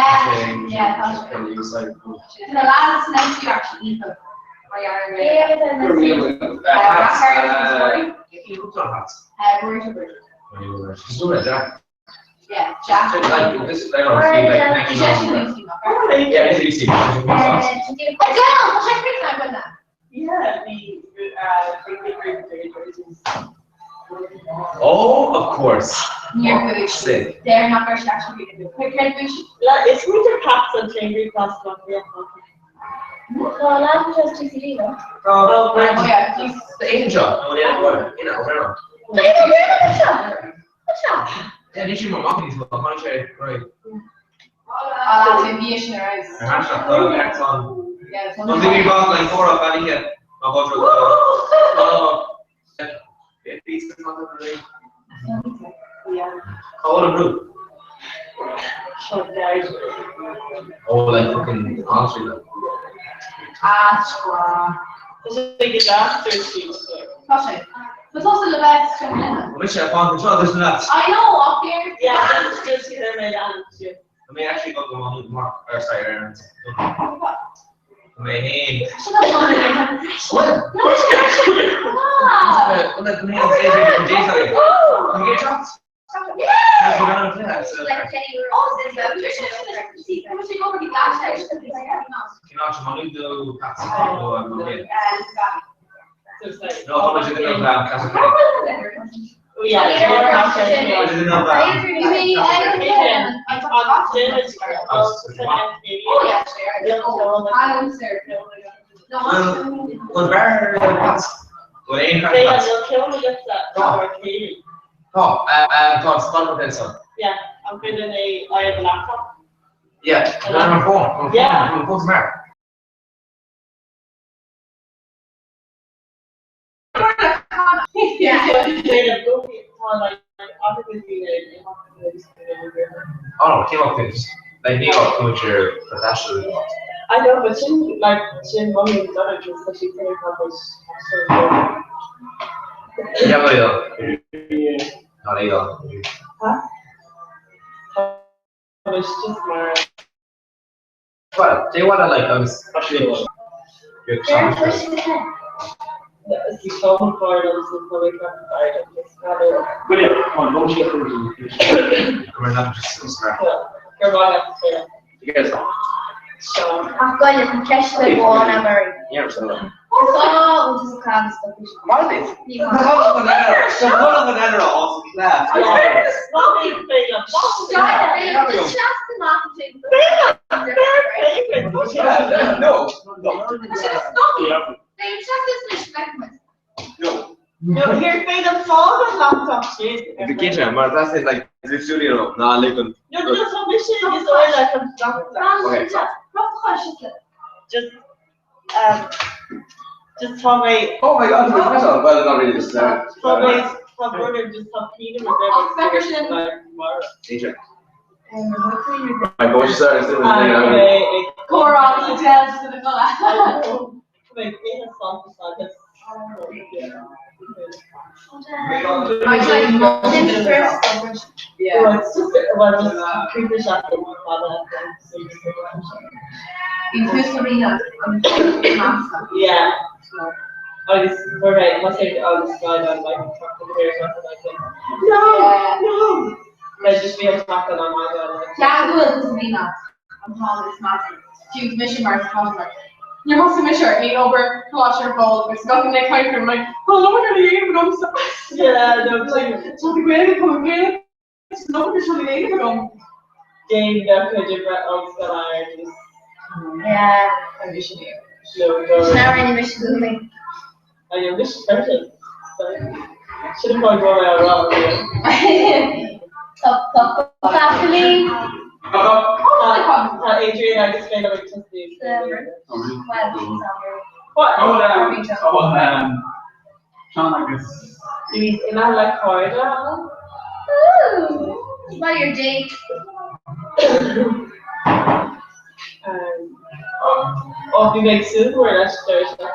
that's right. And you was like, and the last night you actually eat them. Yeah, you looked on hats. She's doing it, Jack. Yeah, Jack. Like this, I don't feel like yeah, it's easy. Yeah, oh, of course. Near Bush. They're not very actually good. Quick Red Bush. It's winter caps and Chambry Cross not real coffee. No, not just TCD though. Oh, yeah. The Asian shop. Oh, yeah, you know, where yeah, this is my marketing is my contract, right? That's aviation right? I'm not that's on. Yeah, it's on. Don't think we bought like 4 of that here. I bought pizza really. Yeah. How old are you? Oh, like fucking concert. It's like a doctor's seat. It's also the best. Which I found control this and that. I know, up there. Yeah, that's just here, my dad. I may actually go to one with Mark, or sorry, Aaron. I may name. What? No, it's actually. What that name is Jason? Can you get shots? Yeah. So, Like Kenny Rose is over the gas station. Can money do Patsy? No, I'm not getting. No, how much is it in Casa Credit? Oh yeah, Well, where well, ain't yeah, I'm feeling I have a laptop. Yeah, on my phone. Yeah. On my phone tomorrow. Yeah. Oh no, came up things. Like you got with your professional. I know, but she like she mommy was done it just so she couldn't accomplish. Yeah, but not either. Huh? It's just more. Well, do you want to like? I was actually. You're It's the phone for them, so probably can't find it. It's not a. But yeah, come on, don't shake it. We're not just smart. You're right up there. You guys. So. I've got you from Cash the One, I'm very. Yeah, so. Oh, just can't stop it. What is it? So one of another awesome class. No. No, here's made a phone and laptop shit. The kitchen, but that's it, like the studio. Nah, looking. No, just a mission is all like a laptop. Just how my. Oh my god, it's myself. Well, not really just that. How my brother just have Peter with everything. Teacher. My voice started doing the Cora hotels to the color. Like in a song beside us. Yeah. Well, it's just previous after my father. Yeah. I was right. Must say I was going on like truck here or something like that. No. Let's just be able to talk on my god. Yeah, good. This is me now. I'm calling this massive. Huge mission marks. Like, you must have made sure 8 over, flush your hole. There's nothing like kind of like, oh, no, we're going to eat it. So yeah, no, it's like, it's not the great, it's not the great. It's not the great, it's not Game that could have been on the line. Yeah. I wish you knew. It's not really mission to me. I know this person. Should have probably gone out wrong. Top, Kathleen. Adrian, I just made a big testing. What? Sean, I guess. You know, like corridor. Ooh. Well, your date. Or if you make soup or that's Thursday.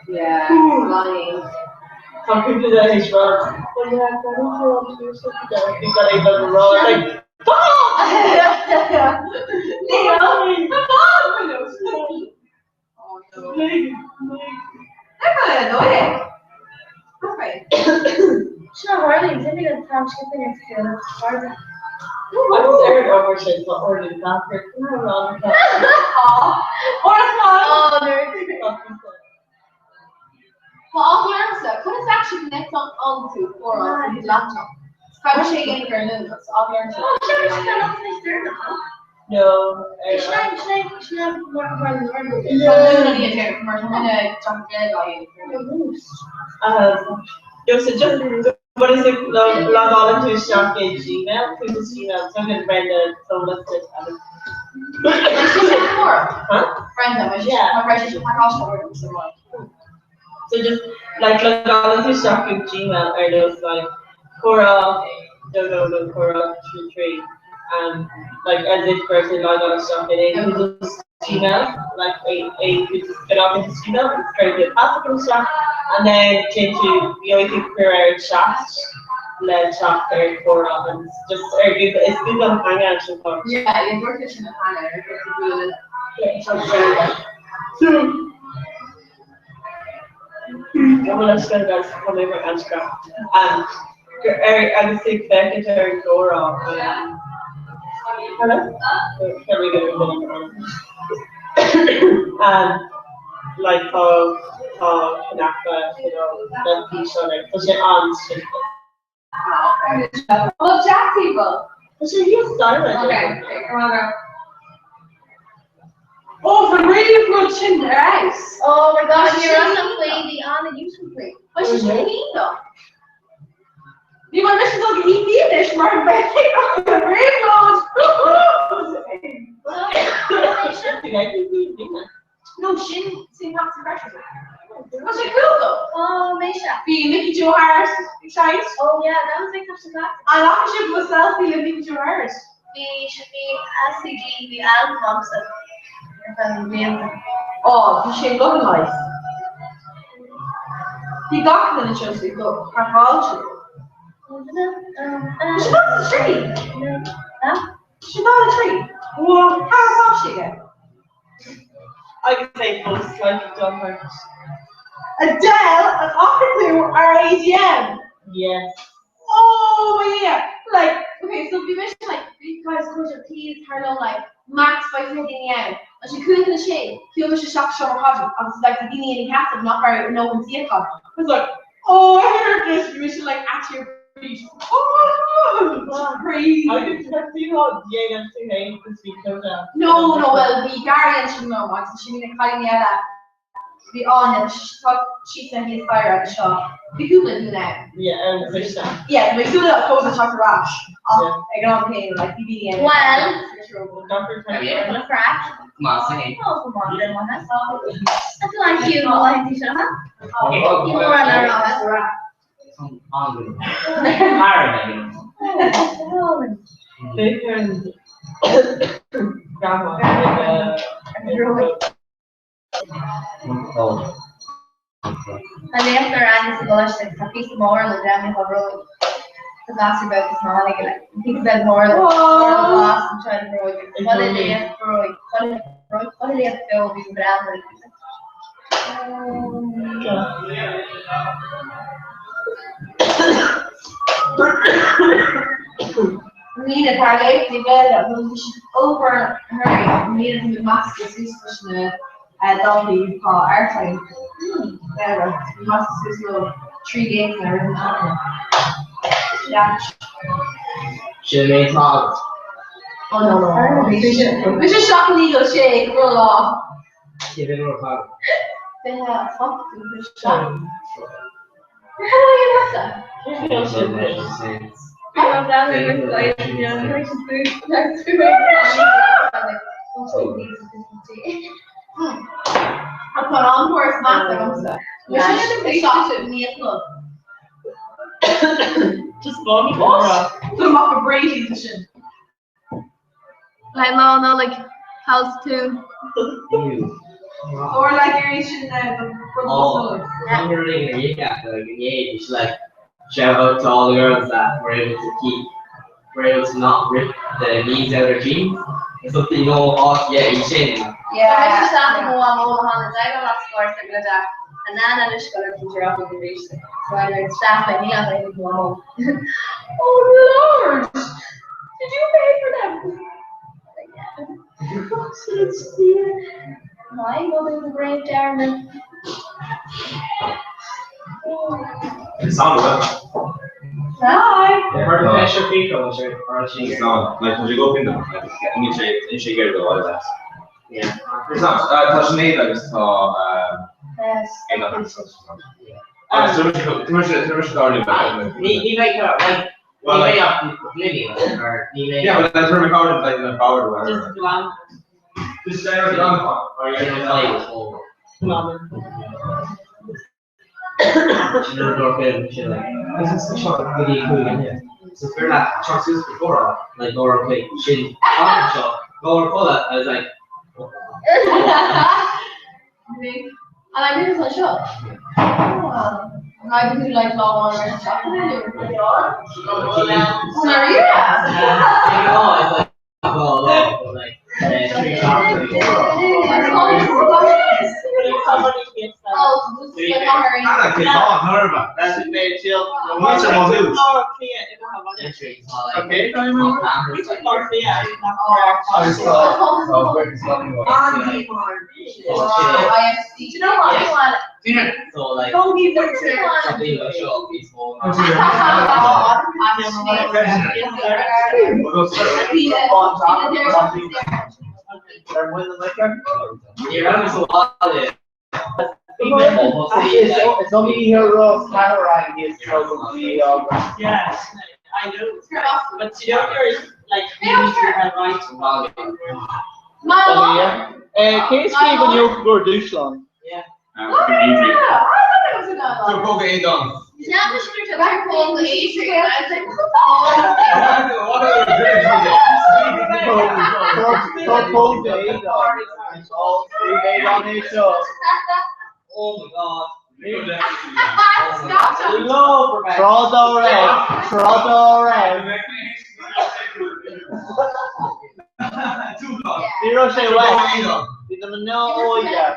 Yeah, money. Some people that is wrong. Oh yeah, I don't know to do something. I think that ain't never wrong. Like, I'm kind of annoying. Perfect. Sure, Harley, didn't you get time skipping into Harley? I'm scared over shit, but we're in Africa. I'm wrong. Oh, well, all the answer couldn't actually connect onto Cora on his laptop. It's kind of shaking for a minute, so all the answer. Oh, sure, she's not finished there now. No. Should I work around the room? Yo, so just, what is it, log on into Sharky Gmail, please Gmail, so I can find the phone list it. Huh? So just, like, log on into Sharky Gmail, or there's, like, Cora, Cora 33, like, as if person log on to Sharky, and you just Gmail, like, you just get off into Gmail, and create a password from Shark, and then change to the only thing for our chat, let chat there for and just it's Google Hangouts and stuff. Yeah, you work it in the Hangout. Well, let's go guys come over and scrap. And I just think back into our Dora. Hello? Can we get a and like how Kanaka, that piece on it, because you're on shit. Well, chat people. So you started. Okay, come on, girl. Oh, the really good chin there, ice. Oh my gosh, you're on the play, the on the YouTube play. But she's really though. You want to look at ED-ish, Mark, but the real no, she didn't seem to have some pressure. Was it cool though? Oh, Be Mickey Joe Hart, shite. Oh yeah, that was like such a classic. And I should go selfie with Mickey Joe Hart. Should be SCG, the Al Thompson. Oh, she got nice. He got the Chelsea go. Her culture. She got the tree. Huh? She got a tree. Well, how about she again? I can say both slightly different. Adele and Octopus are AGM. Yes. Oh yeah. Like, okay, so we mentioned like, guys, could you please turn on like Max by taking out. And she couldn't the shade. He was just shocked to show her cousin. I was like, the Guinea and Castle, not very no one see it come. I was like, oh, I heard this. We should like at your feet. Oh, it's crazy. I didn't see how Jane and Singh could speak to them. No, well, the Guardian should know once. She mean a calling me be on and she sent me a fire at the shop. We Google it now. Yeah, and fish that. Yeah, we Google it, pose a chocolate rash. I get on pain like BBN. Well, Yeah. the crack. Come on, sing it. Oh, come on, then one. That's all. That's like you, I think, huh? You were on our own, that's right. Some hungry. Paradise. Grandma. Oh. And after Annie's English, like a piece of moral and then we have road. Because that's about the small, like think about moral the boss and try to grow it. What did they have to grow it? What did they have to go with brown? Nina target the bed over her. Nina to mask this discussion. Dolby call airtime. Whatever. Mask is no 3 games and everything. Yeah. Should have made talks. Oh no. We just shot an eagle shake. Roll off. Give it a hug. Yeah. Fuck the shot. How do I get that? I went down there with the gracious food. That's food. I put on for a smash and I'm stuck. We should have been shot at me at club. Just bone Put them off a Brady's mission. Like no, like house too. Or like you're eating the Oh, remember in the age, like in the age, it's like shout out to all the girls that were able to not rip the knees out of their jeans. Something you know off, yeah, you saying. Yeah, I just have to go on all the hands. I got lots of scores like that. And then I just got a teacher off of the reach. So I learned staff like me, I was like, home. Oh Lord! Did you pay for them? No, I go to the grave down and It sounded well. Hi. Where the pressure people was or It's not like when you go up in them, like you should get it all of that. Yeah. It's not. Tá made like it's yes. Too much already back. He make her like. Well, like, yeah, but that's where we covered like the power or whatever. Just glam. Just stay on the long one. Or you know, Glamour. she's never got good. She's like, this is such a really cool idea. So for that, Chuck's used before, like Laura played, she Laura Cola, I was like, And I did this on show. I do like law on and stuff. That's it, mate. Chill. okay, You know what? so like, Don't give it something like show up peaceful. You're having so lot of it. It's only your camera and his probably Yes, I know. But you know, there's like usually have right to Can you speak when you go to Deutschland? Yeah. Easy. I thought it was a So go get say done. Yeah, we should have done cold age. Oh my god. Zero say what? No, yeah.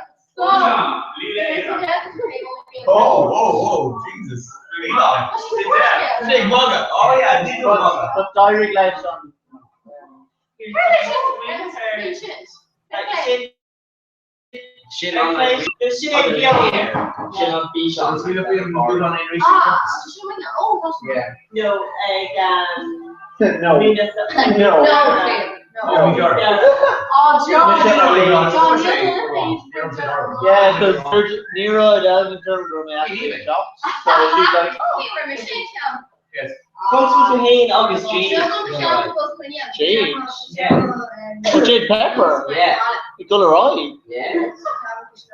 Oh, Jesus. Big mugger. Oh yeah, big mugger. But direct lights on. Shit on like shit on B shots. We look good on English. Yeah. No, No. Yeah, because Nero does in terms of actually shops. So she's like, Yes. What's with the hay and August Jane? Jade. Oh, Jade Pepper. Yeah. The colour eye. Yeah.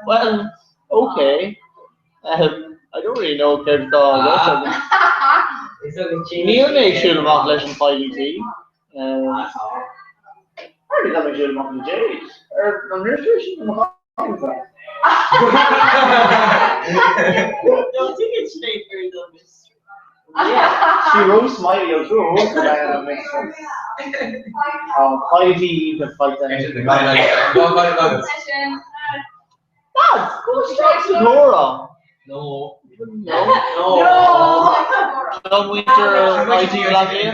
Well, okay. I don't really know if there's the Neonate should have not less than 5 ET. Probably not should have not Jade. Or on your station. No, think it's late for the mystery. She rose Smiley or two. That makes sense. 5 ET to fight that. Dad, go straight to Nora. No. John Winter, IT Latvia.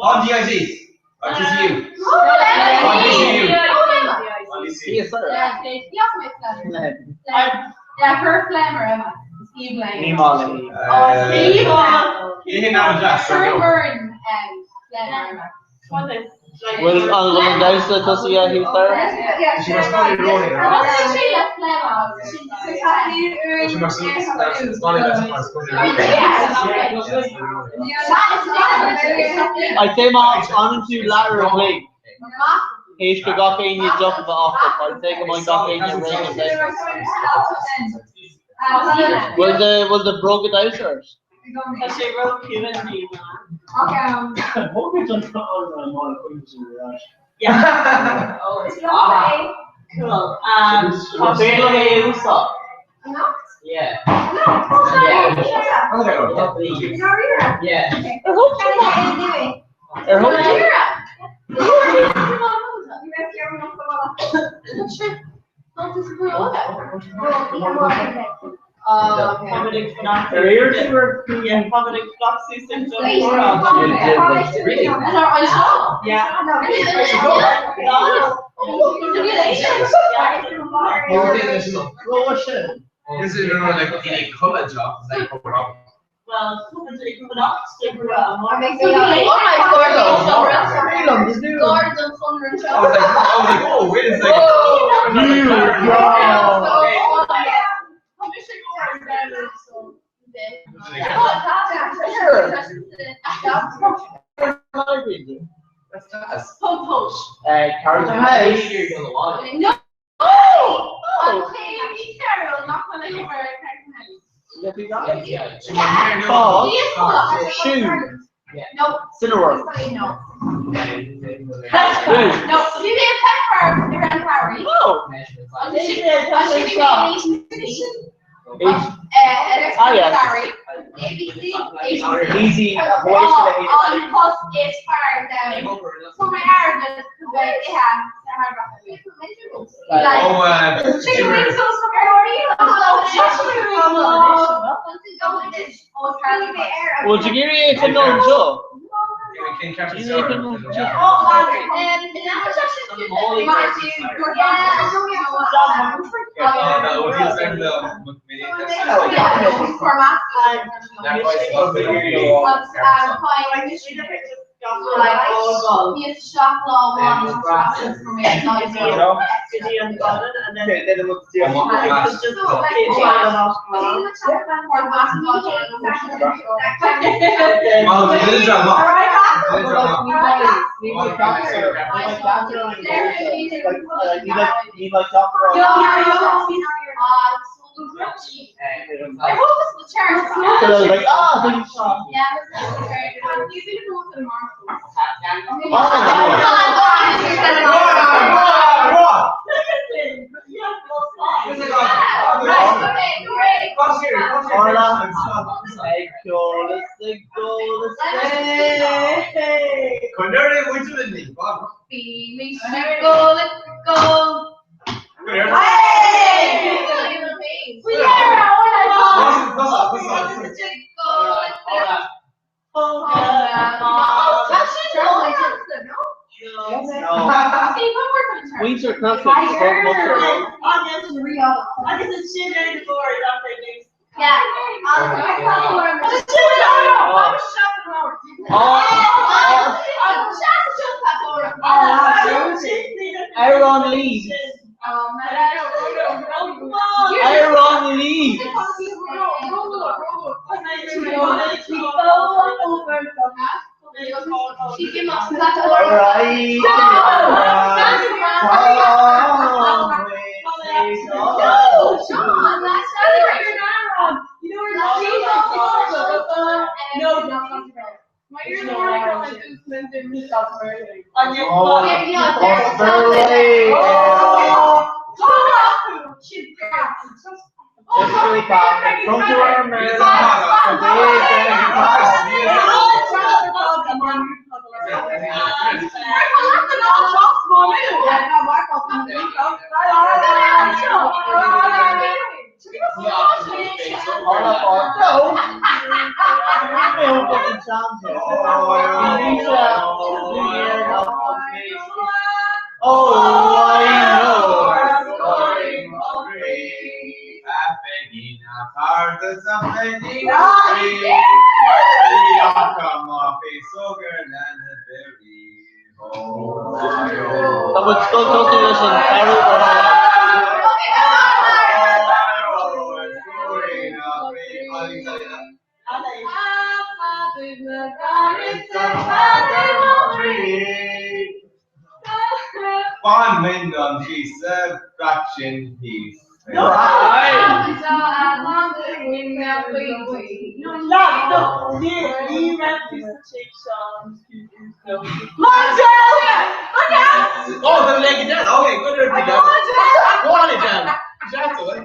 On DIC. On TCU. On DCU. Yeah, her flavor, Emma. Steve Lane. Nemo. You know Jack. Burn flavor, Emma. Well, on the dice, because he's there. She must not be rolling. She must I came on to latter of week. He's got in your job of the office. I'll take my coffee in your ring. Will the broken dicers? Because they wrote Q&A. What we done on Queens in the rush? Yeah. Cool. Yeah. Public Floxy symptoms. This is like any color job. Well, oh, wait a second. Nope. Cinework. No, give me a pepper. They're on Harry. No. ABC, Easy. plus it's hard down. So my hard is the way they have the hard rock. Chicken wings sauce for Would you give me a $10 job? King Captain You can I hope it's the church. So I was like, ah, thank you. Yeah, you've been going to the Winter country. I guess it's shit in the board after this. Yeah. Aaron leaves. Aaron leaves. One wind on peace, fraction peace. Oh, the leg down. Okay, good. Go on it down. That's it.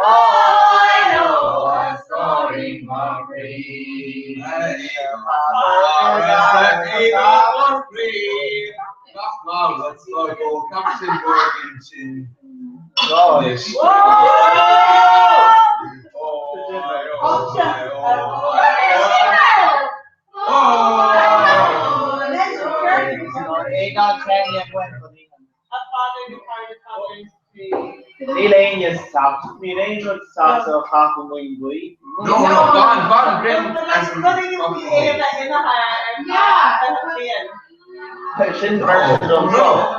I know a story more free. Let's go. Captain Morgan. Elaine stopped. Elaine would stop so half a wing week. No, gone. Shouldn't version don't go.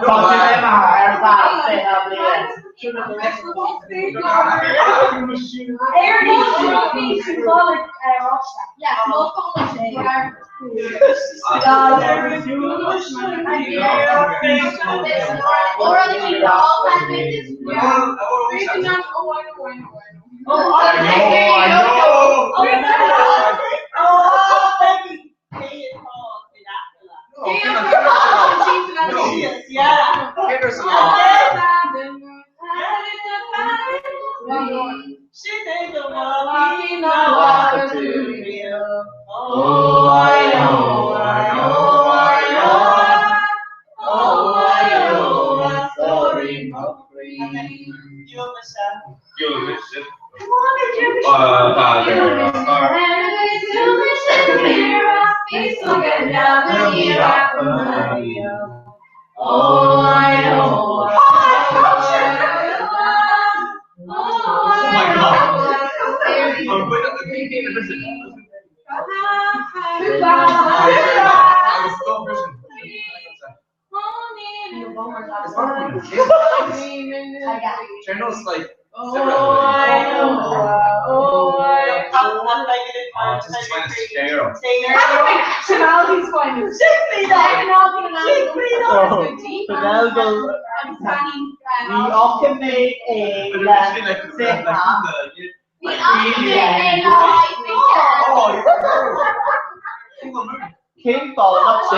Cherno's like Oh, I know. Oh, I Just trying to scare him. Nationality's fine. Simply Fidalgo. We often make a King falling up so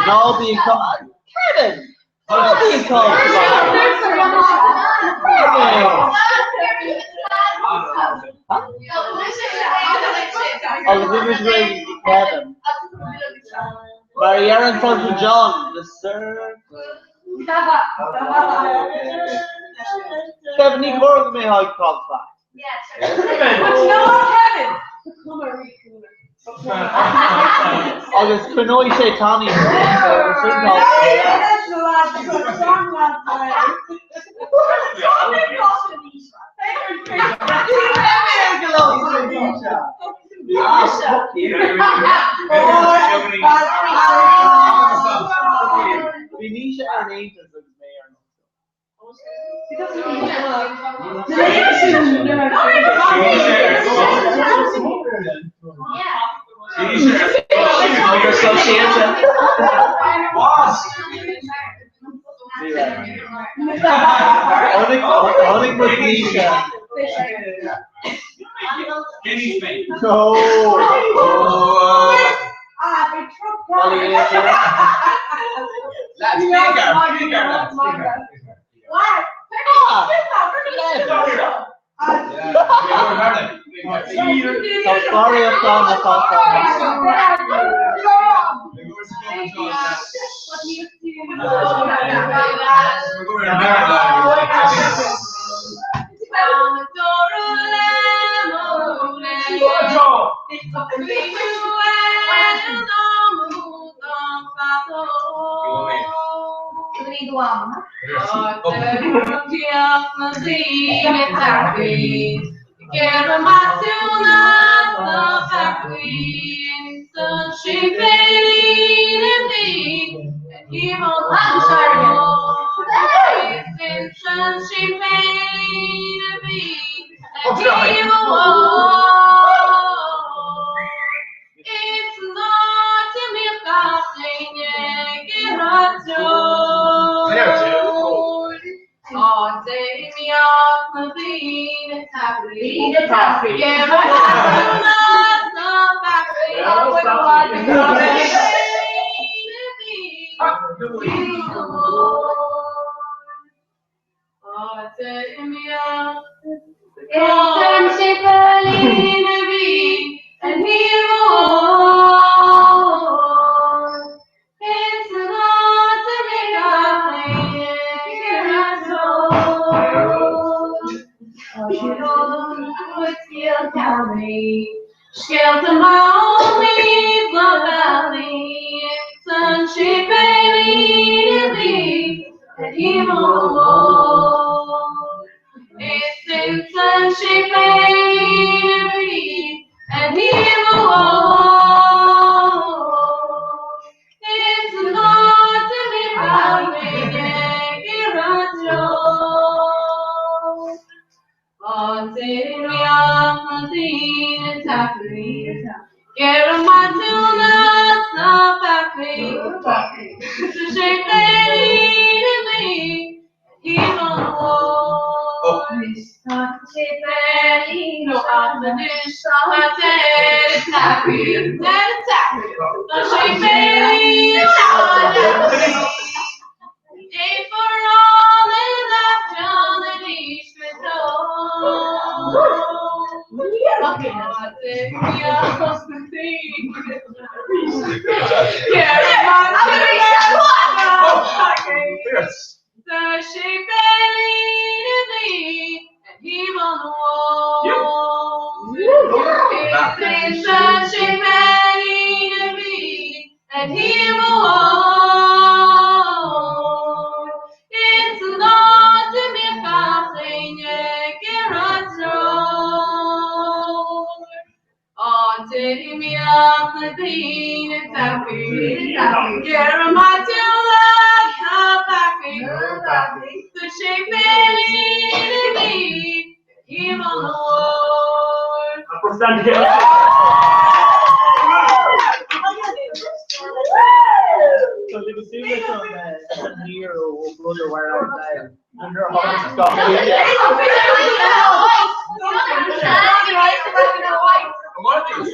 no being called Kevin. No being called Oh, the women's race Kevin. Marianne comes to John, the sir. Kevin, he worked me how he called back. But you know what, Kevin? August Pinoy say Tommy. Venetia and Angels is mayor. Only with Nisha. No. Sorry, I found the The shape me, evil Lord. For stand here. So they will see this on near brother where I'm under how much stuff. What are these?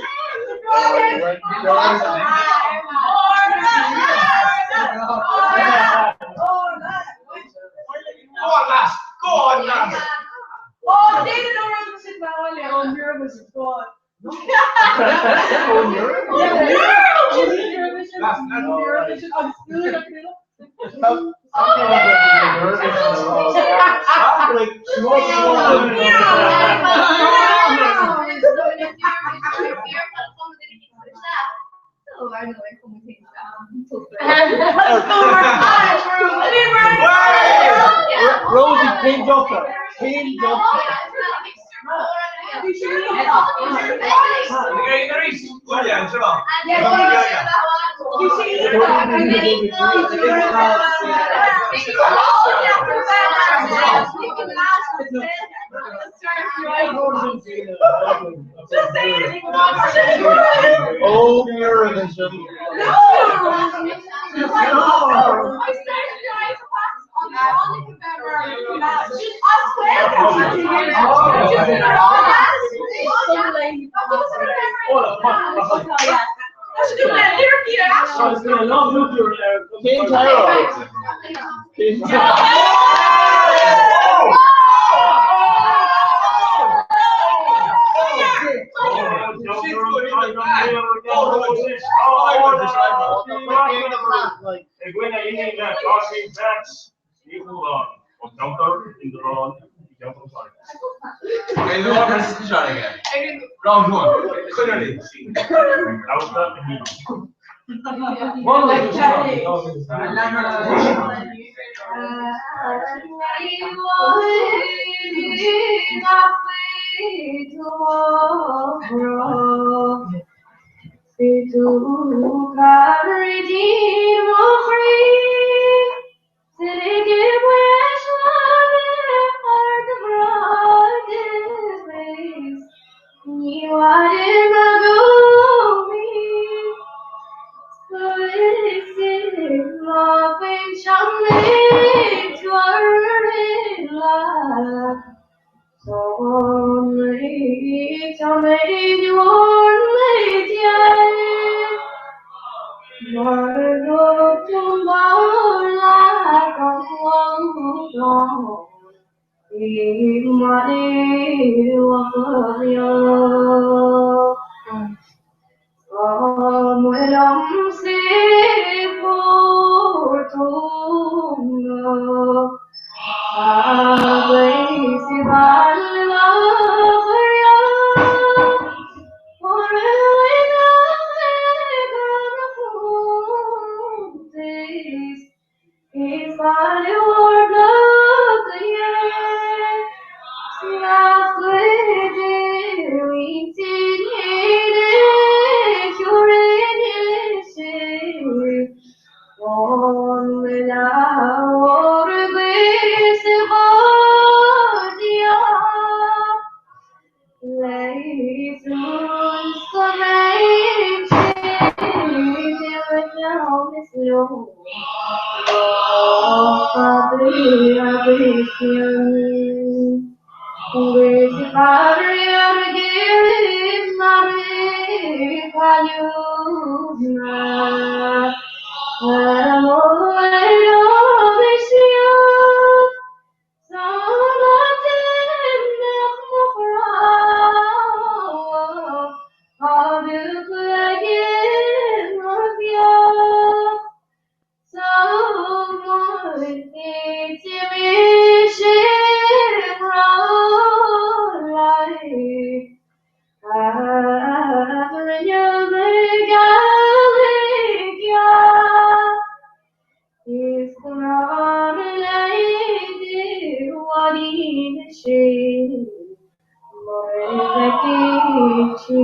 Go on, lass. Go on, lass. Oh, they didn't know where to sit now. Oh, Eurovision, go on. Eurovision, I'm still looking it up. Rosie pinned up her. Pinned up her. Oh, Eurovision. Round one. Clearly. You are in my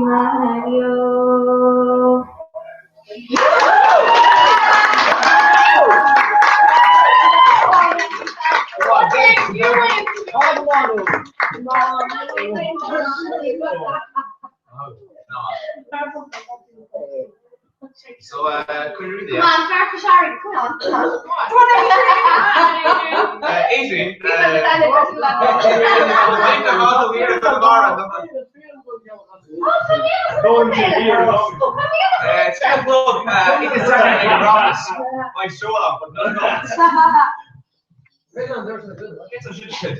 Mario. So, could you read Come on, Farfar Shari, come on. Adrian, Going to here. like show up, but no. Get some shit.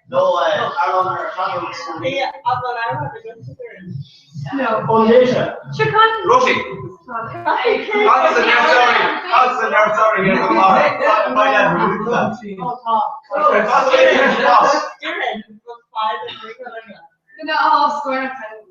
No, I don't know. Yeah, I'm not out of it. No. Foundation. Roshi. How's the nerd story here for Laura? My dad really did that. No, I'll score a pen.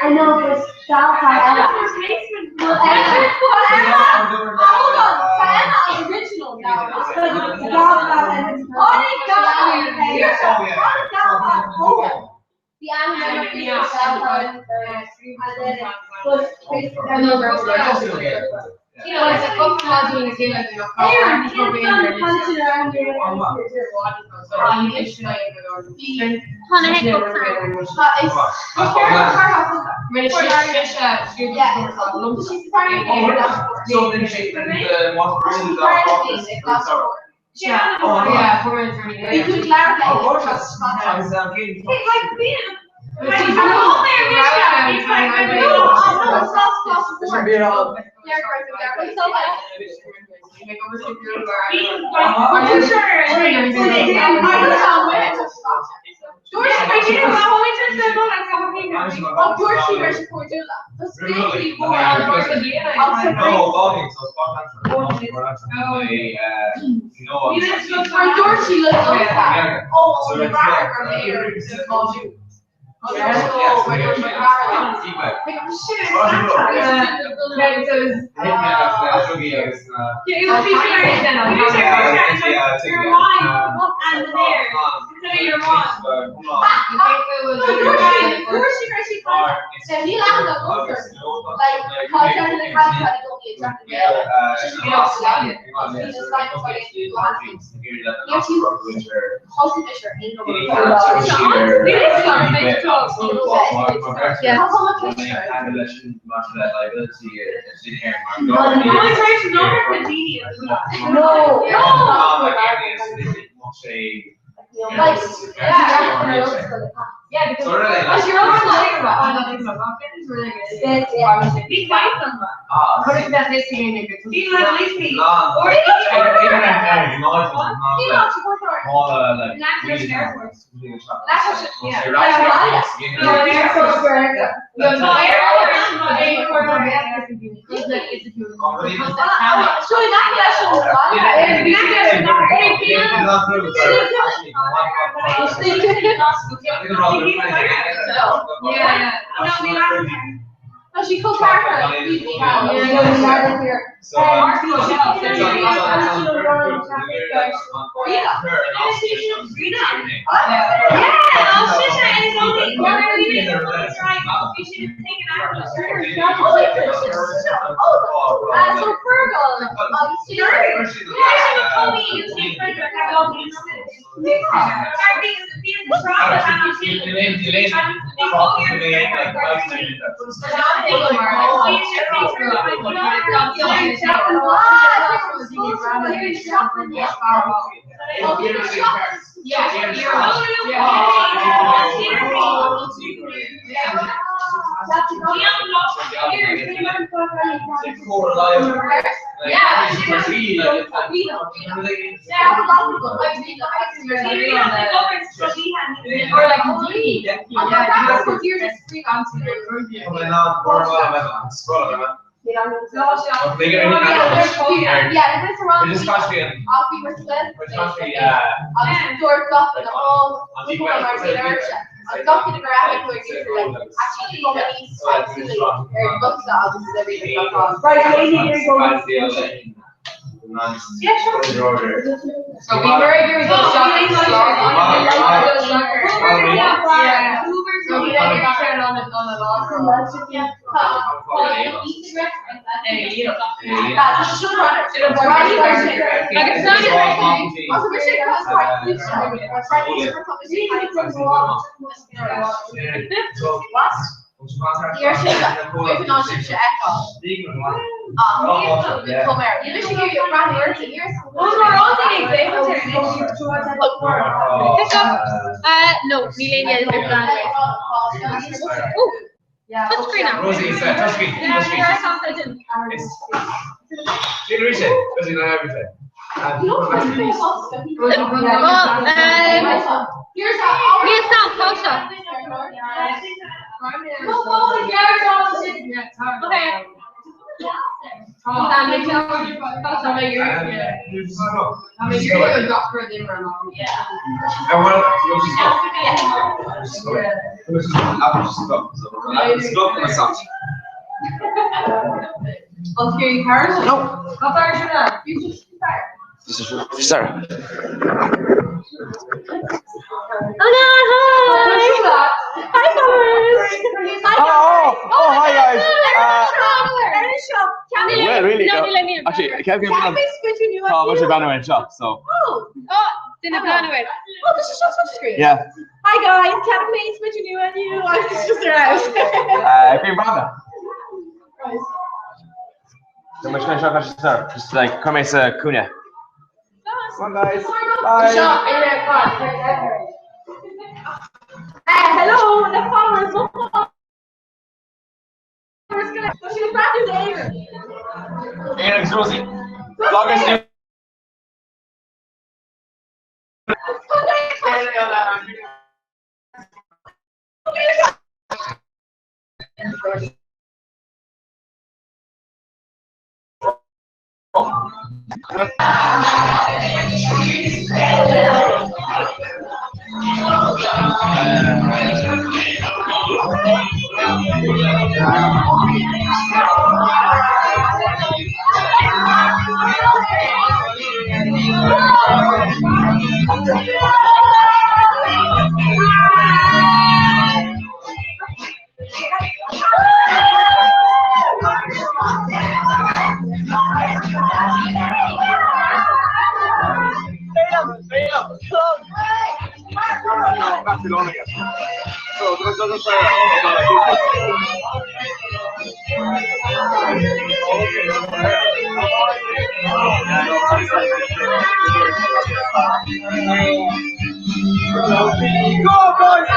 I know, but stop. Original. The animated yourself and then You know, it's a book module is in like, she co-partner. So be very good with those shots. No, Millennial is the plan. Touchscreen now. Rosie, it's touchscreen. She'll reach it, because you know everything. Sarah. Oh, hi guys. Well, really go. Actually, I can't give Can't them. be switching you Oh, on what's you. your banner in shop? So. Oh, Didn't plan it. oh, this is just on screen. Yeah. Hi guys, Kevin May switching you and you. It's just around. Green Brava. So much kind of shop, just like come as a Kuna. Come on, guys. Bye. Hello, the followers. She was brand new to Aaron. Aaron's Rosie. Vloggers new. Barcelona again. So it doesn't say go, boys!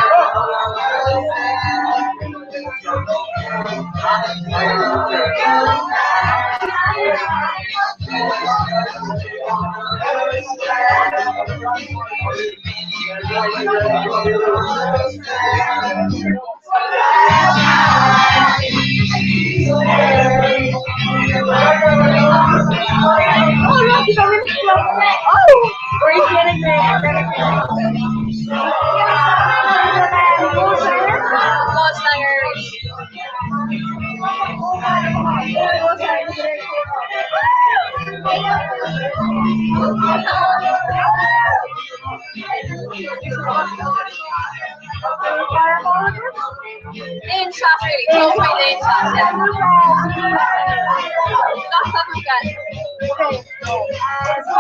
Where are you getting there? In shot, really. Close my in shot, yeah. Not something good. Okay. In shot,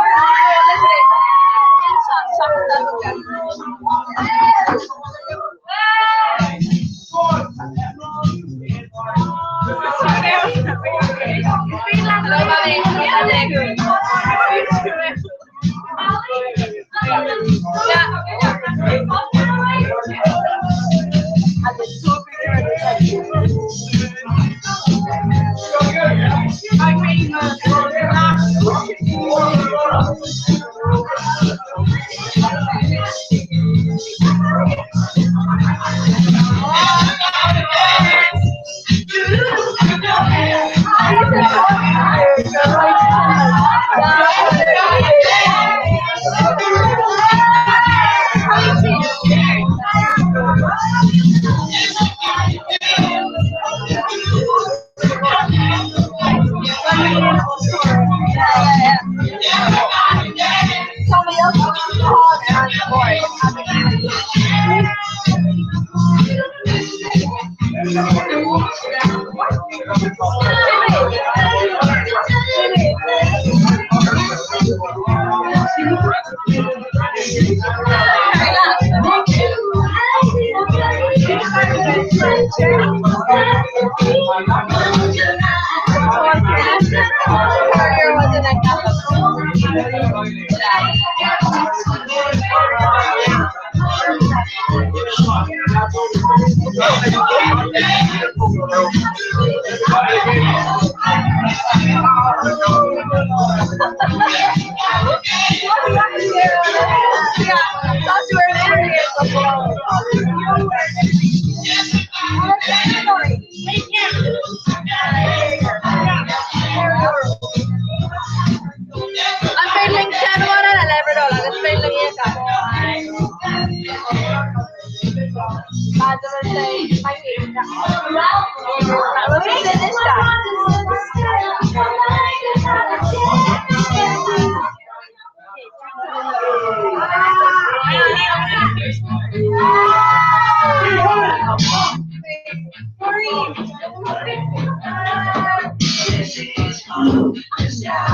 Yeah.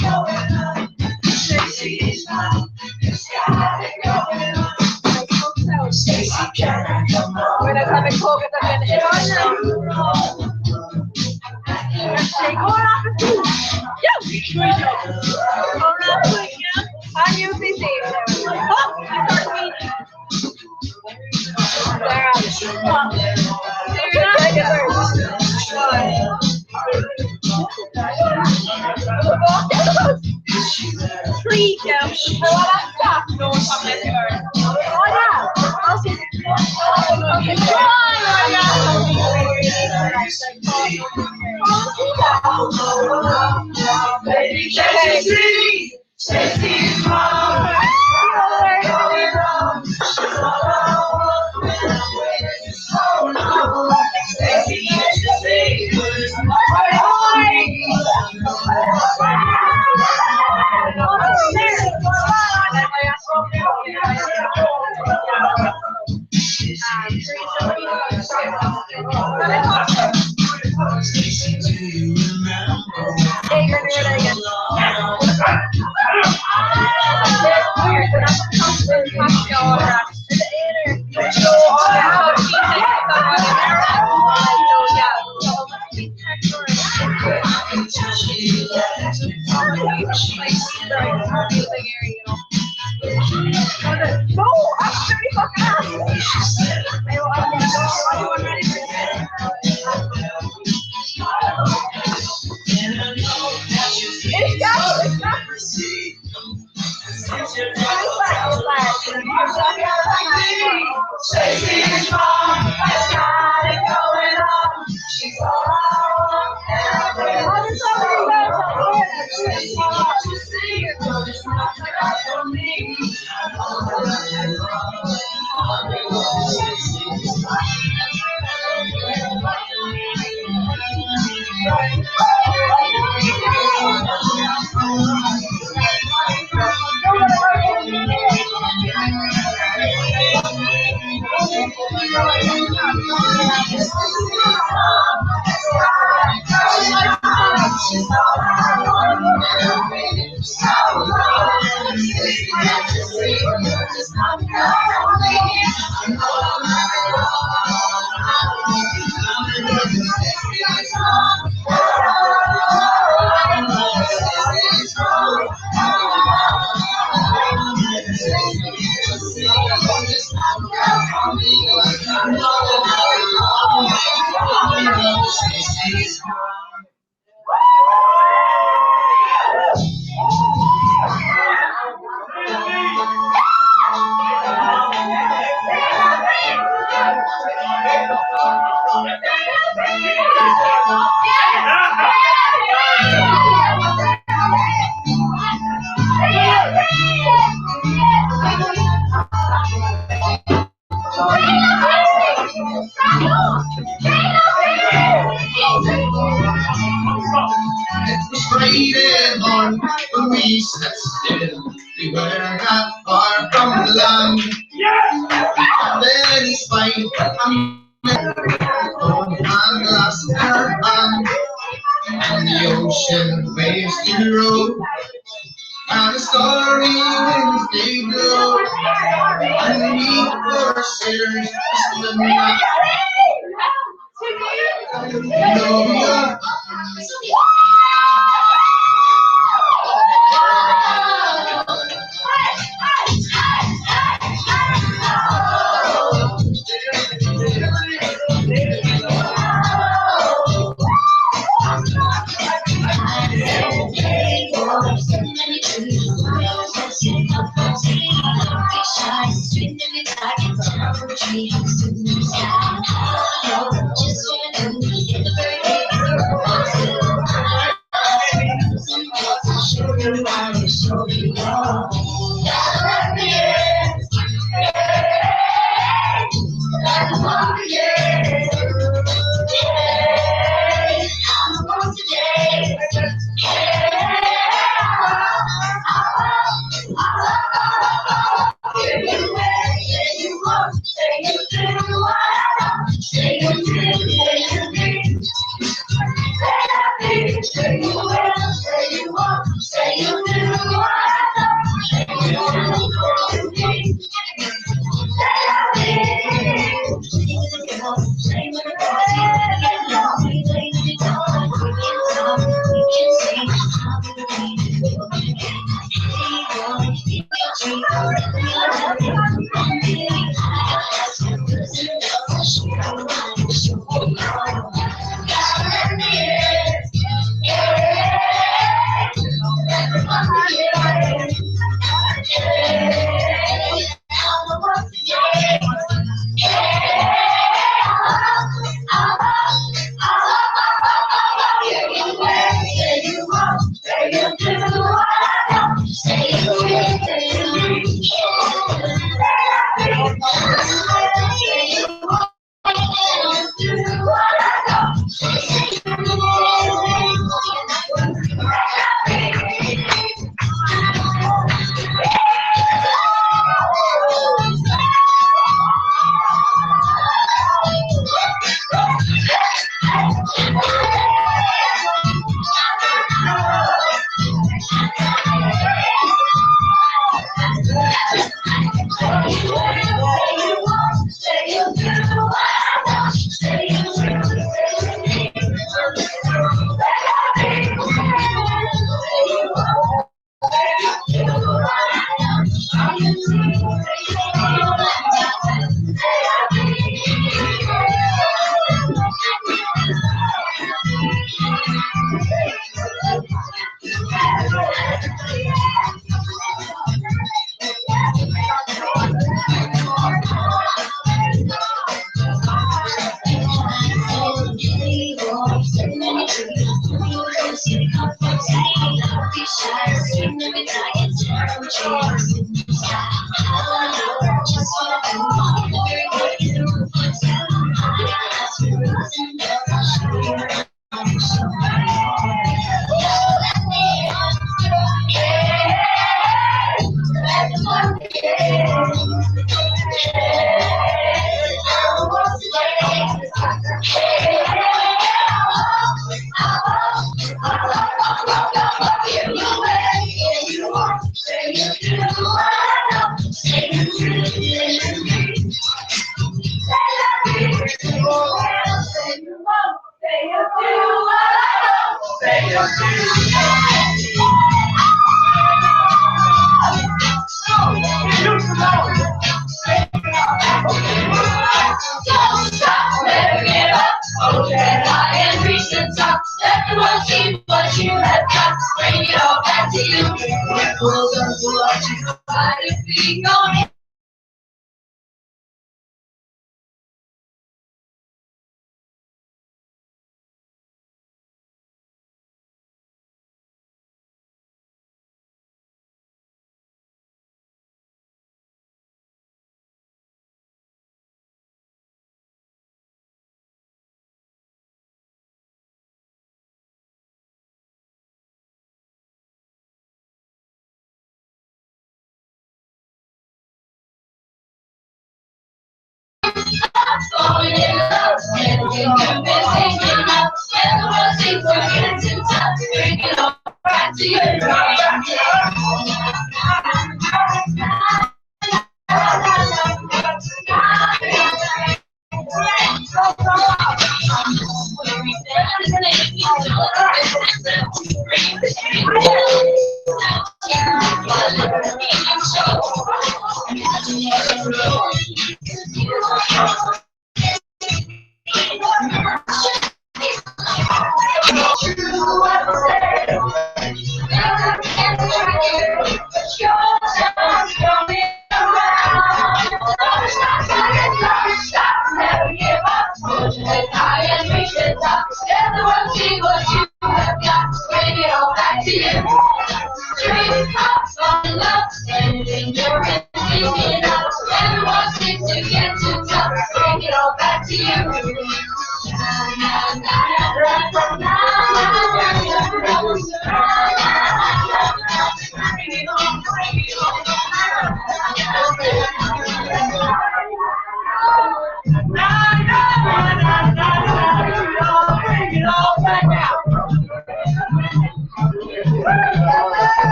We're not having coke at the minute. Go on off the food. Yeah, go on quick, yeah. I'm you busy. Three down. I want to stop. No one come in here. Oh yeah. Friday morning when we sat still, we were not far from the land. And then he spied and lost her hand, and the ocean waves to roll, and the story winds they blow, and we were sailors still not. Say Don't stop, never give up. Hold your head high and reach the top. Everyone see what you have got. Bring it all back to you. We're closer to what you got. If we go in. Falling in love, and we've been thinking of everyone thinks we're getting too tough. Bring it all back to you. Everyone seems to get too tough. Bring it all back to you.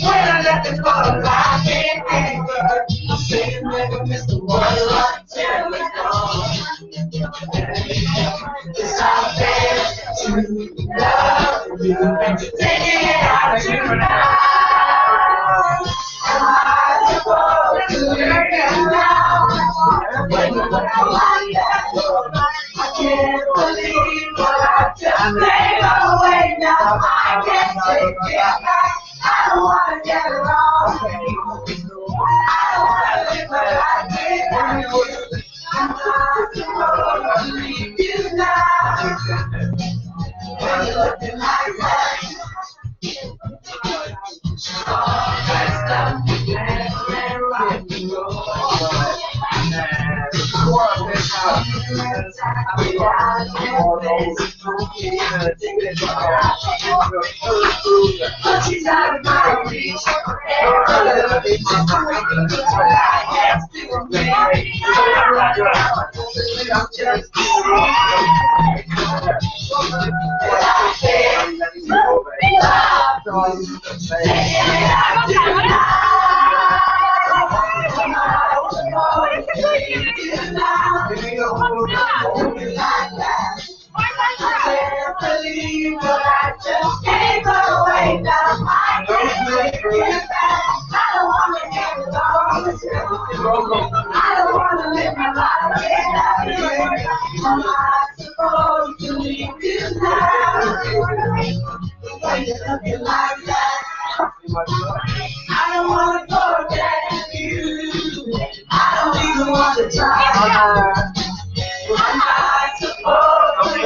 When I let looking for a life in anger. I'm saying never miss the one until it's gone. It's out there to love you and to take it out tonight. I suppose to learn it now. When you look like that, I can't believe what I just made away now. I can't take it back. I don't wanna get it wrong. I don't wanna live my life without you. I'm not supposed to leave you now. When you're looking like that. All dressed up and rock and roll. But she's out of my reach. I can't believe what I just gave away now. I can't take it back. I don't wanna get it wrong. I don't wanna live my life without you. I'm not supposed to leave you now. When you're looking like that, I don't wanna forget you. I don't even wanna try. I'm not supposed to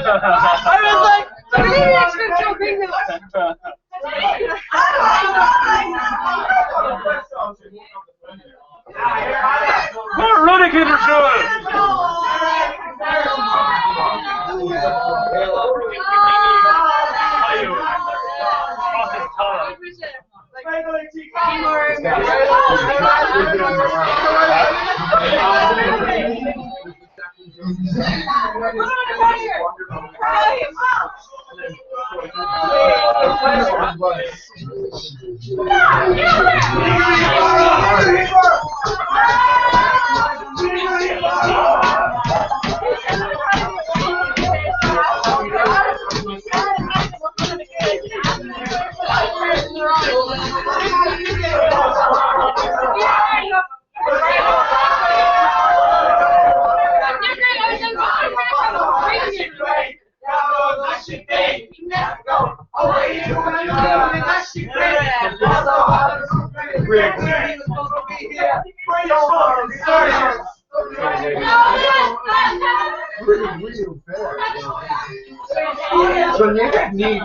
was like, maybe I should have joking now. We're running in the show. So you need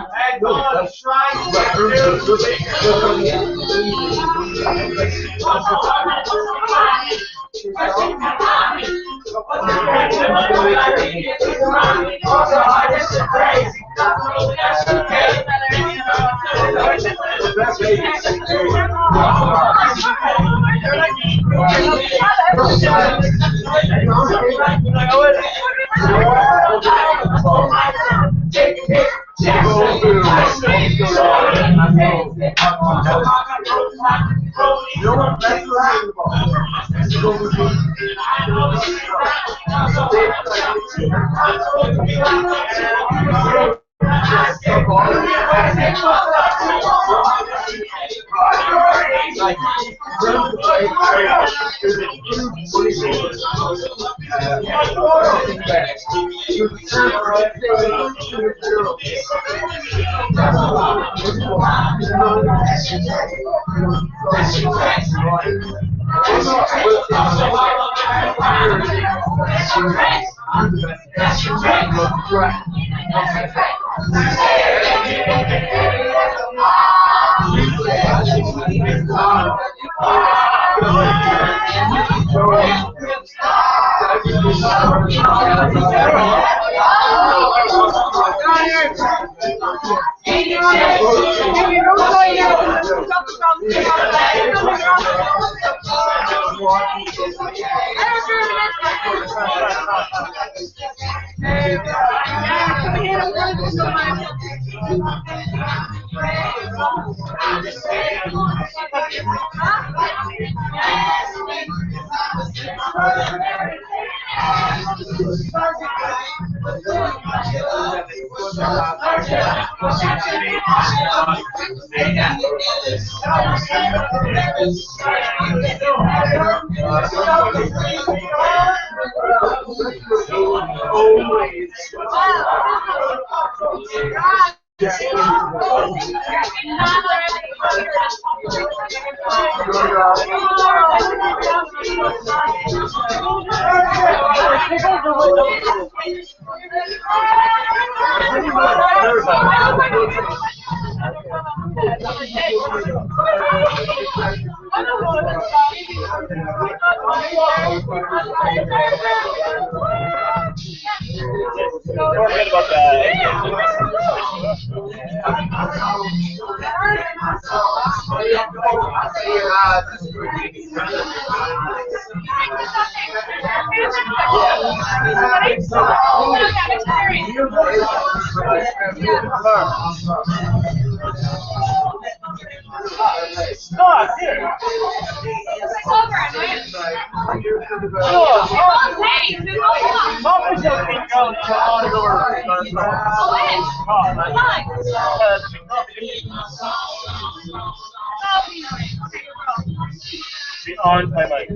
On by my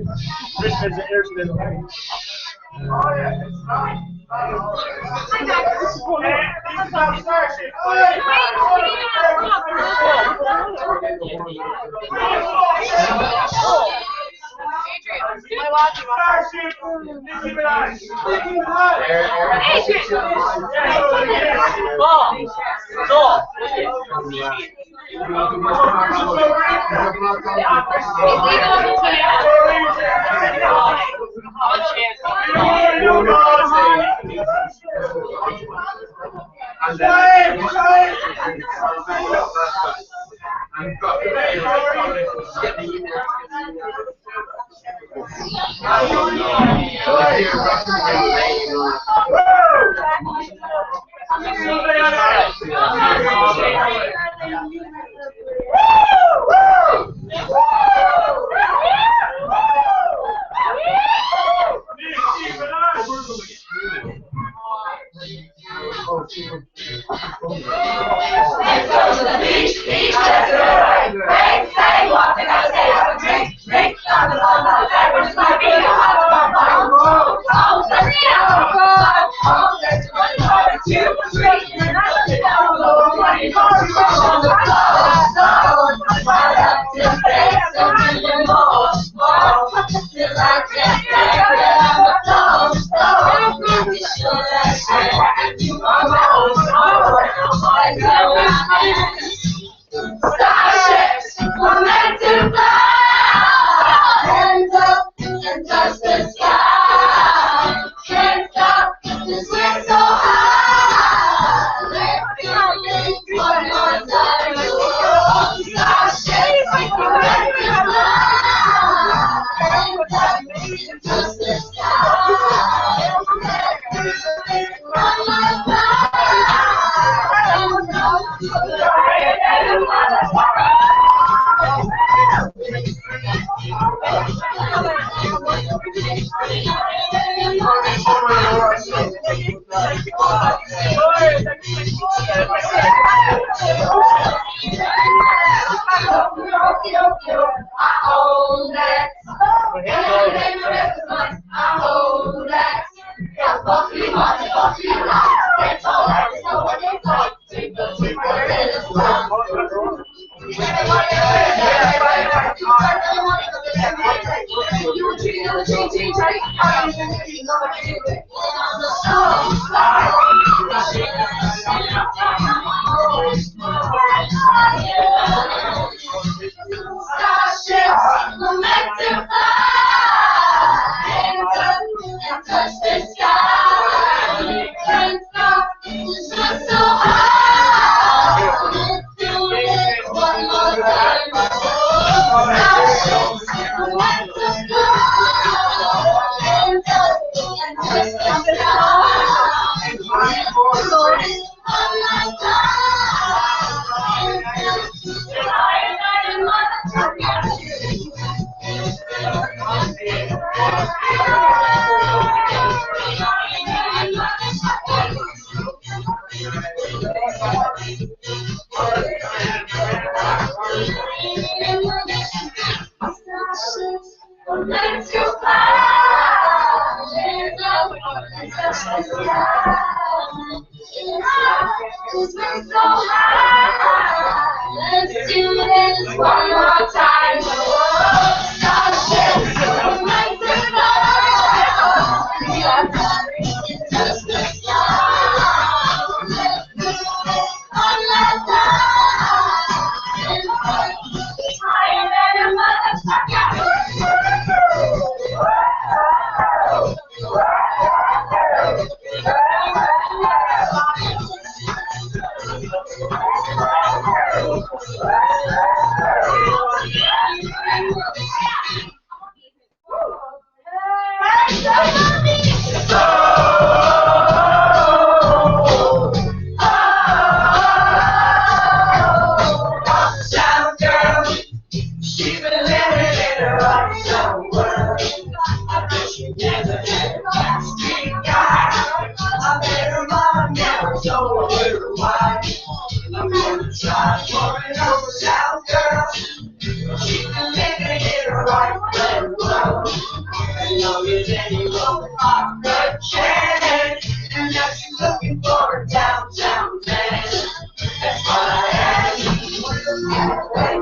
Christmas Airspin. Nicki Minaj.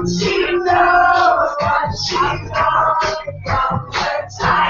She knows what she wants from her time.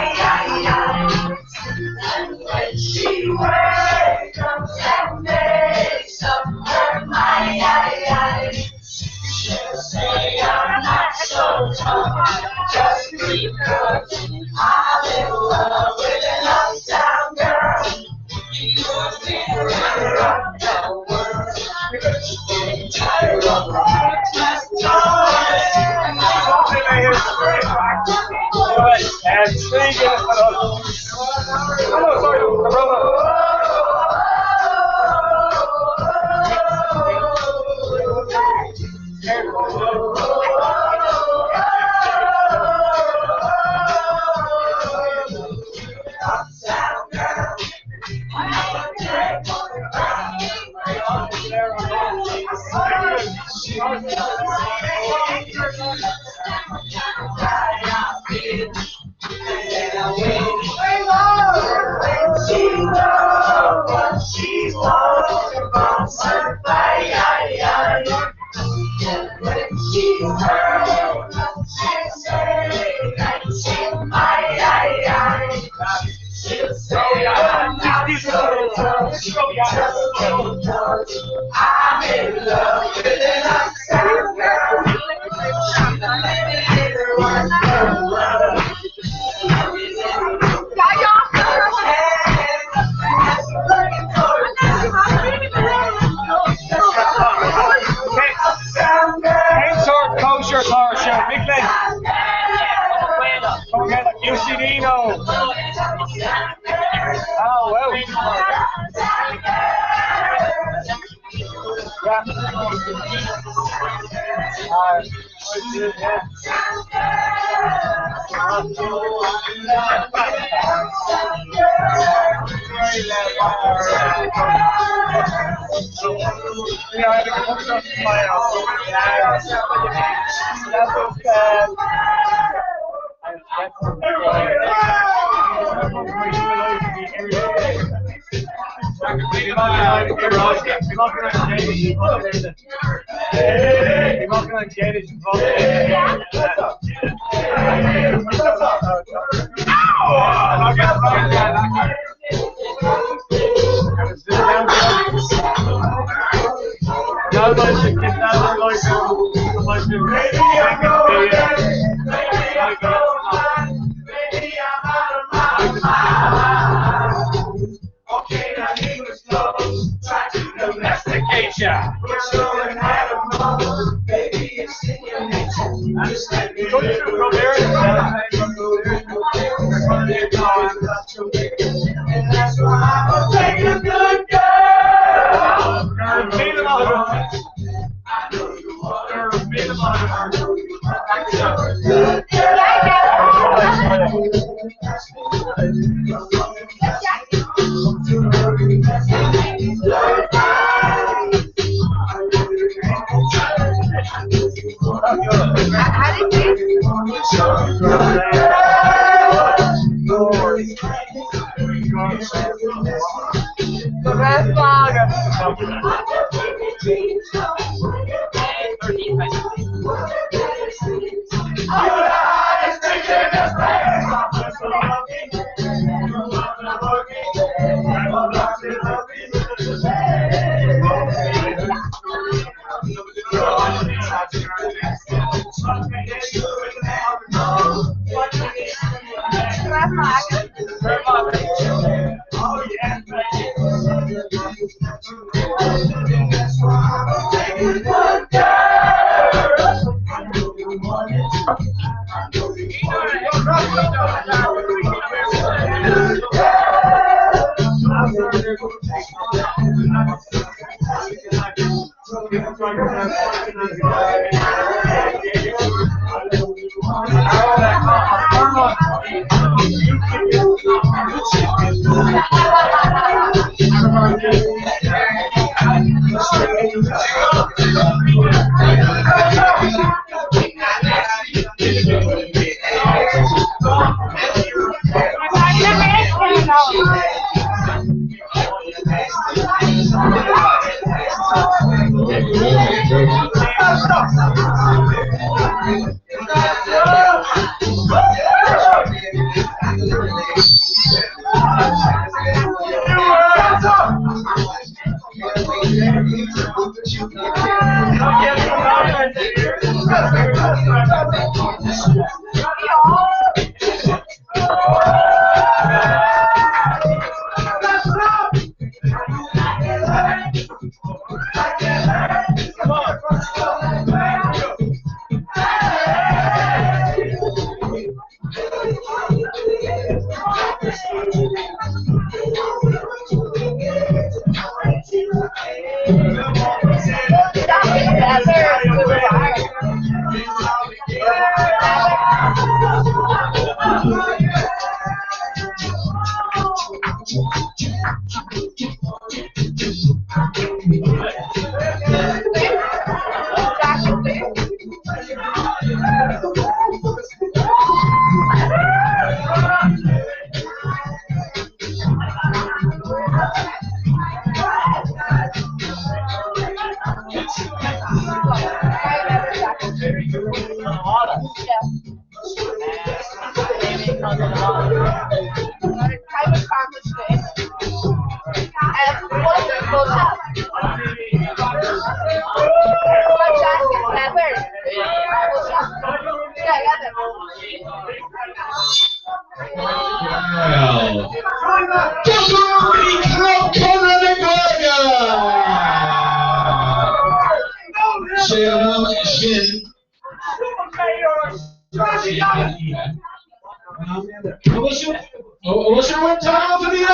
What's your win time for the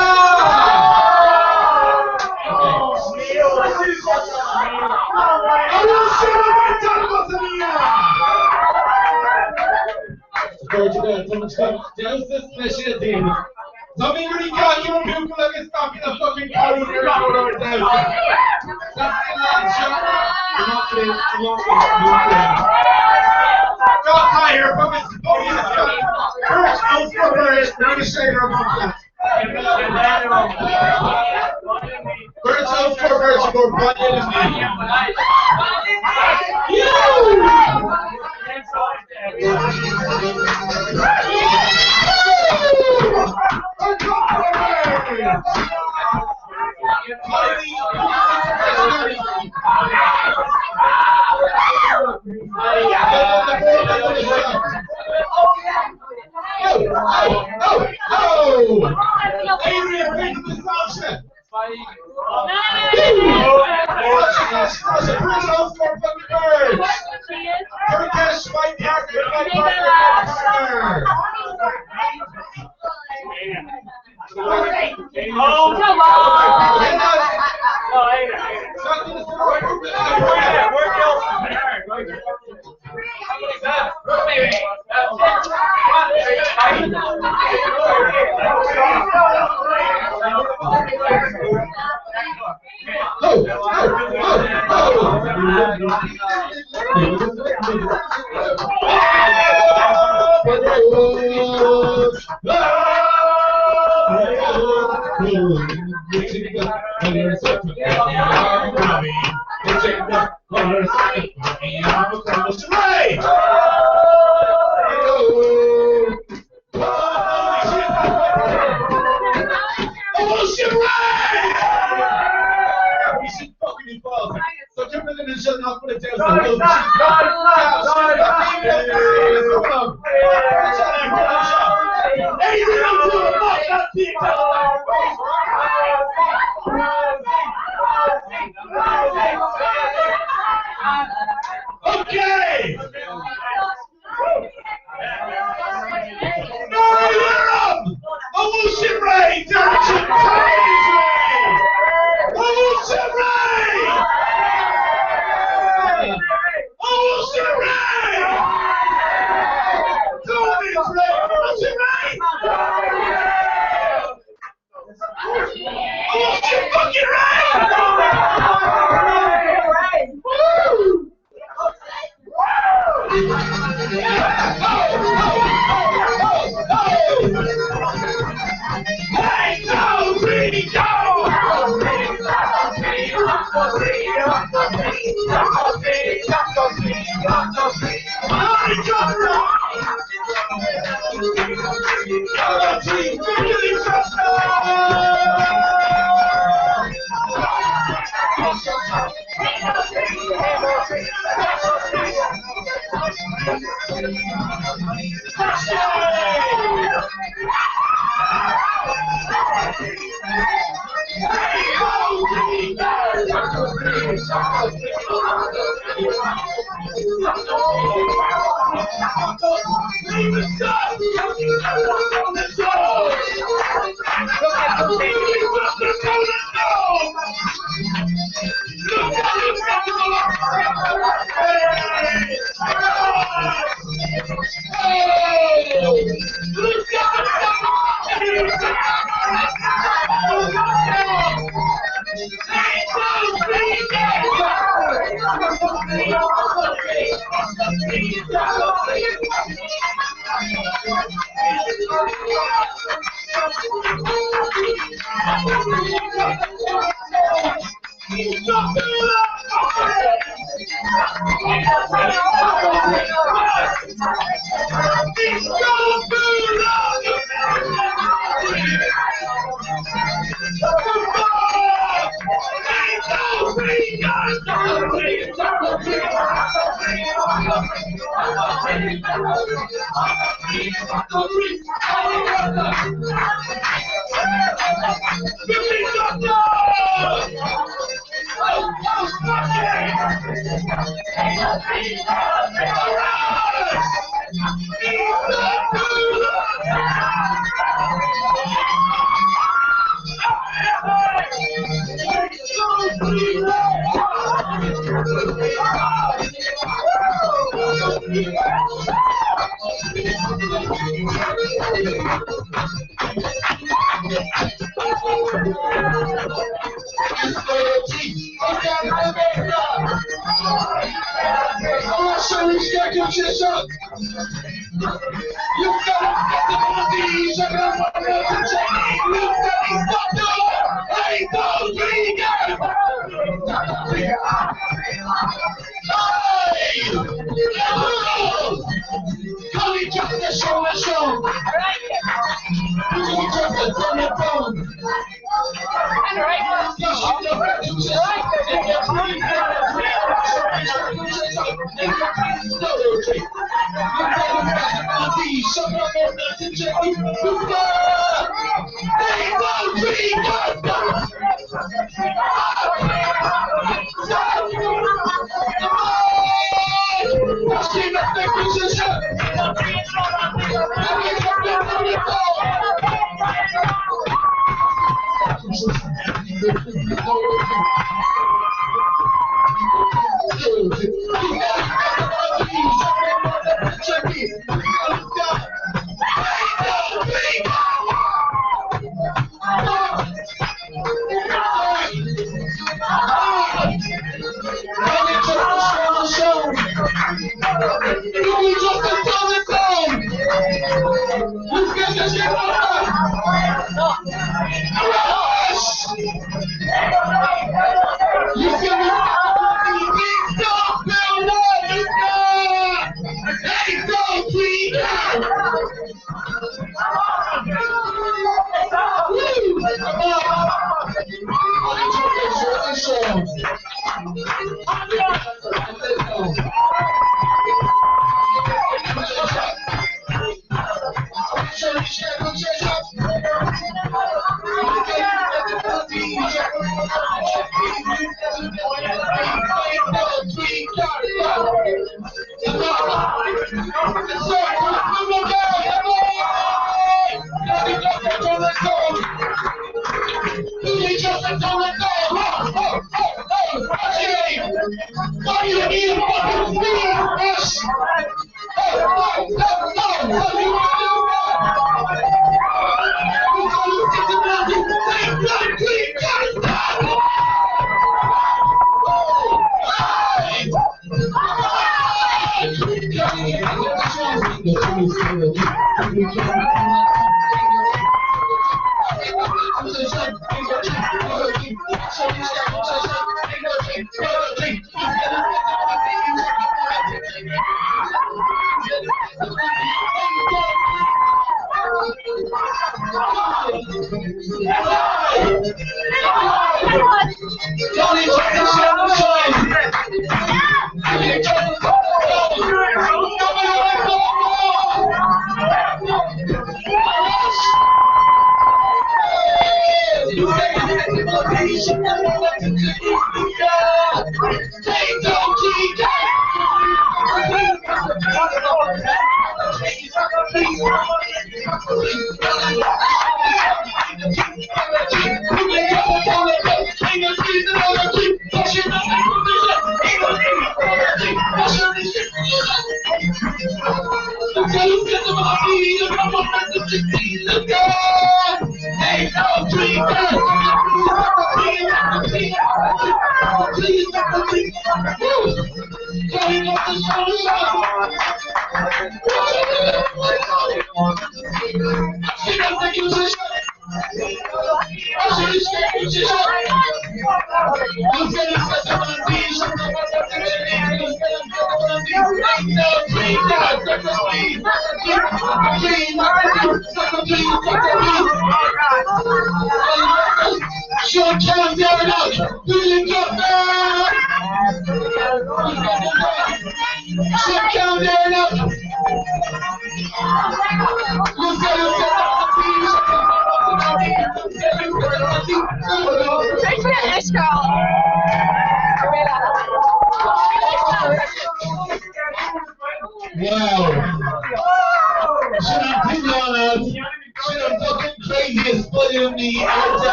Somebody got your people like it's stuck in a fucking car with your car over there. That's the last shot. Got higher from his first first, not a shaker of that. First out for first, you go right in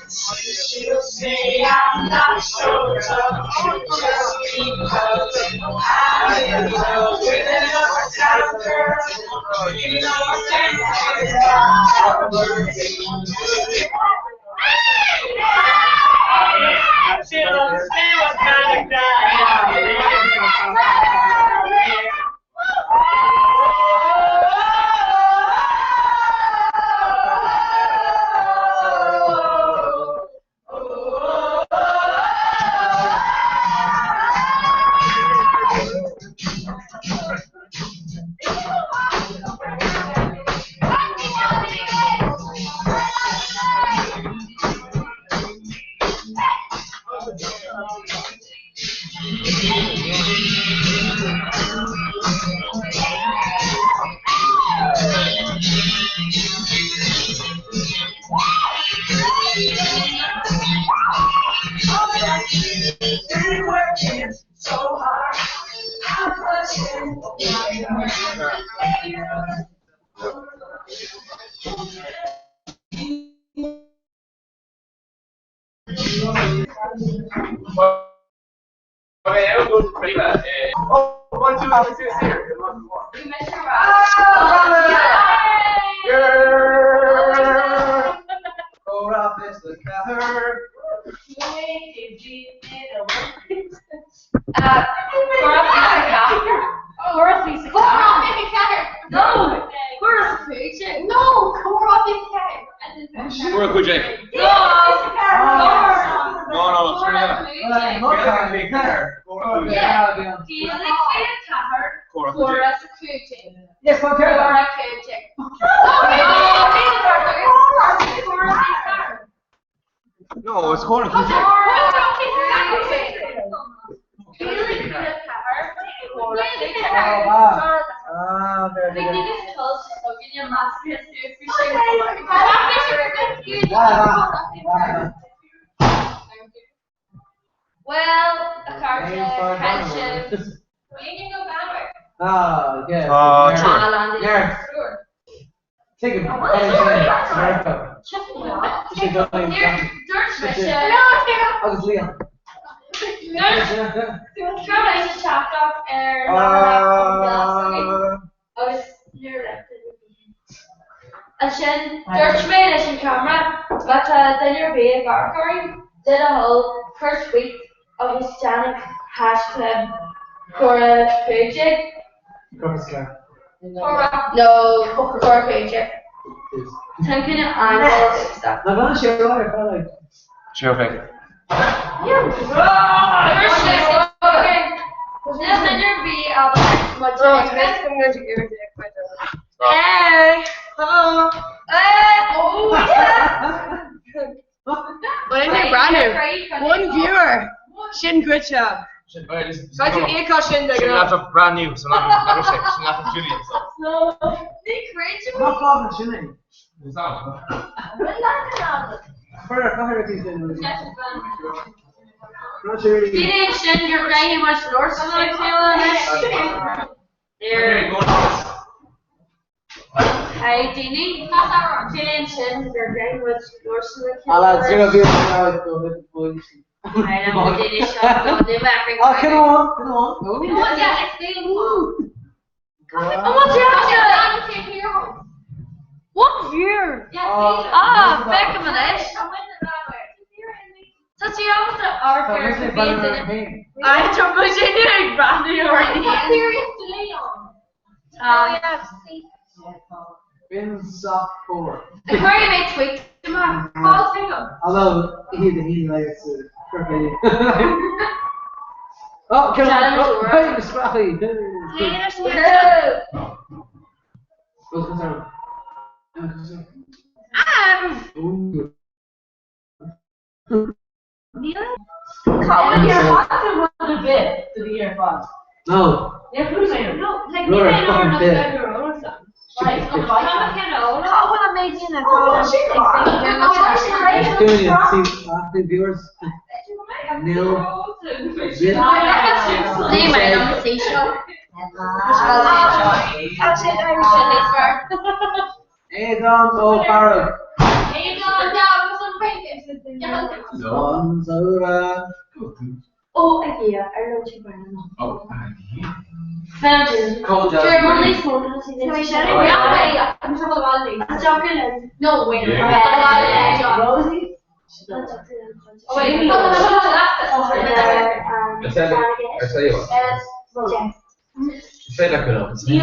She'll say I'm not sure just because I'm in love with another type of girl. You know she don't see what kind of guy. We're working so hard. I'm pushing. Okay, I'll go to that. Oh, 1, 2, 3, 6 here. Go out this together. For us, we Kujik. No, No, it's Cora Security. Yes, one turn. Cora Kujik. No, it's Cora. Well, a cartoon, friendship. We can go back. Ah, yeah. Sure. Yeah. Take him. George Mission. Oh, it's Leon. George chopped off air. I was near that. And then George made it in camera, but then your big Gargoyle did a whole first week of his Janik hash club Cora Kujik. No, Cora Kujik. Thinking of angle stuff. I'm gonna share what I felt like. Sure, okay. Hey! Oh! Well, in brand new. One viewer. Shin, good job. Got your ear caution there, girl. That's brand new, so not shake. She's not Julian, so. No, they create you. Not Bob and Shilling. It's not. Feeling Shin, you're very much north of my feeling. There. Hi, Dini. Feeling Shin, you're very much north of my I'll add 0 views now with the police. I know, Dini, shut up. They're back. Oh, come on. Come on, yeah, it's being cool. Oh, what's your what year? Beckham and Ish. So she owns our character being I don't know she knew Brandy already. Yeah. Bin soft core. The Curry made tweak tomorrow. Paul Fingham. Although he likes to perfectly. Oh, come on. Hey, Miss Rafi. Colin, you're hot a bit to the earphones. No. Yeah, who's here? No, like You're maybe a I know fucking enough bit. about your own stuff. Like, I'm a kid, oh, when I made you in a See, viewers. Neil. Name my own seashell. Hey, Don, oh, Farrell. Hey, Don, down with some pancakes. Don, Zora. Oh, idea. I wrote you by now. Oh, Found you. Cold Sure, Monday morning. Can we share it? Yeah, I'm talking about Monday. I'm talking. No, wait. Rosie? Oh, wait. I tell you what. Say that good up. It's in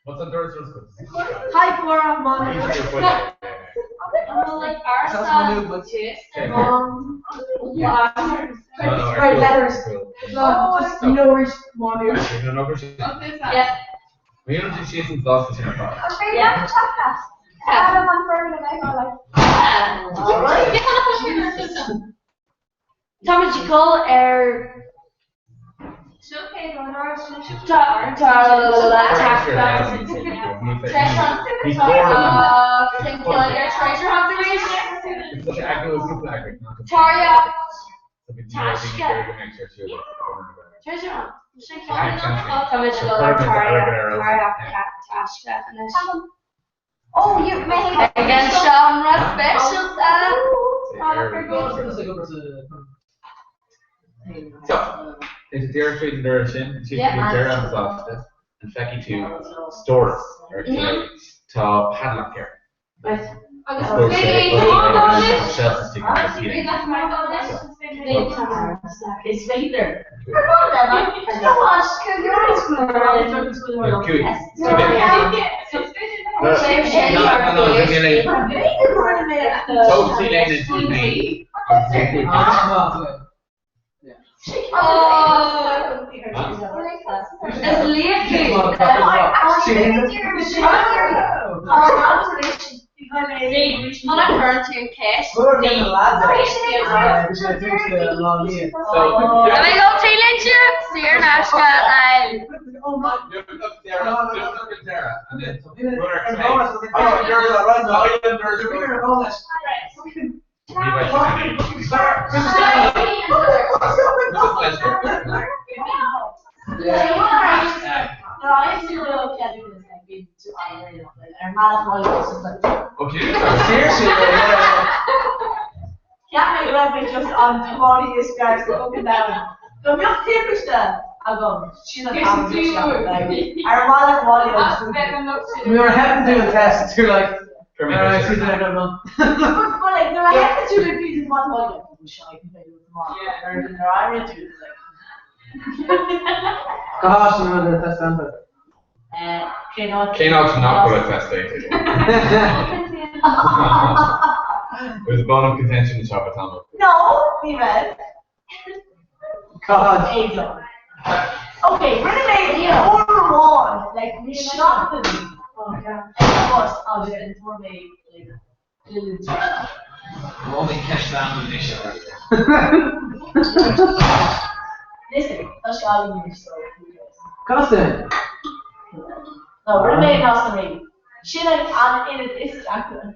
What's on Thursday? Hi, Cora, Mom. Like our son, Right, letters. You know where Mom is. Yeah. We don't do shit and lost in our car. Yeah. Thomas, you call Treasure hunt. Oh, you made again, Sean, special. So, is Deirdre treating their sin? She's Yeah. treating their answer and Fecky to stores or to padlock here. Right. It's both shells sticking on the ceiling. It's later. On a turn to cash. Let me go, Taylor. Sear Nashka and seriously, Can't make rugby just on body scars looking down. Go, you're finished then. I'll go. She's not having we were having to do a test to like. Like, no, I have to do the pieces one volume. I can play with tomorrow. Yeah. I read to Gosh, no, the test center. K-Not's not good at test dating. There's a bone of contention in Chapatama. No, be red. God. Okay, we're gonna make 4-1. Like, we shot them. Oh, yeah. Of course, I'll do it for me. Only catch down with this shot. Listen, that's all you need, so. Cousin. No, we're gonna make Cousin. She like, I'm in this jacket.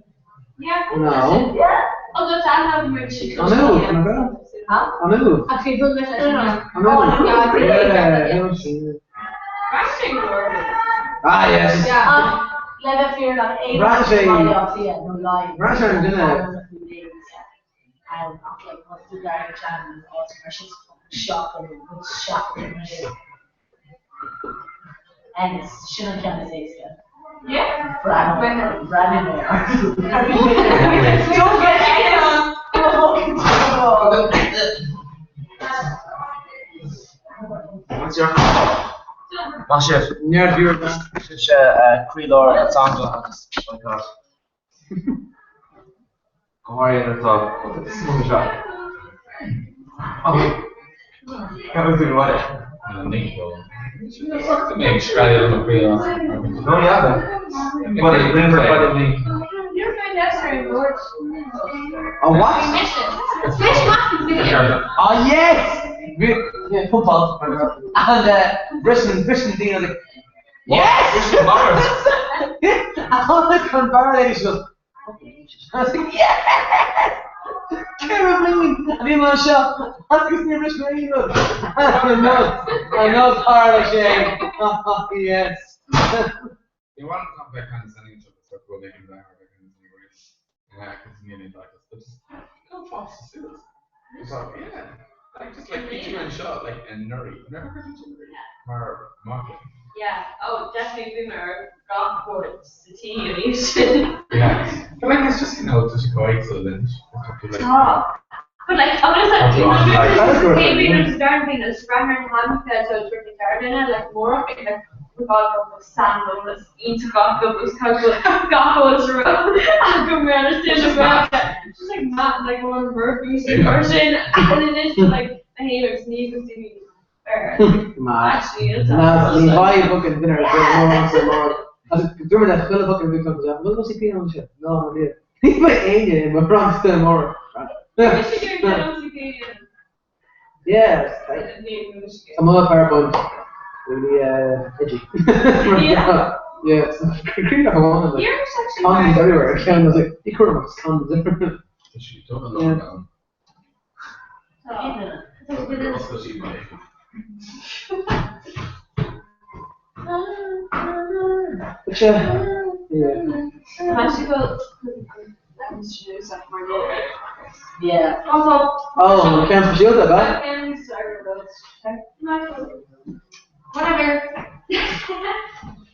Yeah. No. Yeah. Oh, that's I have my chicken. I know. Huh? I know. Okay, good. Let's Ah, yes. Yeah. Let it fear that 8 no lie. Rasha, I'm gonna. And like, what's the guy channel? Also, precious shocking. What's shocking? And it's shouldn't come to say so. Yeah. Brandon Don't get anyone. What's your What's your near viewer? Such Creelor and Sandra. Oh my god. How are you in the top? Look at this one shot. Oh. That was doing what? To make Australia look real. No, yeah, but it's been for quite a week. You're my necessary words. A what? Oh yes! Yeah, football. And Britain Dean was like, yes! I thought the convert lady, she goes, I was like, yes! Karen Bling! I didn't want to show. I think it's the original England. I know Carla Shane. Oh, yes. You want to come back and sending each other stuff, we'll make it back or back in the race. Yeah, because it's nearly like this. But just go fast as soon as. So, yeah. Like, just like each one shot, like, and Nuri. Never heard each other. Or Martin. Yeah. Oh, definitely boomer. Golf course. The tea and eat. Yeah. But like, it's just, just quite so then. Stop. But like, I was like, maybe there's starting a scrammer and ham fed, so it's really hard in it, like more of it, like, we got up with sand on this, eat got up with goggles around, and come around and sit around. Just like Matt, like one of her BC version, and then it's just like, I hate her sneezes to me. Actually, it's no, why fucking dinner? Remember that Philip fucking big comes out. We'll go see Peter on the ship. No, I did. He's my alien, but Bronx still more. Yes. Some other PowerPoint. Really edgy. Yeah. Creative one. Condoms everywhere. I was like, you could have condoms everywhere. Yeah. But yeah. Yeah. Oh, I can't feel that bad. Whatever.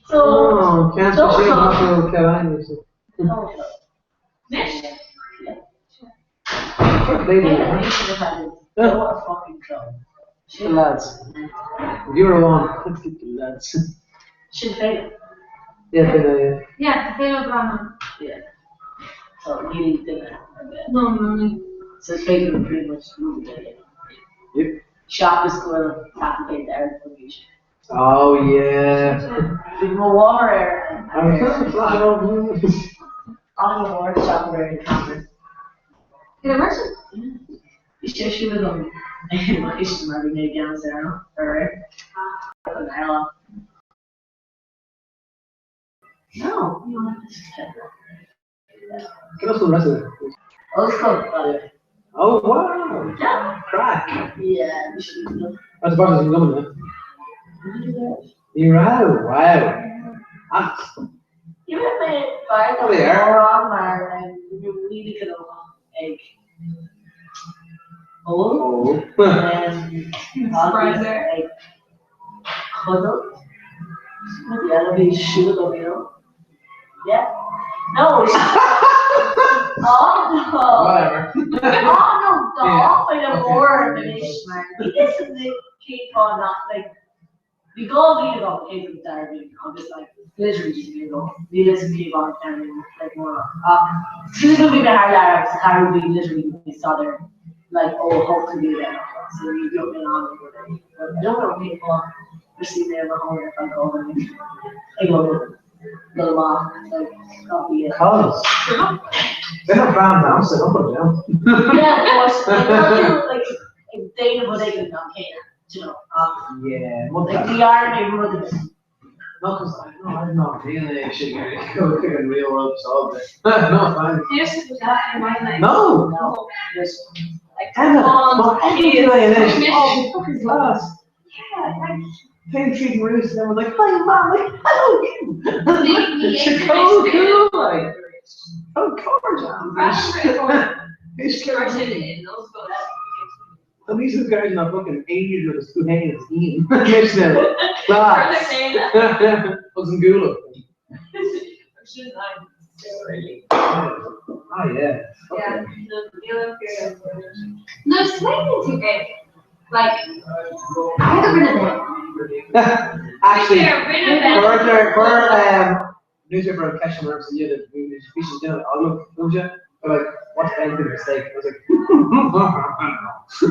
So. Oh, can't feel that bad. The lads. You were one. Let's get the lads. Should fail. Yeah, Yeah, fail drama. Yeah. So you need to. No. So fail pretty much. Yep. Shop is going to navigate their information. Oh yeah. With more water air. I'm flat out. On the water shop where it comes. Can I merchant? You should shoot it on. My issue might be made down there. Alright. No, you want to Give us the rest of it. Oh, it's called. Oh wow. Yeah. Crack. Yeah, we should do it. That's about as coming then. You're out. Wow. Ah. You have made fire Oh, they are. on there and you really get a egg. Oh. And Surpriser. egg. Cuddle. Yeah, it'll be shoot over, you know. Yeah. No, it's oh no. Whatever. Oh no, dog by the war finish, man. This is the kid on that, like, we go lead on kids with Darby. I'm just like, literally just gonna go. We listen to keep on and like more. Soon as we get our lives, Harry will be literally we saw there, like, oh, hope to be there. So we go in on it. But I don't know people receive their home if I go over and I go little mom, like, copy it. Cause they're not bad now, so don't put it down. Yeah, of course. Like they know what they can do, you know. Yeah. Like we are neighborhood. No, because I'm not really shit. Go in real world solve it. No, fine. Yes, that in my life. No. Yes. Like, Emma, what are you doing? Oh, fucking class. Yeah, like. Came treating Ruth and everyone's like, hi mom, like, hello you. She's so cool, like, oh, cover and these are guys not fucking 80 with a spoon hanging in his team. Commissioner, class. Wasn't Gula. Oh yeah. Yeah. No, it's not too big. Like, I had rid of it. Actually, Get rid of it. we're newspaper catching marks and you that we should do it. I'll look, don't you? They're like, what's the end of the mistake? I was like,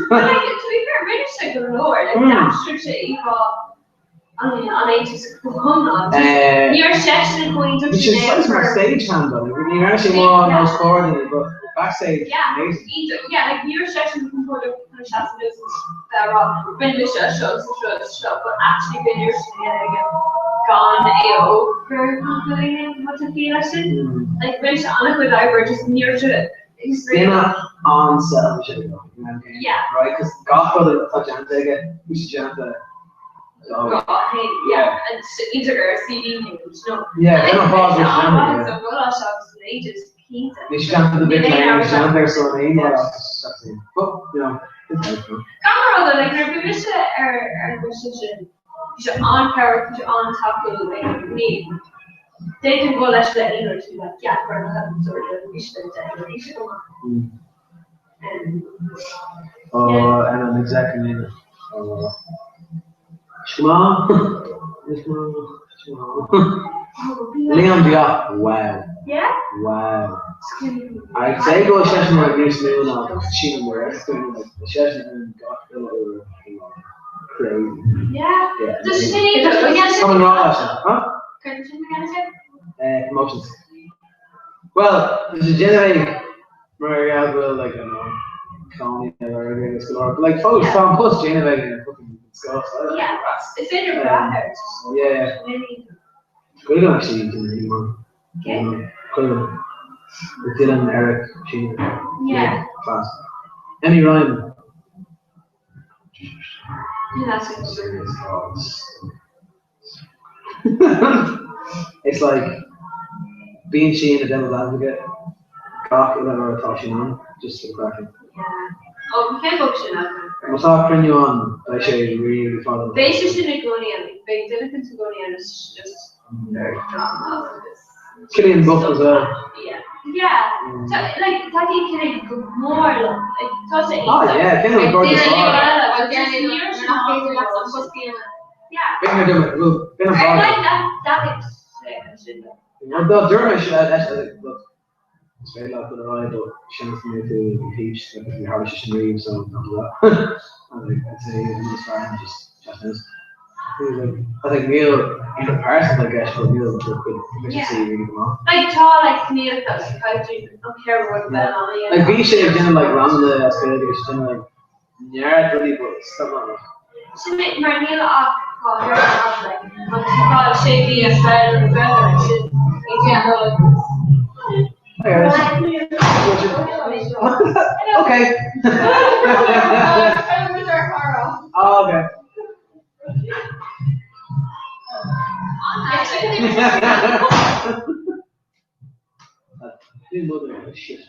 But like, to be fair, British like the lower, like that's such a evolve. I mean, on ages come on. Your section is going to you should slice my stage hand on it. You're actually more on those coordinated, but backstage, yeah, amazing. either, yeah, like your section can put up the shots and business that are all been the shows, but actually been your gone over completely what the election. Like British Annika and I were just near to it. They're not on set, we should go. Yeah. Right, because Godfather touch and take it, we should jump the. Yeah, and either a CD thing, you know. Yeah, they don't pause with them. them. So roll out shots, they just keep them. They should jump to the big thing, they should jump there, so they email us. But, you know, it's helpful. Camera, like, if we wish our position, you're on power, you're on top of the like, need. They can go less than either to like, yeah, for another sort of mission, they should go on. Oh, and I'm exactly in it. Shema. Leon Diop. Wow. Yeah? Wow. I'd say go a session like this now, because she and the rest doing like the session and got crazy. Yeah. Does she need to Coming raw session, huh? Can you again? Emotions. Well, there's a generating Maria as well, like I don't know, Connie or but like folks from plus generating and fucking stuff. Yeah, it's in your bathhouse. Yeah. We don't actually do it anymore. Okay. With Dylan, Eric, Sheena. Yeah. Class. Emmy Ryan. Yeah, that's it. It's like being she and the devil's advocate. Cock whatever I thought she on, just for cracking. Oh, we can't book shit out. I saw bring you on. I should really follow. Base shouldn't go in. Big Diligence to go in is just Killian Buff as well. yeah. Yeah. So, like that you can go more like touch it. Oh yeah, Killian Buff is hard. Yeah. Bring her doing it. Look, been a I bother. like that looks sick. Well, the Dermot should actually look. It's very loud for the ride, but she wants me to impeach that if we have a session leave, so don't do that. I'd say I'm just fine, just this. I think Neil, in comparison, I guess, but Neil would efficiency really come on. Like tall, like Neil, that's psychiatry. Don't care what the bell on it. Like V-shape didn't like run the Australia, she didn't like yeah, really, but stuff like that. She made my Neil off call her off like call shady as well and better like shit. You can't go like this. Okay. Oh, okay. Shit.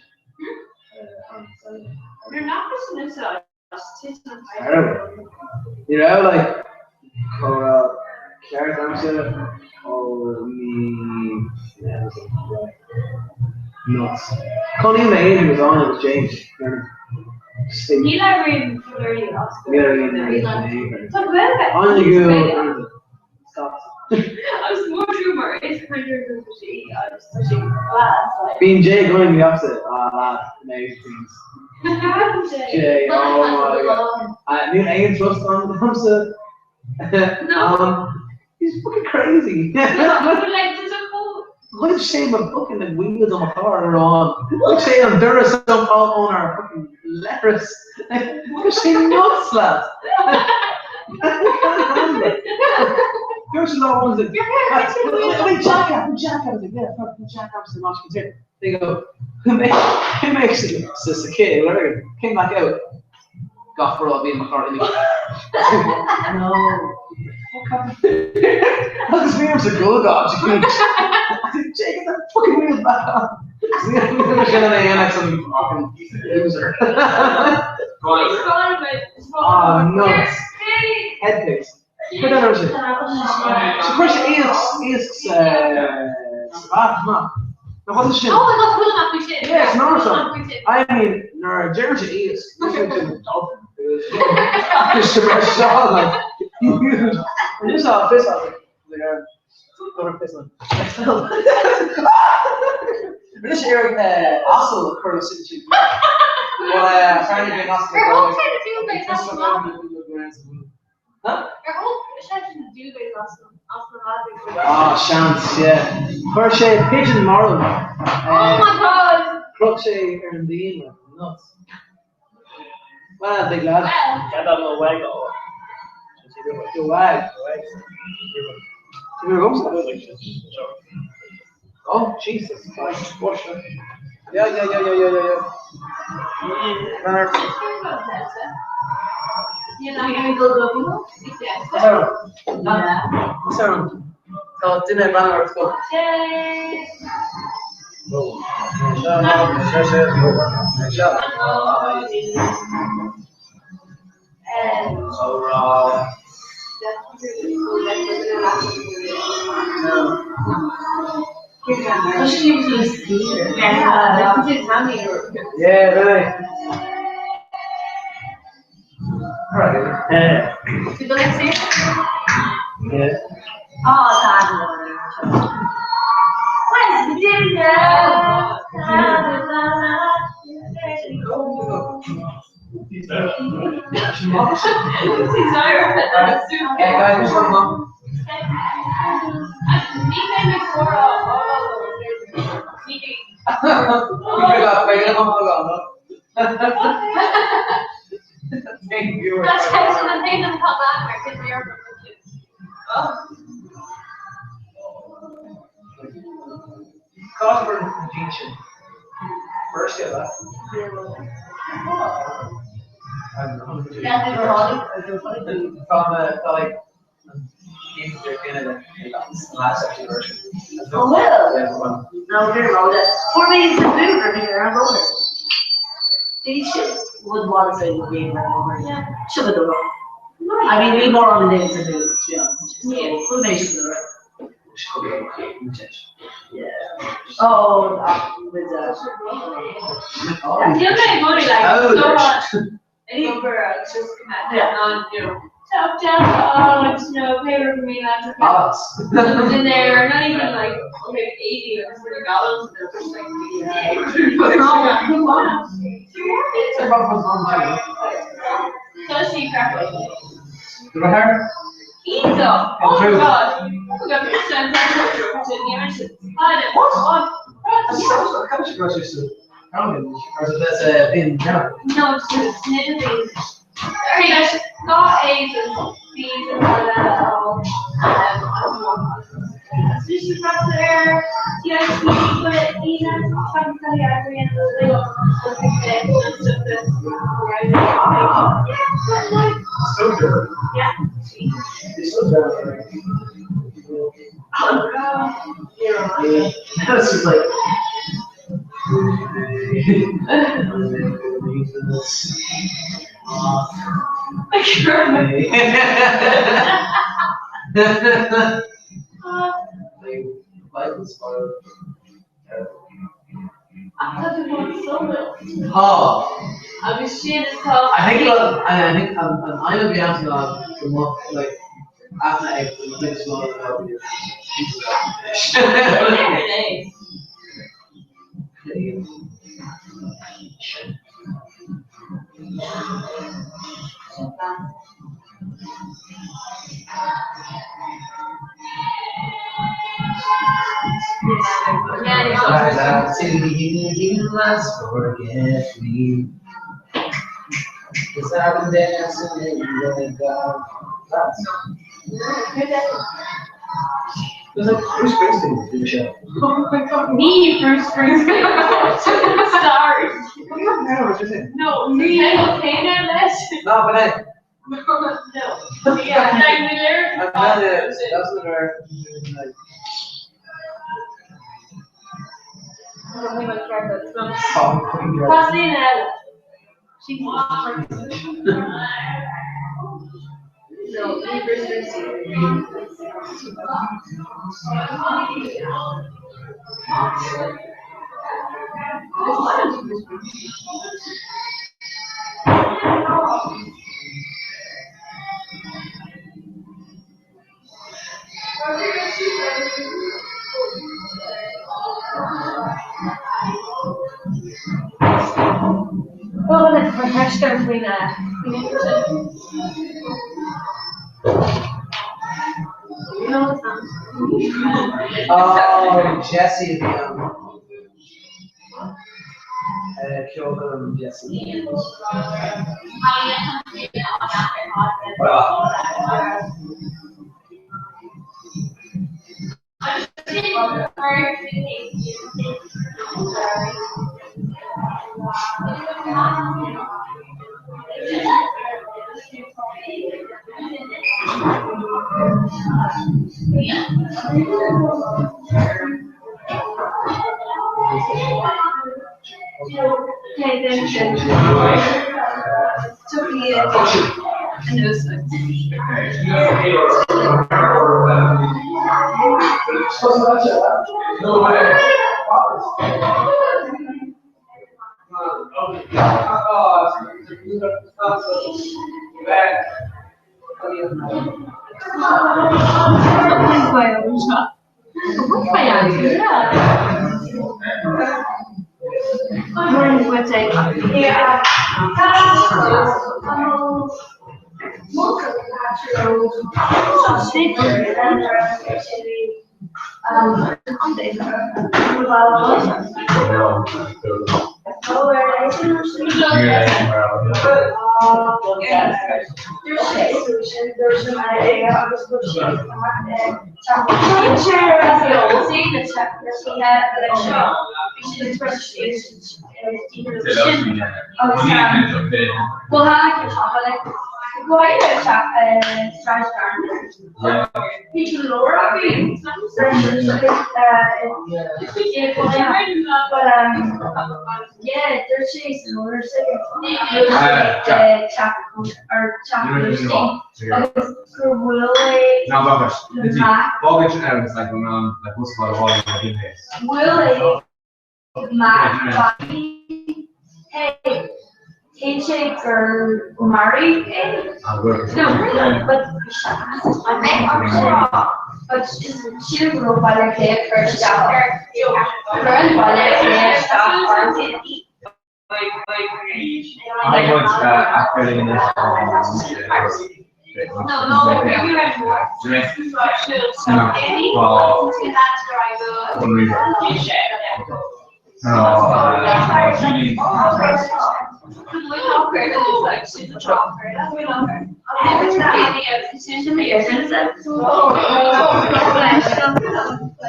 You're not listening to us. Terrible. You know, like Cora, Claire Thompson, or me. Yeah, that's right. Nuts. Connie Maine was on, it was James. You never even very lost. On the go. Stop. I was more rumor. It's printer than she. I was touching glass. Like. Being Jay going the opposite. Amazing things. Jay, oh my god. New Aiden Trust on the dumpster. No. He's fucking crazy. No, but like, there's a whole. What shame of fucking the wheels on my car are on. What shame of Duracell on our fucking letters. What shame nuts, lads. I can't handle it. There's no ones that. Jack up, yeah, fucking Jack up so much. They go, who makes it? It's a kid, whatever. Came back out. Got for all being in my car. No. This wheels are good, dog. Jake, get the fucking wheels back on. We're gonna annex some fucking loser. Oh, nuts. Head piece. Put that on shit. So, first, is no. Now, what's the shit? Oh, I got pulling up with shit. Yeah, it's not so. I mean, no, Jeremy is. Just to my shot, like, huge. And you saw a fist out there. Go to fist on. This year, also curl city. Well, trying to get us to go. Huh? Your whole session is due by last one. Oh, chance, yeah. Crochet pigeon marlin. Oh my god! Crochet and Dean, nuts. Well, big lad. Get on the way, go. The wag. Oh, Jesus Christ. Yeah. You're not gonna go double? Sarah. So, dinner banner or school. Yay! Yeah, really. Alright. To the next year? Yeah. Oh, God. Where's the dinner? Thank you. That's actually the name of the pub because we are from Cosburn Beach. First, yeah, that. I don't know. Yeah, they were all. From like games they're kind of the last section version. Oh, well. No, we're rolled it. 4 minutes to move or here, I'm rolling. They should would want to say the game right over. Yeah. Should have done it. I mean, we more on the days to do, to be honest. Yeah. Who they should do it? Yeah. Oh, with the. You'll make money like so much. Any girl just come out on, you know, top down, you know, pay for me, that's okay. It was in there, not even like, okay, $80 or $40, they're just like, It's a problem. so she crap like Remember? eat them. Oh my god. Look at this sense of the image. What kind of grocery store? Or is it in general? No, it's just snipping. Okay, guys, got A's and B's and all that all. Sushi from there. Yes, we put it in. Some kind of agree and the So good. yeah. It's so good. Yeah. That's just like. I thought it was so well. Oh. I mean, shit is tough. I think I'm gonna be honest about the more like after the biggest one of Let's forget me. 'Cause I've been dancing in the dark. It was like Bruce Springsteen did the show. Oh my god, me, Bruce Springsteen. Sorry. No, me. Taylor Less. No, but I. No. Yeah, like the lyrics. I've had it. That's what our. I don't think I care about it. Oh, Pasadena. She's no, me, Bruce Springsteen. Oh, let's refresh there between Oh, Jesse, killed him, Jesse. Okay, then. Sophia. And those Why Strash Yeah. He's lower up here. Yeah, there's she's lower second. Chocolate No, Bogus. Bogus now is like going on, like what's called a wall in this. Willie, Mac, hey, handshake or Mari? I'll work. No, but I met her. But she grew up by like the first chapter. Learned by like the I was actually in this. No, you have more.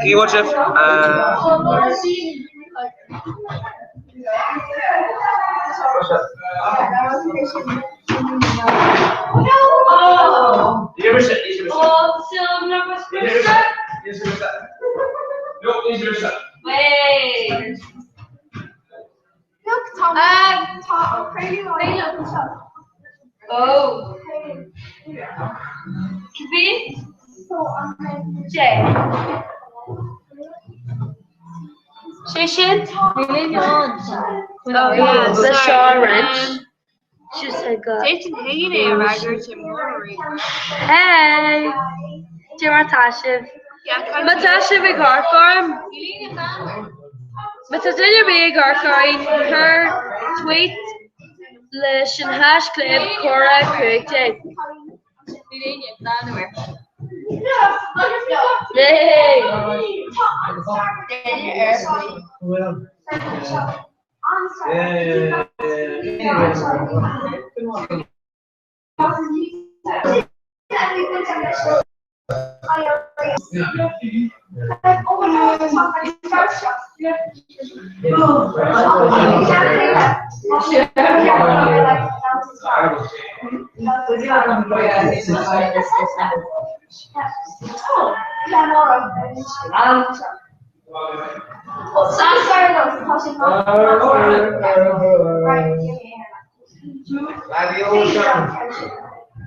Can you watch it? Wait. Look, Tom. Oh. Kevin? Jay. Shishin? Moving on. Oh, yeah. The Shaw Ranch. She's a good. Hey, Do you want Tashiv? Matashiv a gar farm. Matashiv a gar farm. Her tweet. Lishin hash clip Cora Cooked. Yay!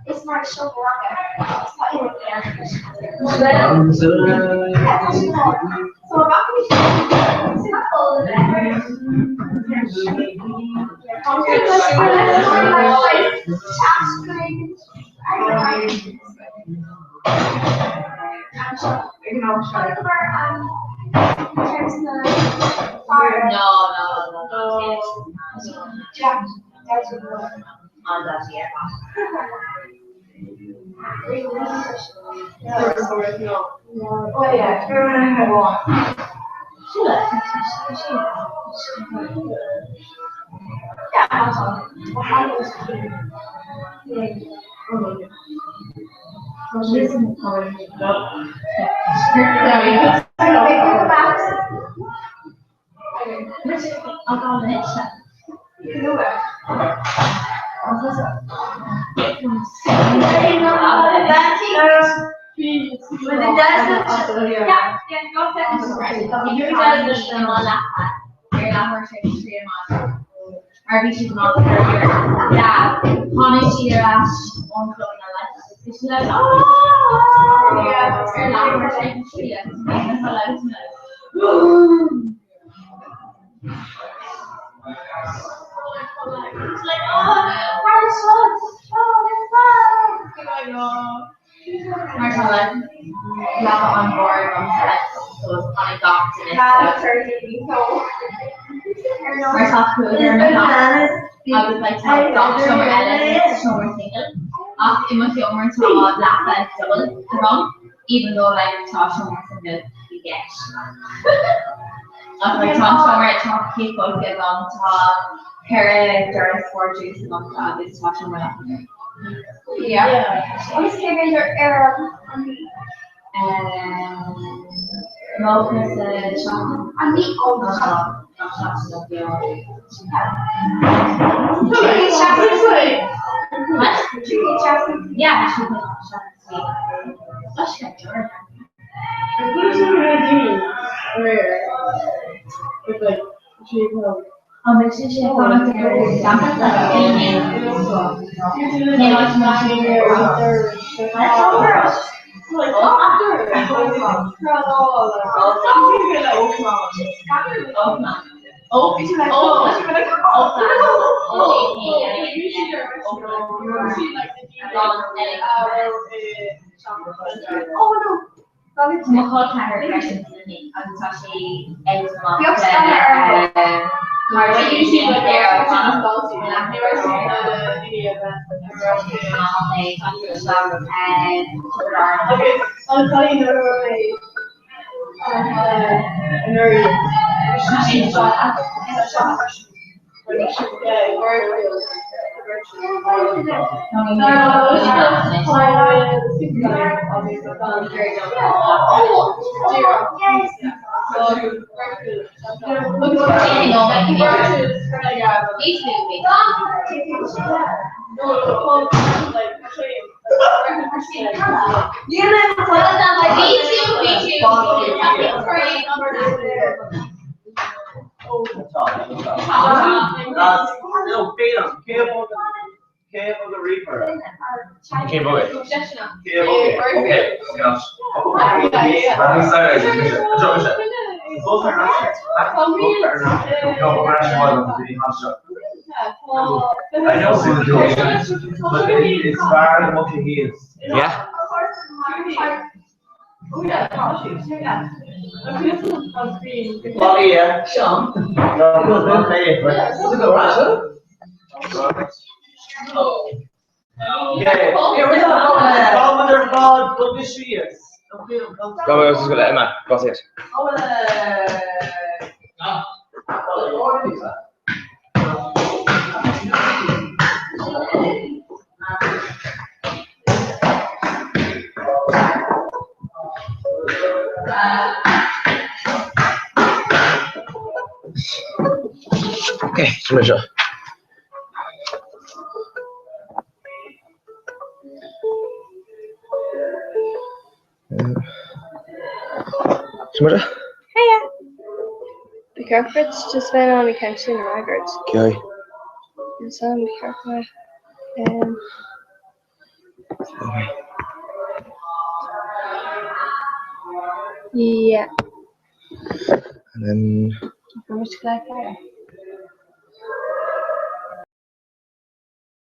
It's not so RBC's not there. Yeah, honestly, they're asked on clothing and life. She's like, oh, yeah, and now we're taking shit. It's like, oh, Marshall, love on board on set, so it's kind of docked in it. Marshall could I would like to have dock somewhere else, somewhere single. It must be over until last night double wrong, even though like talk somewhere single we get. Like talk somewhere, talk people get on talk, Kara, Doris, Forges, and all this talk somewhere. Yeah. What's Kevin or Arab? Milk is a chocolate. I mean, all the chocolate. Chocolate. Yeah, she put on sweet. Oh, she got Jordan. What is it with like, Oh, but she should have gone to her doctor. No, Peter, cable the Reaper. Came away. Okay. Both are not. No, but actually, one really hot shot. I know situation, but it's very much he is. Yeah. Oh yeah, Sean. No, okay, but is it the Russia? Okay, here we go. Commander God, look at she is. Go, I was just gonna Emma. Go see it. Okay, Commissioner. Commissioner. Hiya. The carpets just went on account of Margaret. Okay. And so be careful. Okay. Yeah. And then How much can I fire?